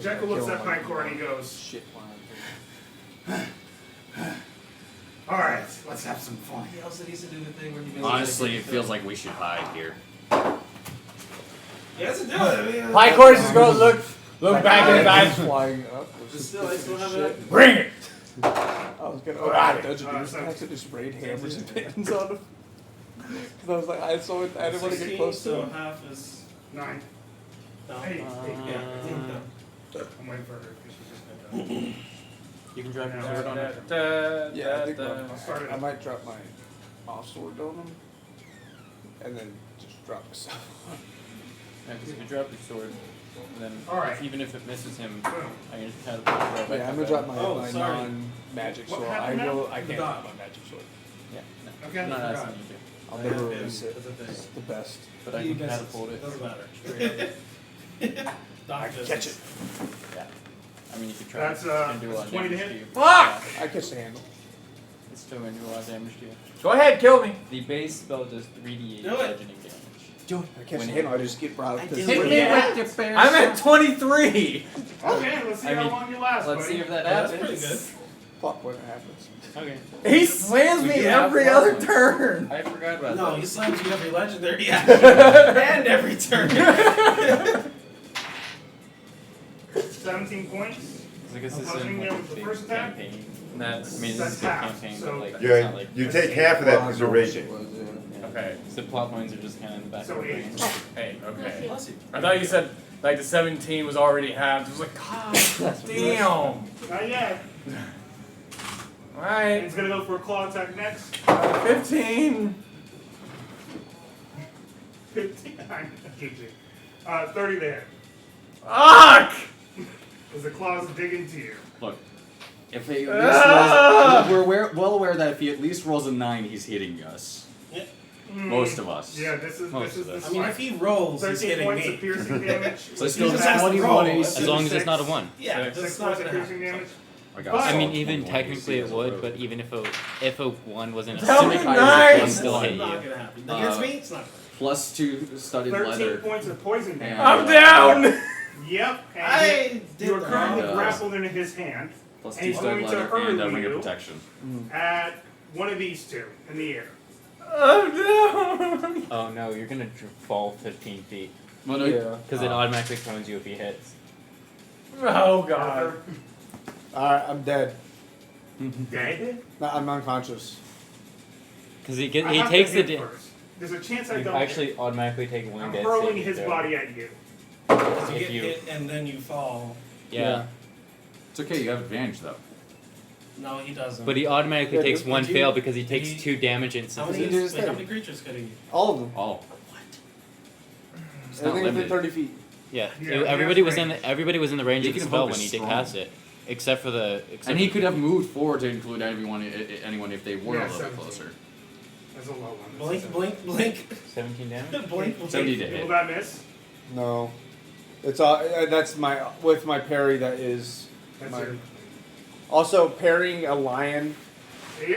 Jekyll looks at Pine and he goes, Shit line. alright, let's have some fun. He also needs to do the thing where he Honestly, it feels like we should hide here. He has to do it. I mean, High Court is going to look back in his eyes. Flying up. But still, I still have it. Bring it! I was gonna open Alright, the dungeon doors so- and actually just raid hammers and pins on him. Because I was like, I didn't want to get 16, close to so him. half is 9. no. Hey, Yeah, I think no. I'm waiting for her because she's just gonna You can drop your Yeah. sword on it. Yeah, I think I'll start it I up. might drop my off sword on him. And then just drop myself. Yeah, because if you drop your sword, then Alright. even if it misses him, Boom. I can just kind of right back Yeah, I'm up gonna drop my, Oh, my sorry. non-magic What sword. I happened now? will. I can't Forgot. drop my magic sword. Yeah, no. Okay, I'm not forgot. asking you to. I'll I never have release him it. as a thing. It's the best. But I He can misses. catapult it. Doesn't matter. Doc I misses. catch it. Yeah. I mean, you could try. That's, It's gonna do a lot of 20 to damage hit. to you. Fuck! Yeah, I catch the handle. it's still gonna do a lot of damage to you. Go ahead, kill me. The base spell does 3d8 Do it. bludgeoning damage. I catch When the it- handle. I just get brought up to did the it. Hit me with your I'm at 23. Okay, let's see I how mean, long you last, Let's buddy. see if that That's happens. pretty good. Fuck when it happens. Okay. He slams We me do have every one other more. turn. I forgot about No, that. he slams you every legendary action and every turn. 17 points. I guess I'm this punching isn't you like with a the big first attack? campaign. That's I mean, this That's is a half, campaign, so- but like, it's Yeah, not like. you take half of that because you're raging. Yeah. Okay. So plot points are just kind of in the back So of your eight. brain. Hey, okay. Bless you. I thought you said like the 17 was already halved. I was like, God damn. Not yet. Alright. He's gonna go for a claw attack next. 15. 15. I'm kidding. 30 there. Fuck! As the claws dig into you. Look, if he at least rolls, well aware that if he at least rolls a 9, he's hitting us. Most of us. Yeah, this is Most this of is us. I mean, if he rolls, he's 13 hitting points me. of piercing damage. So With still these just has to 21 roll. AC. As long as it's not a 1. Yeah, Six that's points not of gonna piercing happen. damage. I got I I mean, solid even 21 technically AC it as a would, rogue. but even if a 1 wasn't a Tell me civic nice! it would still That's hit not you. gonna happen. Against me, it's not. Plus 2 studded 13 leather. points of poison damage. And, I'm down! Yep. And I you are did currently that. grappled into his hand Plus and 2 he's studded going to leather and hurl ring of you protection. at one of these two in the air. I'm down! Oh no, you're gonna fall 15 feet. Well, no, Yeah. Because it automatically cones you if he hits. Oh god. Arthur, Alright, I'm dead. dead? No, I'm unconscious. Because he I he have takes to the. hit first. There's a chance I You don't. actually automatically take one I'm death hurling saving his throw. body at you. Because you If get you- hit and then you fall. Yeah. It's okay, you have advantage though. No, he doesn't. But he automatically Yeah, takes did one you- fail because he did takes he- 2 damage how instantly. many, He did his wait, how thing. many creatures could he? All of them. Oh. It's not Everything within limited. 30 feet. Yeah. Yeah, everybody that's was in everybody was in the range He of the can spell evoke when a he did strong. cast it, except for the. Except And he could have moved forward to include anyone if they were Yeah, a little bit 17. closer. That's a low one. Blink, blink, blink. 17 damage. Blink, blink. 70 to Will hit. that miss? No. It's all. That's my. With my parry, that is. That's My- it. Also, parrying a lion.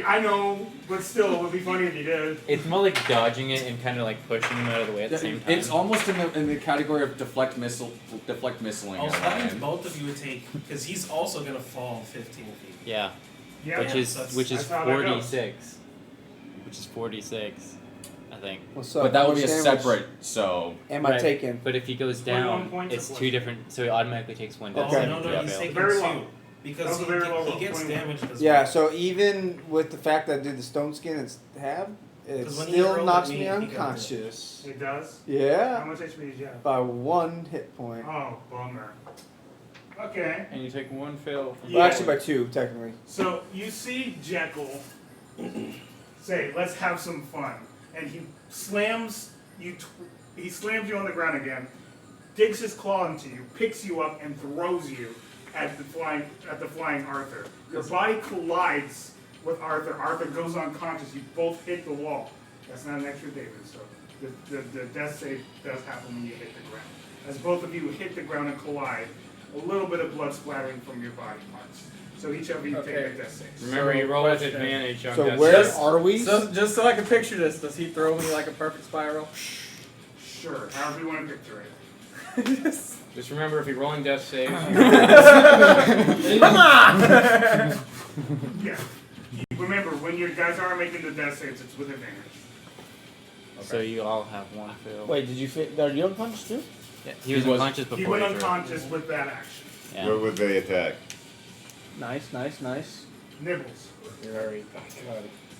I know, but still, it would be funny if you did. It's more like dodging it and kind of like pushing him out of the way at the same time. It's almost in the category of deflect missiling. Also, that means Ryan. both of you would take, because he's also gonna fall 15 feet. Yeah. Yeah. Which is that's- which is that's how that goes. 46. Which is 46, I think. What's up? But that would be a How much damage separate. So Am I Right. taking? But if he goes 21 down, points it's of 2 different. So he automatically takes 1 death Oh, Okay. saving no, throw no, he's fail. taking Very 2. low. That Because was a very low he roll, gets 21. damaged as Yeah. well. So even with the fact that I did the stone skin and stab, it 'Cause when he still hurled knocks at me me, he got unconscious. It does? How Yeah. much HP did you have? By 1 hit point. Oh, bummer. Okay. And you take 1 fail. From Yeah. Well, actually by 2 technically. So you see Jekyll say, "Let's have some fun," and he slams you. He slams you on the ground again, digs his claw into you, picks you up, and throws you at the flying Arthur. Your body collides with Arthur. Arthur goes unconscious. You both hit the wall. That's not an extra David. So the death save does happen when you hit the ground. As both of you hit the ground and collide, a little bit of blood splattering from your body parts. So each of you take a death save. Remember, you roll with advantage on So death where saves. are we? So, just so I can picture this, does he throw me like a perfect spiral? Sure, however you want to picture it. Just remember, if you're rolling death saves, Come on! Yeah. Remember, when your guys are making the death saves, it's with advantage. so you all have 1 fail. Wait, did you fit? Are you unconscious too? Yeah, he was unconscious before He went he threw. unconscious with that action. Yeah. Where would they attack? Nice, nice, nice. Nibbles. You're already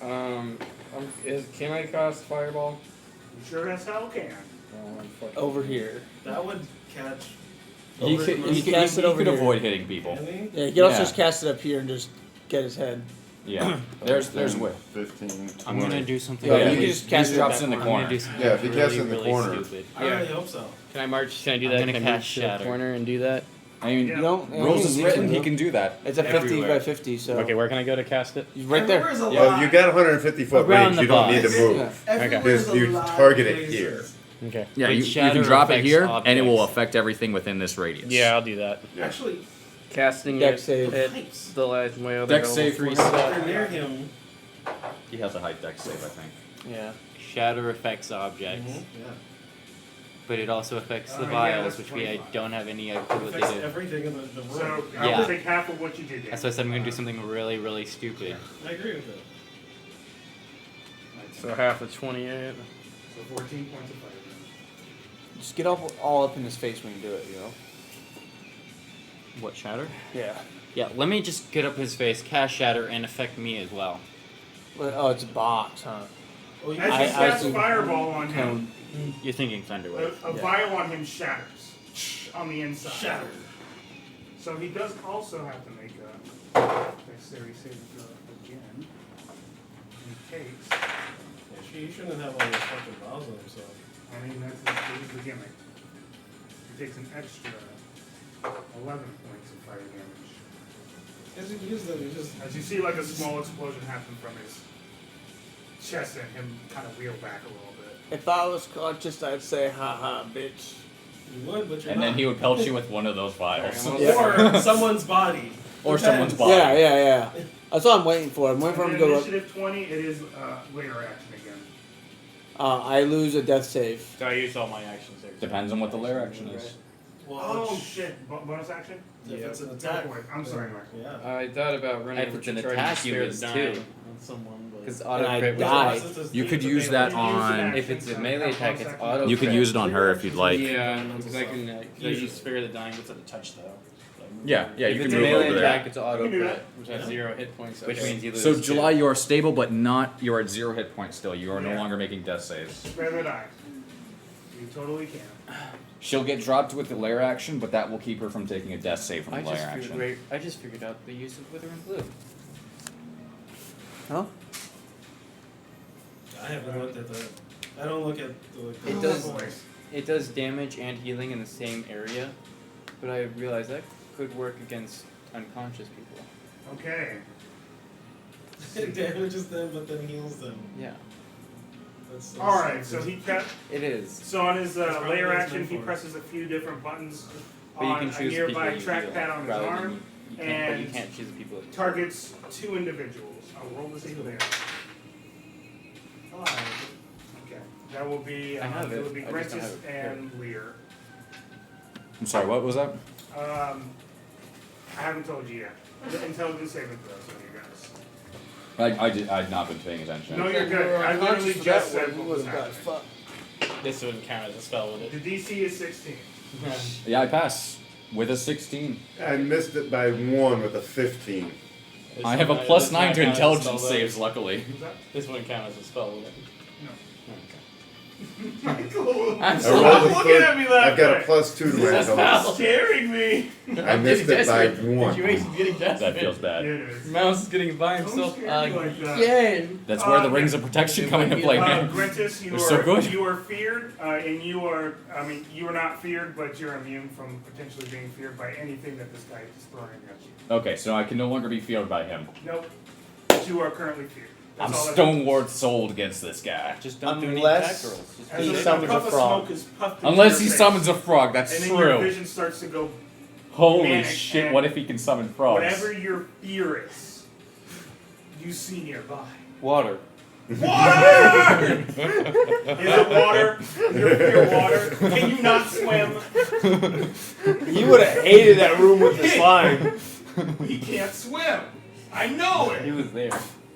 can I cast fireball? You sure as hell can. Oh, I'm fucking- Over here. That would catch. You over- could- most- you cast it over could here. avoid hitting people. Can he? Yeah, you can also Yeah. just cast it up here and just get his head. Yeah. There's a way. 15, 20. I'm gonna do something. Yeah, really- you can just cast it drops back in the on. I'm gonna corner. do something Yeah, if he casts really, it in the really corner. stupid. I really hope so. Can I march? Can I do I'm that? gonna Can I cast march to the Shatter. corner and do that? I mean, You don't. rules is you written. can He do. can do that. It's a 50 Everywhere. by 50, so. Okay, where can I go to cast it? Right there. Everywhere's a Well, lot. you got 150 foot Around range. the You don't need to box. move. Everywhere's Just a you lot of target it places. here. Okay. Yeah, But you shatter can drop it affects here, and it will objects. affect everything within this radius. Yeah, I'll do that. Yeah. Actually, Casting Dex it save. at Pipes. the last way other Dex level save 3 for If stuff. you're near him. He has a high dex save, I think. Yeah. Shatter affects objects, Yeah. but it also affects the Yeah, vials, that's which I 25. don't have any It ability affects to. everything in the room. So I Yeah. will take half of what you did. That's why I said I'm gonna do something really, really stupid. I agree with that. So half of 28. So 14 points of fire damage. Just get all up in his face when you do it, you know? What, shatter? Yeah. Yeah, let me just get up his face, cast shatter, and affect me as well. Oh, it's a box, huh? Oh, you As I- you I cast see. fireball on him, Cone. You're thinking Thunderwave. a vial on him shatters on the inside. Shatter. So he does also have to make a dexterity saving throw again. He takes. You shouldn't have all those fucking vials on himself. I mean, that's the gimmick. He takes an extra 11 points of fire damage. As you use them, you just. As you see, like a small explosion happen from his chest and him kind of wheel back a little bit. If I was conscious, I'd say, haha, bitch. You would, but you're And not. then he would pelt you with one of those vials. Or someone's body. Or Depends. someone's body. Yeah. That's what I'm waiting for. I'm waiting for him to And go up. initiative 20, it is later action again. I lose a death save. So I used all my action saves. Depends on what the lair action is. Well, Oh shit! Bonus action? if it's an Go attack. for it. I'm sorry, Mark. Yeah. I thought about running If over it's to an try attack, to you spare lose the too. dying on someone, Because but auto I crit die. You could use that on. if it's a melee attack, it's auto. You could crit. use it on her if you'd like. Yeah, because I can. I use spare the dying, but it's a touch though. Yeah, if you it's can a move melee over attack, there. it's auto You can do crit, which has 0 hit points. Which means you lose. So 2. July, you are stable, but you're at 0 hit points still. You are no Yeah. longer making death saves. Spare the die. You totally can. She'll get dropped with the lair action, but that will keep her from taking a death save from the lair action. I just figured out the use of Wither and Blue. Huh? I haven't looked at that. I don't look at the. It does. It does damage and healing in the same area, but I realized that could work against unconscious people. Okay. It damages them, but then heals them. Yeah, That's All right. So he kept. it is. So on his That's probably layer what it's action, meant he for. presses a few different buttons But you on can a choose the people nearby you heal trackpad on his rather than arm you can't, but you and can't choose the people. That targets 2 individuals. I'll roll to see who they are. Okay. That will be. I have it it. will be I just don't Grentis have it and Lear. I'm sorry, what was that? I haven't told you yet. The intelligence saving throws on you guys. I'd not been paying attention. No, you're good. I literally just said what was got happening. fucked. This wouldn't count as a spell, would The it? DC is 16. Yeah, I pass with a 16. I missed it by 1 with a 15. I have a This plus might 9 to count as a intelligence spell, saves, though. luckily. Who's that? This wouldn't count as a spell, would it? Michael! I'm I rolled a looking third- at me that I've got way. a plus 2 to my That's intelligence. Scaring me! I missed it by 1. Situation's getting desperate. That feels Yeah, bad. it is. Mouse is getting by Don't himself scare me like that. again. That's where the yeah. rings of protection come into play, man. Grentis, you They're are so good. You are feared, and you are. I mean, you are not feared, but you're immune from potentially being feared by anything that this guy is throwing at you. Okay, so I can no longer be feared by him. Nope. But you are currently feared. I'm That's all that stoneward sold against this guy. just don't do any Unless- attack rolls. Just As He a summons a puff of frog. smoke is puffed into Unless your he face, summons a frog, that's and then your true. vision starts to go. Holy manic, shit, and what if he can summon frogs? Whatever your fear is, you see nearby. Water. Water! Is it water? Your fear water? Can you not swim? You would have hated that room with the slime. He can't swim. I know He it. was there.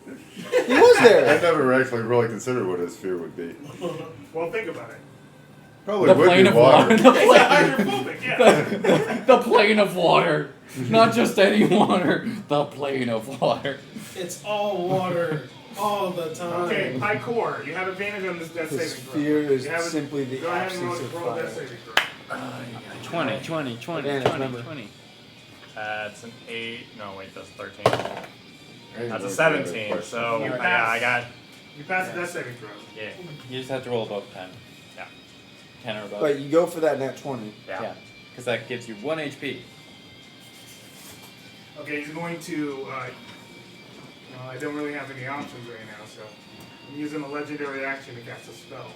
He was I there. never actually really considered what his fear would be. Well, think about it. Probably The would plane be of water. water. The It's plane, hydrophobic, yeah. the plane of water. Not just any water. The plane of water. It's all water, all the time. Okay, high core. You have advantage on this death His saving throw. fear is You have it- simply the Go ahead and absence of roll death fire. saving throw. 20, 20, 20, Advantage, 20, remember. 20. That's an 8. No, wait, that's 13. I ain't That's a really 17. good at So, You yeah, pass. I got. You pass the death saving throw. Yeah. You just have to roll above 10. Yeah. 10 or above. But you go for that nat 20. Yeah. Yeah. Because that gives you 1 HP. Okay, he's going to. I don't really have any options right now, so I'm using a legendary action to cast a spell.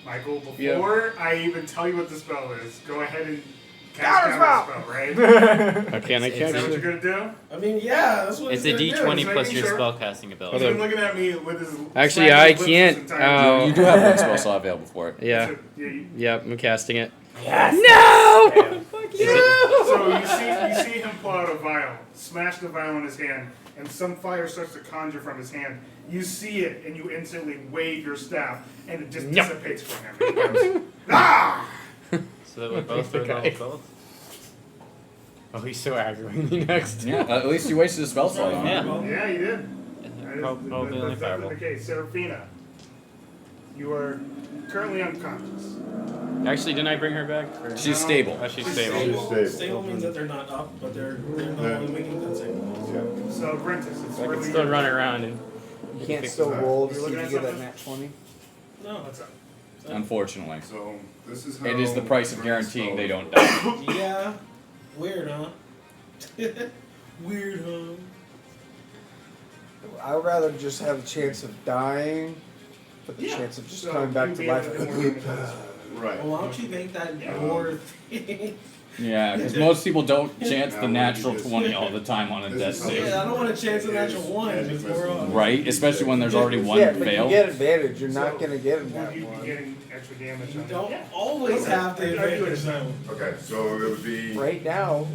Michael, before I even tell you what the spell is, go ahead and cast counter spell, right? Okay, and I Is that what you're can't. gonna do? I mean, yeah, that's what It's he's a gonna do. D20 Just plus making your sure. spellcasting He's ability. been looking at me with his. Actually, smacking I his lips can't. this entire You do have one spell slot available for it. Yeah. So, you- Yep, I'm casting it. Yes. No! So you see him pull out a vial, smash the vial in his hand, and some fire starts to conjure from his hand. You see it, and you instantly wave your staff, and it just dissipates from him. And he goes, ah! So that we're both through level both. Oh, he's so aggroing me next. Yeah, at least you wasted a spell slot on it. Yeah, you did. Probably only That's definitely fireball. the case. Serafina, you are currently unconscious. Actually, didn't I bring her back? Or- She's stable. Oh, she's She's stable. Stable. Stable means that they're not up, but they're not making that same. So, Brentus, it's I can really still run around and. You can't pick still them up. roll to You see if looking you at get that something? nat 20. No. What's up? Unfortunately. So this is how. It is the price of Grant guaranteeing spell- they don't die. Yeah. Weird, huh? Weird, huh? I would rather just have a chance of dying, but the Yeah. chance of just So coming back you'd to be able life. to do more damage on this. Right. Well, why don't you make that your thing? Yeah, because most people don't chance Now the what natural you just- 20 all the time on a This death is- save. Yeah, I don't want to chance a natural one Magic before missile. Right? Especially when there's already one Yeah, but fail. you get advantage. You're not So, going to get a Would nat you be 1. getting extra damage You on don't it? always Okay. have the I do advantage it. though. Okay, so it would be Right now,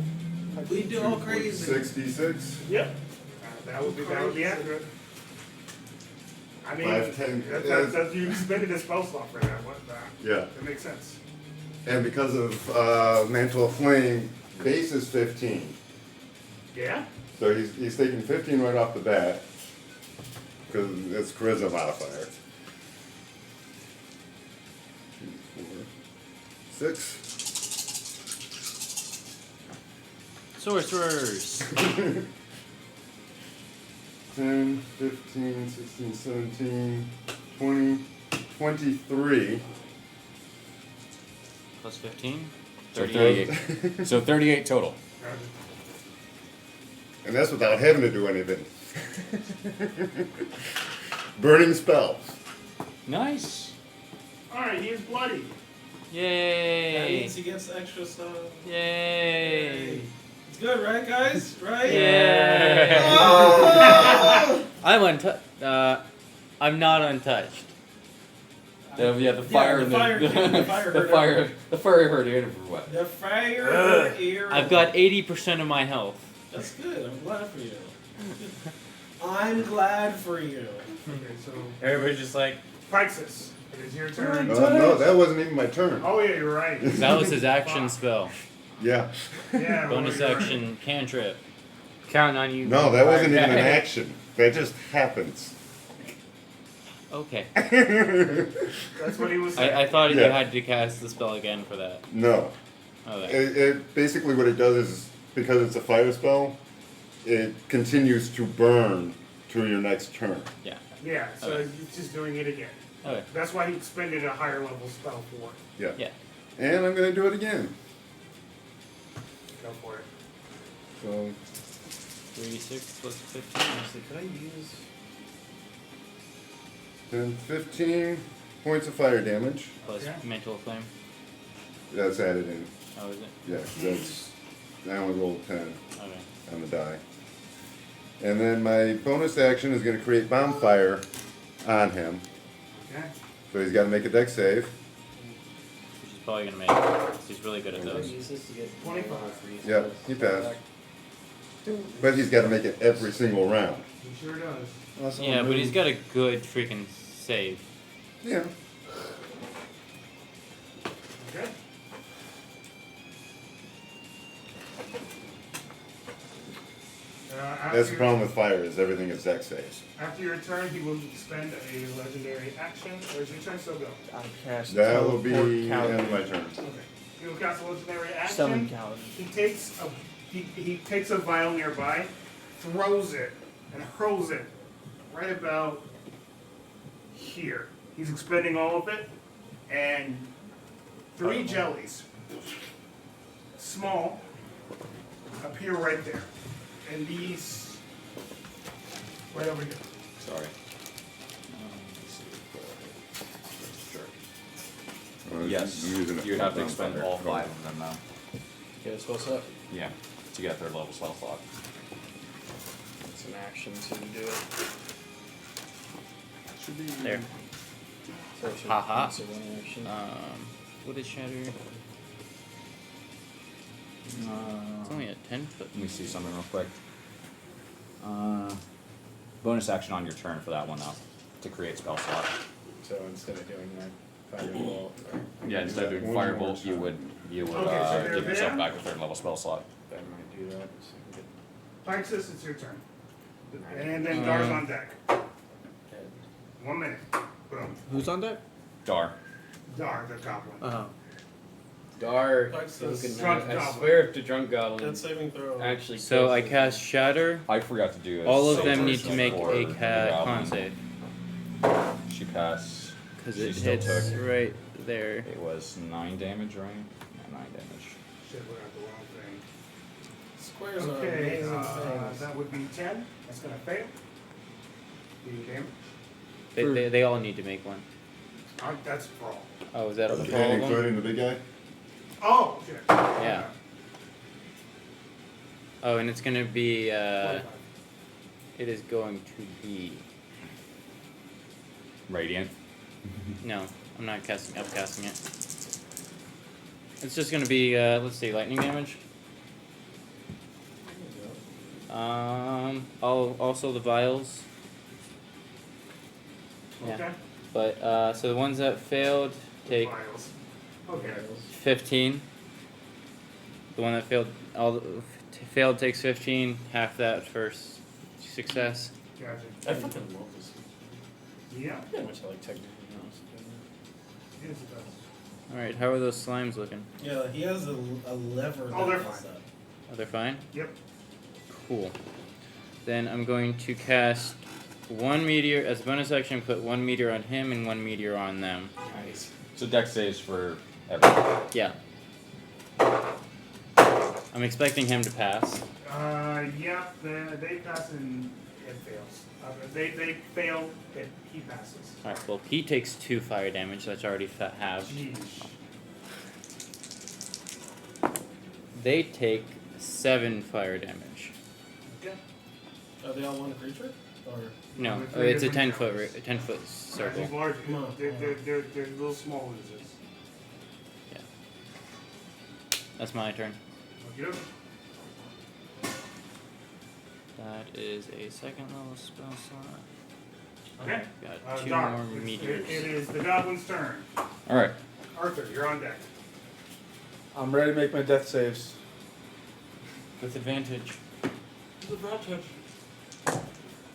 We do all crazy. 66. Yep. That would be accurate. I mean, 5, 10, you expended a spell slot for that. What that? Yeah. That makes sense. And because of Mantle of Flame, base is 15. Yeah. So he's taking 15 right off the bat because it's charisma modifier. 2, 4, 6. Sorcerers. 10, 15, 16, 17, 20, 23. Plus 15. So 38. 38. So 38 total. And that's without having to do anything. Burning spell. Nice. All right, he is bloody. That Yay. means he gets extra stuff. Yay. It's good, right, guys? Right? Yay. Oh! I'm untouched. I'm not untouched. Yeah, the fire, the fire and the fire the hurt fire, the fire hurt him for what? The fire here. I've got 80% of my health. That's good. I'm glad for you. I'm glad for you. Okay, so Everybody's just like, Pixis, it is your turn. No, that wasn't even my turn. Oh yeah, you're right. that was his action spell. Yeah. Yeah. Bonus well, you're action, cantrip. Counting on you. No, that wasn't even an action. That just happens. Okay. right. That's what he was saying. I thought you Yeah. had to cast the spell again for that. No. Okay. It basically what it does is, because it's a fire spell, it continues to burn through your next turn. Yeah. Yeah, so Okay. he's just doing it again. Okay. That's why he expended a higher level spell for it. Yeah. Yeah. And I'm going to do it again. Go for it. So 36 plus 15. Actually, could I use 10, 15 points of fire damage? Plus Okay. mental flame. That's added in. Oh, is it? Yeah, 'cause that's. I only rolled 10 Okay. on the die. And then my bonus action is going to create bonfire on him. Okay. So he's got to make a dex save. Which is probably gonna make it. 'Cause he's really good at those. Use this to get 25. Yep, he passed. But he's got to make it every single round. He sure does. unless Yeah, someone but he's moves. got a good freaking save. Yeah. Okay. That's the problem with fire, is everything is dex saves. After your turn, he will expend a legendary action. Or is your turn still going? I cast That will be teleport the end of my calorie. turn. Okay. He will cast a legendary action. Summon calorie. He takes a vial nearby, throws it, and hurls it right about here. He's expending all of it, and 3 jellies, small, appear right there. And these, right over here. Sorry. Yes, I'm using it you'd for have to expend gunfire. all 5 of them now. Get a spell slot. Yeah, to get their level spell slot. It's an action to do it. Should be There. So it should Haha. it's a one action. What is shatter? It's only a 10-foot. Let me see something real quick. Bonus action on your turn for that one though, to create spell slot. So instead of doing that firebolt, Yeah, instead of doing One more firebolt, you time. would Okay, so they're give yourself there? back a 3rd level spell slot. I might do that. So I can Pyxis, it's your turn. And then Dar's on deck. get 1 minute. Boom. Who's on deck? Dar. Dar, the goblin. Dark. Like this. Drunk I goblin. swear if the drunk goblin Dead saving throw. actually. So I kills cast shatter. I forgot to do it. All of So them need first to make for a the con goblin. save She passed. because She it still hits took. right there. It was 9 damage, right? Yeah, 9 damage. Shit, we got the wrong thing. Squares are Okay, amazing things. that would be 10. That's gonna fail. Being game. They all need to make one. That's for all. Oh, is that for all of Okay, them? including the big guy? Oh, shit. Yeah. Oh, and it's gonna be. 45. It is going to be. Radiant. No, I'm not casting. Upcasting it. It's just gonna be. Let's see, lightning damage. Also the vials. Yeah. Okay. But so the ones that failed take Vials. Okay. 15. The one that failed failed takes 15. Half that first success. Gotcha. I fucking love this. Yeah. Yeah, much I like technical analysis. Yes, it does. All right, how are those slimes looking? Yeah, he has a lever. Oh, they're that does fine. that. Are they fine? Yep. Cool. Then I'm going to cast one meteor as a bonus action. Put one meteor on him and one meteor on them. Nice. So deck saves for everyone. Yeah. I'm expecting him to pass. Yeah, they pass and it fails. They fail, he passes. All right. Well, he takes 2 fire damage. That's already halved. Jeez. They take 7 fire damage. Okay. Are they all one creature? Or No, the three it's a different 10 foot, counts. 10 foot circle. These large, No. they're little small losers. That's my turn. Okey-doke. That is a 2nd level spell slot. Okay. Got 2 Dar, more it meteors. is the goblin's turn. All right. Arthur, you're on deck. I'm ready to make my death saves. With advantage.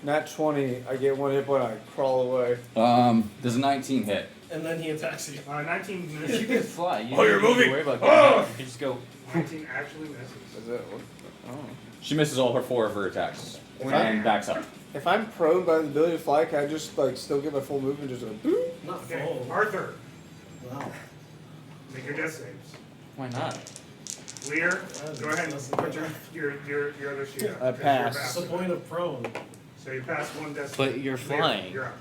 Nat 20, I get 1 hit point, I crawl away. Does a 19 hit? and then he attacks you. 19 You misses. can fly. You Oh, you're don't need to moving. worry about Oh! getting hit. You just go. 19 actually misses. Is it? Oh. She misses all her 4 of her attacks When and backs up. If I'm prone by the ability to fly, can I just like still get my full movement? Just go boop? Not Okay, full. Arthur, Wow. make your death saves. Why not? Lear, go ahead and put your other sheet up. I 'cause you're pass. What's the bastard. point of prone? So you pass 1 death But save. you're Lear, flying. You're up.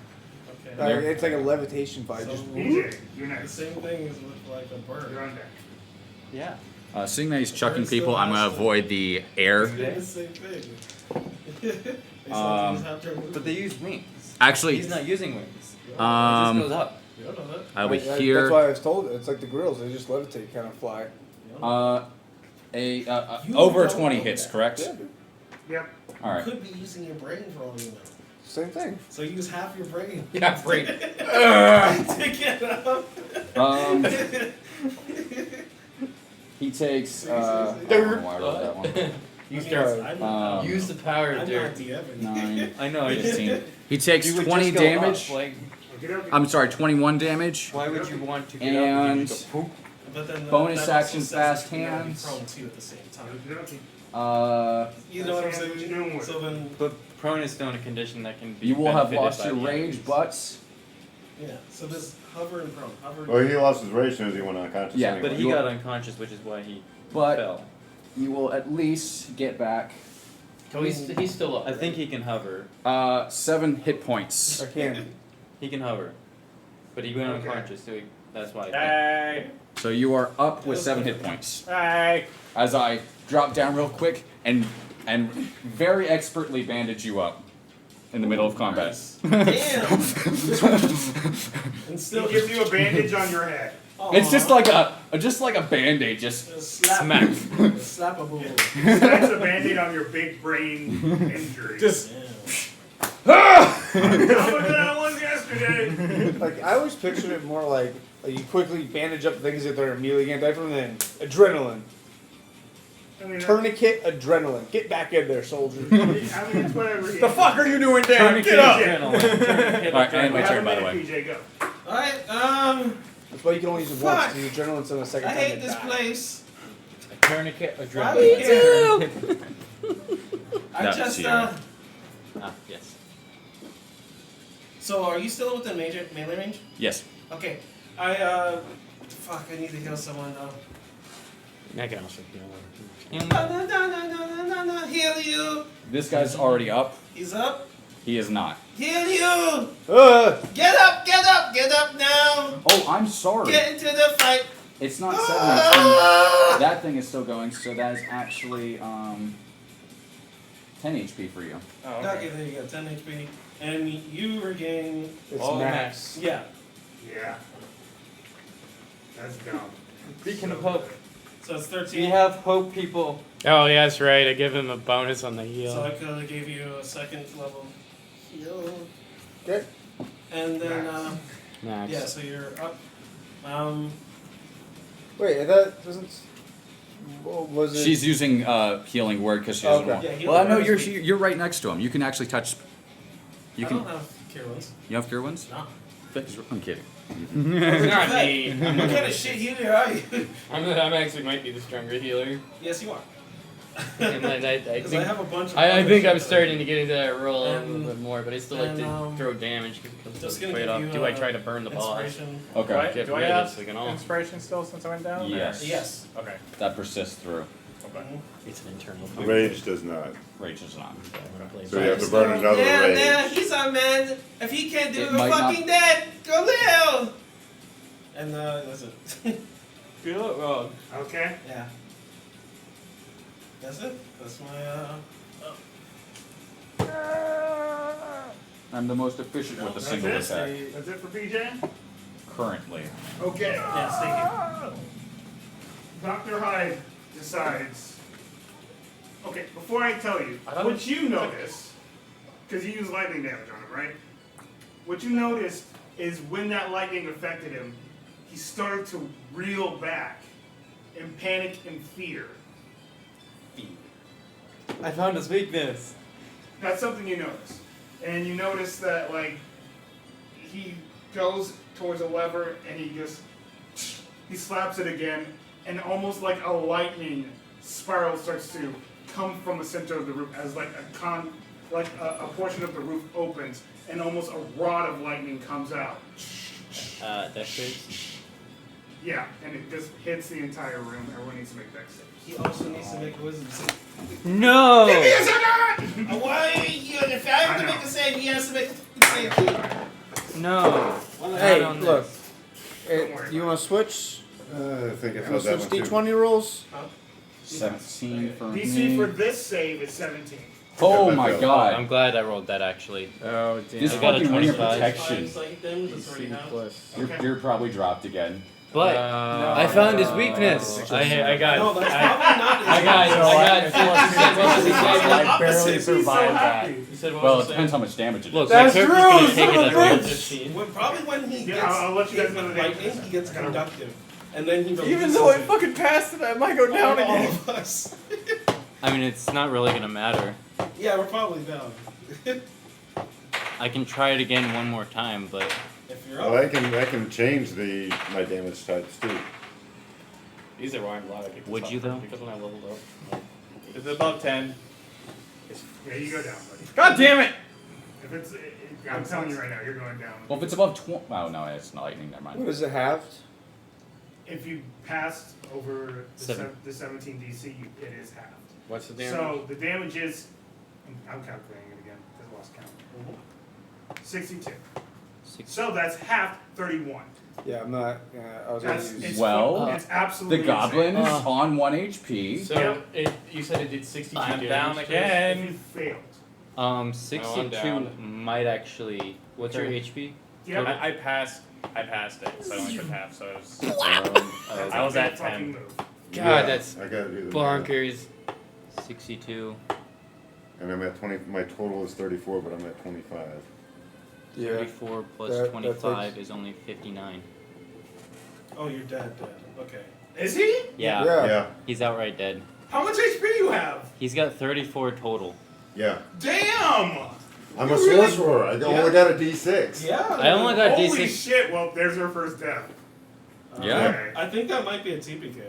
Okay. It's like a levitation fight. So- Just BJ, you're The next. same thing as with like a bird. You're on deck. Yeah. Seeing that he's chucking Birds still people, I'm gonna have to- avoid the air. It's the same thing. They sometimes have their But they use wings. Actually, He's not using wings. It just um, goes up. You don't know that. I'll be That's here. why I was told it. It's like the grills; they just levitate, kind of fly. You don't know. You Over don't 20 know hits, that. correct? Yeah, dude. Yep. All right. You could be using your brain for all you know. Same thing. So use half your brain. Yeah, brain. To get out. He takes. I don't know why I rolled that one. You I mean, start. I'm not- Use the power I'm of not dirt. DMing. 9, I know. I just 15. He takes You would 20 just go damage. up, like, Okey-dokey. I'm sorry, 21 damage. why would you want to get up And and just go poop? But then Bonus that also action, says fast that you can be hands. prone too at the same time. Okey-dokey. You know what I'm Fast hands, what you doing saying? with So then, But prone is still in a condition that can be. you will have benefited lost by your the rage, enemies. but yeah. So this hover and prone. Hover. Well, he lost his rage as soon as he went unconscious. Yeah, anyway. But he got unconscious, which is why he but fell. you will at least get back Oh, he's still up. I think he can hover. 7 hit points. I can't. He can hover. But he went Okay. unconscious, so that's why. Hey. So you are up with 7 hit points. Hey. As I drop down real quick and very expertly bandage you up in the middle of combat. Damn! and Still gives you a bandage on your head. It's just like a band-aid, just smack. Slap a boo. That's a band-aid on your big brain injury. Just. I'm looking at one yesterday. Like I always pictured it more like you quickly bandage up things that they're immediately gonna die from, than adrenaline. I mean, Tourniquet adrenaline. Get back in there, soldier. I mean, it's whatever. The fuck are you doing there? Get up! Alright, and my turn, by the way. PJ, go. Alright, That's why you can only use it once. The adrenaline's on the second I time. hate this place. A tourniquet Why we adrenaline. here? I That's just, you. Yes. So, are you still within melee range? Yes. Okay. Fuck, I need to heal someone though. I can also heal him. No, heal you! This guy's already up. He's up. He is not. Heal you! Uh, Get up, get up, get up now! Oh, I'm sorry. Get into the fight! It's not 7 HP. That thing is still going, so that is actually 10 HP for you. Oh, Okay, there you go, 10 HP. And you regain. it's Oh, max. Yeah. Yeah. That's dumb. Beacon of hope. So it's We 13. have hope, people. Oh, yeah, that's right. I give him a bonus on the heal. So I could have gave you a second level heal. Okay. And then, Max. yeah, so you're up. Wait, that doesn't. What was it? She's using healing word because she doesn't Okay. want. Yeah, healing Well, I know word is you're right next to him. You can actually touch. You I can. don't have cure wounds. You have cure wounds? No. I'm kidding. Not me. What kind of shit healer are you? I'm actually might be the stronger healer. Yes, you are. And I Because I have a bunch of. I other think shit I'm that starting to get into that role a And- little bit more, but I still like and, to throw damage because Just it's gonna trade give off. you, Do I try to burn the boss? inspiration. Okay. Get Do I rid have of this like an all. inspiration still since I went down? Yes. Yes. Okay. That persists through. Okay. It's an internal. Rage does not. Rage is not. So you have to burn another rage. Yeah, he's on man. If he can't do It it, might we're fucking dead. Go live. And that's it. Feel it wrong. Okay. Yeah. That's it. That's my I'm the most efficient with a single That's attack it? That's it for PJ? currently. Okay. Yes, thank you. Dr. Hyde decides. Okay, before I tell you, I thought what you notice, because you use lightning damage on him, right? What you noticed is when that lightning affected him, he started to reel back in panic and fear. I found his weakness. That's something you notice. And you notice that, like, he goes towards a lever and he slaps it again, and almost like a lightning spiral starts to come from the center of the roof as like a portion of the roof opens and almost a rod of lightning comes out. Dexter's. Yeah, and it just hits the entire room. Everyone needs to make dex saves. He also needs to make a wisdom save. No! Give me a second! Why? If I have to make a save, he has to make a save too. No. Hey, on look. Don't worry You about want to switch? I think I You felt want to that switch one too. D20 rolls? 17 for DC me. for this save is 17. Oh my I'm god. glad I rolled that actually. Oh, damn. This I got a fucking ring of 25. protection. Psychic damage, that's already half. Plus. You're probably dropped again. But No. I found his weakness. I got. No, that's probably not his I got. I barely opposite. survived that. You said what Well, was it the depends save? how much damage it is. Look, That's my true, character's gonna take son it of as a well. bitch. 15. Probably when he Yeah, gets I'll let you guys hit know with the lightning, damage. he gets conductive. And then he releases Even though I it fucking passed it, I might go down on all again. of us. I mean, it's not really gonna matter. Yeah, we're probably down. I can try it again one more time, but If you're Well, up. I can change my damage types too. These are why I'm glad I picked this Would up you, though? Because when I leveled up. It's above 10. Yeah, you go down, buddy. God damn it! If it's, I'm telling you right now, you're going down. Well, if it's above 20. Oh, no, it's not lightning. Never What mind. is it halved? If you passed over Seven. the 17 DC, it is halved. What's the damage? So the damage is I'm calculating it again because I lost count. 62. So So that's half 31. Yeah, I'm not. I was gonna That's use. it's Well, it's absolutely The goblin insane. is on 1 HP. So you said it did 62 I'm damage. down If again. you failed. 62 down. might actually. What's your HP? Yep. I passed it, so I only took half. So it was, That's I was a at good fucking 10. move. God, that's I gotta do the math. bonkers. 62. And I'm at 20. My total is 34, but I'm at 25. Yeah. 34 plus That 25 takes- is only 59. Oh, you're dead. Okay. Is he? Yeah. Yeah. Yeah. He's outright dead. How much HP do you have? He's got 34 total. Yeah. Damn! I'm You a really- sorcerer. I only got a D6. Yeah. I only got Holy D6. shit! Well, there's her first death. Yeah. Okay. I think that might be a TPK.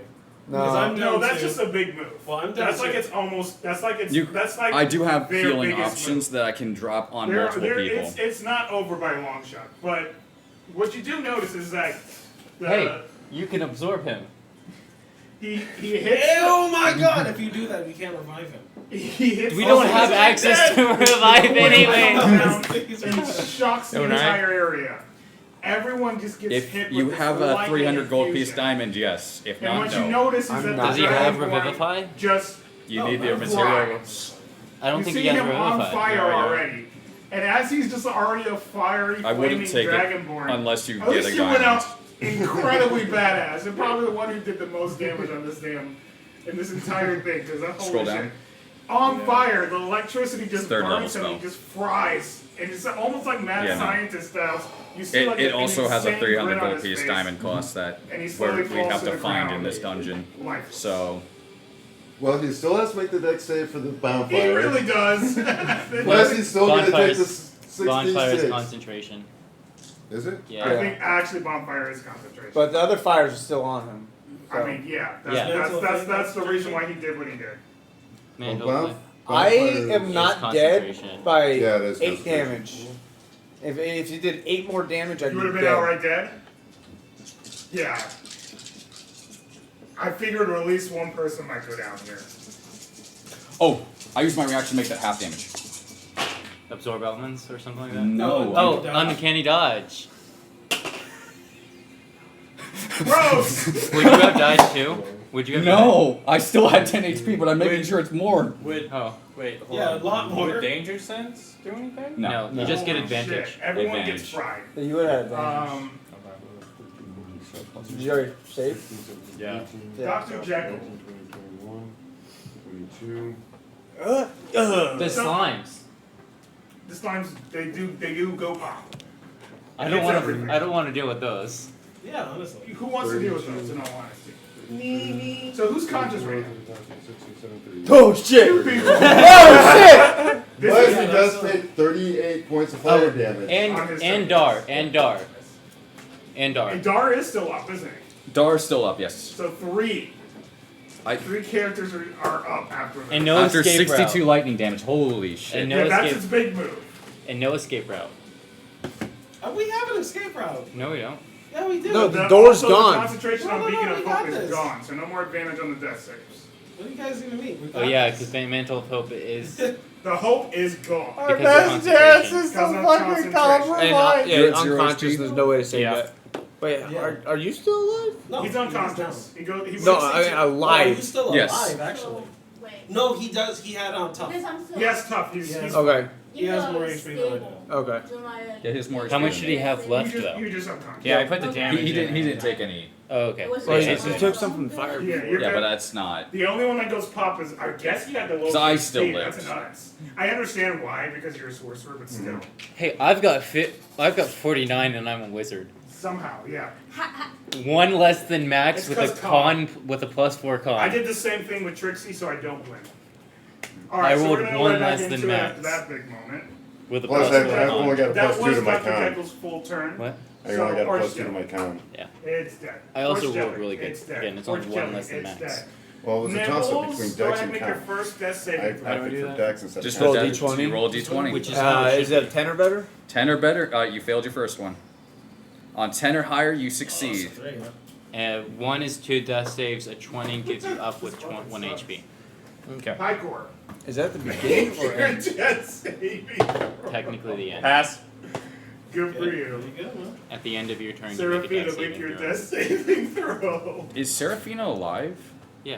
Because I'm No. down No, that's to- just a big move. Well, I'm down That's like to- it's almost. That's like it's. You- that's like. I do have their healing biggest options that I can drop on There- multiple there- people. It's not over by a long shot, but what you do notice is that Hey, you can absorb him. he hits. Oh my god, if you do that, we can't revive him. He hits. We don't also have hits access like to that. revive The bullet anyway. comes down and shocks the Don't I? entire area. Everyone just gets If hit you with have this a lightning 300 gold piece infusion. diamond, yes. If And not, what you no. notice is I'm that not- Does he the have dragonborn Revivify? just You need the flies. material. I don't you think see he has him on Revivify. fire No, I don't. already, and as he's just already a fiery, I wouldn't flaming take it dragonborn. unless you At get least a you went diamond. out incredibly badass, and probably the one who did the most damage on this in this entire thing. Because that Scroll holy down. shit. On fire, the electricity just Third level burns and he spell. just fries, and it's almost like mad Yeah, no. scientist style. You see like It an also has a insane 300 grin on gold his piece face, diamond cost that and he slowly we falls have to to the find ground. in this dungeon. Lifeless. So Well, he still has to make the dex save for the bonfire. He really does. Plus, he's still going to take the Bonfire's- 66. Bonfire's concentration. Is it? Yeah. I think actually bonfire is concentration. But the other fires are still on him. So. I mean, yeah, that's, Yeah. that's the reason why he did what he did. Man, Well, hopefully. I bonfire am is- not dead concentration. by Yeah, it is 8 concentration. damage. If you did 8 more damage, I'd You would have be been dead. outright dead? Yeah. I figured at least one person might go down here. oh, I used my reaction to make that half damage. Absorb elements or something like that? No. Oh, Dodge. uncanny dodge. Gross! Would you have died too? Would you have No, I still had 10 HP, but I'm making sure it's more. Would Oh. wait, hold Yeah, on. a lot more. Would danger sense do anything? No, you just get Holy advantage. shit, everyone Advantage. gets fried. You would have advantage. Did you already save? Yeah. Yeah. Dr. Jekyll. 21, 22. The slimes. The slimes, they do go pop. I don't It's want everything. to. I don't want to deal with those. Yeah, honestly. Who wants to deal with those, in all honesty? So who's conscious right now? Oh shit! Two people. Oh This Plus, is- he does take 38 points of fire damage. On his And turn. Dar and Dar and Dar. And Dar is still up, isn't he? Dar's still up, yes. So three characters are up after this. And no After escape 62 route. lightning damage, holy shit. And Yeah, no that's escape. his big move. And no escape route. We have an escape route. No, we don't. Yeah, we do. No, the door's also gone. The concentration No, on no, Beacon no, of we got Hope is this. gone, so no more advantage on the death saves. What do you guys even mean? We Oh got yeah, this. because Mantle of Hope is The hope is gone. Our Because of best chance concentration. is to Because of fucking concentration. compromise. You're Yeah, at 0 unconscious. HP? There's no way to save Yeah. that. Wait, Yeah. are you still alive? No, He's unconscious. He goes. He No, was- I mean No, alive. he's still Yes. alive, actually. Wait. No, he does. He had tough. Because I'm still. Yes, tough. He's Yes. Okay. He has more HP than I do. Okay. Yeah, he has more How much HP. did he have left though? You're just unconscious. Yeah, I put the damage. He in. didn't take any. Oh, okay. Well, he took some from the fire. Yeah, you're Yeah, but good. that's not. The only one that goes pop is, I guess he had the lowest. I still speed. lived. That's nuts. I understand why, because you're a sorcerer, but Mm-hmm. still. Hey, I've got 49 and I'm a wizard. Somehow, yeah. One less than Max It's with a 'cause con with a +4 con. I did the same thing with Trixie, so I don't win. I Alright, so rolled we're gonna go one right back less than into it after Max. that big moment. with a Plus, +4 I've only con. got a That plus 2 was to my Dr. con. Jekyll's full turn. What? I only got a plus 2 to Jelly. my con. It's dead. I also Horse rolled jelly, really good. It's dead. Again, it's only Horse one jelly, less than it's Max. dead. Well, it was a toss up Nibbles, between go Dex ahead and and make your con. first death I saving throw. opted for Dex instead Just of roll Roll a D20. You roll a D20. Which is how it Is should that a 10 or better? 10 or better, you failed your first one. On 10 or higher, you succeed. be. 1 is 2 death saves. A 20 gives you up with 1 HP. Okay. High core. Is that the beginning or Your end? death saving throw. Technically the end. Pass. Good for There you. you go, man. At the end of your turn, you make a death Seraphina, make saving your throw. death saving throw. Is Seraphina alive? Yeah.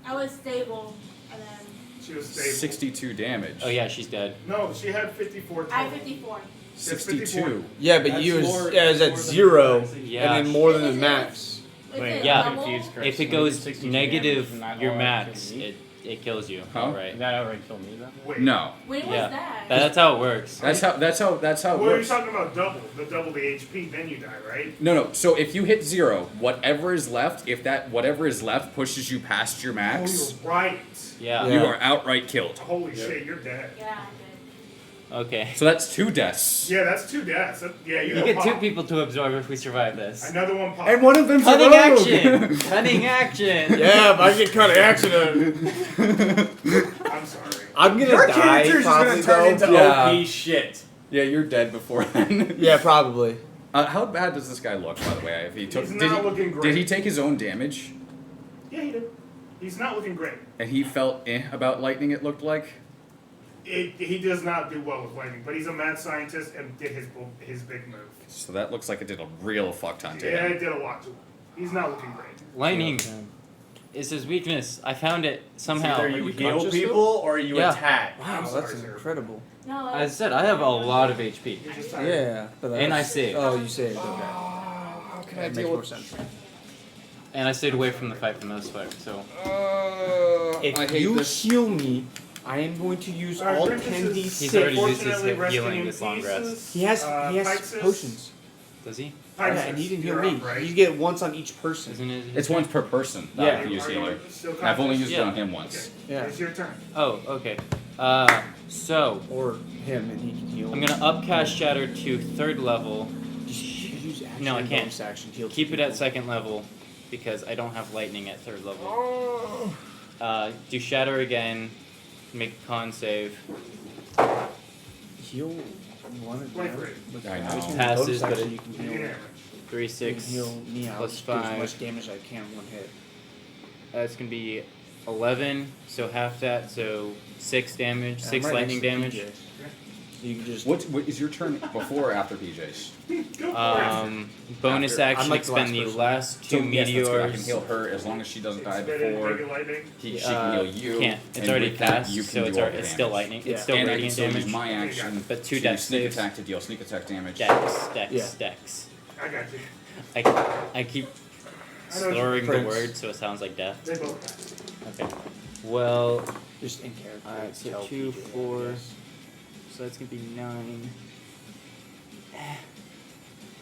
I was stable, and then She was stable. 62 damage. Oh yeah, she's dead. No, she had 54 total. I had 54. 62. Yeah, but That's you was more- yeah, it was more at than 0, the max. Yeah. and then more than the max. Is Wait, it yeah. double? Confused, Chris. If it When you goes did 62 negative damage, isn't that your all max, kill me? it kills you. Huh? Right. Did that outright kill me then? Wait. No. When was Yeah. that? That's how it works. That's how it Well, you're works. talking about double the HP, then you die, right? No. So if you hit 0, whatever is left, if that whatever is left pushes you past your max, Oh, you're right. Yeah. you are outright killed. Holy shit, you're dead. Yeah, I did. Okay. So that's 2 deaths. Yeah, that's 2 deaths. Yeah, you You go get 2 pop. people to absorb if we survive this. Another one pop. And one of them's Cutting a rogue. action! Cutting action! Yeah, if I get cutting accident, I'm sorry. I'm gonna Your die character's just probably gonna turn though. into Yeah. OP shit. Yeah, you're dead before then. Yeah, probably. How bad does this guy look, by the way? If he took, He's did not he, looking great. Did he take his own damage? Yeah, he did. He's not looking great. And he felt about lightning, it looked like? He does not do well with lightning, but he's a mad scientist and did his big move. So that looks like it did a real fuck ton to Yeah, him. it did a lot to him. He's not looking great. Lightning is his weakness. I found it somehow. Either you heal people or you Yeah. attack. Wow, sorry, that's sir. incredible. No, As I said, I have a lot of HP. You're just tired. Yeah, but And I saved. Oh, you saved. Okay. How can That makes more sense. And I stayed away from the fight for the most part, so. If I hate you this. heal me, I am going to use Our all princess 10d6. is He's already used his fortunately resting healing in this long rest. pieces. He has Pyxis- potions. Does he? Pyxis, Yeah, and he didn't heal you're me. up, right? You get once on each person. Isn't it? It's once per person that Yeah. I can use Are you healer. still I've only conscious? used it on him once. Okay. Yeah. It's your turn. Oh, okay. So Or him, and he can heal. I'm gonna upcast Shatter to 3rd level. You could use action No, I and can't. bonus action to heal Keep two it at people. 2nd level because I don't have lightning at 3rd level. Do Shatter again. Make a con save. Heal one of them. 23. with I know. action and Passes, bonus but action, it- you can You heal. get damage. 3, You can 6 heal me out. plus Just do as 5. much damage as I can in one hit. It's gonna be 11, so half that, so 6 damage, And 6 I'm right lightning next to damage. PJ. You can just. What is your turn before or after PJ's? Go for Bonus After. action, I'm like the expend last the person. last 2 So, yes, that's good. I can meteors. heal her as long as she doesn't it. die Expended before Mega lightning. she can heal you. Can't. It's and already with that, passed, you can so do it's, all already, the it's still damage. lightning. Yeah. It's still And I can radiant still use damage. my action But 2 to dex sneak saves. attack to deal sneak attack damage. Dex. I got you. I keep I know slurring the Prince. word so it sounds like death. They both Okay. Well, Just in character. alright, so tell 2, PJ, 4. I guess. So that's gonna be 9.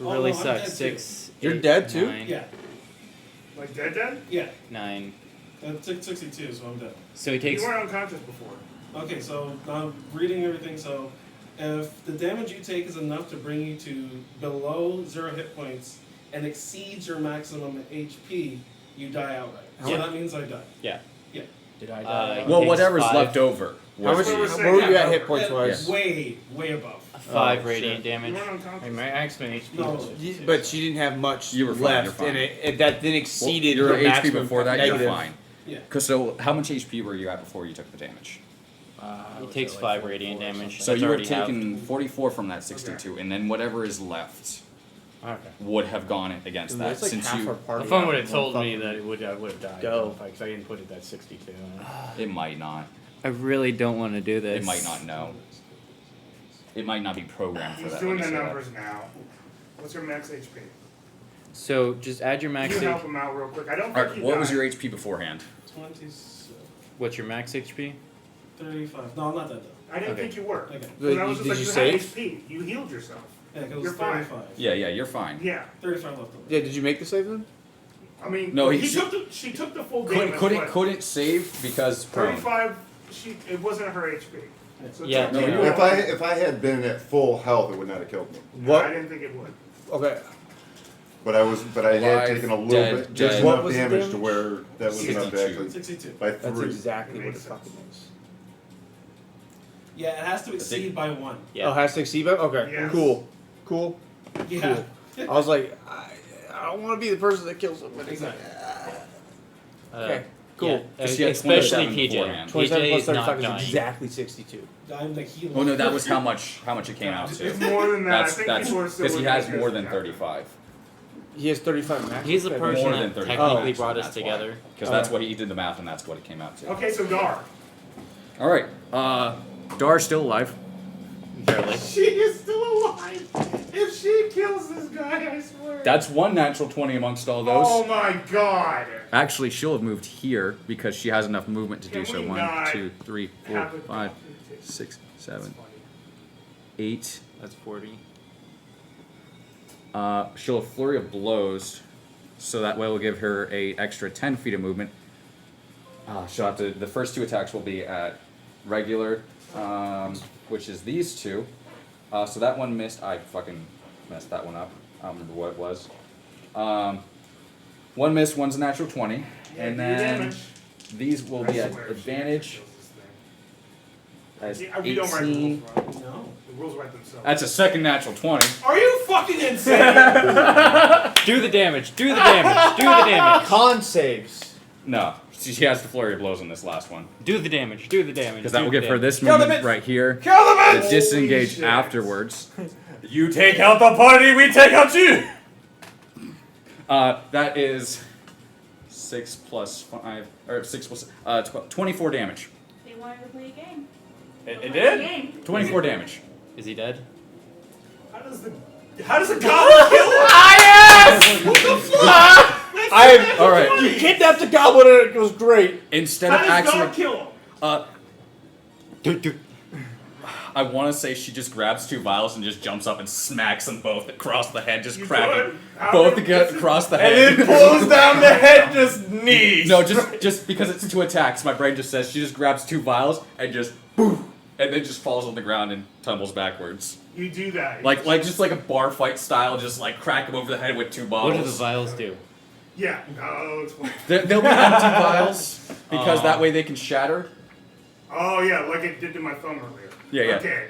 Oh, Really no, I'm sucks. dead too. 6. You're 8, dead too? 9, Yeah. Like dead? Yeah. 9. I took 62, so I'm dead. So he takes. You were unconscious before. Okay, so now I'm reading everything. So, if the damage you take is enough to bring you to below 0 hit points and exceeds your maximum HP, you die outright. So Yeah. that means I die. Yeah. Yeah. Did I die? He Well, takes whatever's 5. left over. How much? was Where the- Where were you at no, hit points wise? Way above. 5 Oh, radiant shit. damage. You weren't unconscious. Hey, my maximum HP. No. was But she didn't have much You were fine, left, you're fine. and that then exceeded your her HP maximum before that. negative. You're fine. Yeah. Cause so how much HP were you at before you took the damage? He takes 5 radiant damage. So That's you were already half. taking 44 from that 62, and then whatever is left Okay. would have gone against Dude, that that's like since half you. our party. The phone would have One told me fucking- that I would have died. Go. Because I didn't put it at 62. It might not. I really don't want to do this. It might not know. It might not be programmed for He's that. doing when the you say that. numbers now. What's your max HP? So just add your max You help HP. him out real quick. I don't think Alright, he what was died. your HP beforehand? 27, What's your max HP? 35. No, I'm not that though. I didn't Okay. think you were. Okay. But I was Did just you like, you save? had HP. You healed yourself. Yeah, because it You're was fine. 35. Yeah, you're fine. Yeah. 35 left over. Yeah, did you make the save then? I mean, No, he she- took the, she took the full Couldn't damage. couldn't but couldn't save because prone. 35. It wasn't her HP. So Yeah, technically no, you If I had been at full health, it would not have killed me. I didn't think it would. Okay. But I had Alive, taken a little dead, bit, just dead. What enough was the damage to damage? where that was enough to 62. actually 62. by That's 3. exactly what it Makes fucking is. Yeah, it has to exceed by 1. Yeah. Oh, has to exceed that? Okay. Yes. Cool. Yeah. I was like, I don't want to be the person that kills somebody. Exactly. Uh, Okay. Cool. Yeah, 'Cause she had especially 27 PJ. beforehand. 27 PJ plus is not 35 is dying. exactly 62. I'm the healer. Oh no, that was how much it came out It's to. more than that. I That's think that's people are still because he looking has at more this than chapter. 35. He has 35 max. He's the Okay. person More that than 35 technically max, brought us that's why. together. Because that's what he did the math, and that's what it came out to. Okay, so Gar. All right, Dar's still alive. Barely. She is still alive. If she kills this guy, I swear. That's one natural 20 amongst all those. Oh my god. Actually, she'll have moved here because she has enough movement to do Can so. we 1, not 2, 3, 4, have it 5, complicated? 6, 7, That's funny. 8. That's 40. She'll have flurry of blows, so that way we'll give her a extra 10 feet of movement. She'll have to. The first 2 attacks will be at regular, which is these 2. So that one missed. I fucking messed that one up. I don't remember what it was. One missed. One's a natural 20, Yeah, and do then damage. these will I be at swear, if she advantage. kills this thing. As Yeah, we don't write the 18. rules, right? No. The rules write themselves. That's a second natural 20. Are you fucking insane? Do the damage. Do the damage. Do the damage. Con saves. No, she has the flurry of blows on this last one. Do the damage. Do the damage. Because that do will the give her damage. this Kill the movement bitch! right here. Kill the bitch! To disengage Holy shit. afterwards. You take out the party, we take out you! That is 6 plus 5, or 6 plus 12, 24 damage. They wanted to play a game. It Play a did? game. 24 damage. Is he dead? How does the goblin kill him? What the fuck? All right. You kidnapped a goblin and it was great. Instead How of does God actually, kill him? I want to say she just grabs 2 vials and just jumps up and smacks them both across the head, just You cracking could. How both many- across the And head. it pulls down the head, just knees. No, just because it's 2 attacks, my brain just says she just grabs 2 vials and just boof, and then just falls on the ground and tumbles backwards. You do that. Like just like a bar fight style, just like crack him over the head with 2 bottles. What do the vials do? Yeah. Oh, it's funny. They'll be empty vials because that way they can shatter. Oh yeah, like it did to my thumb earlier. Yeah. Okay.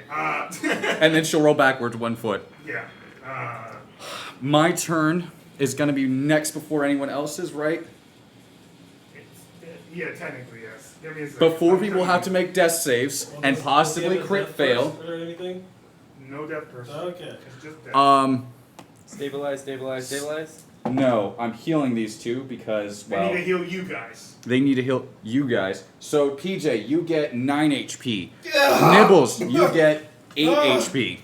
And then she'll roll backwards 1 foot. Yeah. My turn is gonna be next before anyone else's, right? Yeah, technically yes. Give me a second. Before people have to make death saves Well, and does- possibly does he have a crit death fail. first Or anything? No death person. Okay. It's just death. Stabilize, stabilize, stabilize. No, I'm healing these 2 because I well, need to heal you guys. they need to heal you guys. So PJ, you get 9 HP. Nibbles, you get 8 HP.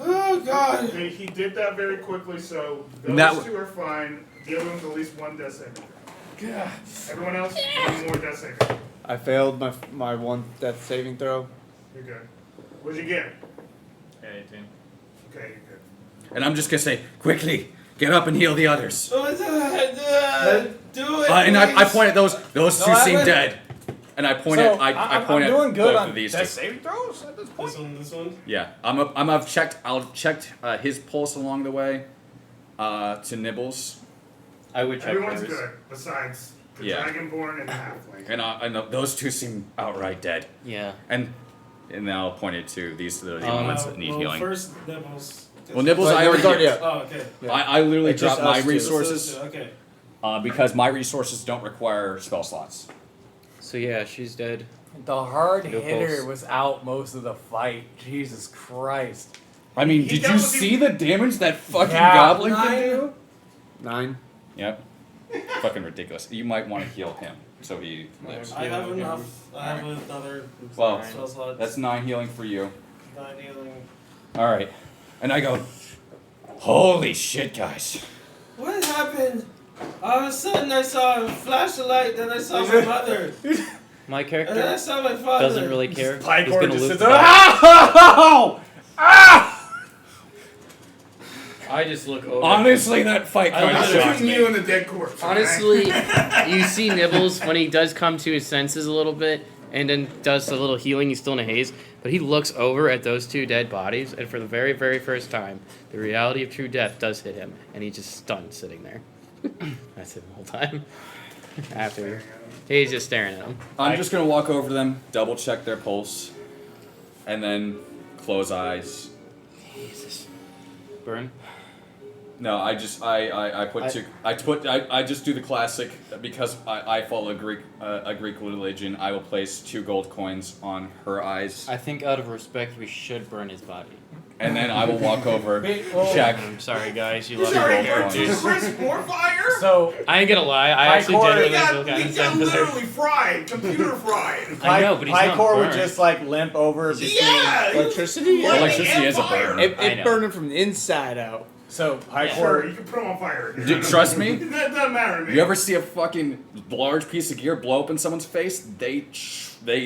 Oh god. He did that very quickly, so those That- 2 are fine. The other one's at least 1 death saving. Everyone else, 1 more death saving. I failed my 1 death saving throw. You're good. What'd you get? Yeah, 18. Okay, you're good. And I'm just gonna say, quickly, get up and heal the others. Do it. And I please. point at those 2 seem dead. And I point at I point I'm at doing good both on of these death 2. saving throws at this point. This one. Yeah, I've checked his pulse along the way to Nibbles. I would check Everyone's hers. good, besides the Yeah. Dragonborn and the Halfling. And I know those 2 seem outright dead. Yeah. And then I'll point it to these are the only ones that need well, healing. First, Nibbles. Well, Nibbles, But I no, already don't did. yet. Oh, okay. Yeah. I literally It's just dropped my us two. resources Okay. because my resources don't require spell slots. So yeah, she's dead. The hard No hitter pulse. was out most of the fight. Jesus Christ. I mean, He did dealt you with see the damage that fucking Yeah, goblin can 9. do? 9. Yep. Fucking ridiculous. You might want to heal him so he lives. I have enough. I have another Well, spell slot. that's 9 healing for you. 9 healing. All right. And I go, holy shit, guys. What happened? All of a sudden, I saw a flash of light. Then I saw my mother. My And then I character saw my father. doesn't really care. He's Picor gonna just loop sits the there. ball. Ow! I just look over. Honestly, that fight I kind of look at shocked Shooting me. you in the dead corpse. okay? Honestly, you see Nibbles when he does come to his senses a little bit and then does a little healing. He's still in a haze, but he looks over at those 2 dead bodies, and for the very, very first time, the reality of true death does hit him, and he's just stunned sitting there. That's it the whole time. After he's just staring at him. I'm just going to walk over to them, double check their pulse, and then close eyes. Jesus. Burn. No, I just I just do the classic because I follow a Greek religion. I will place 2 gold coins on her eyes, I think out of respect, we should burn his body. and then I will walk over, Well, check. I'm sorry, guys. You You love already me. burned to crisp more fire? So I ain't gonna lie. I actually Hardcore- genuinely He got, feel kind he of got sad for her. literally fried, computer fried. I know, but he's not Pycor would burned. just like limp over between. Yeah! Electricity? Lightning Electricity and is a fire. burn. It, I it know. burned him from the inside out. So Pycor. Sure, you can put them on fire. Trust me. That doesn't matter to me. You ever see a fucking large piece of gear blow up in someone's face? They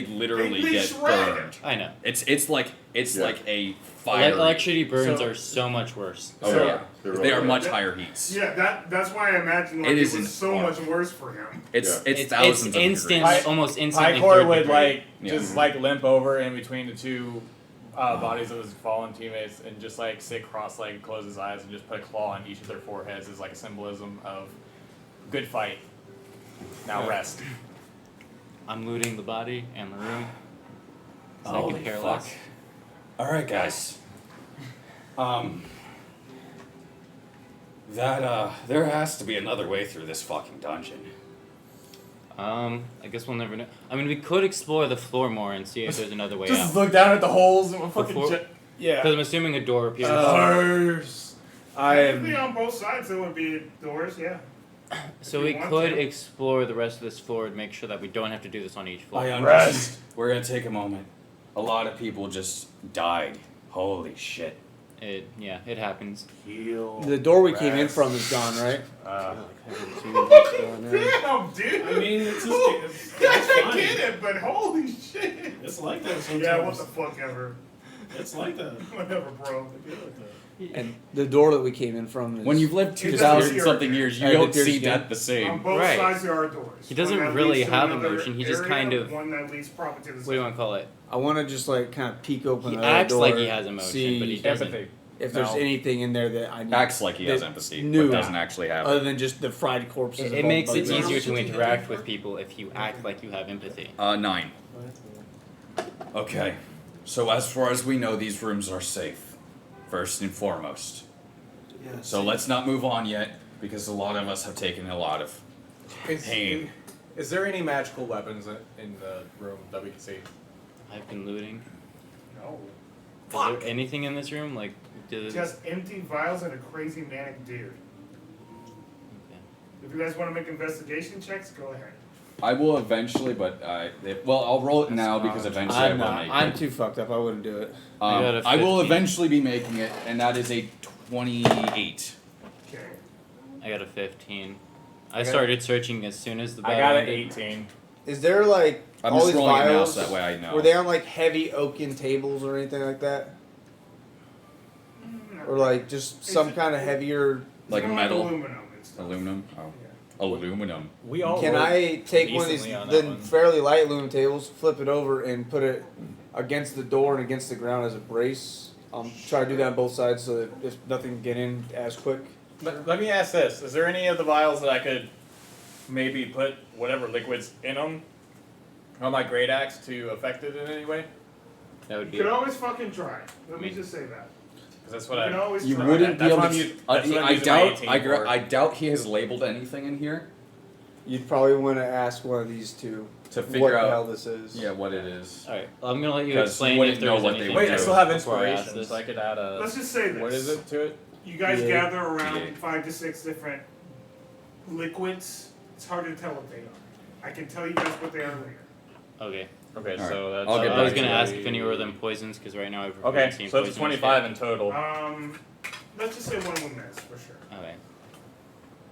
literally They get shred. burned. I know. It's like Yeah. a fire. Electricity burns So- are so much worse. Oh So- yeah, they are much higher heats. Yeah, that's why I imagine like, It it is was so informed. much worse for him. It's It's thousands of instant, degrees. almost instantly. Pycor third would degree. like Yeah. just like limp over in between the 2 bodies of his fallen teammates and just like sit cross-legged, close his eyes, and just put a claw on each of their foreheads as like a symbolism of good fight. Now rest. I'm looting the body and the room. So I Holy can care fuck! less. All right, guys. There has to be another way through this fucking dungeon. I guess we'll never know. I mean, we could explore the floor more and see if there's another way Just out. look down at the holes and fucking. Before- Yeah. Because I'm assuming a door appears. Technically on both sides there would be doors, yeah. So if we you want could to. explore the rest of this floor and make sure that we don't have to do this on each floor. I understand. We're gonna take a moment. A lot of people just died. Holy shit. It happens. Heal. The door we came in from is gone, right? Damn, dude. I mean, it's just. I fine. get it, but holy shit. It's like that sometimes. Yeah, what the fuck ever. It's like that. Whatever, bro. It is like that. And the door that we came in from is... When you've lived It 2,000 doesn't something appear years, you again. don't It appears see again. that the On same. both Right. sides there are doors. He doesn't One that really leads to have another emotion, he just area, kind of- One that leads probably to the What do you want to call it? I want to just like kind of peek open He the other acts door, like he has emotion, see but he doesn't. Empathy. if there's No. anything in there that I need. Acts like he has that empathy, new, but doesn't actually have other it. than just the fried corpses. It of all makes it bugs. easier to interact with people if you act like you have empathy. 9. Okay. So as far as we know, these rooms are safe. First and foremost. So let's not move on yet, because a lot of us have taken a lot of pain. Is there any magical weapons in the room that we can see? I've been looting. No. Is there anything in this room? Like, Just empty vials and a crazy manic dude. Okay. If you guys want to make investigation checks, go ahead. I will eventually, but I'll roll it now because eventually I I'm will not. make I'm it. too fucked up. I wouldn't do it. I got a I will 15. eventually be making it, and that is a 28. Okay. I got a 15. I started searching as soon as the I battle got an ended. 18. Is there like I'm all just these rolling it now vials? so that way I know. Were they on like heavy oaken tables or anything like that, or like just some kind of heavier? Like It's more metal? aluminum and stuff. Aluminum? Oh. Yeah. Aluminum. We all Can rolled I take one of these decently on that then one. fairly light aluminum tables, flip it over, and put it against the door and against the ground as a brace? Try to do that on both sides so that if nothing can get in as quick. Let me ask this: is there any of the vials that I could maybe put whatever liquids in them on my great axe to affect it in any way? That would be. You can always fucking try. Let me Me. just say that. Because that's what You can I. always You try. wouldn't be That's able what to. I'm using- that's what I'm I using my doubt. 18 for. I doubt he has labeled anything in here You'd probably want to ask one of these two to what figure the out. hell this is. Yeah, what it is. All right. Well, I'm gonna let you 'Cause you explain wouldn't if know there's what they anything. would Wait, I do still have before I ask inspiration, this. so I could add a. Let's just say this. What is it to it? You guys Yeah. gather around Yeah. 5 to 6 different liquids. It's hard to tell what they are. I can tell you guys what they are later. Okay. Okay, All so that's. I'll get I was back gonna to ask if any were them poisons because right now I've Okay, seen so it's poisonous 25 shit. in total. Let's just say one of them is for sure. Okay.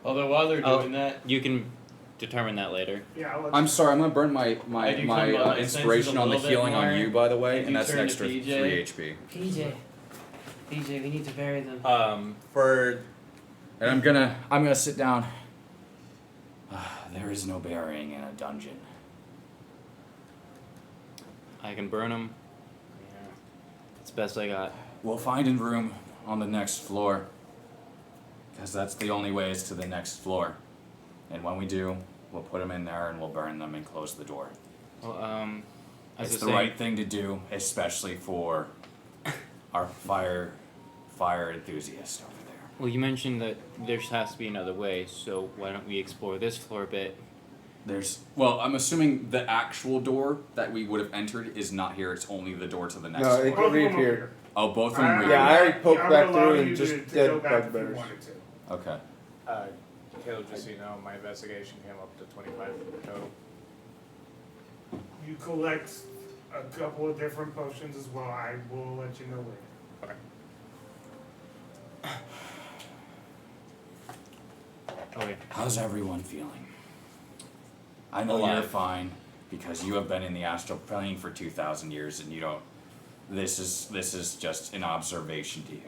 Although while they're doing that, You can determine that later. Yeah, I'll let I'm you sorry, I'm gonna burn my I do come by my inspiration senses a on the little bit healing on more. you, by the way, If and you that's an turn to extra PJ. 3 HP. PJ, we need to bury them. For And I'm gonna sit down. There is no burying in a dungeon. I can burn them. It's the best I got. We'll find a room on the next floor. Because that's the only way is to the next floor. And when we do, we'll put them in there and we'll burn them and close the door. Well, as It's I the was right thing to do, especially for our fire enthusiast over there. Well, you mentioned that there has to be another way, so why don't we explore this floor a bit? Well, I'm assuming the actual door that we would have entered is not here. It's only the door to the next No, floor. it could reappear. Oh, both of them Yeah, I already poked I would back allow through you and just to dead go back if you bugbears. wanted to. Okay. Caleb, just so you know, my investigation came up to 25 total. You collect a couple of different potions as well. I will let you know later. Okay. How's everyone feeling? I know Alive. you're fine because you have been in the astral plane for 2,000 years, and you don't. This is just an observation to you.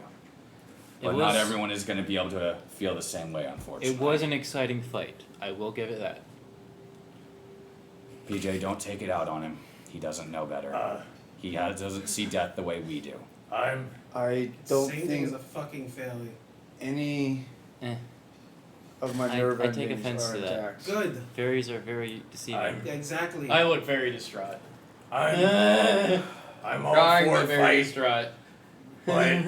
But not everyone is going to be able to feel the same way, unfortunately. It was an exciting fight. I will give it that. PJ, don't take it out on him. He doesn't know better. He doesn't see death the way we do. I don't Same thing think as a fucking failure. any of my nerve I take endings offense are to that. intact. Good. Fairies are very deceiving. Exactly. I look very distraught. I'm all Crying for but a very fight, distraught. but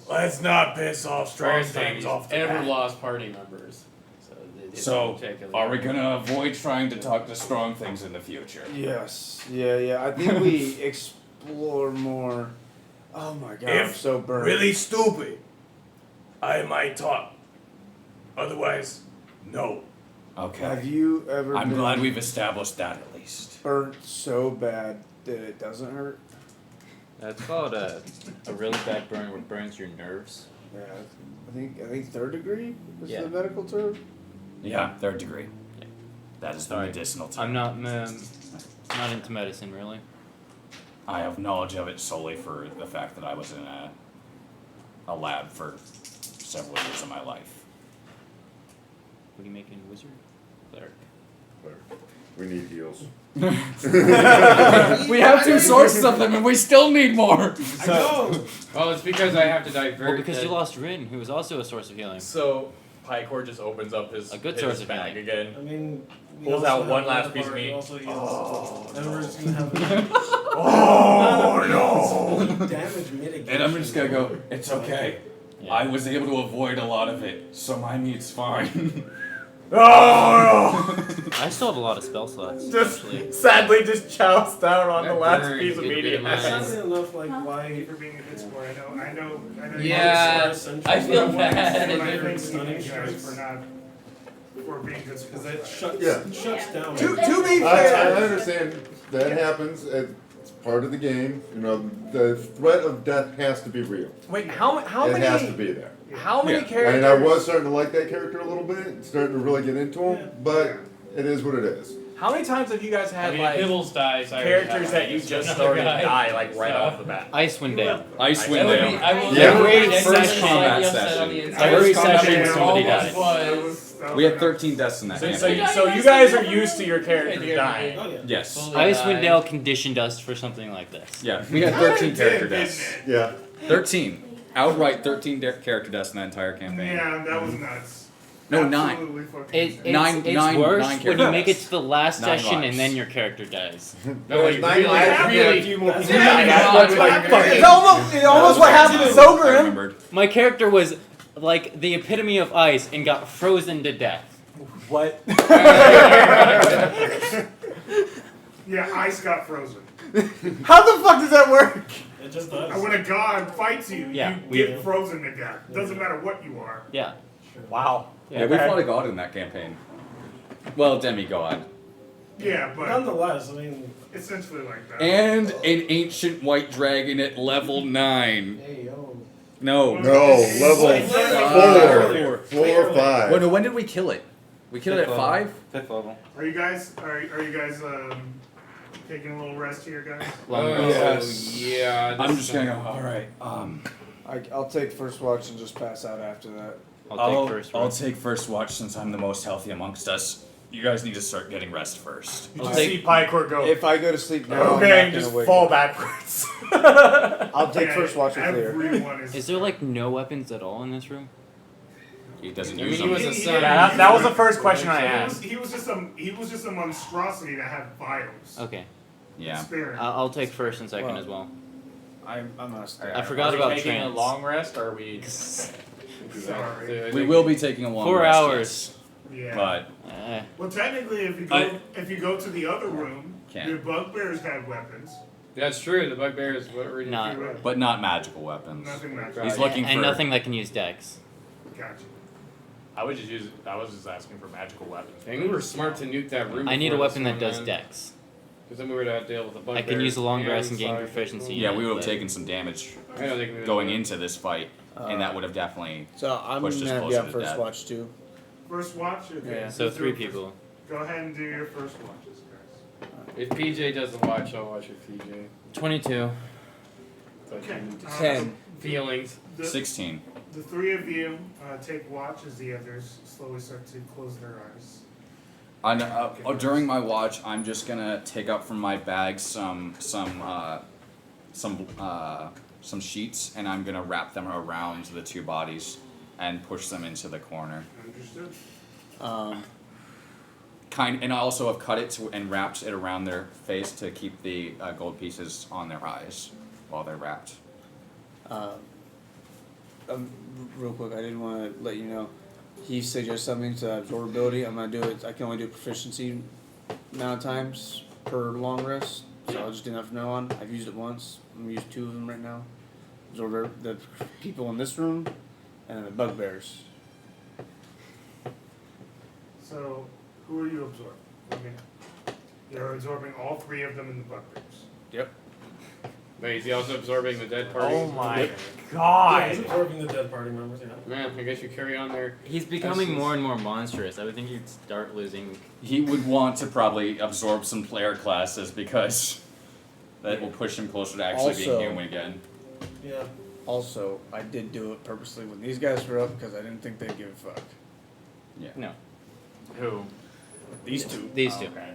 let's not piss off strong things off the Ever bat. lost party members. So, are we going to avoid trying to talk to strong things in the future? Yes. Yeah. I think we explore more. Oh my god, I'm If so burned. really stupid, I might talk. Otherwise, no. Okay. Have you ever I'm been glad we've established that at least. burnt so bad that it doesn't hurt? That's called a really bad burn where it burns your nerves. Yeah. I think third degree is Yeah. the medical term. Yeah, third degree. That is the Sorry. medicinal term. I'm not into medicine really. I have knowledge of it solely for the fact that I was in a lab for several years of my life. What do you make in wizard? Cleric. We need heals. We have two sources of them and we still need more! I know. Well, it's because I have to divert. Well, because you lost Rin, who was also a source of healing. So, Pycor just opens up his, A good his source of bag healing. again. I mean, we Pulls also out have one another last piece of bar, meat. also heals. And we're just gonna have damage mitigation. And I'm just gonna go, it's okay. Yeah. I was able to avoid a lot of it, so my meat's fine. I still have a lot of spell slots. actually. Just sadly just chows down on That the last burn piece is of a good meat bit he of mine. has. Sadly enough, like Thank you why? for being a good sport. I know. Yeah, I feel I bad. think Stunning you guys strikes. for being good Because sports. that shuts Yeah. shuts down. To be fair, I understand that happens. It's part of the game. You know, the threat of death has to be real. Wait, how It many has to be there. how many Yeah. characters? And I was starting to like that character a little bit, starting to really get into him, but it is what it is. How many times have you guys I had mean, like Hibbles dies. I characters that you just started to die like right off the bat? Icewind Dale. Icewind I will Dale. be, I will Yeah. every First session combat slightly upset session. on the inside. Every combat session session somebody almost dies. was. We had 13 deaths in that So, campaign. so you guys are used to your characters dying. Oh yeah. Yes. Fully Icewind died. Dale conditioned us for something like this. Yeah, we had 13 character Didn't deaths. it? Yeah. 13. Outright 13 character deaths in that entire campaign. Yeah, that was nuts. No, 9. Absolutely fucking It's insane. Nine worse nine when you make it characters. to the last 9 session lives. and then your character dies. No, like, Nine really, lives, yeah, really, a few more that's people. really Yeah, not that's what like- you're It's almost what happened to I Zogrim. remembered. My character was like the epitome of ice and got frozen to death. What? Yeah, ice got frozen. How the fuck does that work? It just does. And when a god fights you, Yeah, you get frozen to death. Doesn't matter what you are. Yeah. Wow. Yeah, we fought a god in that campaign. Well, demigod. Yeah, but Nonetheless, I mean, essentially like that. And an ancient white dragon at level 9. hey yo. No. No, level Four. 4 or 5. Well, no, when did we kill it? We killed it at 5? 5th level. Are you guys taking a little rest here, guys? yeah. I'm just gonna go, alright, I'll take first watch and just pass out after that. I'll take first. I'll one. take first watch since I'm the most healthy amongst us. You guys need to start getting rest first. You I'll just take- see Pycor go. If I go to sleep now, Okay, I'm not just gonna wake fall up. backwards. I'll take Yeah, first watch with clear. Everyone is. Is there like no weapons at all in this room? He doesn't I mean, use he them. was a son. Yeah, that was the first question I He asked. was just a monstrosity that had vials. Okay. Yeah. Spirit. I'll take first and second Well, as well. I'm not staying. I forgot Are we about taking a trance. long rest, or are we? Sorry. We will be taking a long 4 rest, hours. Yeah. But Well, technically, if you go to the other room, Can't. the bugbears have weapons. That's true. The bugbears were Not. but not magical weapons. Nothing magical. He's looking and for nothing that can use dex. Gotcha. I was just asking for magical weapons. Dang, we were smart to nuke that room. I need a before this weapon that one, does man. dex. Because then we would have to deal with the bugbears. I can use a long rest and gain sorry, proficiency. Yeah, we would have but- taken some damage I don't think we going would. into this fight, and that would have definitely So I'm pushed gonna us have you closer up to first death. watch too. First watch? Okay. Yeah. So Let's do 3 it first. people. Go ahead and do your first watches, guys. If PJ doesn't watch, I'll watch with PJ. 22. Okay. 10. Feelings. The, 16. the three of you take watch as the others slowly start to close their eyes. During my watch, I'm just gonna take up from my bag some sheets, and I'm gonna wrap them around the two bodies and push them into the corner. Understood? And I also have cut it and wrapped it around their face to keep the gold pieces on their eyes while they're wrapped. Real quick, I didn't want to let you know. He suggests something to absorbability. I'm gonna do it. I can only do proficiency amount of times per long rest, so I'll just do that from now on. I've used it once. I'm gonna use 2 of them right now. Absorb the people in this room, and the bugbears. So, who are you absorbing? Okay. You're absorbing all 3 of them in the bugbears. Yep. Wait, is he also absorbing the dead party? Oh my Yeah, god! he's absorbing the dead party members. Yeah. Man, I guess you carry on there. He's becoming more and more monstrous. I would think he'd start losing. He would want to probably absorb some player classes because that will push him closer to actually Also- being human again. Yeah. Also, I did do it purposely when these guys were up because I didn't think they'd give a fuck. Yeah. No. Who? These 2. These two. Okay.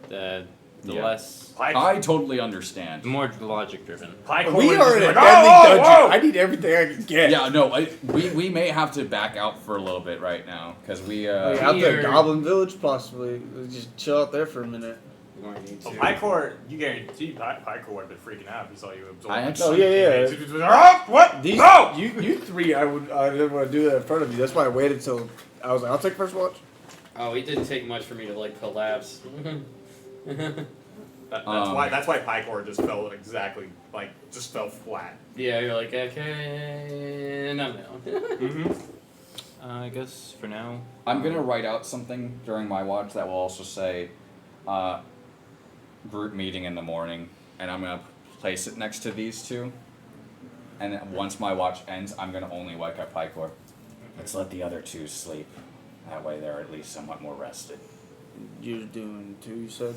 The Yeah. less. I totally understand. More logic driven. We are in a deadly dungeon. I need everything I can get. Yeah, no, we may have to back out for a little bit right now because we Out there, Goblin Village, possibly. Just chill out there for a minute. We're going to need So to. Pycor, you guarantee Pycor would have been freaking out if he saw you absorb. I him. actually- Oh yeah. What? These, No! you 3, I didn't want to do that in front of you. That's why I waited till I was like, I'll take first watch. Oh, it didn't take much for me to like collapse. That's why Pycor just fell exactly just fell flat. Yeah, you're like, okay, and I'm down. I guess for now. I'm gonna write out something during my watch that will also say, group meeting in the morning, and I'm gonna place it next to these 2. And then once my watch ends, I'm gonna only wake up Pycor. Let's let the other 2 sleep. That way they're at least somewhat more rested. You're doing 2, you said?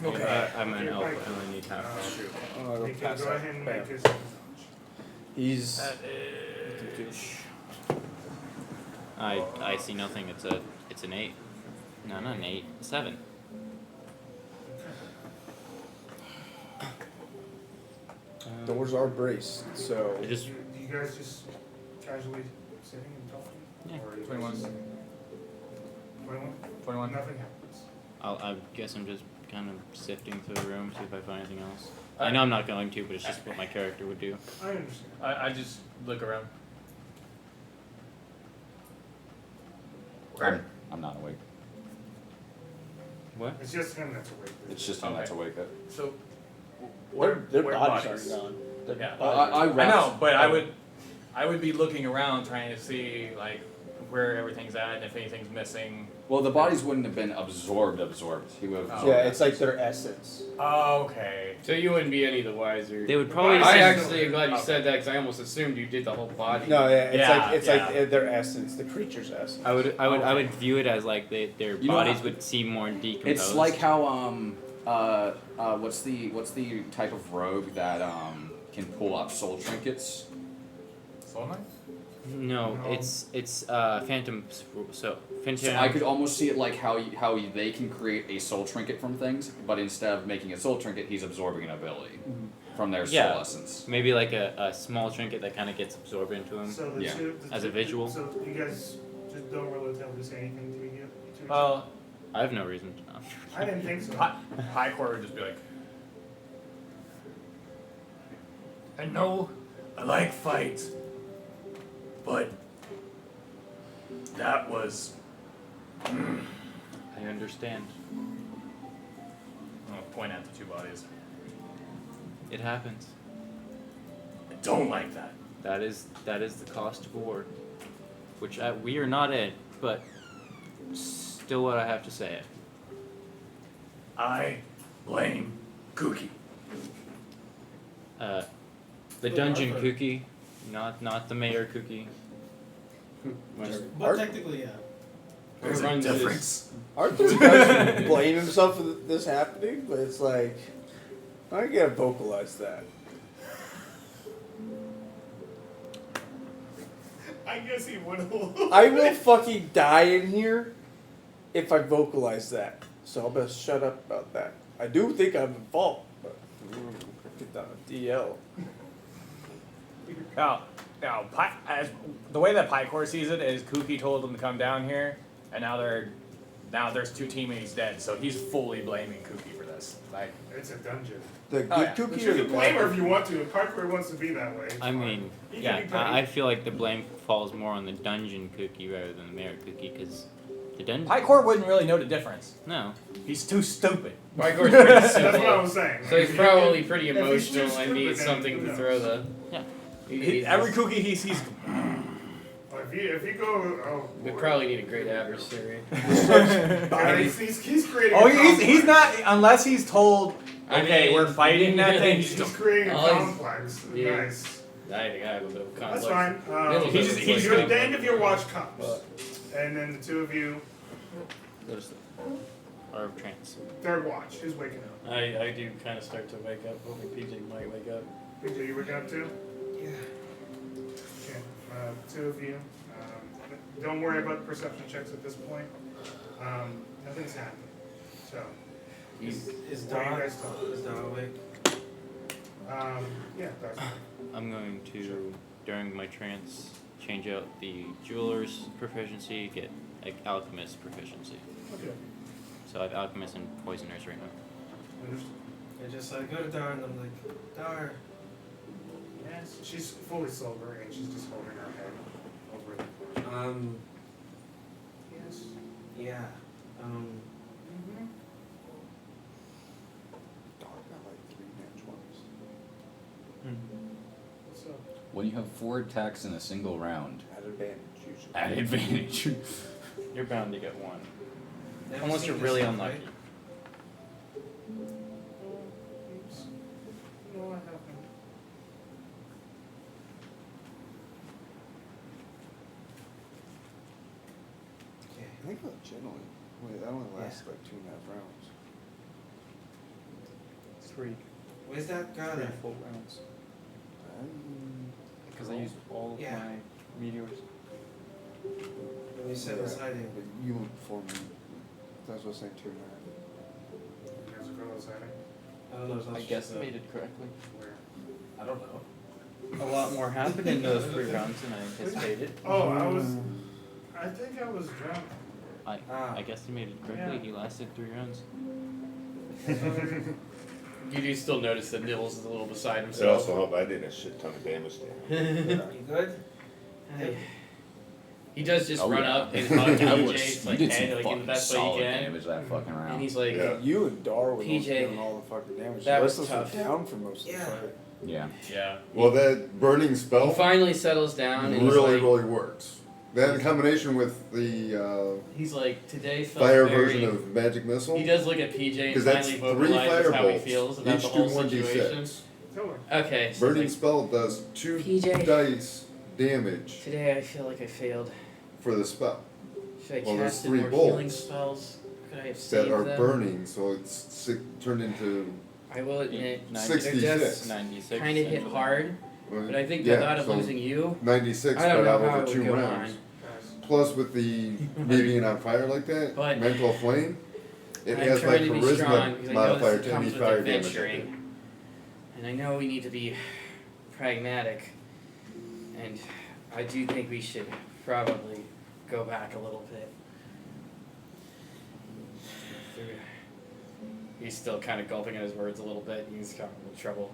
Okay. I'm an Okay, elf. right. I only need half. Shoot. I'm gonna You go can pass go out. ahead and Bam. make his He's. I see nothing. It's an 8. No, not an 8. 7. Doors are braced, so. I just Do you guys just casually sitting and talking? Yeah. Or are you 21. guys just- 21? 21. Nothing happens. I guess I'm just kind of sifting through the room, see if I find anything else. I know I'm not going to, but it's just what my character would do. I understand. I just look around. I'm not awake. What? It's just him that's awake. It's just him that's awake. So, Their where bodies bodies? aren't gone. Their Yeah. bodies I I know, but I would be looking around trying to see where everything's at and if anything's missing. Well, the bodies wouldn't have been absorbed. He would have absorbed. Yeah, it's like their essence. Oh, okay. So you wouldn't be any the wiser. They would probably. I just- actually am glad you said that because I almost assumed you did the whole body. No, yeah, it's Yeah, like their essence, the creature's essence. I would view it as like their You know bodies how- would seem more decomposed. It's like how what's the type of rogue that can pull up soul trinkets? Soul Knight? No, No. it's phantom. So phantom. So I could almost see it like how they can create a soul trinket from things, but instead of making a soul trinket, he's absorbing an ability from their soul Yeah. essence. Maybe like a small trinket that kind of gets absorbed into him. So the Yeah. As a visual? So you guys just don't really tell to say anything to each other? Well, I have no reason to know. I didn't think so. Pycor would just be like, I know I like fights, but That was. I understand. I'll point at the two bodies. It happens. I don't like that. That is the cost of war, which we are not in, but still, what I have to say. I blame Kooky. The dungeon cookie, not the mayor cookie. But technically, yeah. There's a difference. Arthur does blame himself for this happening, but it's like, I gotta vocalize that. I guess he would have. I will fucking die in here if I vocalize that. So I'll best shut up about that. I do think I'm in fault, but get down a DL. Now, as the way that Pycor sees it is, Kooky told them to come down here, and now there's two teammates dead, so he's fully blaming Kooky for this. Like, It's a dungeon. The good yeah. cookie You or the can blame bad her if you want to. If Parkour wants to be that way. it's I fine. mean, He yeah, can be petty. I feel like the blame falls more on the dungeon cookie rather than the mayor cookie, because the dungeon. Pycor wouldn't really know the difference. No. He's too stupid. Pycor's pretty That's simple. what I was saying. So he's probably pretty If he's too emotional and needs stupid, then something who to throw knows? the. Yeah. Every Kooky he sees. Well, if you go, oh, We boy. probably need a great adversary. Yeah, he's creating. Oh, a he's complex. not unless he's told. I Okay, mean, we're fighting that thing. He's creating a All he's- complex. yeah. Nice. I think I have a bit of conflict. That's fine. Little bit of he's You're conflict. the end of your watch comes, and then the two of you, Or trance. third watch, who's waking up? I do kind of start to wake up. Hoping PJ might wake up. PJ, you waking up too? Yeah. Okay. Two of you. Don't worry about perception checks at this point. Nothing's happening. So. Is What are you Dar guys talking? is Dar awake? Yeah, that's fine. I'm going to, during my trance, change out the jeweler's proficiency, get like alchemist proficiency. Okay. So I have alchemist and poisoners right now. Understood. I just go to Dar and I'm like, Dar. Yes. She's fully sober and she's just holding her head over the. Yes. Yeah. Dog got like 3 nat 20s. What's up? When you have 4 attacks in a single round, At advantage, usually. at advantage. You're bound to get one. Never Unless seen you're this really stuff, unlucky. right? Oops. No, I haven't. Okay. I think like generally, wait, that only lasts like 2.5 rounds. 3 Where's that guy? full rounds. Because I Cool. used all of Yeah. my meteors. When you said was hiding. But you went before me. That's what I was saying 2.5. There's a girl outside. I don't know. If I that's just guesstimated correctly. Where? I don't know. A lot more happened in those 3 rounds than I anticipated. Oh, I think I was drunk. I guesstimated correctly. Yeah. He lasted 3 rounds. You do still notice that Nils is a little beside It himself. also helped I did a shit ton of damage to him. You good? Hey. He does just Oh, run yeah. up and hug I PJ's was, like you did head some like in the fucking best way you solid can. damage that fucking round. And he's like, Yeah. You and Darwin PJ, was doing all the fucking damage. that The was rest of us tough. were down for most of Yeah. the fight. Yeah. yeah. Well, that burning He spell finally settles down and he's really, like, really works. That in combination with the he's like, today felt fire very... version of Magic Missile. He does look at PJ and 'Cause that's finally 3 vocalizes how he firebolts. feels about Each the do whole 1d6. situation. Tell her. Okay, so Burning he's like, spell does 2 PJ. dice damage today I feel like I failed. for the spell Should I Well, there's cast 3 more healing bolts spells? Could I have that saved are them? burning, so it's turned into. I will admit, 66. they're just 96. kind of hit hard, but I think the Yeah, thought of so losing you, 96 I don't spread know out how over it 2 would go rounds. on. Plus, with the me being on fire like that, But mental flame, it I'm has my trying to be strong charisma because I know modifier this to any comes with fire damage. I do. adventuring, and I know we need to be pragmatic, and I do think we should probably go back a little bit. He's still kind of gulping at his words a little bit. He's kind of in trouble,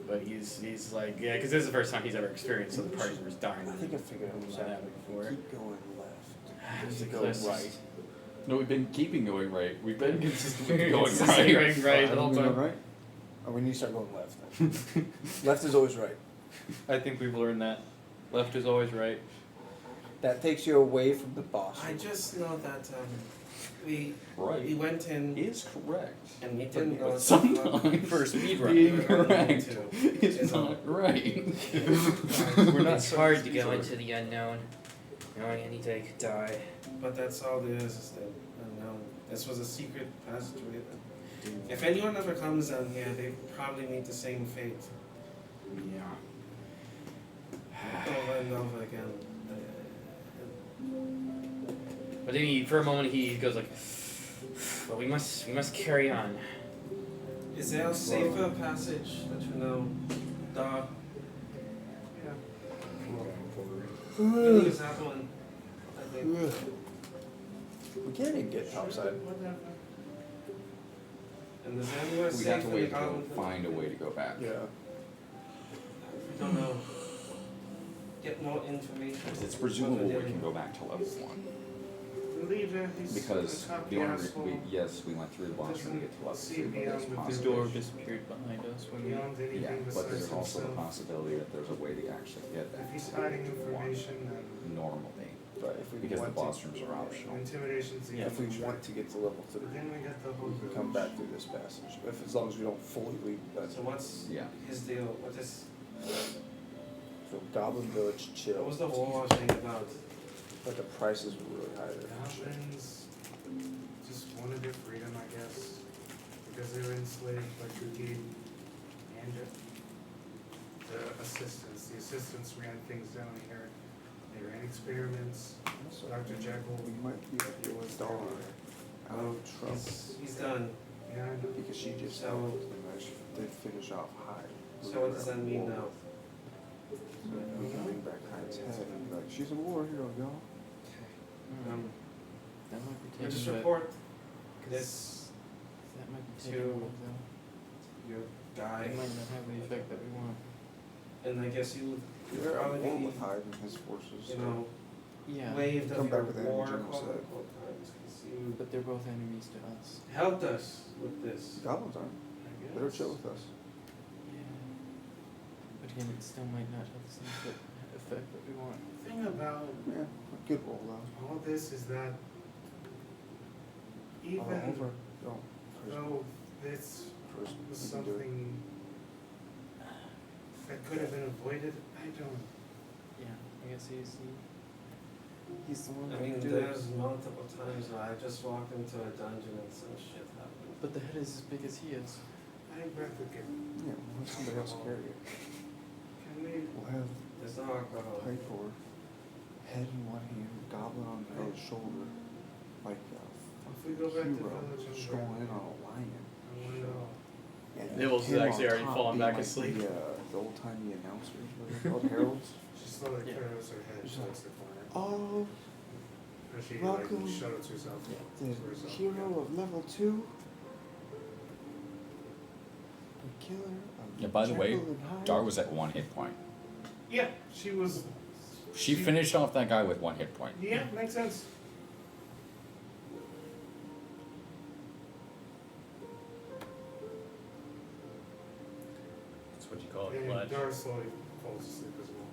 but he's like, yeah, because this is the first time he's ever experienced. So the party was dying. I think I figured out what's That happening. happened before. Keep going left. Has to go Closest. right. No, we've been keeping going right. We've been consistently going Consistently right. going right the whole Haven't we time. gone right? Oh, we need to start going left. Then. Left is always right. I think we've learned that. Left is always right. That takes you away from the boss. I just know that we Right. went in Is correct. and we didn't But know sometimes For a speed run. being We were going correct to. is not right. We're not It's hard to go into the unknown, knowing anything could die. But that's all there is the unknown. This was a secret passageway. If anyone ever comes down here, they probably meet the same fate. Yeah. Over and over again. But then for a moment he goes like, "Well, we must carry on." Is there a safer passage that you know? Use that one. I think. We can't even get topside. And is there anywhere We safe have to in wait the to go goblin? find a way to go back. Yeah. I don't know. Get more information. Because it's presumable we can go back to level 1. Leave it. He's Because a top the only asshole. yes, we went through the boss room to get to level 2, but there's The possibly door disappeared behind us when we. Beyond anything yeah, but besides there's also the himself. possibility that there's a way to actually get If back he's to hiding level 1 information, then normally. But if we Because the want boss to, rooms are optional. intimidation's the if we only want to get to level 3, Then we got the whole we can come back through this passage. If as long as we don't fully leave the So dungeon. what's Yeah. his deal? What is? So Goblin Village chill. What was the war thing about? But the prices were really high there. Goblins just wanted their freedom, I guess, because they were enslaved by Trugid and the assistants. The assistants ran things down here. They ran experiments. So Dr. Jekyll. we might be able to get Dawn out of Trump He's done. Yeah, I know. because she just So- helped and actually did finish off Hyde. So what does that mean now? So we can bring back Hyde's head and be like, she's a war hero, y'all. That might be I taking just a bit. report this That might be to taking a bit, though. your guy, It might not have the effect that we want. and I guess you You're at probably war be, with Hyde and his forces. you know, Yeah. waved Come of back your with the war, energy quote instead. unquote, times, 'cause you But they're both enemies to us. helped us with this. Goblins aren't. I They're guess. chill with us. Yeah. But again, it still might not have the same effect that we want. The thing about Yeah, a good roll though. all this is that even Over. Don't. though this First, was we can do it. something that could have been avoided, I don't. Yeah, I guess he's the one I that mean, can do it. there's multiple times where I just walked into a dungeon and some shit happened. But the head is as big as he is. I'd rather get. Yeah, we'll have somebody else carry it. Can we? We'll have There's no alcohol. Pipor, head in one hand, goblin on his shoulder, like If we go a back to hero village and strolling in on a lion. I want to know. And Nibbles is him actually on already top fallen being back like asleep. The old timey announcers, what are they called, heralds. She slowly Yeah. curves her head She's towards the corner. Oh, Or she welcome like shudders herself. to the herself hero again. of level 2. The killer of Yeah, by the way, Jekyll and Hyde. Dar was at 1 hit point. Yeah, she was. She finished off that guy with 1 hit point. Yeah, makes sense. That's what you call a And clutch. Dara slowly falls asleep as well.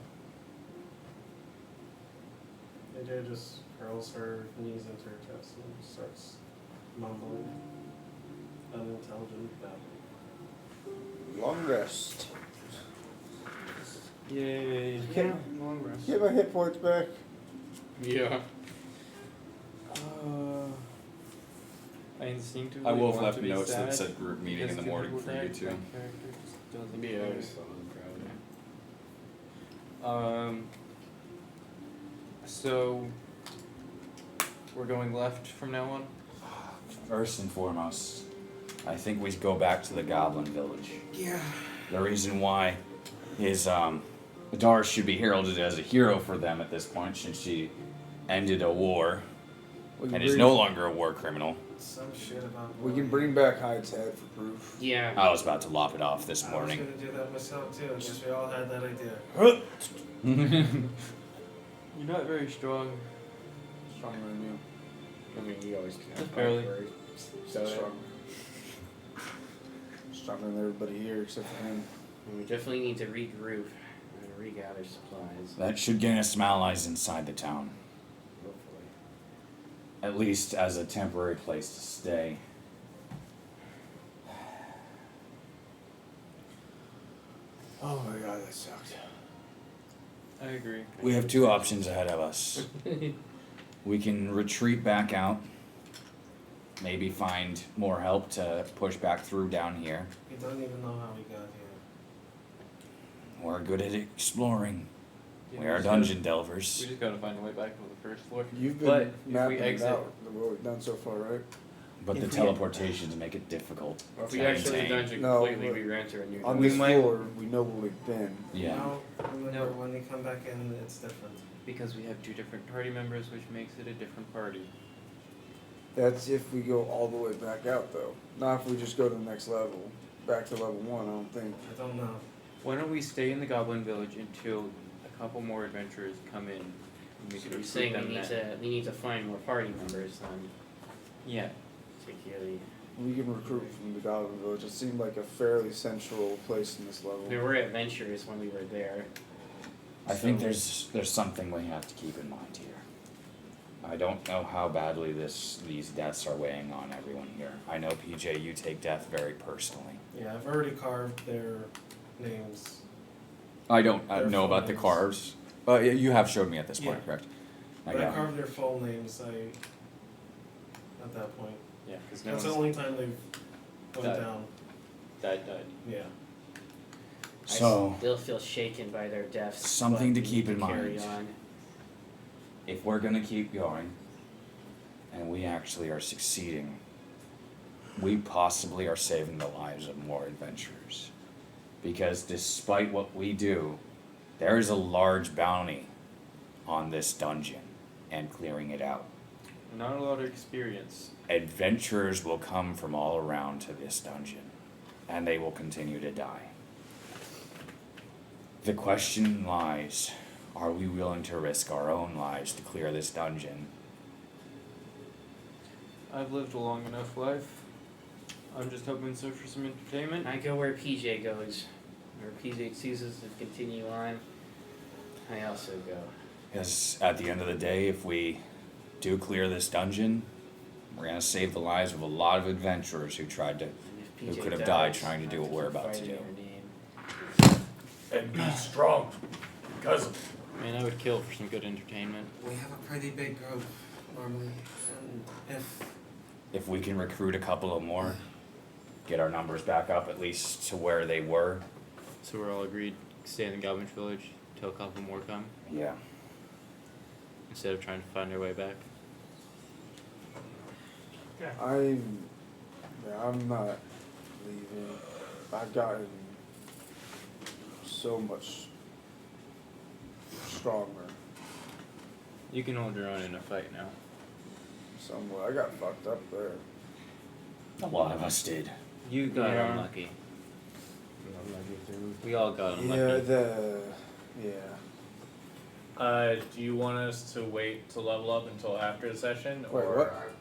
AJ just curls her knees into her chest and starts mumbling unintelligent babble. Long rest. Yay. Long rest. Get my hit points back. Yeah. I instinctively I will have want left to be notes that sad said group meeting in because the morning people for you died. too. My character just doesn't Yeah, care. So we're going left from now on. First and foremost, I think we go back to the Goblin Village. Yeah. The reason why is Dar should be heralded as a hero for them at this point, since she ended a war and is no longer a war criminal. Some shit about We can bring back Hyde's head for proof. Yeah. I was about to lop it off this I morning. was gonna do that myself too. I guess we all had that idea. You're not very strong. stronger than you. I mean, you always can. Just barely. So strong. Stronger than everybody here except for him. We definitely need to regroup and regather supplies. That should gain us some allies inside the town. Hopefully. At least as a temporary place to stay. Oh my god, that sucked. I agree. We have two options ahead of us. We can retreat back out. Maybe find more help to push back through down here. We don't even know how we got here. We're good at exploring. Yeah, We are just dungeon We delvers. just gotta find a way back to the first floor. You've But been if we mapping it exit- out what we've done so far, right? But the If we- teleportations make it difficult Or if to we exit the maintain. dungeon No, completely, but we re-enter a new On We this might- floor, we know where we've been. Yeah. No, remember when we come back in, it's different. Because we have two different party members, which makes it a different party. That's if we go all the way back out, though. Not if we just go to the next level. Back to level 1, I don't think. I don't know. Why don't we stay in the Goblin Village until a couple more adventurers come in? And we So can you're recruit saying them then. we need to find more party members then, Yeah. particularly. We can recruit from the Goblin Village. It seemed like a fairly central place in this level. We were adventurous when we were there. I think So- there's something we have to keep in mind here. I don't know how badly these deaths are weighing on everyone here. I know PJ, you take death very personally. Yeah, I've already carved their names. I don't Their know full about the names. carves. You have showed me at this point, Yeah. correct? But I carved their full names. At that point. Yeah, because That's the only time they've gone Died. down. died. Yeah. So I still feel shaken by their deaths. something but to we keep need in carry mind. on. if we're gonna keep going, and we actually are succeeding, we possibly are saving the lives of more adventurers. Because despite what we do, there is a large bounty on this dungeon and clearing it out. Not a lot of experience. Adventurers will come from all around to this dungeon, and they will continue to die. The question lies, are we willing to risk our own lives to clear this dungeon? I've lived a long enough life. I'm just hoping so for some entertainment. I go where PJ goes. Where PJ chooses to continue on, I also go. Because at the end of the day, if we do clear this dungeon, we're gonna save the lives of a lot of adventurers who tried to, And if who PJ could have dies, died trying to I do have what we're keep about to fighting do. your name. And be strong. Because Man, I would kill for some good entertainment. We have a pretty big group normally, and If we can recruit a couple of more, get our numbers back up at least to where they were. So we're all agreed, stay in the Goblin Village till a couple more come, Yeah. instead of trying to find our way back. I'm not leaving. I've gotten so much stronger You can hold your own in a fight now. somewhere. I got fucked up there. A lot of us did. You got Yeah. unlucky. Unlucky too. We all got unlucky. Do you want us to wait to level up until after the session? Wait, or what?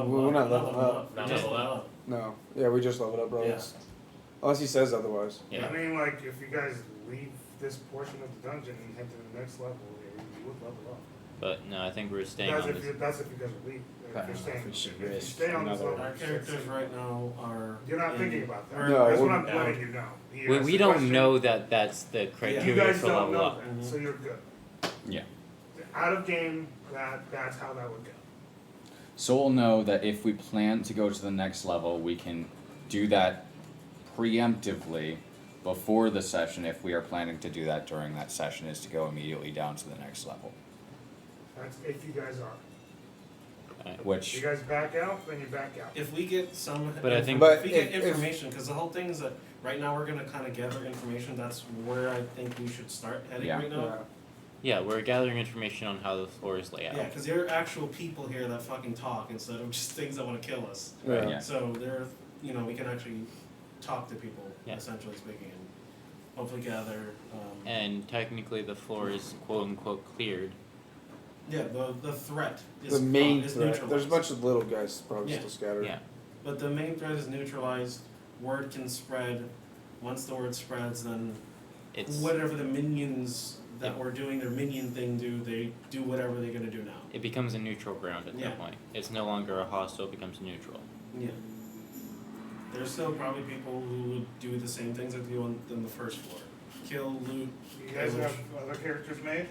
We're not leveling up. Not Just level level up? up. No. Yeah, we just leveled up, bro. Yeah. Unless he says otherwise. Yeah. I mean, like, if you guys leave this portion of the dungeon and head to the next level, you would level up. But no, I think we're staying That's on if this. you that's if you guys leave. I If don't you're know staying, if we should if you risk stay on this another- level, our characters right now are. you're not in- thinking about that. No, That's what we're- I'm letting you know. He We, asked we the don't question. know that that's the You criteria guys for don't level know up. that, so you're good. Yeah. Out of game, that's how that would go. So we'll know that if we plan to go to the next level, we can do that preemptively before the session if we are planning to do that during that session, is to go immediately down to the next level. That's if you guys are. If you Which, guys back out, then you back out. If we get some, But I think- But if we get if- information, because the whole thing is that right now we're gonna kind of gather information. That's where I think we should start heading Yeah. right now. Yeah, we're gathering information on how the floors lay out. Yeah, because there are actual people here that fucking talk instead of just things that want to kill us. Yeah. Yeah. So there, we can actually talk to people, Yeah. essentially speaking, and hopefully gather. And technically the floor is quote unquote cleared. Yeah, the threat is The main is threat. neutralized. There's a bunch of little guys probably Yeah. still scattered. Yeah. But the main threat is neutralized. Word can spread. Once the word spreads, then It's whatever the minions that were doing their minion thing do, they do whatever they're gonna do now. it becomes a neutral ground at Yeah. that point. It's no longer a hostile, it becomes neutral. Yeah. There's still probably people who would do the same things that do on the first floor. Kill, loot. You guys pillage. have other characters made?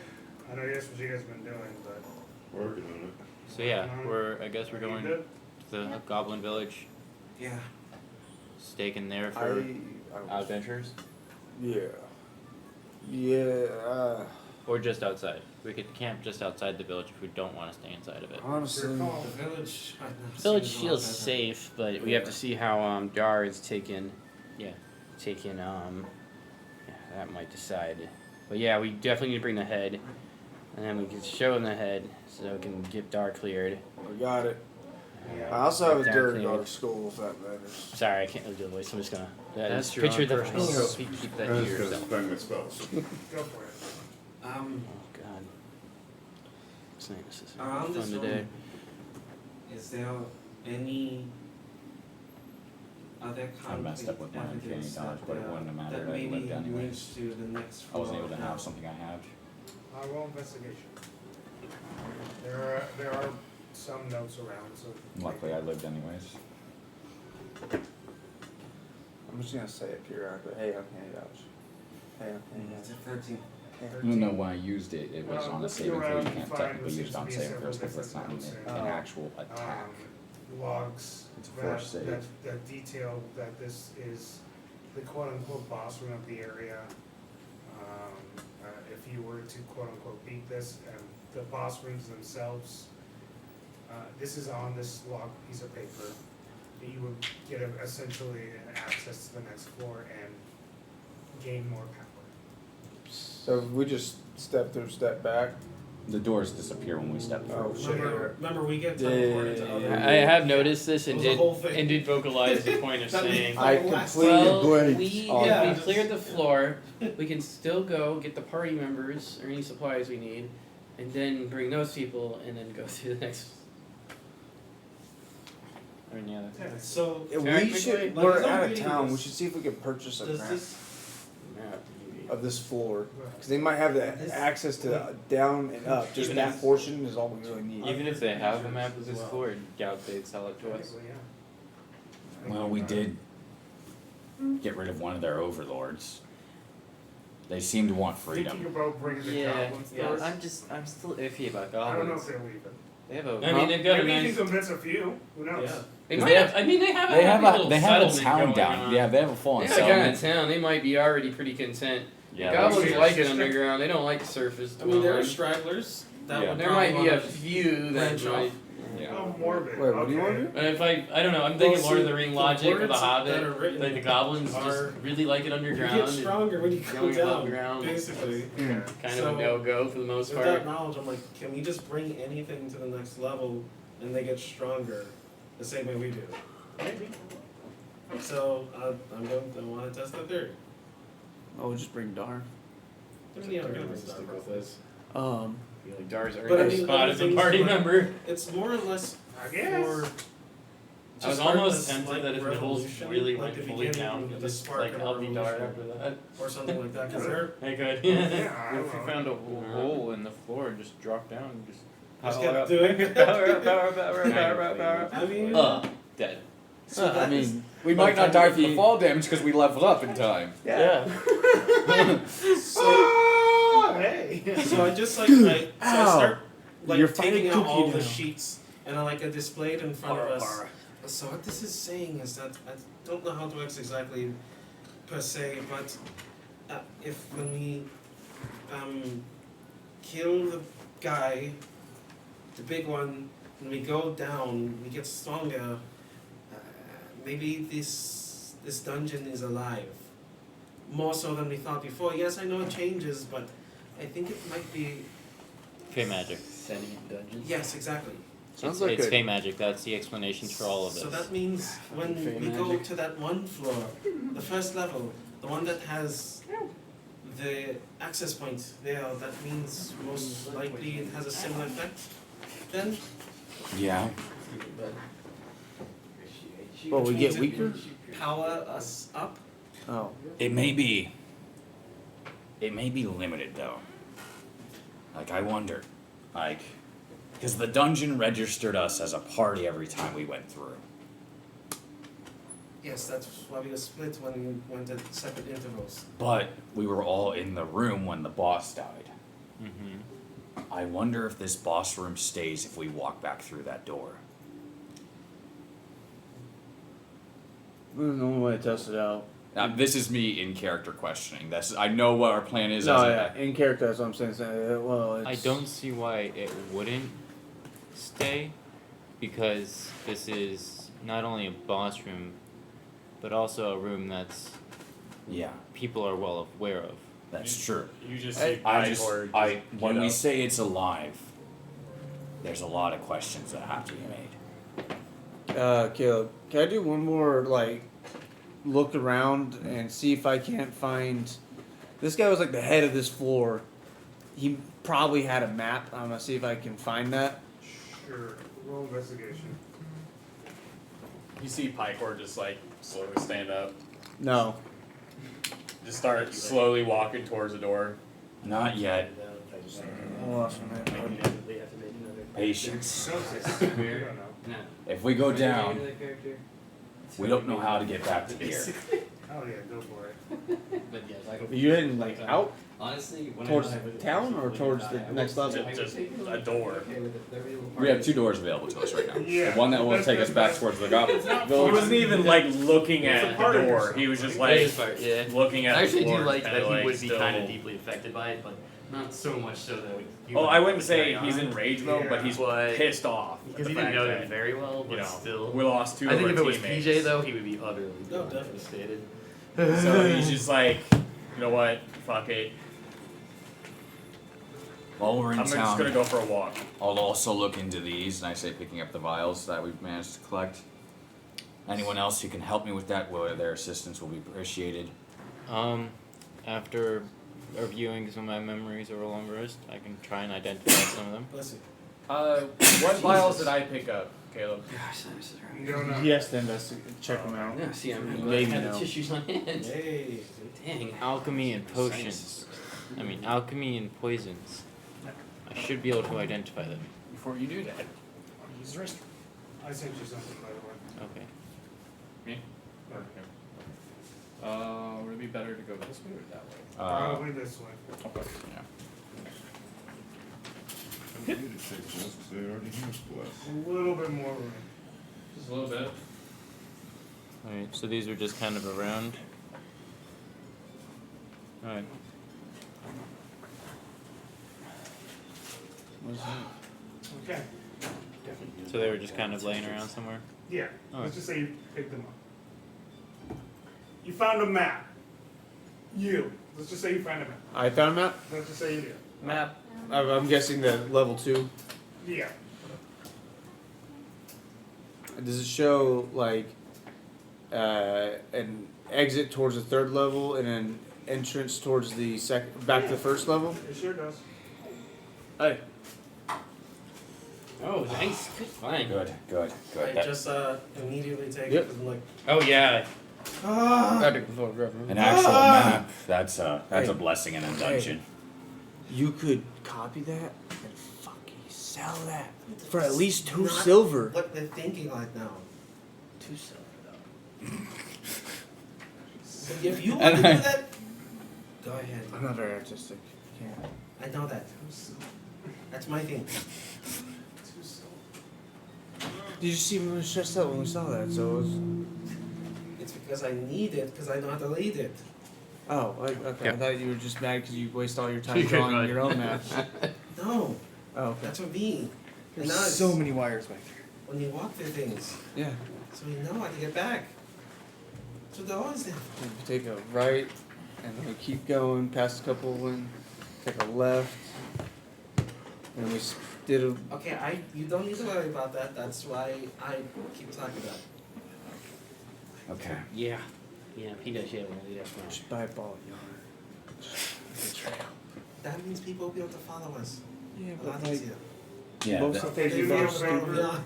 I know that's what you guys have been doing, but. Working on it. So yeah, I guess we're Are you going good? to the Goblin Village, Yeah. staking there I, for I adventures. yeah. Yeah. Or just outside. We could camp just outside the village if we don't want to stay inside of it. Honestly, The village. I've never The village seen it feels all that. safe, but we have to see how Dar is taken. Yeah, that might decide. But yeah, we definitely need to bring the head, and then we can show him the head so we can get Dar cleared. we got it. Yeah. I also have a Down dirty cleared. dog skull, if that matters. Sorry, I can't really do the voice. I'm just gonna. That's your picture own the personal voice. space. Keep that I'm to just gonna yourself. spend my spells. Go for it. Oh God. This is Around fun this today. room, is there any other I messed up with my uncanny evidence dodge, but it wouldn't have mattered. that I maybe lived anyways. leads to the next I wasn't floor able to have down? something I have. Roll investigation. There are some notes around, so. Luckily, I lived anyways. I'm just gonna say it periodically. Hey, uncanny dodge. Hey, uncanny It's dodge. a 13. I don't know when I used it. It was Well, on a looking saving throw. around, You you can't find technically there use it on seems to be saving several throws because it's not different an, notes an and, actual attack. Logs It's a that, force save. that detail that this is the quote-unquote boss room of the area. If you were to quote-unquote beat this, and the boss rooms themselves, this is on this log piece of paper. You would get essentially an access to the next floor and gain more power. So we just step back. The doors disappear when we step through. Oh shit. Remember, we get Yeah, teleported to yeah, other. yeah. I have noticed this and It was a did whole thing. vocalize the point of That saying. made- I completely Well, blanked we on yeah. we cleared the floor. We can still go get the party members or any supplies we need, and then bring those people, and then go through the next. Or any other. So We Technically, should. like, We're as I'm out of reading town. this, We should see if we can purchase a does map this Map, maybe. of this floor, because they might have the This- access to down and up. Just Even that if- portion is all we really need. Even if they have a map of this floor, I doubt they'd sell it to us. Technically, yeah. Well, we did get rid of one of their overlords. They seem to want freedom. Thinking about bringing the Yeah, goblins yeah. doors. I'm still iffy about I don't know goblins. if they're leaving. They have a. I mean, they've got a Maybe you nice. can convince a few. Who knows? Yeah. They They might have- have. I mean, they have a They have happy a little they have a settlement town going down. on. Yeah, they have a full on They got a kind of settlement. town. They might be already pretty content. Yeah, Goblins that's- like it underground. They don't like surface I mean, there are dwelling. stragglers that Yeah. would There might be a probably few that branch off. might. Yeah. Oh, morbid. Wait, what do you Okay. want to do? But if I don't know. I'm thinking Well, Lord of see, the Ring the logic or the words that are Hobbit. written Like the goblins are- just really like it You underground. get and stronger when you go going above down, ground. basically. Yeah. Kind So, of a no go for the most With part. that knowledge, I'm like, can we just bring anything to the next level and they get stronger the same way we do? Maybe. So I want to test that theory. Oh, we'll just bring Dar. I mean, yeah, we're gonna bring Star Wars this. Um, I feel like Dar's But I already mean, spot other as a things party like- member. It's more or less I guess. for. I was just almost heartless, tempted like, that if Nibbles revolution, really like went the fully beginning down, of to the just spark like of I'll be Dar revolution. after that. Or something like that, because they're I could. Yeah, I What if you don't found know. a hole in the floor and just dropped down and just just power kept up? doing. Power up. I mean, Dead. so I that is- mean, We By might the not time die you from the beat- fall damage because we leveled up in time. Yeah. so, Hey. so I just like I start like You're taking fighting out all Cookie the now. sheets and I like I display it in front of us. So what this is saying is that I don't know how it works exactly per se, but if when we kill the guy, the big one, and we go down, we get stronger. Maybe this dungeon is alive, more so than we thought before. Yes, I know it changes, but I think it might be. Fey magic. Setting in dungeons. Yes, exactly. Sounds It's, like it's a- Fey magic. That's the explanation for all of this. So that means when Fey we go magic. to that one floor, the first level, the one that has the access point there, that means most likely it has a similar effect then? Yeah. Well, we Which get means it weaker? Power us up? Oh. It may be limited though. Like I wonder, like, because the dungeon registered us as a party every time we went through. Yes, that's why we were split when we went at separate intervals. But we were all in the room when the boss died. Mm-hmm. I wonder if this boss room stays if we walk back through that door. There's no way to test it out. This is me in character questioning. I know what our plan is. No, as yeah, in character, that's what I'm saying. Well, it's... I don't see why it wouldn't stay, because this is not only a boss room, but also a room that's people are well aware of. That's true. You just see when we say it's alive, there's a lot of questions that have to be made. Caleb, can I do one more, like, look around and see if I can't find... This guy was, like, the head of this floor. He probably had a map. I'm going to see if I can find that. Sure. Roll investigation. You see Picor just like slowly stand up. No. Just start slowly walking towards the door. Not yet. I lost my map. Patience. If we go down, we don't know how to get back to here. Oh yeah, go for it. But yes, I Are you heading, like, out? Honestly, Towards town or towards the next level? Just a door. We have 2 doors available to us right now. Yeah. The one that will take us back towards the Goblins He village. wasn't even like looking at the door. He was just like Yeah. looking at I the actually floor. do like kinda, that he like, would be still- kind of deeply affected by it, but not so much so that he Oh, would I wouldn't say carry he's on. in rage mode, but he's But- pissed off. Because at he the didn't fact know that, them very well, but you know, still. we lost 2 I of think our if it was teammates. PJ though, he would be utterly No, definitely. devastated. So he's just like, you know what? Fuck it. While we're in I'm just town, gonna go for a walk. I'll also look into these, and I say picking up the vials that we've managed to collect. Anyone else who can help me with that, well, their assistance will be appreciated. After reviewing some of my memories over a long rest, I can try and identify some of them. Bless you. What vials did I pick up, Caleb? You don't know. He has to investigate, check them out. Yeah, see, I'm Maybe glad I had no. the tissues on hand. Hey. Dang. Alchemy and potions. Alchemy and poisons. I should be able to identify them. Before you do that, use the restroom. I sent you something, by the way. Okay. Me? Would it be better to go this way or that way? Probably this way. Okay. Yeah. You just take this, 'cause they already used bless. A little bit more room. Just a little bit. Alright, so these were just kind of around. Alright. Okay. So they were just kind of laying around somewhere? Yeah. Alright. Let's just say you picked them up. You found a map. Let's just say you found a map. I found a map. Let's just say you did. Map. I'm guessing the level 2. Yeah. Does it show, like, an exit towards the 3rd level and an entrance towards the back to the 1st level? It sure does. Hey. Oh, nice. Good find. Good. I just immediately take Yep. it and like, Oh, yeah. An actual map. That's a blessing in a dungeon. You could copy that and fucking sell that for at least 2 not silver. what they're thinking right now. 2 silver, If you want to do that, go ahead. I'm not very artistic. Can't. I know that. That's my thing. Did you see me stressed out when we saw that? So it was. It's because I need it, because I know how to lead it. Oh, okay. Yeah. I thought you were just mad because you waste all your time You're drawing right. your own maps. No, Oh, okay. that's for me. And now There's it's so many wires back there. when you walk through things, Yeah. so you know how to get back. So the always there. We take a right, and then we keep going past a couple and take a left, and we did a. Okay, you don't need to worry about that. That's why I keep talking about it. Okay. Yeah. Yeah, he does, yeah, well, that's fine. Just buy a ball of yarn. That means people will be able to follow us. Yeah, A but lot like easier. Yeah, most that- of the things Maybe about I'm stupid. over.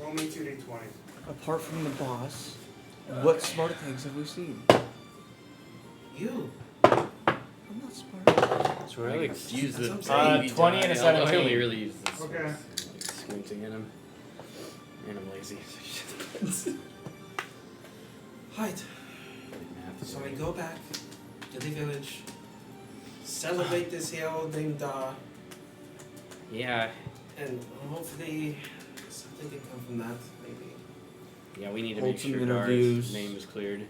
Roll me 2d20. Apart from the boss, what smart things have we seen? You. I'm not smart. So we're really use the That's what I'm baby 20 and a die. I 17. only really use this. Okay. Like, squinting at him. And I'm lazy. Right. So we go back to the village, celebrate this hero named Yeah. and hopefully something can come from that, maybe. Yeah, we need to Hold make some sure interviews. Dar's name is cleared.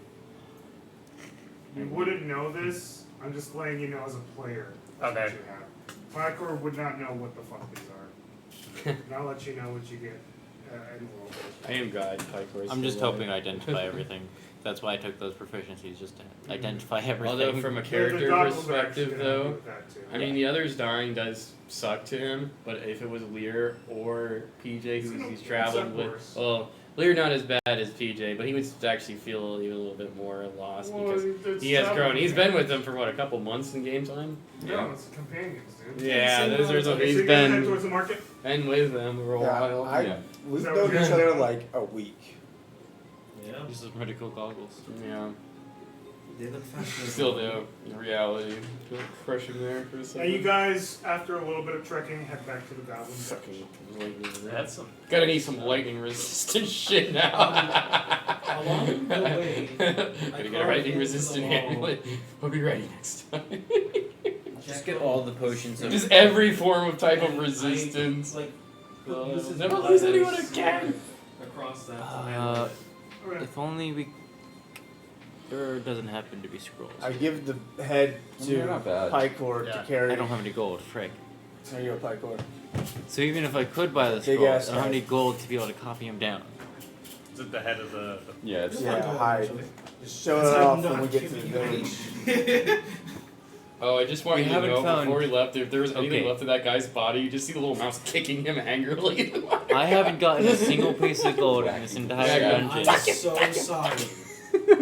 You wouldn't know this. I'm just letting you know as a player. That's Okay. What you have. Picor would not know what the fuck these are. And I'll let you know what you get in the roll. I am God, Picor. I'm just hoping I identify everything. That's why I took those proficiencies, just to identify everything. Although from a The character goggles are actually perspective, gonna though, help with that too. I mean the others dying does suck to him. But if it was Lear or PJ, It's who gonna- he's it's traveled up with, worse. well, Lear not as bad as PJ, but he would actually feel even a little bit more lost Well, because it's he has travel. grown. He's been with them for what, a couple months in game time. No, it's companions, dude. Yeah, those are the, Okay, so he's you guys head been towards the market? with them for a while. We've Is that known what you're each other saying? like a week. Yeah. These are pretty cool goggles. Yeah. They look fascinating. Still though, in reality, crushing there for a second. And you guys, after a little bit of trekking, head back to the Goblins. Fucking lightning. That's some. Gotta need some lightning resistant shit now. Along the way, Gotta get a lightning resistant amulet. We'll be ready next time. Just get all the potions of. Just every form of type of resistance. Like, Oh, this is never blood lose that anyone is again. across that. Okay. If only we. There doesn't happen to be scrolls. I give the head They're to not bad. Picor to carry. I don't have any gold, frick. There you go, Picor. So even if I could buy the Big scrolls, ass I don't have head. any gold to be able to copy them down. Is it the head of the Yeah, it's Yeah, hide. Just show it It's off not when we get to the giving you village. Oh, I just want We you to haven't know found- before he left, if there was anything Okay. left of that guy's body, you just see the little mouse kicking him angrily. I haven't gotten a single piece of gold in this entire dungeon. I'm so sorry.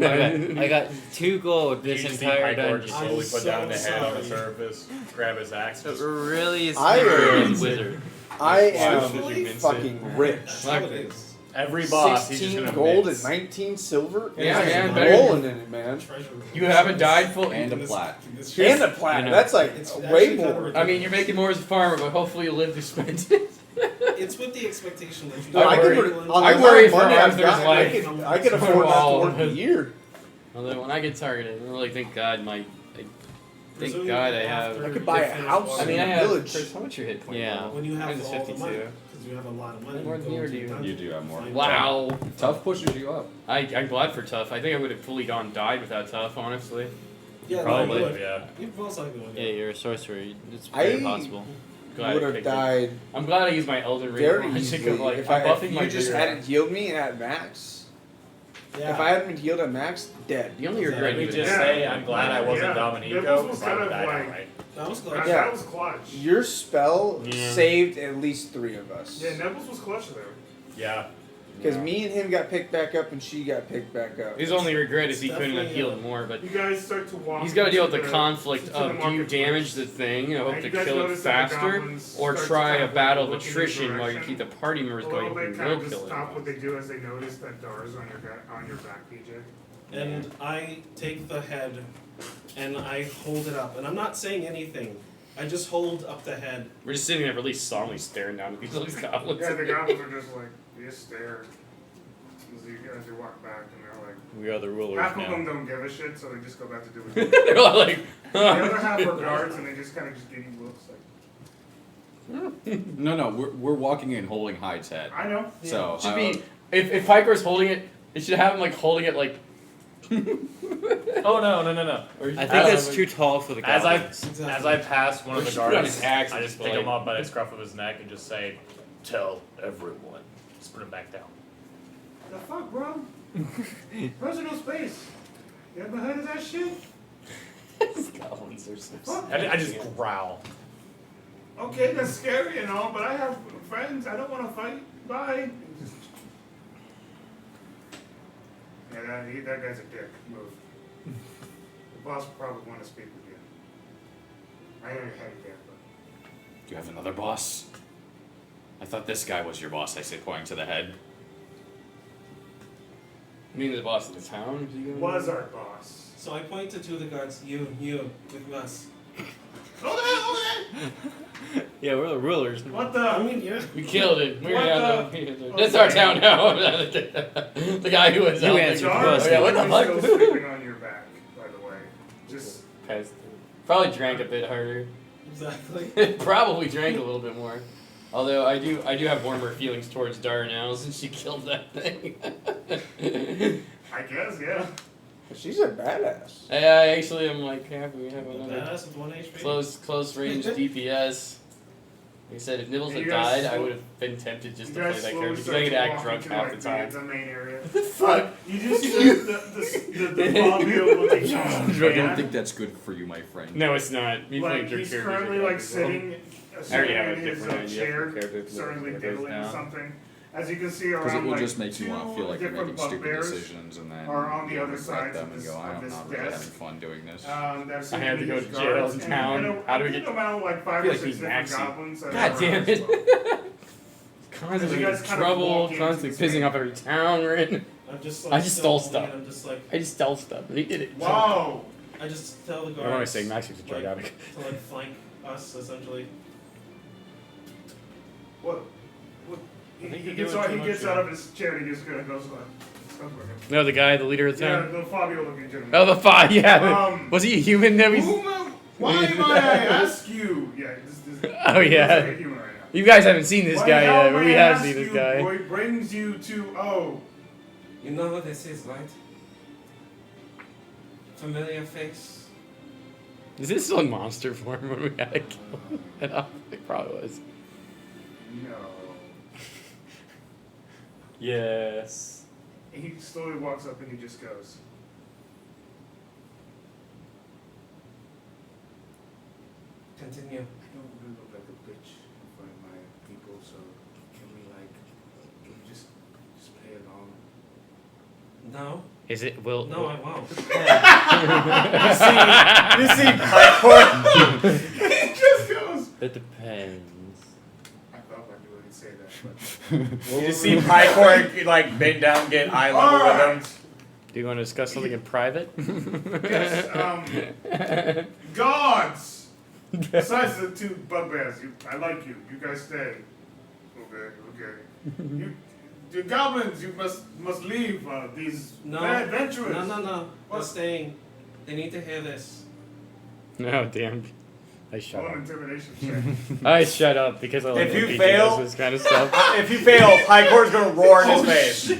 I got 2 gold this you just see entire Picor just dungeon. slowly put down the so head on the sorry. surface, grab his axe. It Just, really is I a am- wizard. I am Actually, fucking rich. That's how it is. every boss, he's just 16 gonna gold miss. and 19 silver. Yeah, I'm man, better- rolling in it, man. Treasure room. You haven't died full. and a plat. And a platinum. You know, That's like It's way actually kind of more. I mean, you're making more as a farmer, but hopefully you live to spend it. It's with the expectation that you No, I worry- could, on I the worry amount of for money I've Arthur's got, life. I could afford not to work a year. Although when I get targeted, I'm like, thank God Presumably thank God I after have. I could buy a you finish house. walking- I mean, I in a have. village. Chris, how much your hit point? Yeah. now? When you have Mine's all the 52. money, because you have a lot of money. More you than go you, or to do you? the You do have more. find- Wow. Tough pushes you up. I'm glad for Tough. I think I would have fully gone died without Tough, honestly. Yeah, Probably, no, you would. yeah. You most likely would. Yeah, you're a sorcerer. It's very possible. Glad Would I have picked it. died I'm glad I used my Elden Ring very logic easily of like, if, I'm if buffing you my just vigor. hadn't healed me at max. Yeah. If I hadn't been healed at max, dead. The only regret Let me you just Yeah. say, I'm glad I wasn't Yeah. Dominico, Nibbles was because I kind would of have died like- outright. That was close. That, Yeah. that was clutch. Your spell Yeah. saved at least 3 of us. Yeah, Nebbles was clutch there. Yeah. Because me and him got picked back up and she got picked back up. His only regret is he It's couldn't have definitely, healed more, but You guys start to walk. he's got to deal with into the conflict into of the do you marketplace. damage the thing and hope And to you guys kill it notice that the faster, goblins or start to try kind a of battle of look in your attrition while you direction. keep the party members A going little who bit kind will of just kill stop it. what they do as they notice that Dar's on your back, PJ. And I take the head and I hold it up. And I'm not saying anything. I just hold up the head. We're just sitting there really solemnly staring down at these goblins. Yeah, the goblins are just like, they just stare as you walk back, and they're like, We are the rulers half of now. them don't give a shit, so they just go back to doing it. They're all like, The other half are guards, and they just kind of just give you looks like, No, we're walking in holding Hyde's head. I know. So should be if Piker's holding it, it should have him like holding it like. Oh no. Or I think As- that's too tall for the As goblins. I pass one of the Or should put on guards, his axe I and just just pick him like- up by the scruff of his neck and just say, "Tell everyone." Just put him back down. The fuck, bro? Personal space. You ever heard of that shit? These goblins are so. Fuck. I just growl. Okay, that's scary and all, but I have friends. I don't want to fight. Bye. Yeah, that guy's a dick. Move. The boss will probably want to speak with you. I already had it there, Do you have another boss? I thought this guy was your boss, I say, pointing to the head. You mean the boss of the town? but was our boss. So I point to two of the guards. You, with us. Yeah, we're the rulers. What the? I mean, yeah. We killed it. We're What down the- there. That's our town now. The guy who was You out answered there. the Oh, yeah, what the Still fuck? sleeping on your back, by the way. Just Probably drank a bit harder. Exactly. Probably drank a little bit more. Although I do have warmer feelings towards Dara now since she killed that thing. I guess, yeah. She's a badass. I actually am like happy we have another Badass with 1 HP. close range DPS. Like I said, if Nibbles had You guys died, I slow- would have been tempted just to You play guys that slowly character because I could start to act walk drunk into, half like, the time. the main area. What the fuck? You just see the Fabio looking I don't think that's good for you, my friend. No, it's not. Me Like, playing drunk he's characters currently are like bad as well. sitting I already have in a his different idea chair, for characters. certainly What diddling now. something. As you can see Because around, it will like, just make you two want to feel like you're different making stupid bugbears decisions and then are on the you'll other regret side them of and this, go, of I'm this not really having desk. fun doing this. That seem I had to go be to his jail guards, in and, town. you know, How do we I get- think about like I 5 feel or like 6 he's different maxi. goblins. that God are damn around it. as well. Constantly You guys in kind of trouble, walk into constantly this pissing thing. off every town we're in. I'm just I just stole stealthily, stuff. I'm just like, I just stole stuff. He did it. Wow. I just tell the guards. What am I saying? Maxi's a drug like, addict. to like flank us essentially. What? I think He you're gets doing out. too He much gets here. out of his chair and he just goes like. Stuff with him. No, the guy, the leader of the Yeah, town. the Fabio looking gentleman. Oh, the five, yeah. Was he a human? No, he's. Why might I ask you? Yeah, this Oh, he yeah. looks like a human right now. You guys haven't seen this Why guy hell yet, but may we I have ask seen this you guy. What brings you to You know what this is, right? Familiar face. Is this still in monster form when we had to kill him? It probably was. No. Yes. He slowly walks up and he just goes. Continue. I don't want to look like a bitch in front of my people, so can we just play along? No. Is it will? No, I won't. You see Pycor. He just goes. It depends. I thought I knew he'd say that, but You just see Pycor like bend down, get eye level with him. Do you want to discuss something in private? yes. Gods. Besides the 2 bugbears, I like you. You guys stay. Okay. The goblins, you must leave. These No. adventurers. No. What? They're staying. They need to hear this. No, damn. I shut Roll up. an intimidation check. I shut up because I like If you when PJ fail- does this kind of stuff. If you fail, Pycor's gonna roar in his face.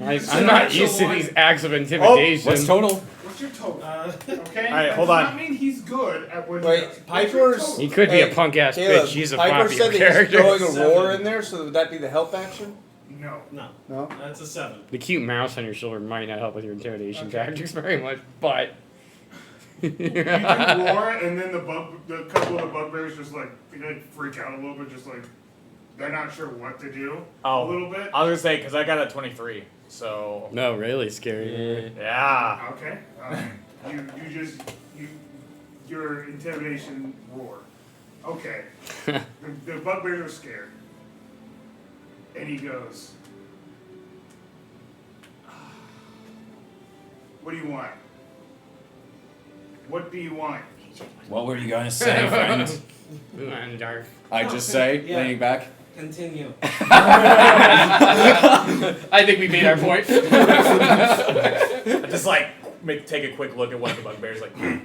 I'm not used to these acts of intimidation. What's total? What's your total? Okay. All right, hold That on. does not mean he's good at what he Wait, does. What's your Piper's. total? He could be a Hey, punk ass Caleb, bitch. He's a Piper popular said that he's character. throwing a 7. roar in there, so would that be the help action? No. No. No. That's a 7. The cute mouse on your shoulder might not help with your intimidation Okay. tactics very much, but. You can roar, and then the couple of the bugbears just like they freak out a little bit, just like they're not sure what to do. A little bit. I was gonna say because I got a 23, so No, really scary. yeah. Okay. Your intimidation roar. Okay. The bugbears are scared, and he goes, "What do you want? What do you want?" What were you gonna say, friend? And Darth. I just say, Yeah. leaning back. Continue. I think we made our point. I just like take a quick look at what the bugbear's like. Hey,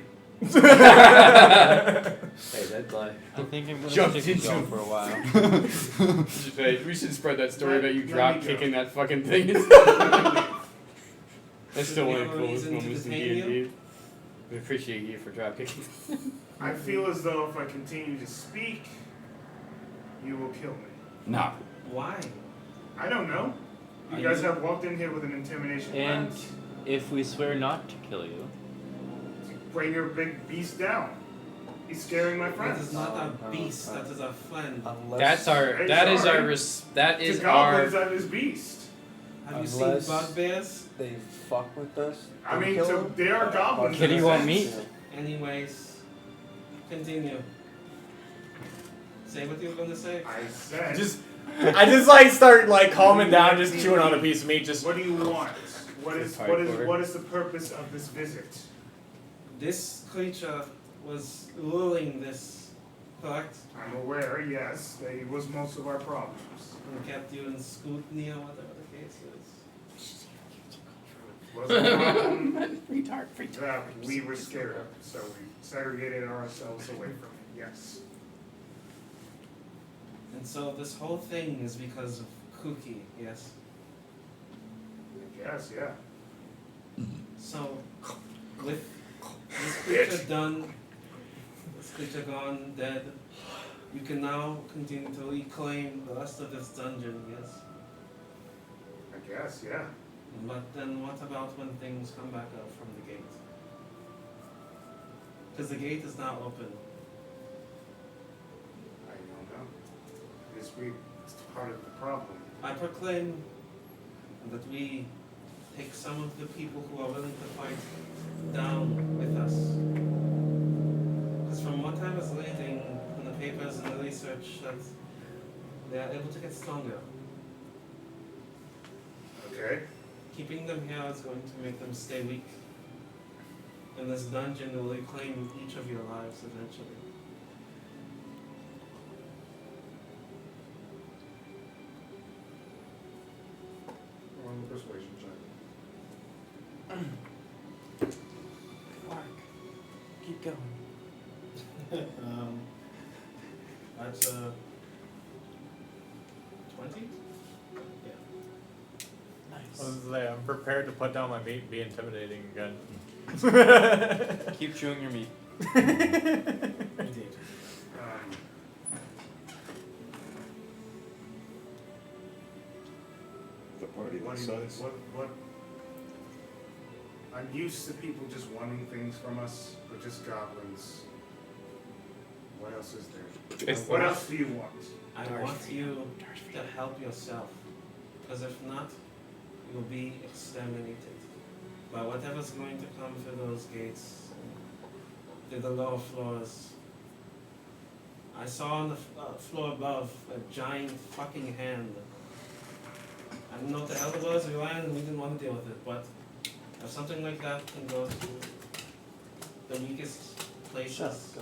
that's like. I think I'm gonna Jumped stick with y'all into- for a while. We should spread that story about you Let drop me go. kicking that fucking thing. That's still one of the No coolest reason to moments in detain D&D. We appreciate you for drop kicking. I feel as though if I continue to speak, you will kill me. No. Why? I don't know. You Are guys you- have walked in here with an intimidation And lens. if we swear not to kill you, Bring your big beast down. He's scaring my That friends. is not a beast. That is a friend. That's our. Hey, That is sorry. our. That To is our. goblins, that is beast. Have you Unless- seen bugbears? They fuck with us. I and mean, kill to, them? they are goblins. Kid, in you a want sense. meat? Anyways, continue. Say what you were gonna say. I said. I just like start like calming down, just chewing on a piece of meat. Just What do you want? What is the purpose of this visit? This creature was ruling this, correct? I'm aware, yes, that it was most of our problems. And kept you in scrutiny or whatever the case is. Was a problem that we were scared of, so we segregated ourselves away from it, yes. And so this whole thing is because of Cookie, yes? Yes, yeah. So, with this creature done, this creature gone, dead, you can now continue to reclaim the rest of this dungeon, yes? I guess, yeah. But then what about when things come back up from the gate? Because the gate is now open. I don't know. It's part of the problem. I proclaim that we take some of the people who are willing to fight down with us. Because from what I was reading in the papers and the research, that they are able to get stronger. Okay. Keeping them here is going to make them stay weak. And this dungeon will reclaim each of your lives eventually. Roll the persuasion check. Mark, keep going. That's 20? Yeah. I was like, I'm prepared to put down my meat and be intimidating again. Keep chewing your meat. Indeed. The party What that do you, size. what? I'm used to people just wanting things from us, but just goblins. What else is there? What else do you want? I want you to help yourself. Because if not, you will be exterminated by whatever's going to come through those gates, through the lower floors. I saw on the floor above a giant fucking hand. I didn't know what the hell it was, we ran and we didn't want to deal with it, but if something like that can go to the weakest places.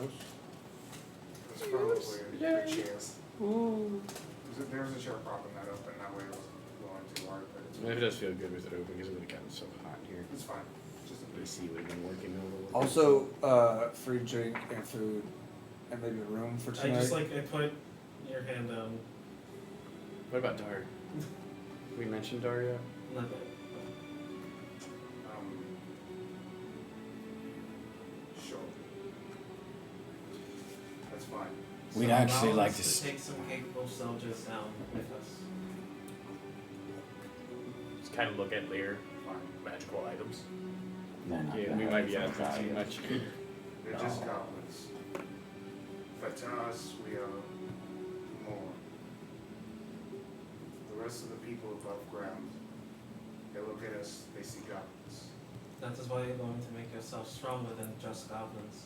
It's probably the chair. There's a chair propping that open, that way it wasn't going too hard, but it's It does feel good with it open because it would have gotten so hot here. It's fine. Just The AC would have been working a little bit. Also, free drink and food, and maybe a room for tonight. I put your hand down. What about Dar? We mentioned Dar yet? Not yet. Sure. That's fine. We'd So actually allow like us to take some capable soldiers down with us. Just kind of look at Lear, magical items. Yeah, we might be asking too much. They're just goblins. But to us, we are more. The rest of the people above ground, they look at us, they see goblins. That is why you're going to make yourself stronger than just goblins.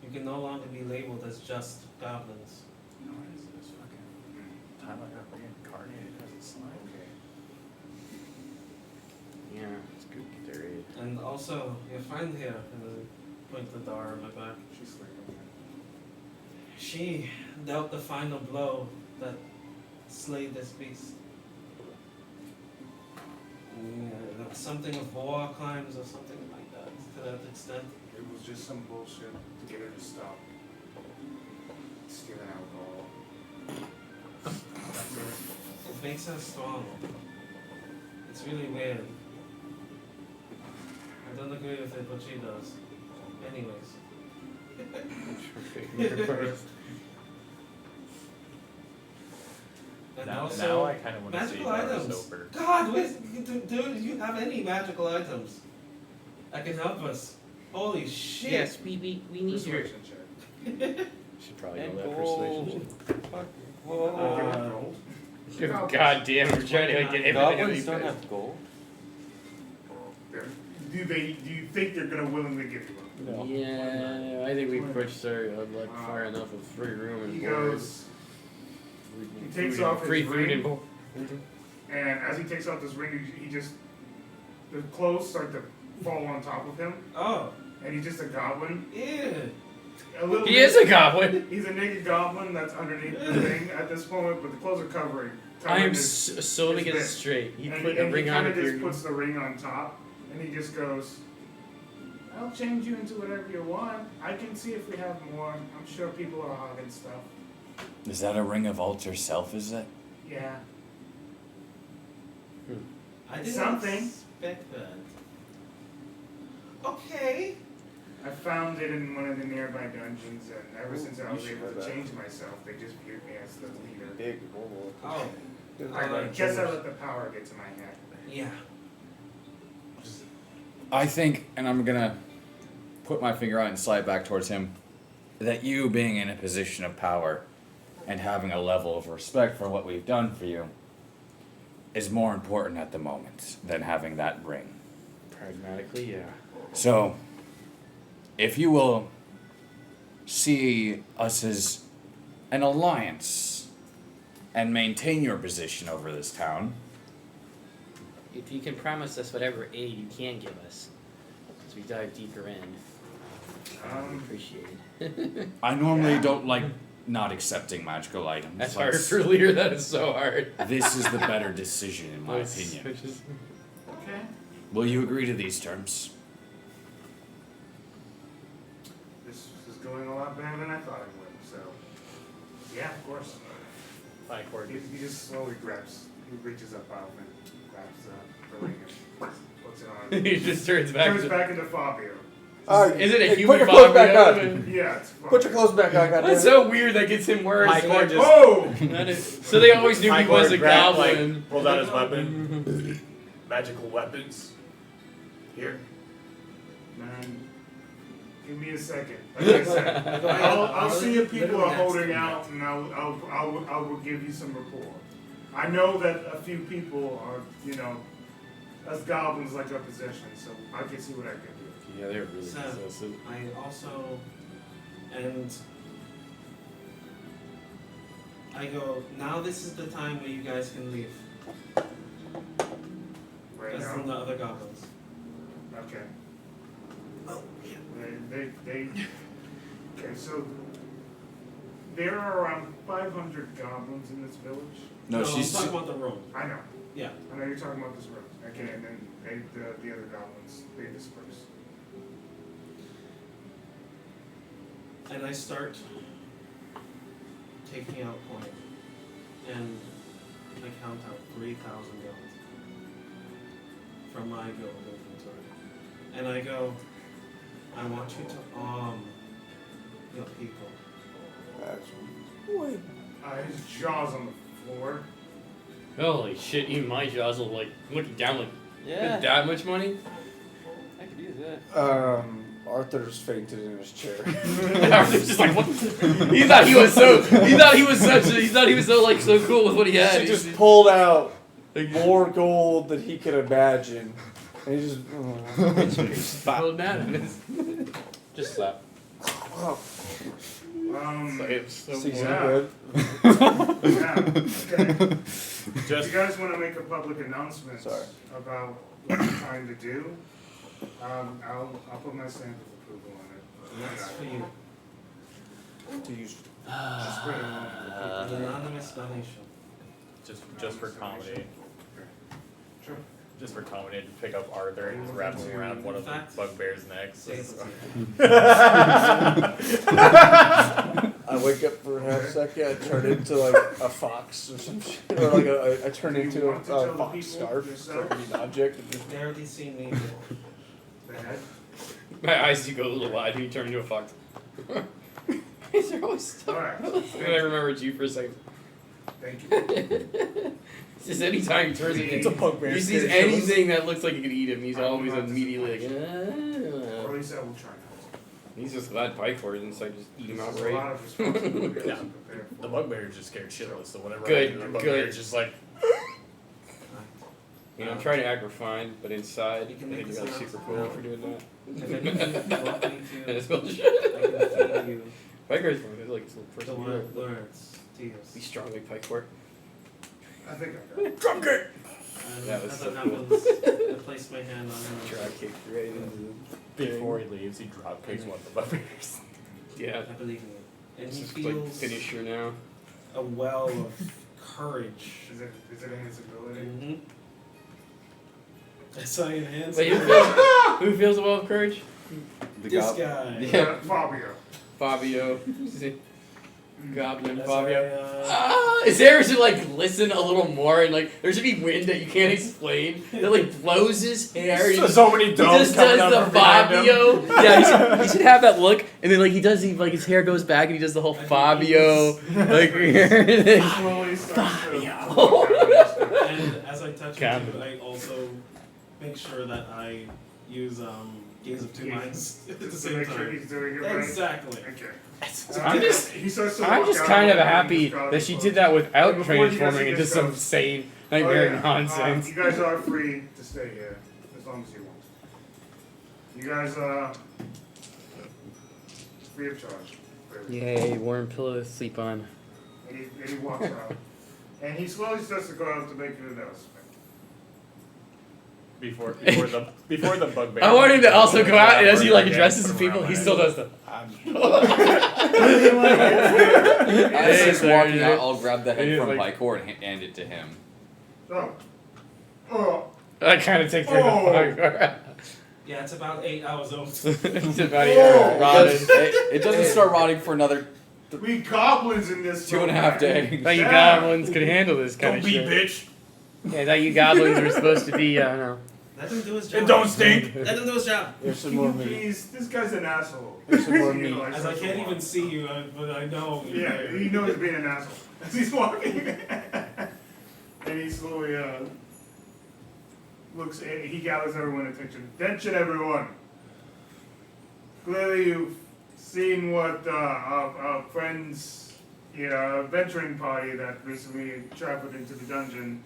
You can no longer be labeled as just goblins. No, it's this fucking time I got reincarnated as a slime. Yeah, it's good to get their aid. And also, your friend here, and I point the Dar on my back. She's sleeping. She dealt the final blow that slayed this beast. Yeah, something of war crimes or something like that, to that extent. It was just some bullshit to get her to stop stealing alcohol. That's it. It makes her strong. It's really weird. I don't agree with it, but she does. Anyways. And Now also, I kind of want to see magical Dara items. sober. God, dude, do you have any magical items that can help us? Holy shit! Yes, we need your. Persuasion check. Should probably And go that gold. persuasion. Gold. God damn, we're trying to like, get everything Goblins don't have gold. Do you think they're gonna willingly give you one? No. Yeah, I think we pushed our like far enough of free room and He board. goes, He takes off free his food ring, and and as he takes off this ring, he just the clothes start to fall on top of him, Oh, and he's just a goblin. yeah. A little He bit- is a goblin. He's a naked goblin that's underneath the thing at this moment, but the clothes are covering. I am his- so to his get bit. this straight. He And put he a ring on kind it. of just puts the ring on top, and he just goes, "I'll change you into whatever you want. I can see if we have more. I'm sure people are hogging stuff." Is that a ring of alter self, is it? Yeah. I didn't Something. expect that. Okay. I found it in one of the nearby dungeons, and ever since I was you should able know to that. change myself, they just viewed me as the leader. Big horrible. Oh. I guess I let the power get to my head. Yeah. I think, and I'm gonna put my finger out and slide back towards him, that you being in a position of power and having a level of respect for what we've done for you is more important at the moment than having that ring. Pragmatically, yeah. So, if you will see us as an alliance and maintain your position over this town, If you can promise us whatever aid you can give us, as we dive deeper in, appreciate it. I normally don't like not accepting magical items. That's hard for a leader. That is so hard. This is the better decision, in my Let's opinion. switch this. Okay. Will you agree to these terms? This is going a lot better than I thought it would, so. Yeah, of course. Fine, Corky. He just slowly grabs, he reaches up out and grabs the ring and puts it on. He just turns back. Turns back into Fabio. Is it a hey, human put your clothes back Fabio? on. Yeah, it's Put your clothes back on, goddamn. That's so weird. That gets him worse. High and Court then- just- Oh! That is- so they always knew he was a goblin. Like, pulls out his weapon. Magical weapons. Here. Man, give me a second. Like I said, I'll see if people are holding out, and I will give you some rapport. I know that a few people are, us goblins like our possession, so I can see what I can do. Yeah, they're really So, possessive. I also, and I go, now this is the time where you guys can leave. Right As now. from the other goblins. Okay. They okay, so there are around 500 goblins in this village. No, I'm she's talking about the room. I know. Yeah. I know you're talking about this room. Okay, and then the other goblins, they disperse. And I start taking out coin. And I count out 3,000 gold from my gold inventory. And I go, I want you to arm your people. His jaw's on the floor. Holy shit! Even my jaws will like looking down like. Yeah. That much money? I could use that. Arthur's fainted in his chair. Arthur's just like, what? He thought he was so. He thought he was so like so cool with what he had. He just pulled out more gold than he could imagine. And he just. Spiraled down. Just slap. So yeah. good. Yeah. Okay. If you guys want to make a public announcement about what you're trying to do, I'll put my stamp of approval on it. That's for you. To use. Just spread it along for An anonymous donation. Just for comedy. Sure. Just for comedy, to pick up Arthur and just wrap him around one of the bugbear's necks. I wake up for half a second, I turn into like a fox or some shit. Or like I turn into a fox scarf, it's like an object. And just They already seen me. My eyes do go a little wide when you turn into a fox. These are always stuck. Alright. I remembered you for a second. Thank you. Just anytime he turns into It's a bugbear. he sees anything that looks like it could eat him, he's always immediately like, Or at least I will try not to. He's just glad pike for it and so I just eat him There's outright. a lot of responsibility Yeah. to prepare for. The bugbear is just scared shitless, so whenever Good, I do, the good. bugbear is just like. You know, I'm trying to act refined, but inside, You I can think make you're this like super announcement cool for doing that. If anything you want me And to, it's bullshit. I can feed you Piker's fun. It's like it's the first the meal. words Be strong like Pikecore. I think I got it. Drum kick! And That was as so that cool. happens, I place my hand on him. Drop kick right into the Before he leaves, he drop kicks one of the bugbears. Yeah. I believe in it. And This he is like feels finisher now. a well of courage. Is it in his ability? Mm-hmm. As I enhance Wait, it. who feels the well of courage? This guy. Yeah, Fabio. Fabio. Goblin As Fabio. I, Is there to like listen a little more and like there should be wind that you can't explain that like blows his hair. So many he domes just coming does up the from behind him. Fabio. Yeah, he should have that look and then like he does like his hair goes back and he does the whole Fabio like Slowly starts to and as I touch him, too, I also make sure that I use Gaze of Two Minds at the to same make sure time. he's doing it right. Exactly. Okay. I'm just, He starts to I'm walk just out kind of and happy he's got that his she clothes. did that without Before he does, transforming he into just some goes, sane "Oh, nightmare yeah, nonsense. you guys are free to stay here as long as you want. You guys are free of charge. Really. Yay, warm pillow to sleep on. And he walks out. And he slowly starts to go out to make an announcement. Before the bugbear. I want him to also go out and as he like addresses the people, he still does the As he's walking out, I'll grab the head He's from like- Pikecore and hand it to him. Oh. Oh. That kind of takes me to Oh. Pikecore. Yeah, it's about 8 hours old. It's about a Oh. year rotted. It doesn't start rotting for another We goblins in this 2.5 days. Thought you Yeah. goblins could handle this kind Don't of be shit. bitch. Yeah, I thought you goblins were supposed to be, I don't know. Let him do his job. It don't stink. Let him do his job. There's some Can more you meat. please? This guy's an asshole. There's some more You meat. know, As I can't even see you, but I know. you're Yeah, there. he knows he's being an asshole as he's walking. And he slowly looks and he gathers everyone's attention. Attention, everyone. Clearly, you've seen what our friends, our adventuring party that recently traveled into the dungeon.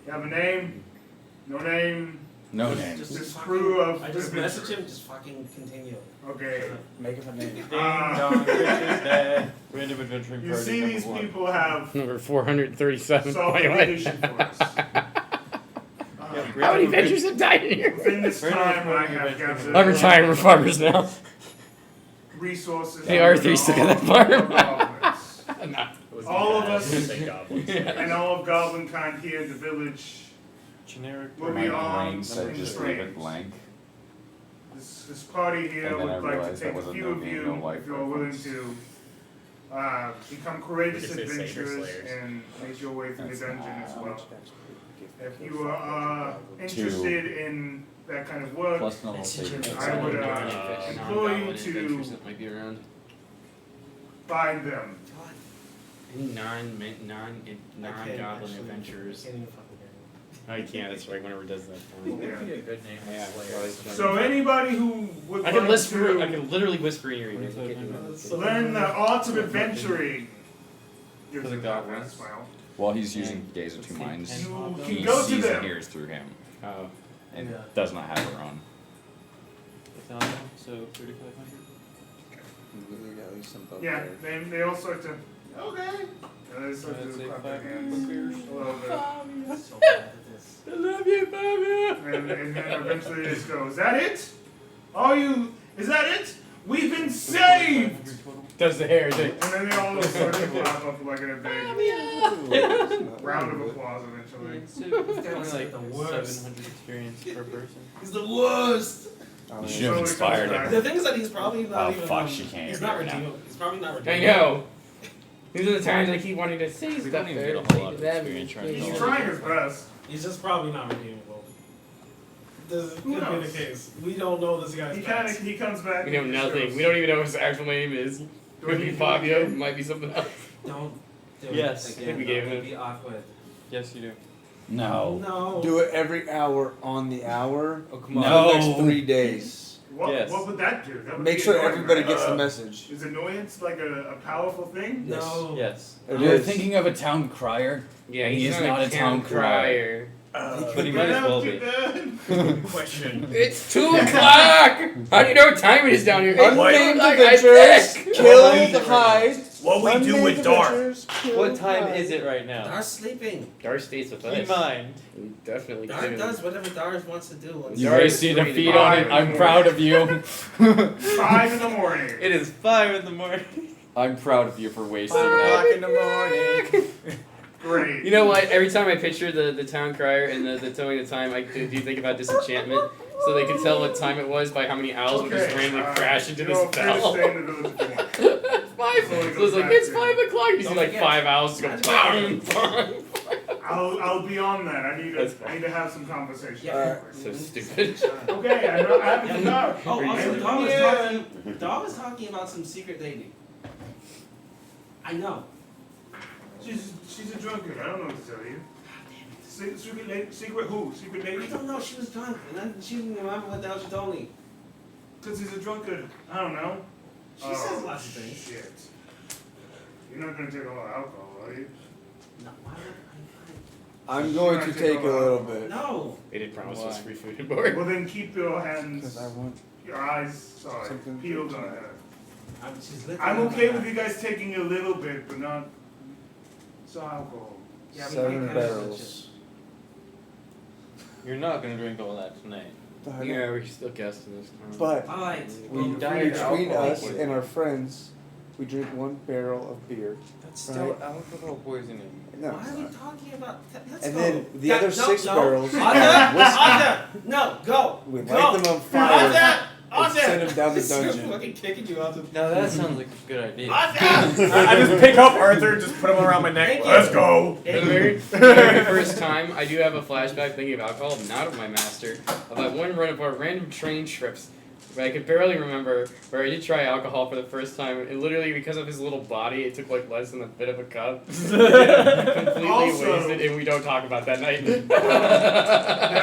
You have a name? No name? No Just- name. just This fucking- crew of I just adventurers. message him, just fucking continue. Okay. Make up a name. Ding dong, Rich is dead. Random adventuring You party see number these one. people have Number 437. solved By the a way. big issue for us. How many adventures have died in here? Within this time, I have gathered I'm retiring. We're farmers now. resources. Hey, Arthur, you still got that farm? Goblins. All of us Goblins. and all of goblin kind here in the village Generic. will My be on brain said in just leave it flames. blank. This party here And then I would like to realized that take a wasn't few no of game, you, no life if you're willing reference. to become courageous We could say Saber adventurers Slayers. and make your way through That's the dungeon not- as well. If you are interested in that kind of work, Plus level saving. I would employ you to that might be around. find them. Any non-goblin actually- adventurers. Can't even fucking hear No, you can't. That's right. Whenever it does that. Yeah. a good name. Yeah. So anybody who would I like can whisper. I to can literally whisper in your ear. learn the art of adventuring, For the that goblins. as well. While he's using Gaze of Two Minds, You he can go to sees and them. hears through him Oh. and Yeah. does not have her on. So 3,500. At least some Yeah, they all start to, okay. And they start to clap their hands a little bit. you. So bad at this. I love you, Fabio. And then eventually they just go, is that it? Is that it? We've been saved! Does the hair thing. And then they all start to clap up like in a big round of applause eventually. That's like the worst. 700 experience per person. He's the worst. You should have inspired him. The thing is that he's probably not Oh, even. fuck, she can't He's hear not me now. redeemable. He's probably not I redeemable. know. These are the times I keep wanting to say We stuff don't even there. get a whole lot of experience trying to He's go trying his best. He's just probably not redeemable. This could Who be knows? the case. We don't know this guy's past. He comes back. We know and he nothing. shows- We don't even know what his actual name is. Could be Fabio. It might be something else. Don't do Yes. it I think again. we gave That it. would be awkward. Yes, you do. No. No. Do it every hour on the hour Oh, come for on. the next 3 days. What would that do? That would Make be sure annoying, everybody right? gets the message. Is annoyance like a powerful thing? No. Yes. It You're is. thinking of a town crier? Yeah, He he's is not a town crier. But he might as well be. Question. It's 2 o'clock! How do you know what time it is down here? Unnamed Like, adventurers, I think. kill the hive, What we do with Darth. What time is it right now? Dar's sleeping. Dar stays with us. Keep in mind. We definitely Dar do. does whatever Dar wants to do. You wasted a feed on it. I'm proud of you. 5 in the morning. It is 5 in the morning. I'm proud of you for wasting 5 that. o'clock in the morning. Great. You know what? Every time I picture the town crier and the telling the time, I do think about disenchantment. So they could tell what time it was by how many owls would just randomly crash into this bell. 5. So it's like, it's 5 o'clock. You see like 5 owls just go bang, bang. I'll be on that. I need to have some conversation. So stupid. Okay, I know. I have to know. Oh, also, Dar was talking about some secret lady. I know. She's a drunkard. I don't know what to tell you. Secret lady? Secret who? Secret lady? I don't know. She was drunk, and then she didn't remember what the hell she told me. Because he's a drunkard. I don't know. She says lots of things. Shit. You're not going to take a lot of alcohol, are you? No, why would I'm going to take a little bit. No. They did promise us free food and board. Well, then keep your hands, Because I want your eyes, something peeled on her. I'm okay with you guys taking a little bit, but not so alcohol. Yeah, 7 barrels. You're not gonna drink all that tonight. Yeah, we're still guessing this time. But Alright. between us and our friends, we drink 1 barrel of beer. That's still alcohol poisoning. No. Why are we talking about that? Let's And go. then the other 6 barrels. Arthur! No, go! We go. light them on fire. Arthur! And send them down the dungeon. I'm fucking kicking you out of Now that sounds like a good idea. I just pick up Arthur, just put him around my neck. Thank you. Let's go. For the very first time, I do have a flashback thinking of alcohol, not of my master, of that one run of our random train trips. Where I could barely remember, where I did try alcohol for the first time, and literally because of his little body, it took like less than a bit of a cup. Completely Also- wasted, and we don't talk about that night. There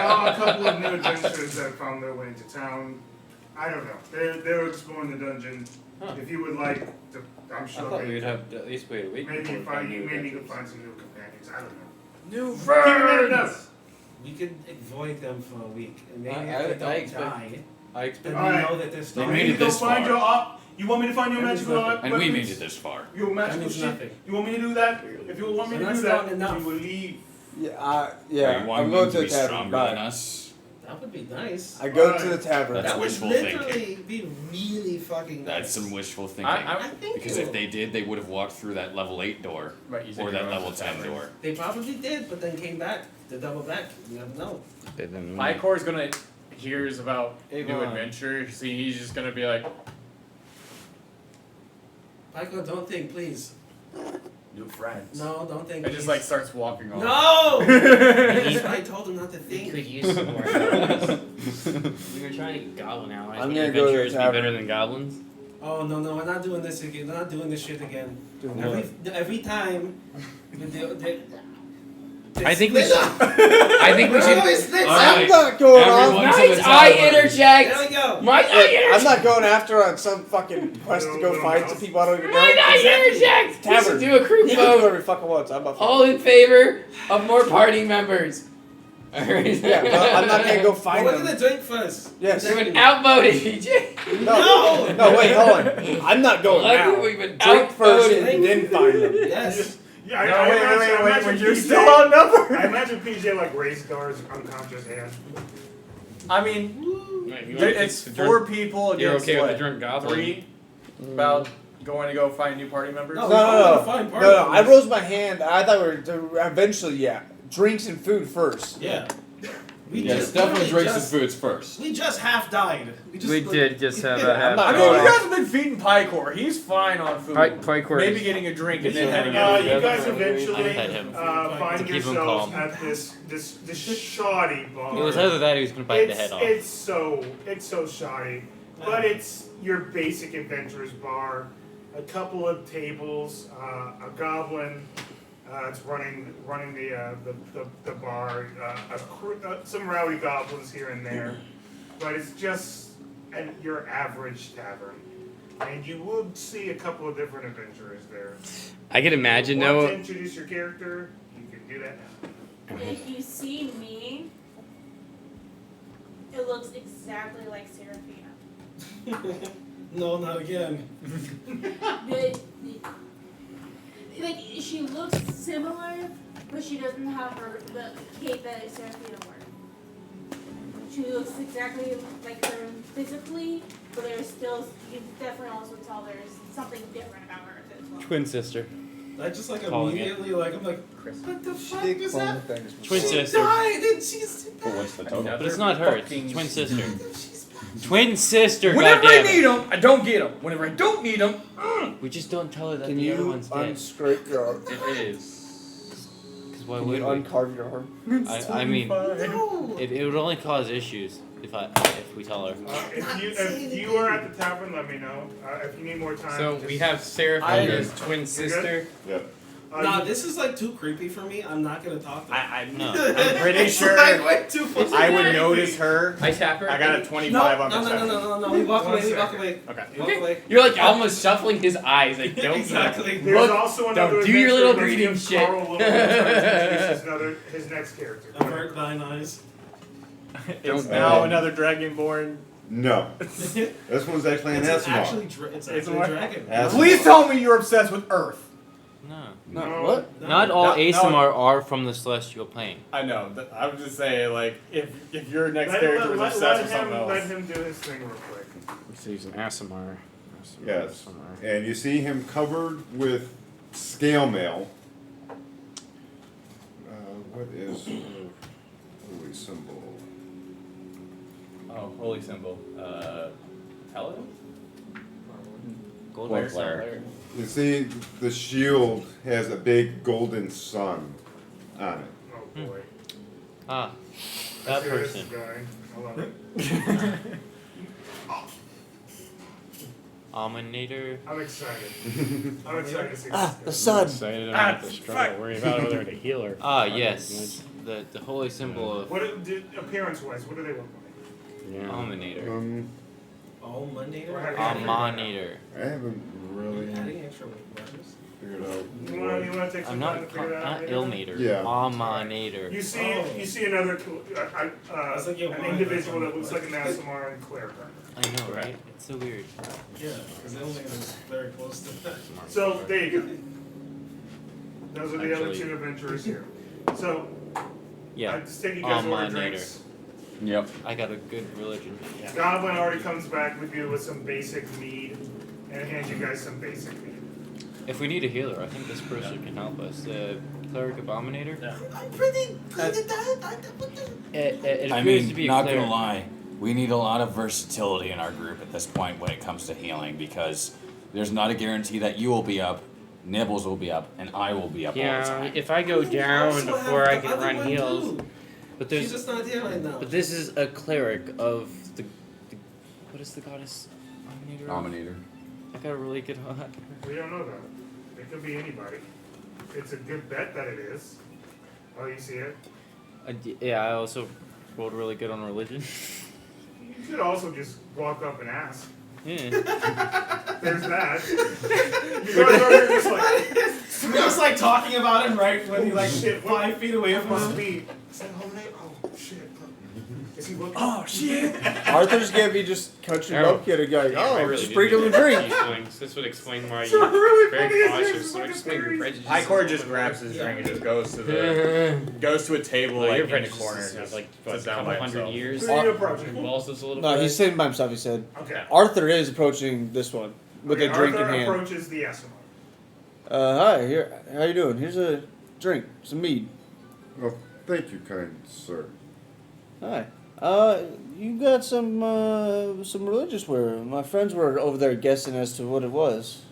are a couple of new adventurers that found their way into town. I don't know. They're exploring the dungeon. Huh. If you would like to, I'm I sure thought they we'd have to at least wait a week. maybe before we find new maybe you adventures. can find some new companions. I don't know. New Keep it up. We could avoid them for a week, and maybe I if they don't expect- die, I expect. then Alright. we know that they're still. They You made need it to this find far. you want me to find your That means magical nothing. And we weapons? made it this far. Your magical means shit. nothing. You want me to do that? If you want me So to do that's not that, enough. we will leave. Yeah, You want I'm them going to to be the tavern. stronger Bye. than us. That would be nice. I go to the tavern. That's that would wishful literally thinking. be really fucking nice. That's some wishful thinking. I think Because so. if they did, they would have walked through that level 8 door. Right, you said Or you that were level at the 10 tavern. door. They probably did, but then came back to double back. You never know. Pycor's gonna hears about Hey, new go on. adventure, so he's just gonna be like, Michael, don't think, please. new friends. No, don't think. It just please. like starts walking off. No! Yes, I told him not to We think. could use some more allies. We were trying to get goblin allies. I'm Would gonna go to the adventurers be tavern. better than goblins? Oh no, we're not doing this again. We're not doing this shit again. Every time. I think we should. I think we should. I'm not going Everyone off. to the Might I tavern. interject? There we go. Might I interject? I'm not going after on some fucking quest to go find some people I don't even know. Might I interject? We Tavern. should do a crew You can do vote. whatever the fuck I want. I'm up. All in favor of more party members. Alright. Yeah, but I'm not gonna go find We're them. gonna drink first. Yes. We've been outvoted, PJ. No. No, wait, hold on. I'm not going Like now. we've been Drink first outvoted. and then find them. Yes. Yeah, No, I wait, imagine when you're PJ still outnumbered. I imagine PJ like raised Dar's unconscious hand. I mean, Right, you there- want it's to 4 people You're against okay with what, the drunk goblin? 3? About going to go find new party members? No. No. I rose my hand. I thought we were eventually, yeah. Drinks and food first. Yeah. Yes, definitely drinks and foods first. We just half died. We did just have Yeah, a half. I'm not I mean, going you off. guys have been feeding Pycor. He's fine on food. Pycor Maybe is- getting a drink and Yeah. then heading out. You guys I eventually fed him. find To keep him yourselves calm. at this shoddy bar. It was either that or he was gonna bite the head off. It's so shoddy, but it's your basic adventurers bar. A couple of tables, a goblin. It's running the bar. Some rowdy goblins here and there, but it's just your average tavern. And you would see a couple of different adventurers there. I can imagine Want to though. introduce your character? You can do that now. If you see me, it looks exactly like Seraphina. No, not again. like she looks similar, but she doesn't have the cape that Seraphina wears. She looks exactly like her physically, but there's still, you can definitely also tell there's something different about her as well. Twin sister. I just like Calling it. immediately like I'm like, what the fuck is that? Twin She sister. died and she's But what's the total? But it's not her. It's twin sister. Twin sister. Whenever I goddammit. need them, I don't get them. Whenever I don't need them, We just don't tell her that Can the other you one's dead. unscrape your arm? it is. Because why Can would you we? uncarve your arm? I mean, No. it would only cause issues if we tell her. If you are at the tavern, let me know. If you need more time. So just- we have Seraphina's twin sister. Yep. Nah, this is like too creepy for me. I'm not gonna talk to her. I'm No. pretty It's sure like way too fucking I would creepy. notice her. I tap her. I got a 25 on no, perception. no. We walk One away. We walk second. away. Okay. We walk away. You're like almost shuffling his eyes. Like, don't Exactly. There's Look, also another don't do your adventure. little Let's breeding give shit. Carl a little more time to introduce his next character. Avert thine eyes. It's now another Dragonborn. No. This one's actually an It's Asimov. actually it's actually a dragon. Asimov. Please tell me you're obsessed with Earth. No. No, No. what? Not all No, ASMR are from the celestial plane. I know. I would just say, like, if your next Let, character let, is let, obsessed let with something him let else. him do his thing real quick. So he's an ASMR. Yes. And you see him covered with scale mail. What is her holy symbol? Oh, holy symbol. Hello? Gold flare. You see the shield has a big golden sun on it. Oh boy. Ah, Let's that hear this person. guy. I love it. Alminator. I'm excited. I'm excited to see Ah, this the guy. sun. Excited I don't have to struggle, worry about whether to heal her. Ah, yes. The holy symbol of What appearance wise? What do they look like? Yeah. Alminator. Alminator. Alminator. I haven't really Adding extra letters. figured out. You want to take some I'm time not to figure that out? not maybe? Ilmator. Yeah. Alminator. You see another was like, yo, an why? individual that looks like an Asimar and Claire. I know, right? It's so weird. Yeah, because Alminator is very close to that. So there you go. Those are the other Actually- two adventurers here. So Yeah. I just take you guys order Alminator. drinks. Yep. I got a good religion. Goblin already comes back with you with some basic mead and hands you guys some basic mead. If we need a healer, I think this person can help us. The cleric abominator. I'm pretty good at that. It I appears to mean, be a not cleric. gonna lie, we need a lot of versatility in our group at this point when it comes to healing because there's not a guarantee that you will be up, Nibbles will be up, and I will be up all the Yeah, time. if I go down before I can run heals. But She's there's just not here right now. but this is a cleric of the what is the goddess Alminator? Dominator. I got a really good We don't know that. It could be anybody. It's a good bet that it is. Oh, you see it? Yeah, I also rolled really good on religion. You could also just walk up and ask. Yeah. There's that. You guys are just like, We're just like talking about him right when he's like shit, 5 feet away from must us. be. Is that whole name? Oh shit. Is he looking? Oh shit! Arthur's gonna be just country Oh. bumpkin and going, I oh, really just didn't bring him a do that. drink. Tieflings. This would explain why It's you're really very funny. It's cautious. just So fucking explain your hilarious. prejudices. Highcore just grabs his drink and just goes to a table Well, like your in the prejudices corner. have Just like sits what, a down couple by hundred himself. years. Who are you approaching? Walls this a little No, bit. he's sitting by himself. He said. Okay. Arthur is approaching this one with Okay, a drink Arthur in hand. approaches the Eskimo. Hi, here. How you doing? Here's a drink, some mead. Well, thank you, kind sir. Hi. You got some religious wear. My friends were over there guessing as to what it was.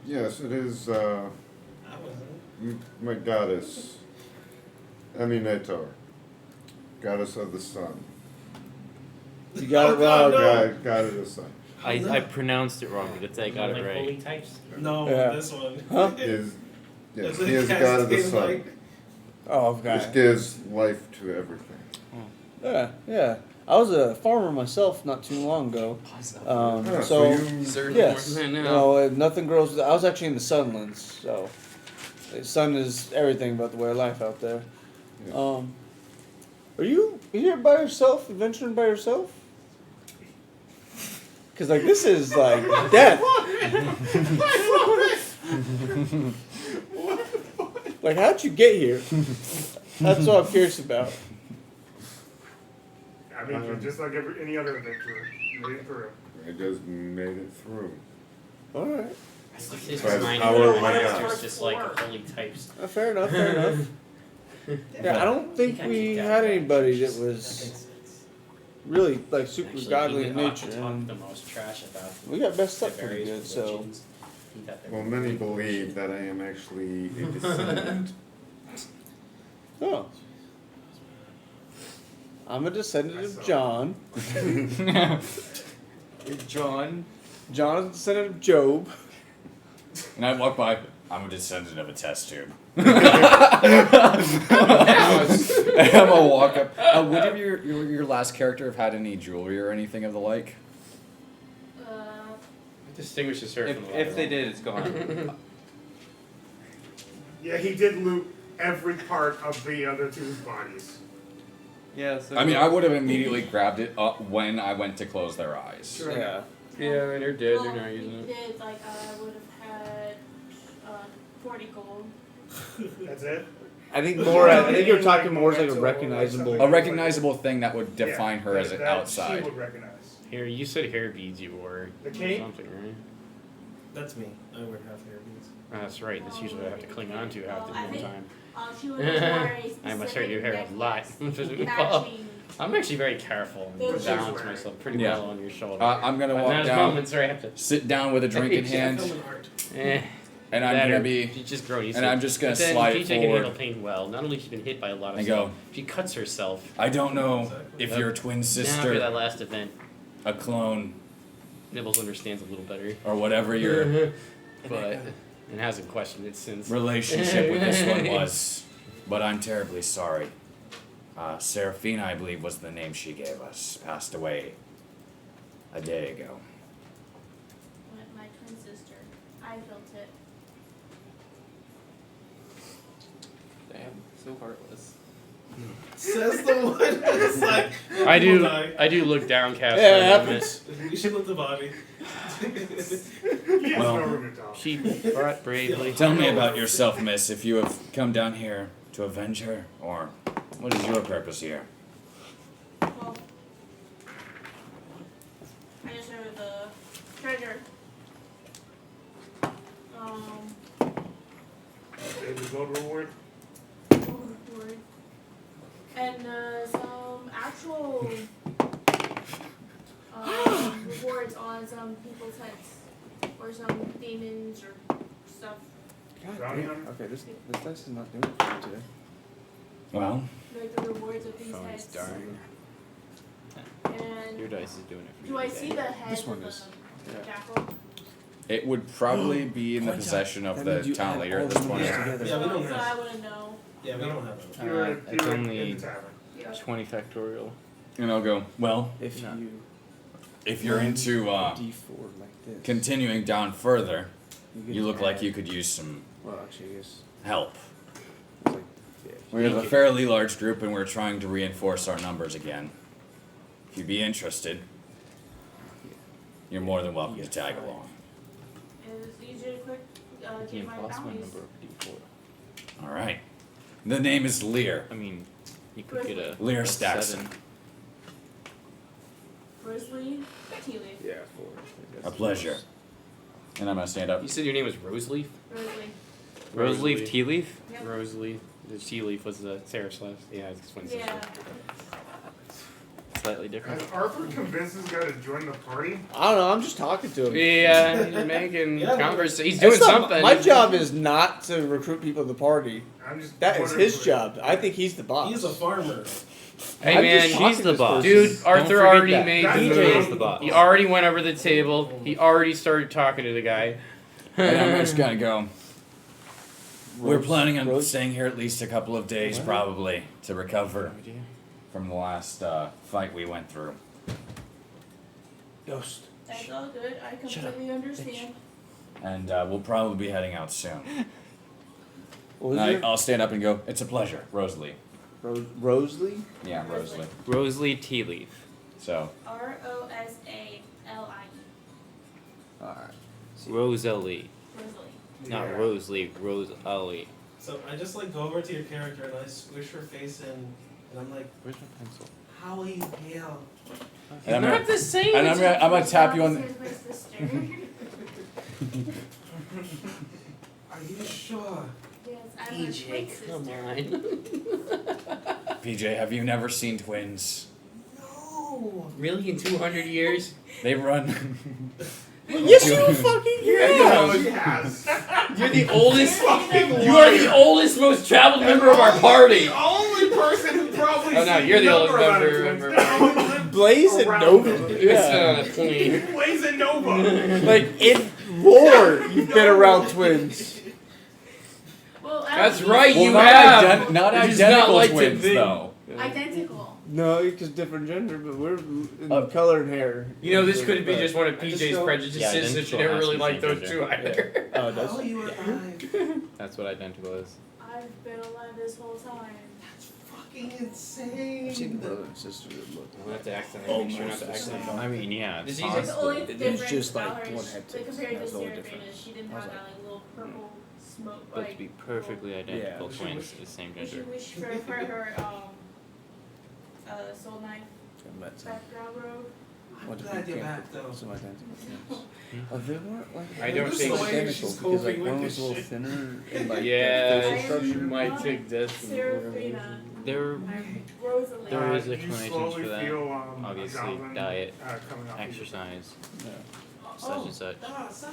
Yes, it is I wasn't. my goddess, Aminator, goddess of the sun. You got it Oh, God, wrong. no. God of the sun. I pronounced it wrong, but I got it like right. holy types. No, Yeah. this one. Huh? Is yes, Is it he is the god of the casting, sun, like- Oh, which God. gives life to everything. Yeah. I was a farmer myself not too long ago. Ah, So, you, yes. I know. No, nothing grows. I was actually in the Sunlands, so the sun is everything about the way of life out there. Yeah. Are you here by yourself, adventuring by yourself? Because like this is like death. Like, how'd you get here? That's what I'm curious about. I mean, you're just like any other adventurer. You made it through. I just made it through. Alright. His By the mind power of my is God. just like holy types. Fair enough, fair enough. Yeah, I don't think we had anybody that was really like super Actually, godly he in would nature. talk and the most trash about we got messed the up pretty various good, so. religions. He thought they Well, were many really believe that I am actually a descendant. Oh. I'm a descendant of John. John. John is a descendant of Job. And I walk by. I'm a descendant of a test tube. I'm a walk up. Would have your last character have had any jewelry or anything of the like? Distinguishes her from the If they did, it's gone. Yeah, he did loot every part of the other two's bodies. Yeah. So I mean, I would have immediately grabbed it up when I went to close their eyes. Sure. Yeah. Yeah, and they're dead. Well, They're not using we it. did, like, I would have had 40 gold. That's it? I think more. I think you're talking more as like a recognizable. A recognizable thing that would define her as an that outside. She would recognize. Here, you said hair beads you wore. The cape? Something, right? That's me. I wear half hair beads. That's right. That's usually what I have to cling on to half the I damn think- time. She would have worn a I must hurt your hair a lot. specific matching. I'm actually very careful and Those balance shoes. myself pretty Yeah. well on your shoulder. I'm gonna But walk there's down, moments where I have to. sit down with a drink in hand, and I'm gonna be. She's just grown used and to it. I'm just gonna But then slide PJ can forward. handle pain well. Not only has she been hit by a lot of And stuff, go. she cuts herself. I don't know if your twin After that sister, last event, a clone, Nibbles understands a little better. or whatever your But and hasn't questioned it since. relationship with this one was, but I'm terribly sorry. Seraphina, I believe, was the name she gave us. Passed away a day ago. My twin sister. I felt it. Damn, so heartless. Says the one that's like, I do. people die. I do look downcast. Yeah, for it a moment. happens. We should let the body. He has Well, no room to talk. She fought bravely. Tell me about yourself, miss, if you have come down here to avenge her, or what is your purpose here? Well, I just heard the treasure. Daily gold reward. Reward. And some actual rewards on some people's heads. Or some demons or stuff. God Bounty damn. hunter? Okay, this dice is not doing it for me today. Well, Like the rewards of these Phone's heads. dying. And Your dice is doing it for you. do I today. see the head This one of is- the yeah. jackal? it would probably be in the possession of the town leader at this point. Yeah, we don't So I have. wouldn't know. Yeah, we don't have it. You were, It's you were only in the tavern. Yeah. 20 factorial. And I'll go, well, If No. you if you're into D4 like this, continuing down further, get you look to like add- you could use some Well, actually, I guess help. it's like We have a fairly large group and we're trying to reinforce our numbers again. If you'd be interested, you're more than welcome to tag along. It's easier to quick The get my impossible bounties. number of D4. Alright. The name is Lear. I mean, you could get a. Lear a Staxon. 7. Grizzly, tea leaf. Yeah, 4. A pleasure. And I'm gonna stand up. You said your name was Roseleaf? Grizzly. Roseleaf tea leaf? Yep. Roseleaf. The tea leaf was the Sarah's last. Yeah, it's funny. Yeah. Slightly different. Has Arthur convinced this guy to join the party? I don't know. I'm just talking to him. Yeah, he's making Yeah, conversation. He's It's doing not- something. My job is not to recruit people to the party. I'm just That is wondering his who- job. I think he's the boss. He's a farmer. Hey I'm man, just talking she's to the this boss. person. dude, Don't Arthur forget already that. made That's the the move. is the boss. He already went over the table. He already started talking to the guy. And I'm just gonna go. We're Rose- planning on Rose- staying here at least a couple of days, probably, to recover from the last fight we went through. Ghost. That's all good. I completely understand. And we'll probably be heading out soon. What was And your I'll stand up and go, it's a pleasure, Rosalie. Rosalie? Yeah, Rosalie. Roseleaf tea leaf. So, Rosali. Alright. Rosalie. Grizzly. Not Yeah. Rose League, Rose Alley. So I just like go over to your character and I squish her face in, and I'm like, Where's my pencil? Howie Hale. And I'm Not gonna, the same. and I'm gonna tap you on. Here's my sister. Are you sure? Yes, I'm her twin PJ, sister. come on. PJ, have you never seen twins? No. Really, in 200 years? They run. Yes, you fucking Yeah, have. he has. You're the oldest. Fucking You are the liar. oldest, most traveled member of our party. The only person who probably Oh, no, seen you're the number oldest amount of member. twins that only lived Blaze and around Nova. them. Yeah. Blaze and Nova. Like in lore, you've been around twins. Well, That's actually, right, Well, you not have. not You're just identical not like to twins think. though. Identical. No, because different gender, but we're in color and hair. You know, this could be just one of I just PJ's don't- prejudices Yeah, that you identical never has really to be liked same those two either. Oh, that's How are you alive? That's what identical is. I've been alive this whole time. That's fucking insane. I've seen brother and sister that look. We'll have to accidentally make sure not to accidentally. I mean, yeah, it's This is- The possible. only It is difference just about like her one is, had like, tips. compared That to was the only Seraphina, difference. she didn't I was have like- that like little purple smoke. But like, to be perfectly identical Yeah. twins is the same we should gender. wish for her soul knife background robe. I'm glad you're back though. Some identical twins. Oh, they weren't like I don't they think- were The way identical she's because like coping one with was a little this shit. thinner and like Yeah, the facial I structure. might am take this. Seraphina. There, I'm Rosalie. there is you explanations slowly for that. feel, a Obviously, goblin, diet, coming up. exercise, such Oh, and such. sorry.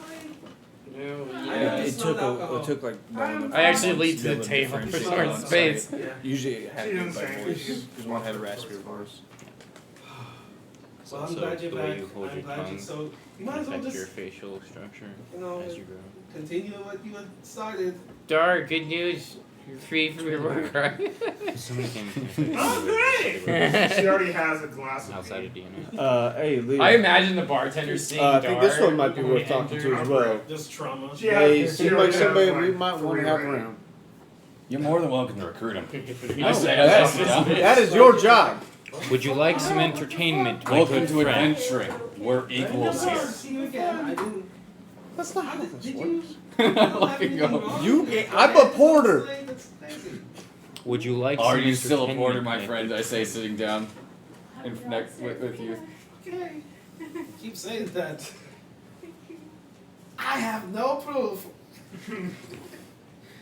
No, It, yeah. it took it took like one I actually lead to the months table to for figure short out on space. site. Yeah. Usually it She happened didn't by say voice anything. because one had a raspier voice. It's Well, I'm also glad you're the back. way you hold I'm your glad you tongue so you might as well affect your just facial structure you know as you grow. continue what you had started. Dar, good news. You're free from your work, right? So many things can affect you Oh, great! She already has a glass of outside paint. of DNA. Hey, Lee. I imagine the bartender seeing I think this Dar one might be when worth we talking to enter. as well. Just trauma. She They has- seem she like already has, somebody we like, might want to three have ready. around. You're more than welcome to recruit him. No, I say That's, yes, yeah. that is your job. Would you like some entertainment, my Welcome good to friend? adventuring. We're equals Never here. see you again. I didn't. That's not how this Did works. you? You don't have Let me anything go. wrong? I'm a porter. That's crazy. Would you like Are some you still a porter, entertainment, my friend? I say, sitting down I'm in not next with you. Okay. Keep saying that. I have no proof.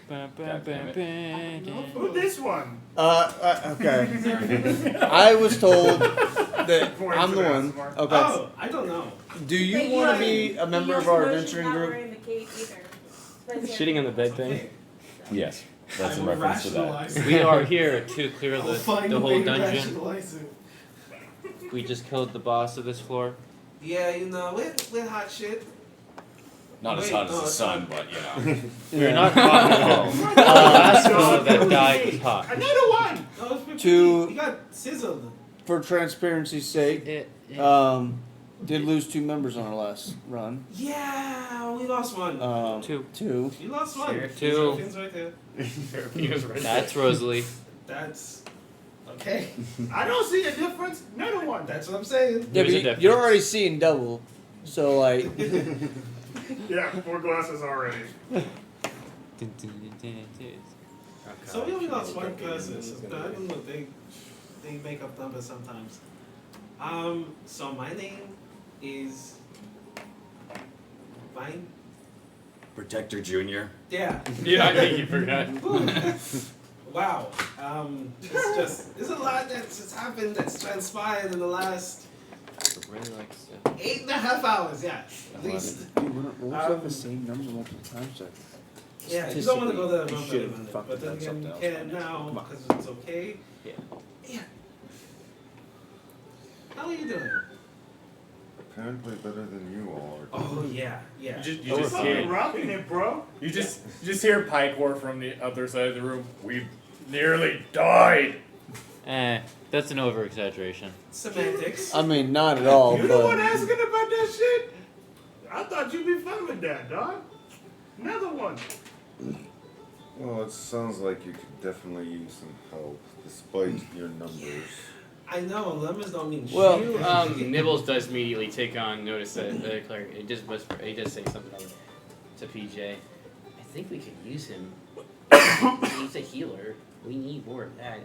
Ba, ba, ba, ba, Who this one? Okay. I was told that I'm the one. Okay. Oh, I don't know. Do But you want to be a you member of also our know she's adventuring not group? wearing the cape either. That's Shitting on the bed thing. Okay. Yes, that's I in will reference to that. rationalize it. We are here to clear I'll the find a whole way to dungeon. rationalize it. We just killed the boss of this floor. Yeah, you know, we're hot shit. Not as Wait, hot as no, the it's sun, but you know. We're not hot at all. The last fellow that died was hot. Another one! No, it's pretty- To- You got sizzled. For transparency's sake, did lose 2 members on our last run. Yeah, we lost one. Two. 2. You lost one. Two. Seraphina's right there. That's Rosalie. That's okay. I don't see a difference. Another one. That's what I'm saying. Yeah, There's a but difference. you're already seeing double. So, like, Yeah, 4 glasses already. So we only lost one person. I don't know. They make up numbers sometimes. So my name is Vine. Protector Junior. Yeah. Yeah, I think you forgot. Wow. There's a lot that's happened, that's transpired in the last Really likes 8.5 hours, yeah. At least. we'll have the same number multiple times. So Yeah, you don't want to go there You and should have run fucking but then done again, something you else can by now. now Come on. because it's okay. Yeah. Yeah. How are you doing? Apparently better than you all are. Oh yeah, yeah. You just You're fucking hear, rocking it, bro. you just hear pike war from the other side of the room. We nearly died. That's an over exaggeration. Semantics. I mean, not at all, You the one but asking about that shit? I thought you'd be fine with that, dog. Another one. Well, it sounds like you could definitely use some help, despite your numbers. I know numbers don't mean Well, shit. Nibbles does immediately take on notice that the cleric. It just whisper. He does say something to PJ. think we could use him. He's a healer. We need more of that.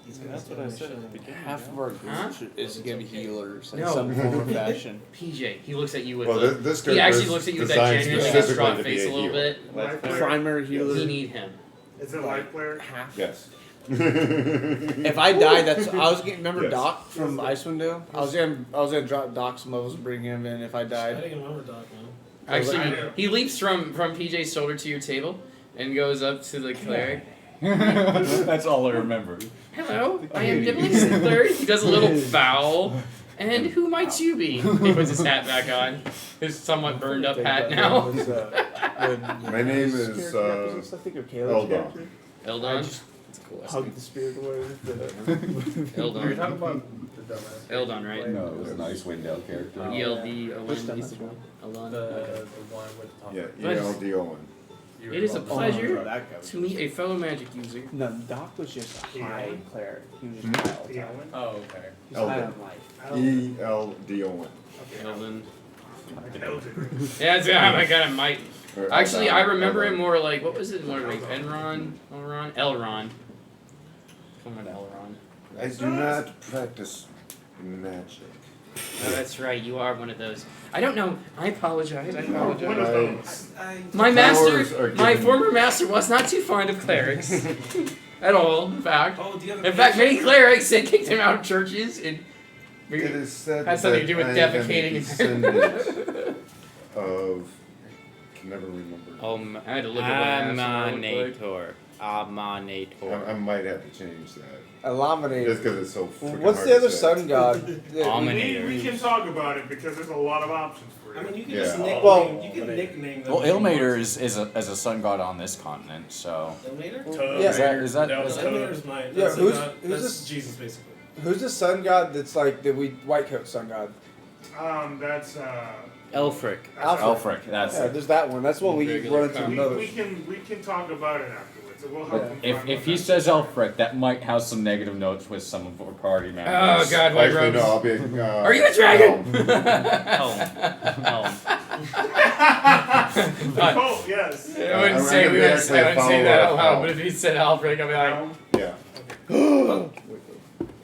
That's what I said at the beginning. Half of our group Huh? is going to be healers in No. some form or fashion. PJ, he looks at you with Well, the, this he actually character looks at you with is that designed genuinely specifically distraught to be face a a little healer. bit. Life player? Primary healer. We need him. Is it life player? Half. Yes. If I die, that's I was getting. Remember Yes. Doc from Icewind Dale? I was gonna drop Doc some levels and bring him in if I I died. didn't remember Doc now. Actually, he leaps from PJ's shoulder to your table and goes up to the cleric. That's all I remember. Hello, I am Dibbling Third. He does a little bow. And who might you be? He puts his hat back on. His somewhat burned up hat now. My name is I think of Caleb's Eldon. character. Eldon. Just That's a cool. hug the spirit away with the. Eldon. You're talking about the dumbass. Eldon, right? No, it was an Icewind Dale character. ELD, Which Elon, dumbass one? Elon. The one with the top. Yeah, But- ELDON. You It is a were- pleasure that guy was to meet a fellow magic user. No, Doc was just a high cleric. He was just high all the Yeah. time. Oh, okay. He's high Eldon. on life. ELDON. Eldon. Eldon. Yeah, that's, oh my god, I might. Or Actually, I Eldon. remember him Eldon. more like, what was it? What was it? Elron? Elron. Someone Elron. I do not practice magic. Oh, that's right. You are one of those. I don't know. I apologize. I One of apologize. those. My Powers are master, my given- former master, was not too fond of clerics at all. In fact, Oh, do you have in fact, many clerics had kicked him out of churches and It is said had something to that do with I am a defecating. descendant of. Can never remember. I had to look at what my master looked I might have to change that. Eliminator. Just because it's so freaking What's hard the to other say. sun god? We can talk about it because there's a lot of options for you. I mean, you can Yeah. just nickname. Well- you can nickname them. Well, if you want Ilmater to. is a sun god on this continent, so. Ilmater? Yeah. Is that Ilmater's mine. Yeah, That's who's- not- who's that's this- Jesus, basically. Who's the sun god that's like the white coat sun god? That's Elfric. Elfric, that's Yeah, there's that one. That's one we Regular run into copy. another. we can talk about it afterwards. It will help. But them if find if what he that says is. Elfric, that might have some negative notes with some of our party Oh members. god, white Actually, no, robes. I'll be. Are you a dragon? Helm. Oh yes. I wouldn't I'm say gonna we be would actually I wouldn't say a that out follower loud, of but if he said Alfred, I'd be like, Yeah.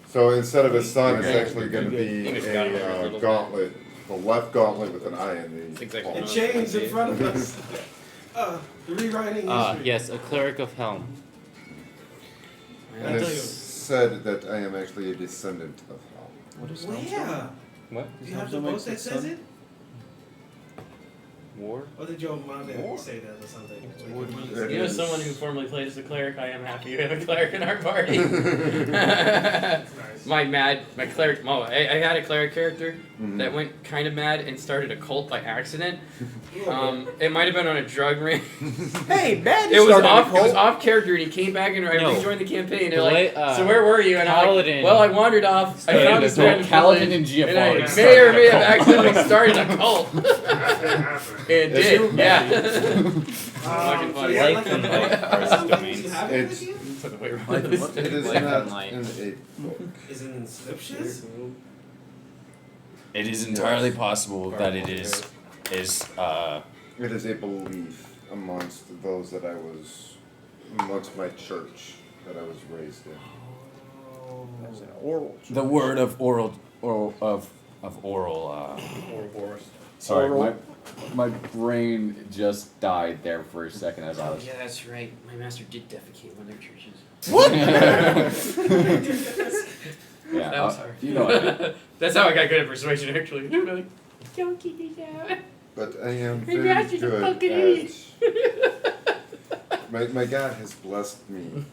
So instead of a sun, it's Okay. actually going to be English got him a a little gauntlet. The left gauntlet with an eye in the. That's exactly It what changed in front of us. Rewriting history. Yes, a cleric of Helm. And I'll tell it's you. said that I am actually a descendant of Hell. Where? What? Do you have the book that says it? War? Or did your mom say that or something? You know someone who formerly played as a cleric, I am happy we have a cleric in our party. my cleric, I had a cleric character that went kind of mad and started a cult by accident. It might have been on a drug ring. Hey, man! It was off character, and he came back and I No. rejoined the campaign. They're The like, way, so where were you? And I'm like, Paladin. well, I wandered off. I found this random Paladin village, and and I Giovanni may or may have started a cult. accidentally started a cult. It Did did, you? yeah. Fucking funny. Light and light are his domains. It's, Put it away wrong. it is Light not and light. in a book. Is it in scriptures? It is entirely possible that it is It is a belief amongst those that I was, amongst my church that I was raised in. That's an oral. the word of oral. Sorry, Oral. my brain just died there for a second as I Oh was. yeah, that's right. My master did defecate one of their churches. Yeah, That was hard. you know what I mean. That's how I got good at persuasion, actually. They're like, don't keep me down. But I am My very master's a good fucking at. idiot. My God has blessed me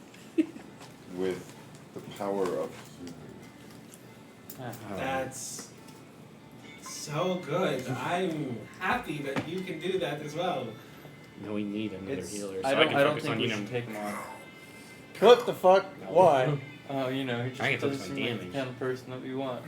with the power of healing. That's so good. I'm happy that you can do that as well. No, we need another healer. So I can don't focus think on we you know. should take him on. What the fuck? Why? You know, he just I can focus doesn't on seem like damage. the kind of person that we want.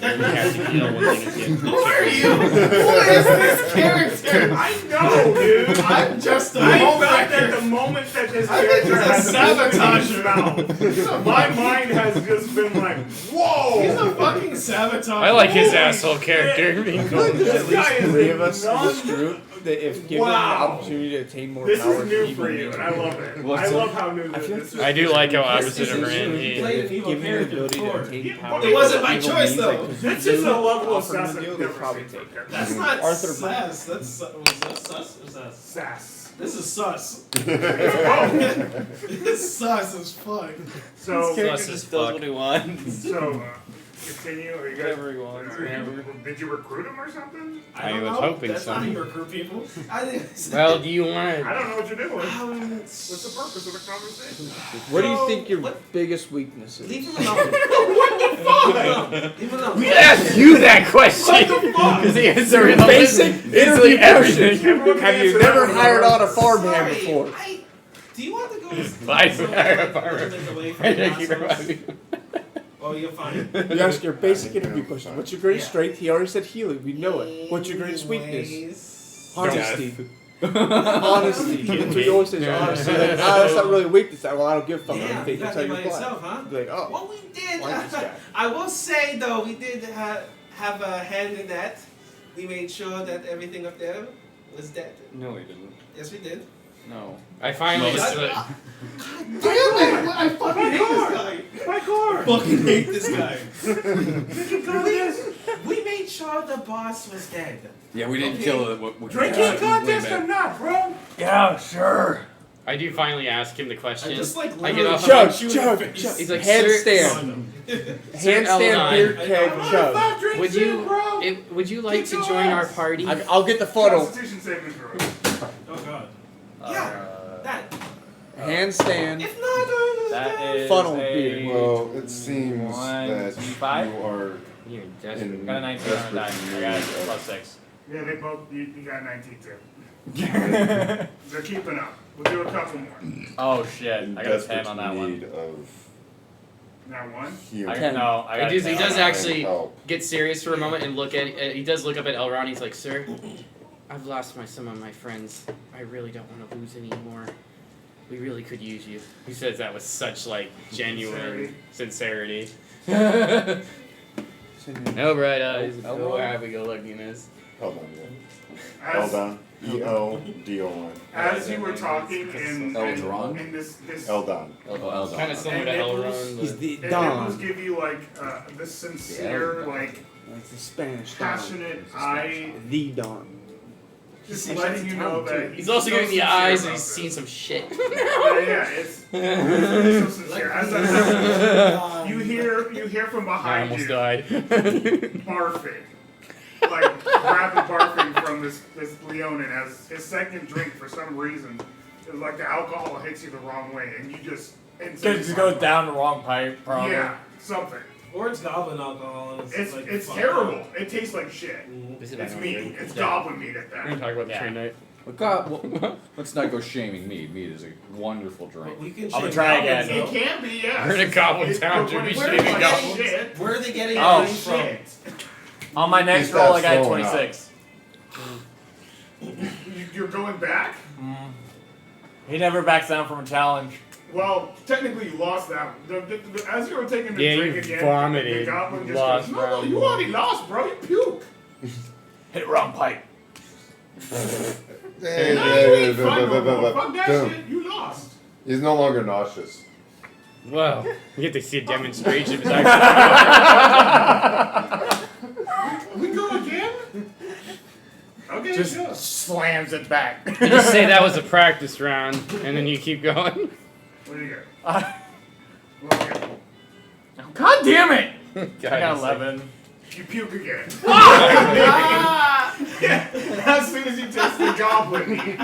And we have to heal one thing is Who are you? Who is this character? I know No, dude. I'm just a I home felt wrecker. that the moment that this I think character he's a has sabotage sabotager. mouth, my mind has just been like, whoa. He's a fucking sabotager. I like his Holy asshole shit. character. This guy is Three of us in non- this group that if given Wow. the opportunity to attain more This power, is new he for will you, use and it. I love it. What's I it? love how new I feel this is. I do like how This opposite is of a Randy. He played an evil Given the character ability to before. attain power, It wasn't my evil choice, means, though. like, This is a level of offer them sass a I've deal, never they'd probably seen from take it. characters. That's not Arthur- sass. That's was that sus or sass? Sass. This is sus. Oh. This sus as fuck. So, Sus just does what he wants. so continue. Are you guys, Whatever he wants, did you recruit him or something? I don't was know. hoping That's so. not how you recruit people. I think. Well, do you want I to? don't know what you're doing. Um, What's the purpose of the conversation? What do you So, think your what- biggest weakness is? Leave him alone. What the fuck? Leave him alone. We asked you that question. What the fuck? Because the answer is Basic easily interview everything. Everyone can Have you answer never that hired with on a farmhand Sorry, before? do you want to go? Why do I hire a farmer? Away from I the think you're assholes? right. Oh, you're fine. You ask your basic interview question. What's your greatest Yeah. strength? He already said healing. We know it. What's your greatest weakness? Anyways. Honesty. Honesty. That's what you always say. Is honesty. Like, that's not really a weakness. Well, I don't give a fuck. Yeah, I think you that's got how it you by reply. yourself, huh? Be like, oh, Well, we did. I like this guy. I will say though, we did have a hand in that. We made sure that everything up there was dead. No, he didn't. Yes, we did. No. I finally. Damn it! I fucking hate this guy. My car! Fucking hate this guy. Drinking contest! We made sure the boss was dead. Yeah, we didn't Okay. kill it. What Drinking contest or not, bro? Yeah, sure. I do finally ask him the question. I just like I get literally off. Chug, shoot chug, in the face. chug. He's like, Handstand. Handstand, Eldon, beer keg, I'm chug. gonna stop drinking Would too, you? bro! Would you like Kick to your join our ass. party? I'll get the funnel. Constitution saving throw. Oh god. Yeah. That. Handstand. If not, That is Funnel a beer. Well, it seems One, that 5? you are You're in desperate. Got a 19 on a die. I got a plus 6. Yeah, they both, you got 19 too. They're keeping up. We'll do a couple more. Oh shit! in I got a 10 desperate on that one. need of Now one. healing. I no, I got He a does 10. actually Help. get serious for a moment and look at. He does look up at Elrond. He's like, "Sir, I've lost some of my friends. I really don't want to lose any more. We really could use you." He says that with such like genuine sincerity. No bright eyes, no happy-go-luckiness. Hold on, yeah. As, Hold on. Eldon. as you were talking in this Eldon. Kind of similar to And Elrond. He's but- the it will Don. give you like this sincere, like That's the Spanish Don. passionate eye, The Don. just letting you know that He's also so giving the sincere eyes about and he's this. seen some shit. Yeah, it's so sincere. As that happens, you hear from I behind almost you died. barfing, like rapid barfing from this Leonin as his second drink for some reason. It's like the alcohol hits you the wrong way, and you just instantly Just goes down the wrong pipe, probably. Yeah, something. or it's goblin alcohol. And It's like, it's fuck. terrible. It tastes like shit. This is It's not meat. good. It's Yeah. goblin meat at We're gonna that. talk about the Yeah. train night. Well, God, well, let's not go shaming mead. Mead is a wonderful drink. But we can I'm gonna shame try goblins, again. It though. can be, yes. We're in a goblin It's- town, but should when we it's shaming like goblins? shit, Where are they getting Oh, it from? shit. On my next He's roll, not I got throwing up. 26. You're going back? He never backs down from a challenge. Well, technically you lost that. As you were taking the Yeah, drink you again, vomited. the goblin just Lost goes, no, round you one." already lost, bro. You puke. Hit wrong pipe. Hey, No, you ain't fun no more. Fuck that Boom. shit. You lost. He's no longer nauseous. Wow. You get to see a demonstration of his We go again? Okay, Just sure. slams it back. You just say that was a practice round, and then you keep going. What do you get? God damn it! God, I got it's like- 11. You puke again. As soon as you taste the goblin meat,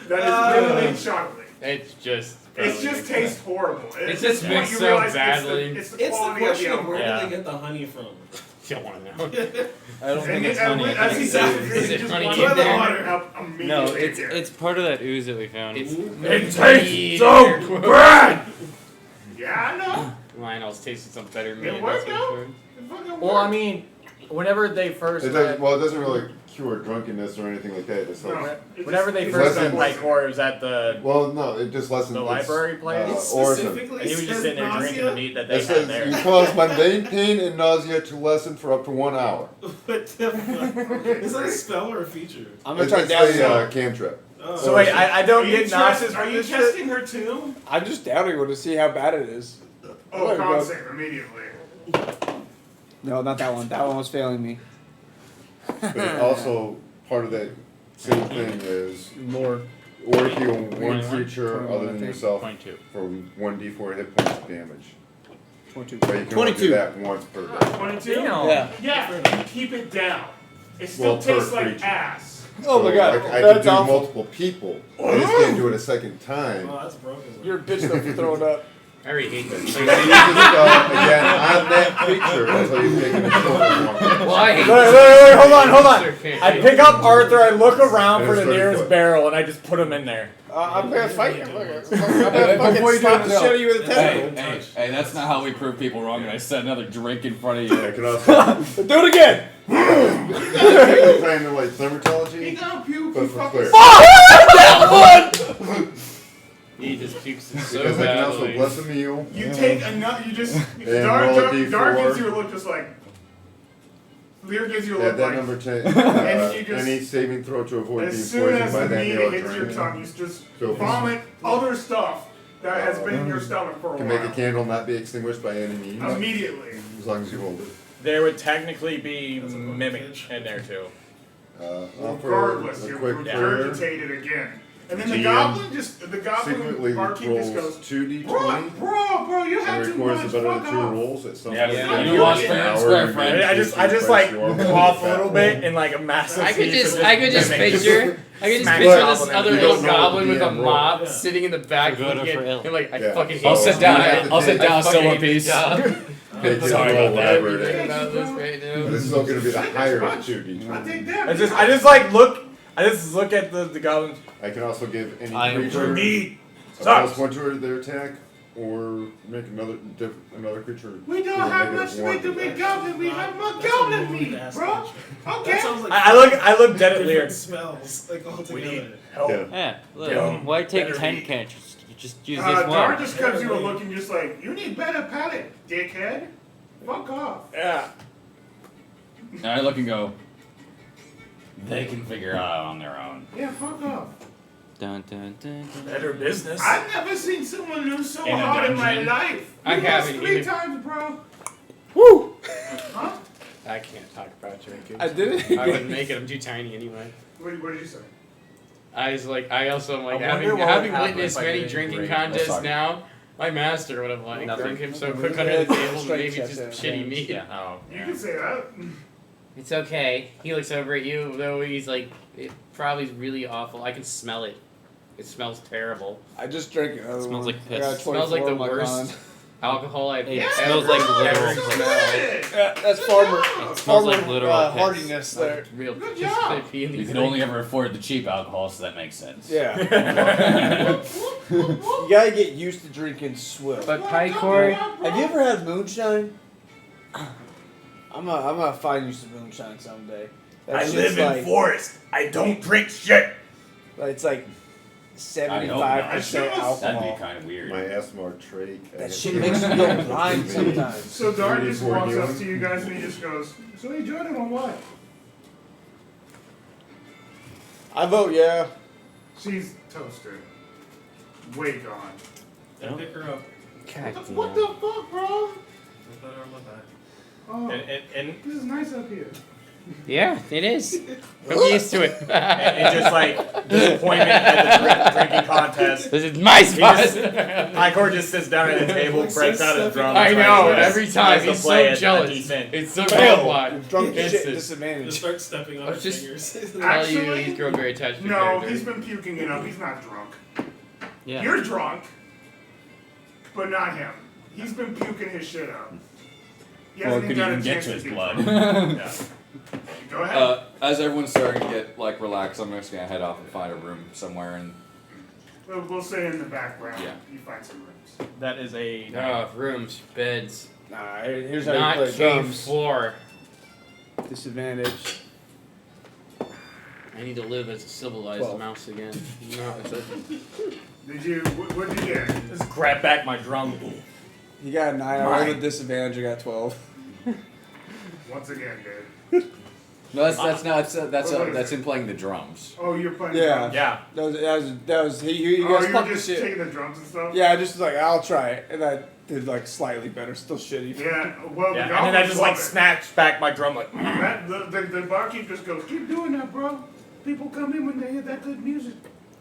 that is really chocolate. It's just. It just tastes horrible. It's just when mixed you so realize badly. It's the It's the quality question of of the where alcohol. do they get the honey from? Don't want to know. I don't And think it's and honey. when- I as think he it's says ooze. it, Is he it just honey wants in the there? water up immediately. No, it's again. it's part of that ooze that we found. It's It tastes so bad! Yeah, I know. Lionel's tasted some better meat. It worked that's out. for sure. It fucking Well, I worked. mean, whenever they first It doesn't, well, it doesn't really cure drunkenness or anything like that. It's No. like, whenever they It first met lessens- Pykor, it was at the well, no, it just lessens the its, library place. It origin. specifically And he was just says sitting there drinking the nausea? meat that they It had says there. you cause mundane pain and nausea to lessen for up to 1 hour. What the fuck? Is that a spell or a feature? I'm gonna It's, try it's doubting a it. cantrip. Oh. So wait, I Are don't you, get nauseous are from you this shit? testing her too? I'm just doubting her to see how bad it is. Oh, There we con go. save immediately. No, not that one. That one was failing me. But it also, part of that same thing is, More. or heal one 21, creature 21, other I than think. yourself 22. for 1d4 hit points of damage. 22. But you can only do 22. that once per day. 22? Yeah. Yeah, you keep it down. It still Well, per tastes like creature. ass. Oh my So, god. I could That's do awful. multiple people. I just can't do it a second time. Oh, that's broken. You're a bitch though for throwing up. I already hate this. So you just go again on that creature until you've taken a short one. Well, I hate Wait, hold on. I pick up Arthur, I look around And for it's the 30 nearest foot. barrel, and I just put him in there. I'm gonna fight you. I'm gonna Hey, fucking before you do slap it, the shit out of you with a Hey, tentacle. hey, that's not how we prove people wrong. And I set another drink in front of you. I can also Do it again. playing the like He dermatology, gonna puke, but you for fucking clear. He just pukes it so Because I can also badly. bless a meal. You take another, you just, And Dar roll a Dar D4. gives you a look just like, Lear gives you a Add look that like, number 10. And you just- Any saving throw to avoid being as soon poisoned as by the that meat meal or hits your drink. tongue, you just So vomit other stuff that has been in your stomach for a Can make a while. candle not be extinguished by any means. Immediately. As long as you hold it. There would technically be mimic in there too. Offer Regardless, a you're quick prayer. regurgitated again. And then the GM goblin secretly barkeep just rolls goes, 2d20 bro, you had and too records much, the better of fuck the two off. rolls at some Yeah, point. yeah. during You lost the fair and hour, square, you friend. may I just increase like your cough a fat little roll. bit and like a massive. I could piece just, of I could just mimic. picture, I could just Smack picture the this goblin other in You little don't know goblin the with a DM roll. mop Yeah. sitting in the back For good or looking for at ill. him like, I Yeah. fucking hate I'll this sit down. guy. I'll sit down, I fucking solo hate this piece. job. Take it Sorry a about that. elaborate Everything it. about this right But now. it's still going to be the higher of I 2d20. take that. I just like look. I just look at the goblin. I can also give any I am creature Me. a +1 to their attack, or make another creature. We don't do a have much -1 meat to attack. make goblin. We have more That's a goblin rude meat, ass bro. question. Okay. That sounds like I look dead at Lear. different spells, like all We together. need help. Yeah. Yeah, look, Dumb. why take Better 10 eat. characters? You just use this Dar one. just comes you a look and just like, you need better palate, dickhead. Fuck off. Yeah. And I look and go, they can figure it out on their own. Yeah, fuck off. Dun, dun, dun, dun. Better business. I've never seen someone lose so In a hard in my dungeon. life. I You lost haven't 3 either. times, bro. Woo! Huh? I can't talk about drinking. I did it. I wouldn't make it. I'm too tiny anyway. What did you say? I was like, I also am like I wonder having what having would happen witnessed if I many didn't drinking drink. contests Sorry. now. My master would have like Nothing. drunk him so Nothing. quick under the Yeah, table, straight maybe chest just out. shitty meat. Yeah. Oh. You Yeah. can say that. It's okay. He looks over at you, though he's like, it probably is really awful. I can smell it. It smells terrible. I just drank it. It Smells like I got piss. Smells like 24 the on my worst alcohol I've It ever smells like ever literal smelled. piss. Yeah, that's farmer. It smells like farmer, literal piss. hardiness there. Real Good just job. they pee in You these can things. only ever afford the cheap alcohol, so that makes sense. Yeah. You gotta get used to drinking swill. But Pykor, Have you ever had moonshine? I'm gonna find you some moonshine someday. That I shit's live in like, forest. I don't drink shit. it's like I hope not. 75% That'd alcohol. be kind of weird. My asthma or trach. That shit makes me go blind sometimes. So Dar just 34 walks up healing. to you guys and he just goes, so you joined it on what? I vote yeah. She's toasted. Way gone. Then pick her up. What the fuck, bro? Let her look back. Oh, And this is nice up here. yeah, it is. I'm used to it. and just like disappointment at the drinking contest. This is my He spot. just, Icor just sits down at the table, breaks out his drum. I and know, tries to- every time tries to he's play so it a jealous. decent- It's so Fail. bad. Drunk It's shit this- Just disadvantage. start stepping on I her was just- fingers. Tell you, Actually, he's grown very attached to no, character. he's been puking it up. He's not drunk. Yeah. You're drunk, but not him. He's been puking his shit up. He Well, it hasn't could got a even get chance to his be blood. drunk. Yeah. Go ahead. As everyone's starting to get like relaxed, I'm just gonna head off and find a room somewhere and We'll say in the background. Yeah. You find some rooms. That is a. Oh, rooms, beds, Nah, here's how not you play cave drums. floor. Disadvantage. I need to live as a civilized 12. mouse again. No, it's a, Did you? What did you get? Just grab back my drum. You got a 9. I rolled a disadvantage. I got 12. Once again, dude. No, that's him playing the drums. Oh, you're playing. Yeah. drums? Yeah. That was he. You Oh, guys you fucked were the just shit. taking the drums and stuff. Yeah, I just was like, I'll try it, and I did like slightly better. Still shitty. Yeah. Well, Yeah, the and then I goblins just like love it. snatched back my drum like. That, the barkeep just goes, keep doing that, bro. People come in when they hear that good music.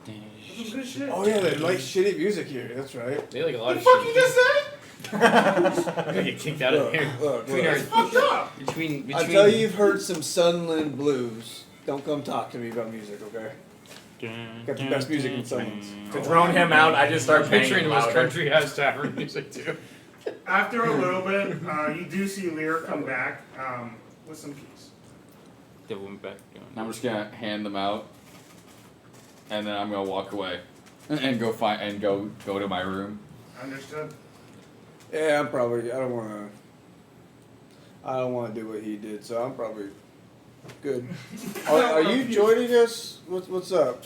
That's some good shit. Oh yeah, they like shitty music here. That's right. they like a lot The of fuck shit. you just said? I'm gonna get kicked out of here. Between It's fucked up. between I tell you, you've heard some Sunland blues. Don't come talk to me about music, okay? Got the best music in Sunlands. To drone him out, I just start I'm picturing banging West louder. Country has tavern music too. After a little bit, you do see Lear come back with some keys. They went back. I'm just gonna hand them out, and then I'm gonna walk away, and go go to my room. Understood? Yeah, I'm probably. I don't want to do what he did, so I'm probably good. Are you joining us? What's up?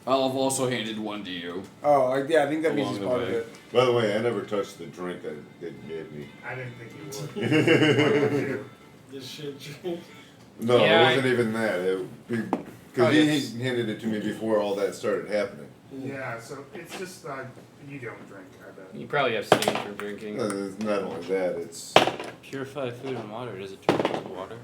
I've also handed one to you. Oh, yeah, I think that means Along he's the part of way. it. By the way, I never touched the drink that they gave me. I didn't think you would. What would you? This shit drink. No, Yeah, it wasn't even that. Because he handed it to me before all that started happening. Yeah, so it's just you don't drink, I bet. You probably have stain for drinking. It's not only that, it's Purify food and water. Does it turn into water?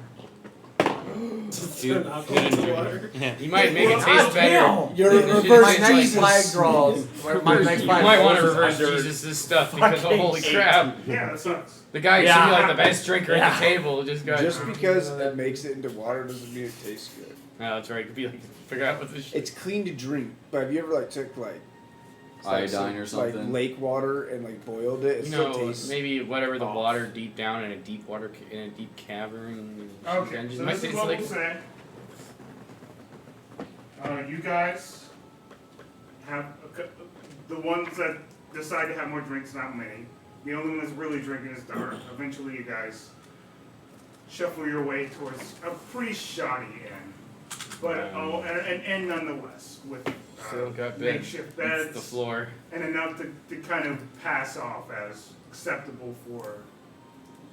Turn alcohol into water. Yeah. You might make it taste better. You're You reverse might- My next Jesus. flag draws. My next You flag might want to draws reverse under Jesus' stuff because fucking holy 8. crap. Yeah, that sucks. The guy who should be like the best drinker at Yeah. the table just got. Just because it makes it into water doesn't mean it tastes good. No, that's right. It could be like figure out what this shit. It's clean to drink, but have you ever like took like Iodine or like something. lake water and like boiled it? It You still know, tastes. maybe whatever the off. water deep down in a deep water in a deep cavern. Okay, dungeon so might this is taste what like. we'll say. You guys have the ones that decide to have more drinks, not many. The only one that's really drinking is Dart. Eventually, you guys shuffle your way towards a pretty shoddy inn, but and nonetheless with Still got bed. makeshift It's beds the floor. and enough to kind of pass off as acceptable for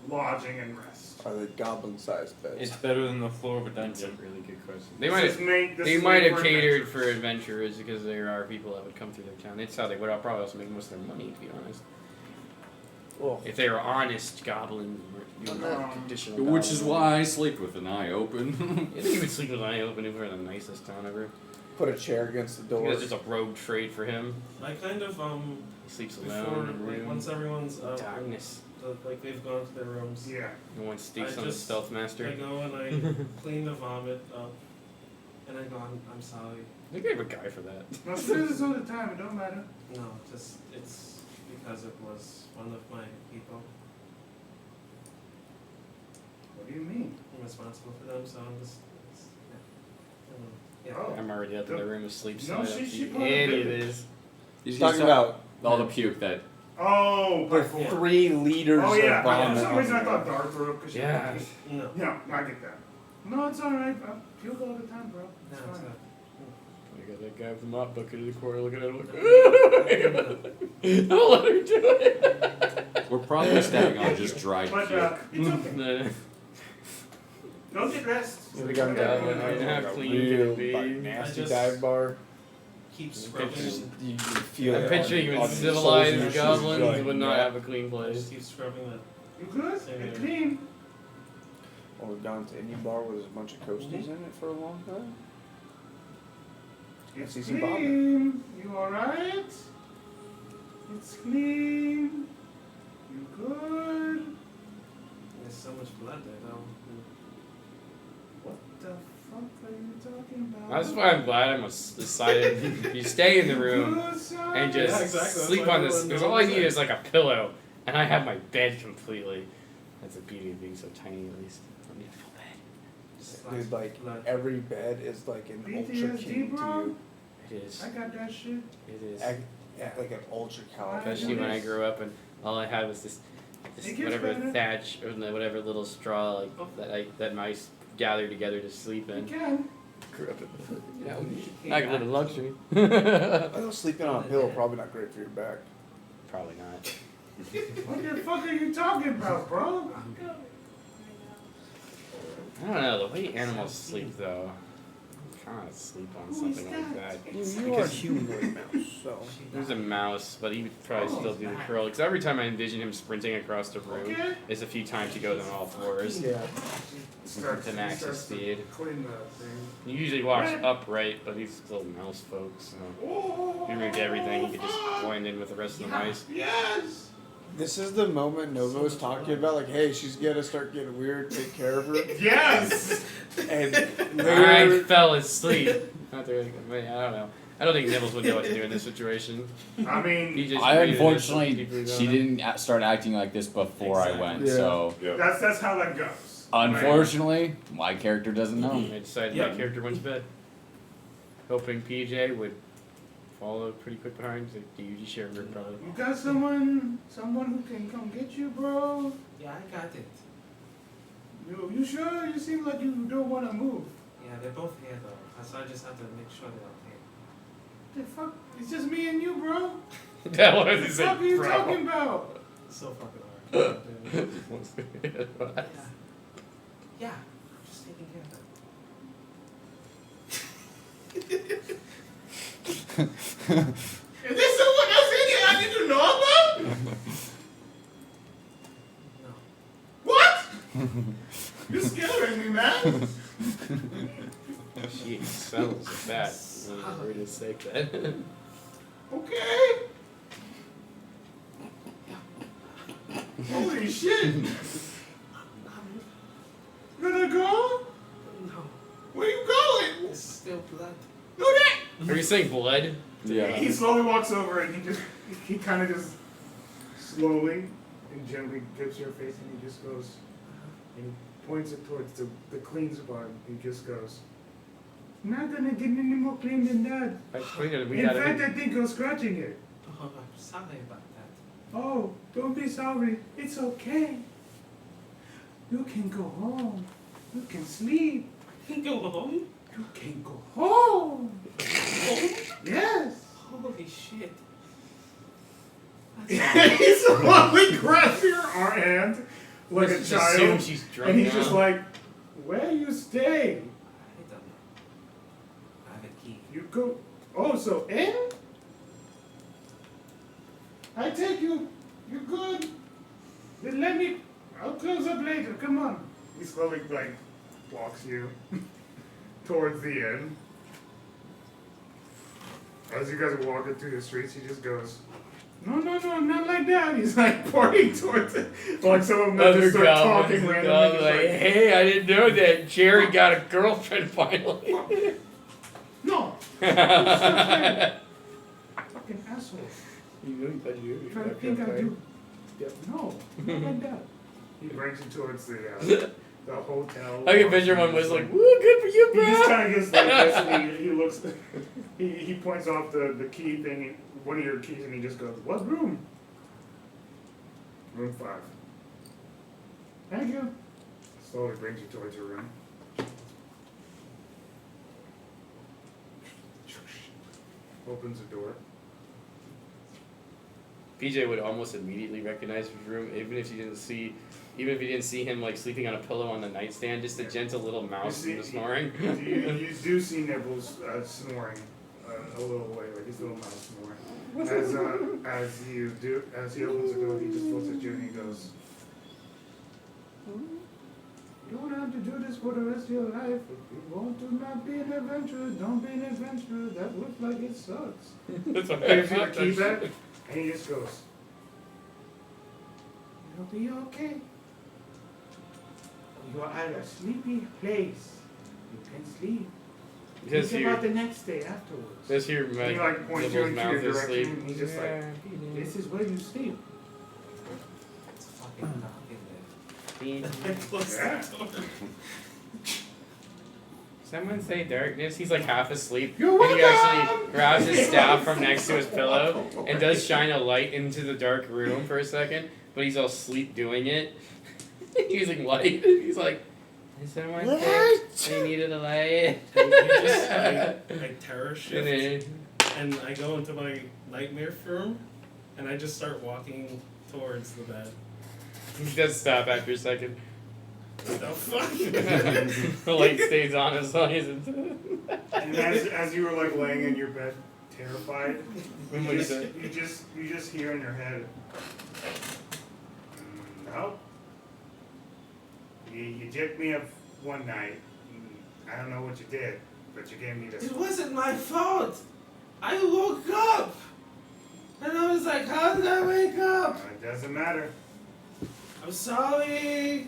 lodging and rest. Are they goblin-sized beds? It's better than the floor of a That's a dungeon. really good question. This They might is have. made- this They is might made have for catered adventurers. for adventurers because there are people that would come through their town. That's how they would probably also make most of their money, to be honest. Well, If they were honest goblins, you know, traditional. Which is goblins. why I sleep with an eye open. I think you would sleep with an eye open if we're in the nicest town ever. put a chair against the I think door. that's just a rogue trait for him. I kind of He sleeps before alone in a like room. once everyone's Darkness. like they've gone to their rooms. Yeah. No one sticks I on the just- stealth master. I go and I clean the vomit up, and I go, I'm sorry. I think we have a guy for that. No, do this all the time. It don't matter. No, just it's because it was one of my people. What do you mean? I'm responsible for them, so I'm just. Yeah. Oh. I'm already up in the room asleep, so No, I don't she see put a any of bit- this. He's talking about all the puke that. Oh, by with four. 3 liters Oh yeah. of For vomit. some reason, I on thought there. Dart threw up because she. Yeah. No. No, I get that. No, it's all right. I puke all the time, bro. No, It's it's fine. not. I got that guy with the mop bucket in the corner looking at him like, don't let her do it. We're probably standing on just dried But puke. it's okay. Go get rest. We got that one. Right now, Like a clean real, can it like, be? nasty I just- dive bar. Keep scrubbing. Just, you feel I'm it picturing on- even on the soles of civilized your shoes, goblins like, would not yeah. have a clean I place. just keep scrubbing that. You good? It's clean. Or we've gone to any bar with a bunch of coasties in it for a long time. It's see some vomit. clean. You alright? It's clean. You good? There's so much blood there, though. What the fuck are you talking about? That's why I'm glad I decided you stay in the room Good son. and just Yeah, exactly. That's sleep why on this. everyone Because knows all I need that. is like a pillow, and I have my bed completely. That's the beauty of being so tiny, at least. I don't need a full bed. Just Dude, like blood. every bed is like an ultra PTSD, king to bro? you. It is. I got that shit. It is. Like an ultra cal. Especially when I grew up and all I had was this It Just gets whatever better. thatch or whatever little straw that mice gather together to sleep You in. can. Not gonna live in luxury. I know sleeping on a pillow probably not great for your back. Probably not. What the fuck are you talking about, bro? I don't know, the way animals sleep though. I'm trying to sleep on something like that. You are a humanoid mouse, so. There's a mouse, but he would probably still do the curl. Because every time I envision him sprinting across the room, is a few times he goes on all fours. Yeah. To max his speed. Clean that thing. He usually walks upright, but he's still mouse folks. So if he removed everything, he could just blend in with the rest of the mice. Yes! This is the moment Novo's talking about, like, hey, she's gonna start getting weird, take care of her. Yes! And I fell asleep. Not there, I don't know. I don't think Nibbles would know what to do in this situation. I mean, He just I breathed in unfortunately, deeply she down. didn't start acting like this before I went, Yeah. so that's how that goes. unfortunately, my character doesn't know. I decided my character went to bed. Hoping PJ would follow pretty quick behind. They usually share a room probably. You got someone who can come get you, bro? Yeah, I got it. You sure? You seem like you don't want to move. Yeah, they're both here though, so I just have to make sure they're okay. The fuck? It's just me and you, bro. That was What the his fuck are you bro. talking about? So fucking hard. Yeah, I'm just taking care of them. Is this someone else in here I need to know about? No. What? You're scaring me, man. She excels at that. I'm ready to say that. Okay. Holy shit. You gonna go? No. Where you going? It's still blood. No, that. Are you saying blood? Yeah. He slowly walks over and he kind of just slowly and gently dips your face and he just goes, and he points it towards the clean spot and he just goes, not gonna get any more clean than that. I explained it. We In got fact, it. I think you're scratching it. Oh, I'm sorry about that. Oh, don't be sorry. It's okay. You can go home. You can sleep. You can go home? You can go home. Home? Yes. Holy shit. He slowly grabs your hand like a Just child. assume she's drunk And he's now. just like, where you stay? I don't know. I have a key. You go. Oh, so in? I take you. You're good. Then let me. I'll close up later. Come on. He slowly like walks you towards the end. As you guys are walking through the streets, he just goes, no, not like that. He's like pointing towards it. Like some of them that just start talking randomly. He's like, hey, I didn't know that Jerry got a girlfriend finally. No. Fucking asshole. You know you thought you Trying to think I do. Yeah, no, not like that. He brings you towards the hotel. I can picture one was like, woo, good for you, He bro. just kind of gets like this and he looks, he points off the key thing, one of your keys, and he just goes, what room? Room 5. Thank you. Slowly brings you towards your room. Opens the door. PJ would almost immediately recognize his room, even if he didn't see him like sleeping on a pillow on the nightstand, just a gentle little mouse You see- snoring. You do see Nibbles snoring a little way, like his little mouse snoring. As he opens the door, he just looks at you and he goes, you don't have to do this for the rest of your life. If you want to not be an adventurer, don't be an adventurer. That looks like it sucks. That's what Gives you I the thought. key back, and he just goes, it'll be okay. You are at a sleepy place. You can sleep. Because Think here- about the next day afterwards. Just hear And my he like points you Nibble's into mouth your is direction, asleep. and he's just like, this is where you sleep. It's fucking dark in there. Yeah. Someone say darkness. He's like half asleep, You're and he welcome! actually grabs his staff from next to his pillow and does shine a light into the dark room for a second. but he's all asleep doing it. Using light. He's like, is someone sick? They needed a light. And you just I terror shift, and I go into my nightmare form, and I just start walking towards the bed. He does stop after a second. What the fuck? The light stays on as long as it's. And as you were like laying in your bed, terrified, you just hear in your head, no. You jipped me up one night. I don't know what you did, but you gave me this. It wasn't my fault. I woke up, and I was like, how did I wake up? It doesn't matter. I'm sorry.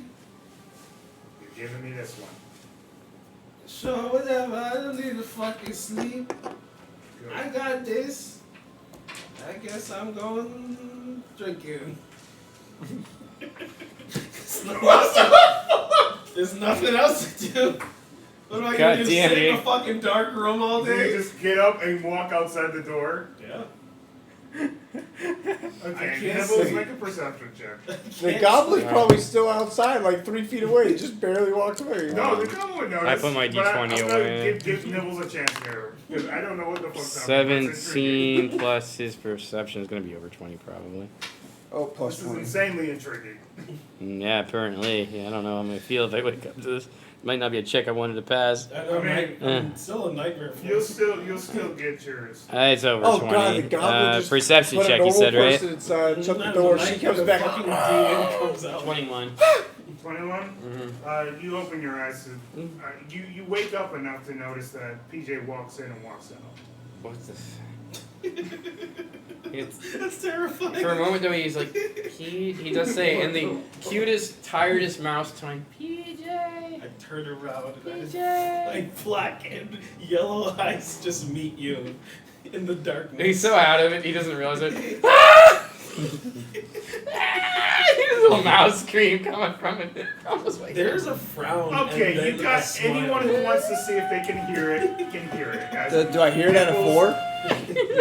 You're giving me this one. Sure, whatever. I don't need to fucking sleep. Good. I got this. I guess I'm going drinking. There's nothing else to do. What am I gonna do? Sit in a fucking dark room all day? You just get up and walk outside the door. Yeah. Okay, can't Nibbles, see. make a perception check. The goblin's probably still outside, like 3 feet away. He just barely walked away. No, the goblin would notice. I put my but D20 I'm away. Give Nibbles a chance here. Because I don't know what the fuck's 17 plus his perception is going to be over 20 probably. Oh, plus This is 20. insanely intriguing. Yeah, apparently. Yeah, I don't know how I'm going to feel if I wake up to this. Might not be a check I wanted to pass. I know, I mean, I'm still a nightmare. You'll still get yours. It's over Oh 20. god, the goblin just perception put a check, you normal said, right? person inside, shut the door, she comes back. comes out. 21. 21? You open your eyes. You wake up enough to notice that PJ walks in and walks out. What's this? That's terrifying. For a moment though, he's like, he does say in the cutest, tiredest mouse tone, PJ. I turn around and PJ. like black and yellow eyes just meet you in the darkness. He's so out of it, he doesn't realize it. There's a little mouse scream coming from it. There's a frown. Okay, and then you got a smile. anyone who wants to see if they can hear it, can hear it. Guys. Do I hear it at a 4?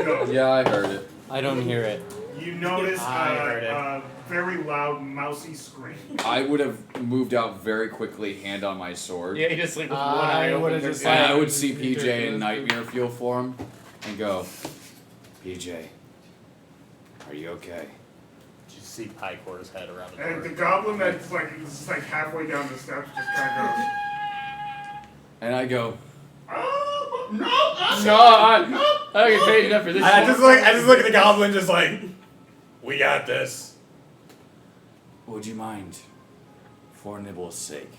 No. Yeah, I heard it. I don't hear it. You notice I heard it. a very loud, mousy scream. I would have moved out very quickly, hand on my sword. Yeah, he just like with one eye open. would've just And like- I would see PJ in nightmare feel for him and go, PJ, are you okay? You see Pycore's head around the And door. the goblin that's like halfway down the steps just kind of goes, And I go, oh, no, No, I don't get paid enough for this. I just look at the goblin, just like, we got this. Would you mind, for Nibble's sake,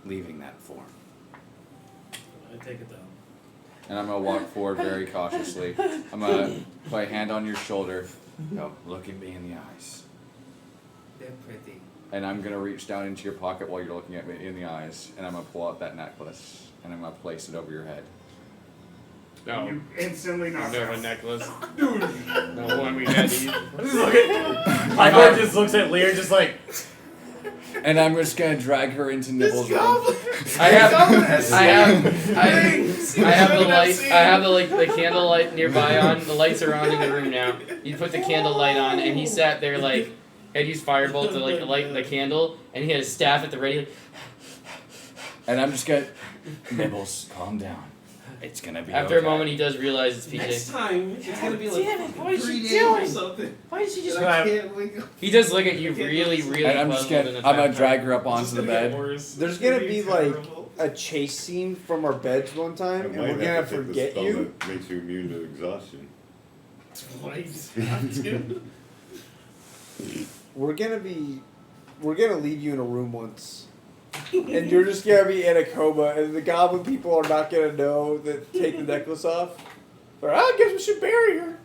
leaving that form? I take it down. and I'm gonna walk forward very cautiously. I'm gonna put a hand on your shoulder. Go, look at me in the eyes. They're pretty. And I'm gonna reach down into your pocket while you're looking at me in the eyes, and I'm gonna pull out that necklace, and I'm gonna place it over your head. No. You instantly knock Never out. a necklace. Dude. No one we had to use. Pycore just looks at Lear just like. And I'm just gonna drag her into Nibble's room. I have the light. I have the candle light nearby on. The lights are on in the room now. You put the candle light on, and he sat there like had used firebolt to like light the candle, and he had his staff at the ready. And I'm just gonna Nibbles, calm down. It's gonna be After okay. a moment, he does realize it's PJ. Next time, it's gonna be like Damn it, what is 3 she days doing? or something. Why is she just? And I can't wake up. He does look at you really, really And I'm just puzzled gonna, and I'm gonna attacked. drag her up onto the bed. There's gonna be like a chase scene from our beds one time, I and might we're gonna have to take the forget spell you. that makes you immune to exhaustion. We're gonna leave you in a room once, and you're just gonna be in a coma, and the goblin people are not gonna know that take the necklace off. Or I guess we should bury her.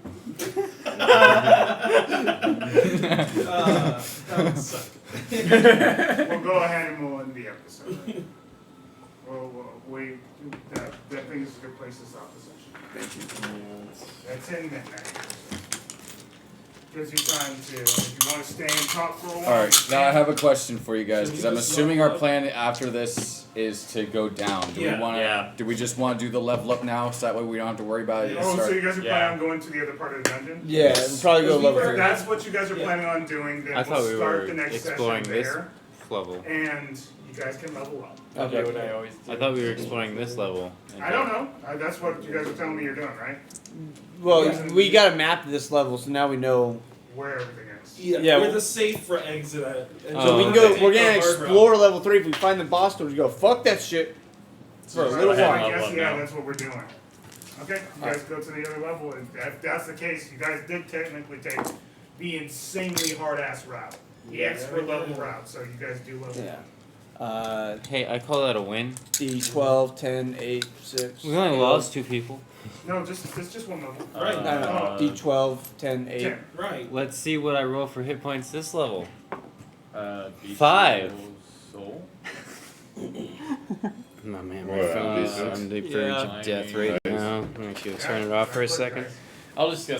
That would suck. We'll go ahead and we'll end the episode. That thing is a good place to stop the session. Thank you. That's in midnight. Gives you time to, if you want to stay and talk for a while. Alright, now I have a question for you guys, because I'm assuming our plan after this is to go down. Do Yeah. we want to? Yeah. Do we just want to do the level up now, so that way we don't have to worry about it? Oh, Start- so you guys are Yeah. planning on going to the other part of the dungeon? Yeah, we'll probably go level If 3. that's what you guys are planning on doing, then I thought we'll we start were the next exploring session this there, level. and you guys can level up. I'll do what I always do. I thought we were exploring this level. I don't know. That's what you guys are telling me you're doing, right? Well, Yeah. we got a map of this level, so now we know. Where everything is. Yeah, we're well- the safe for exit at. And So we can go. take We're the gonna hard route. explore level 3. If we find the boss doors, we go fuck that shit for a little So I while. guess, Level up yeah, now. that's what we're doing. Okay, you guys go to the other level, and if that's the case, you guys did technically take the insanely hard-ass route. The expert level route, so you guys do level Yeah. up. Hey, I call that a win. D12, 10, 8, 6. We only 8. lost 2 people. No, it's just one level. Right. No, no. D12, 10, 8. 10. Right. Let's see what I roll for hit points this level. D12 5. Soul. My man, What, my phone is D6? on the verge of death right now. I'm actually gonna turn it off for a second. I'll discuss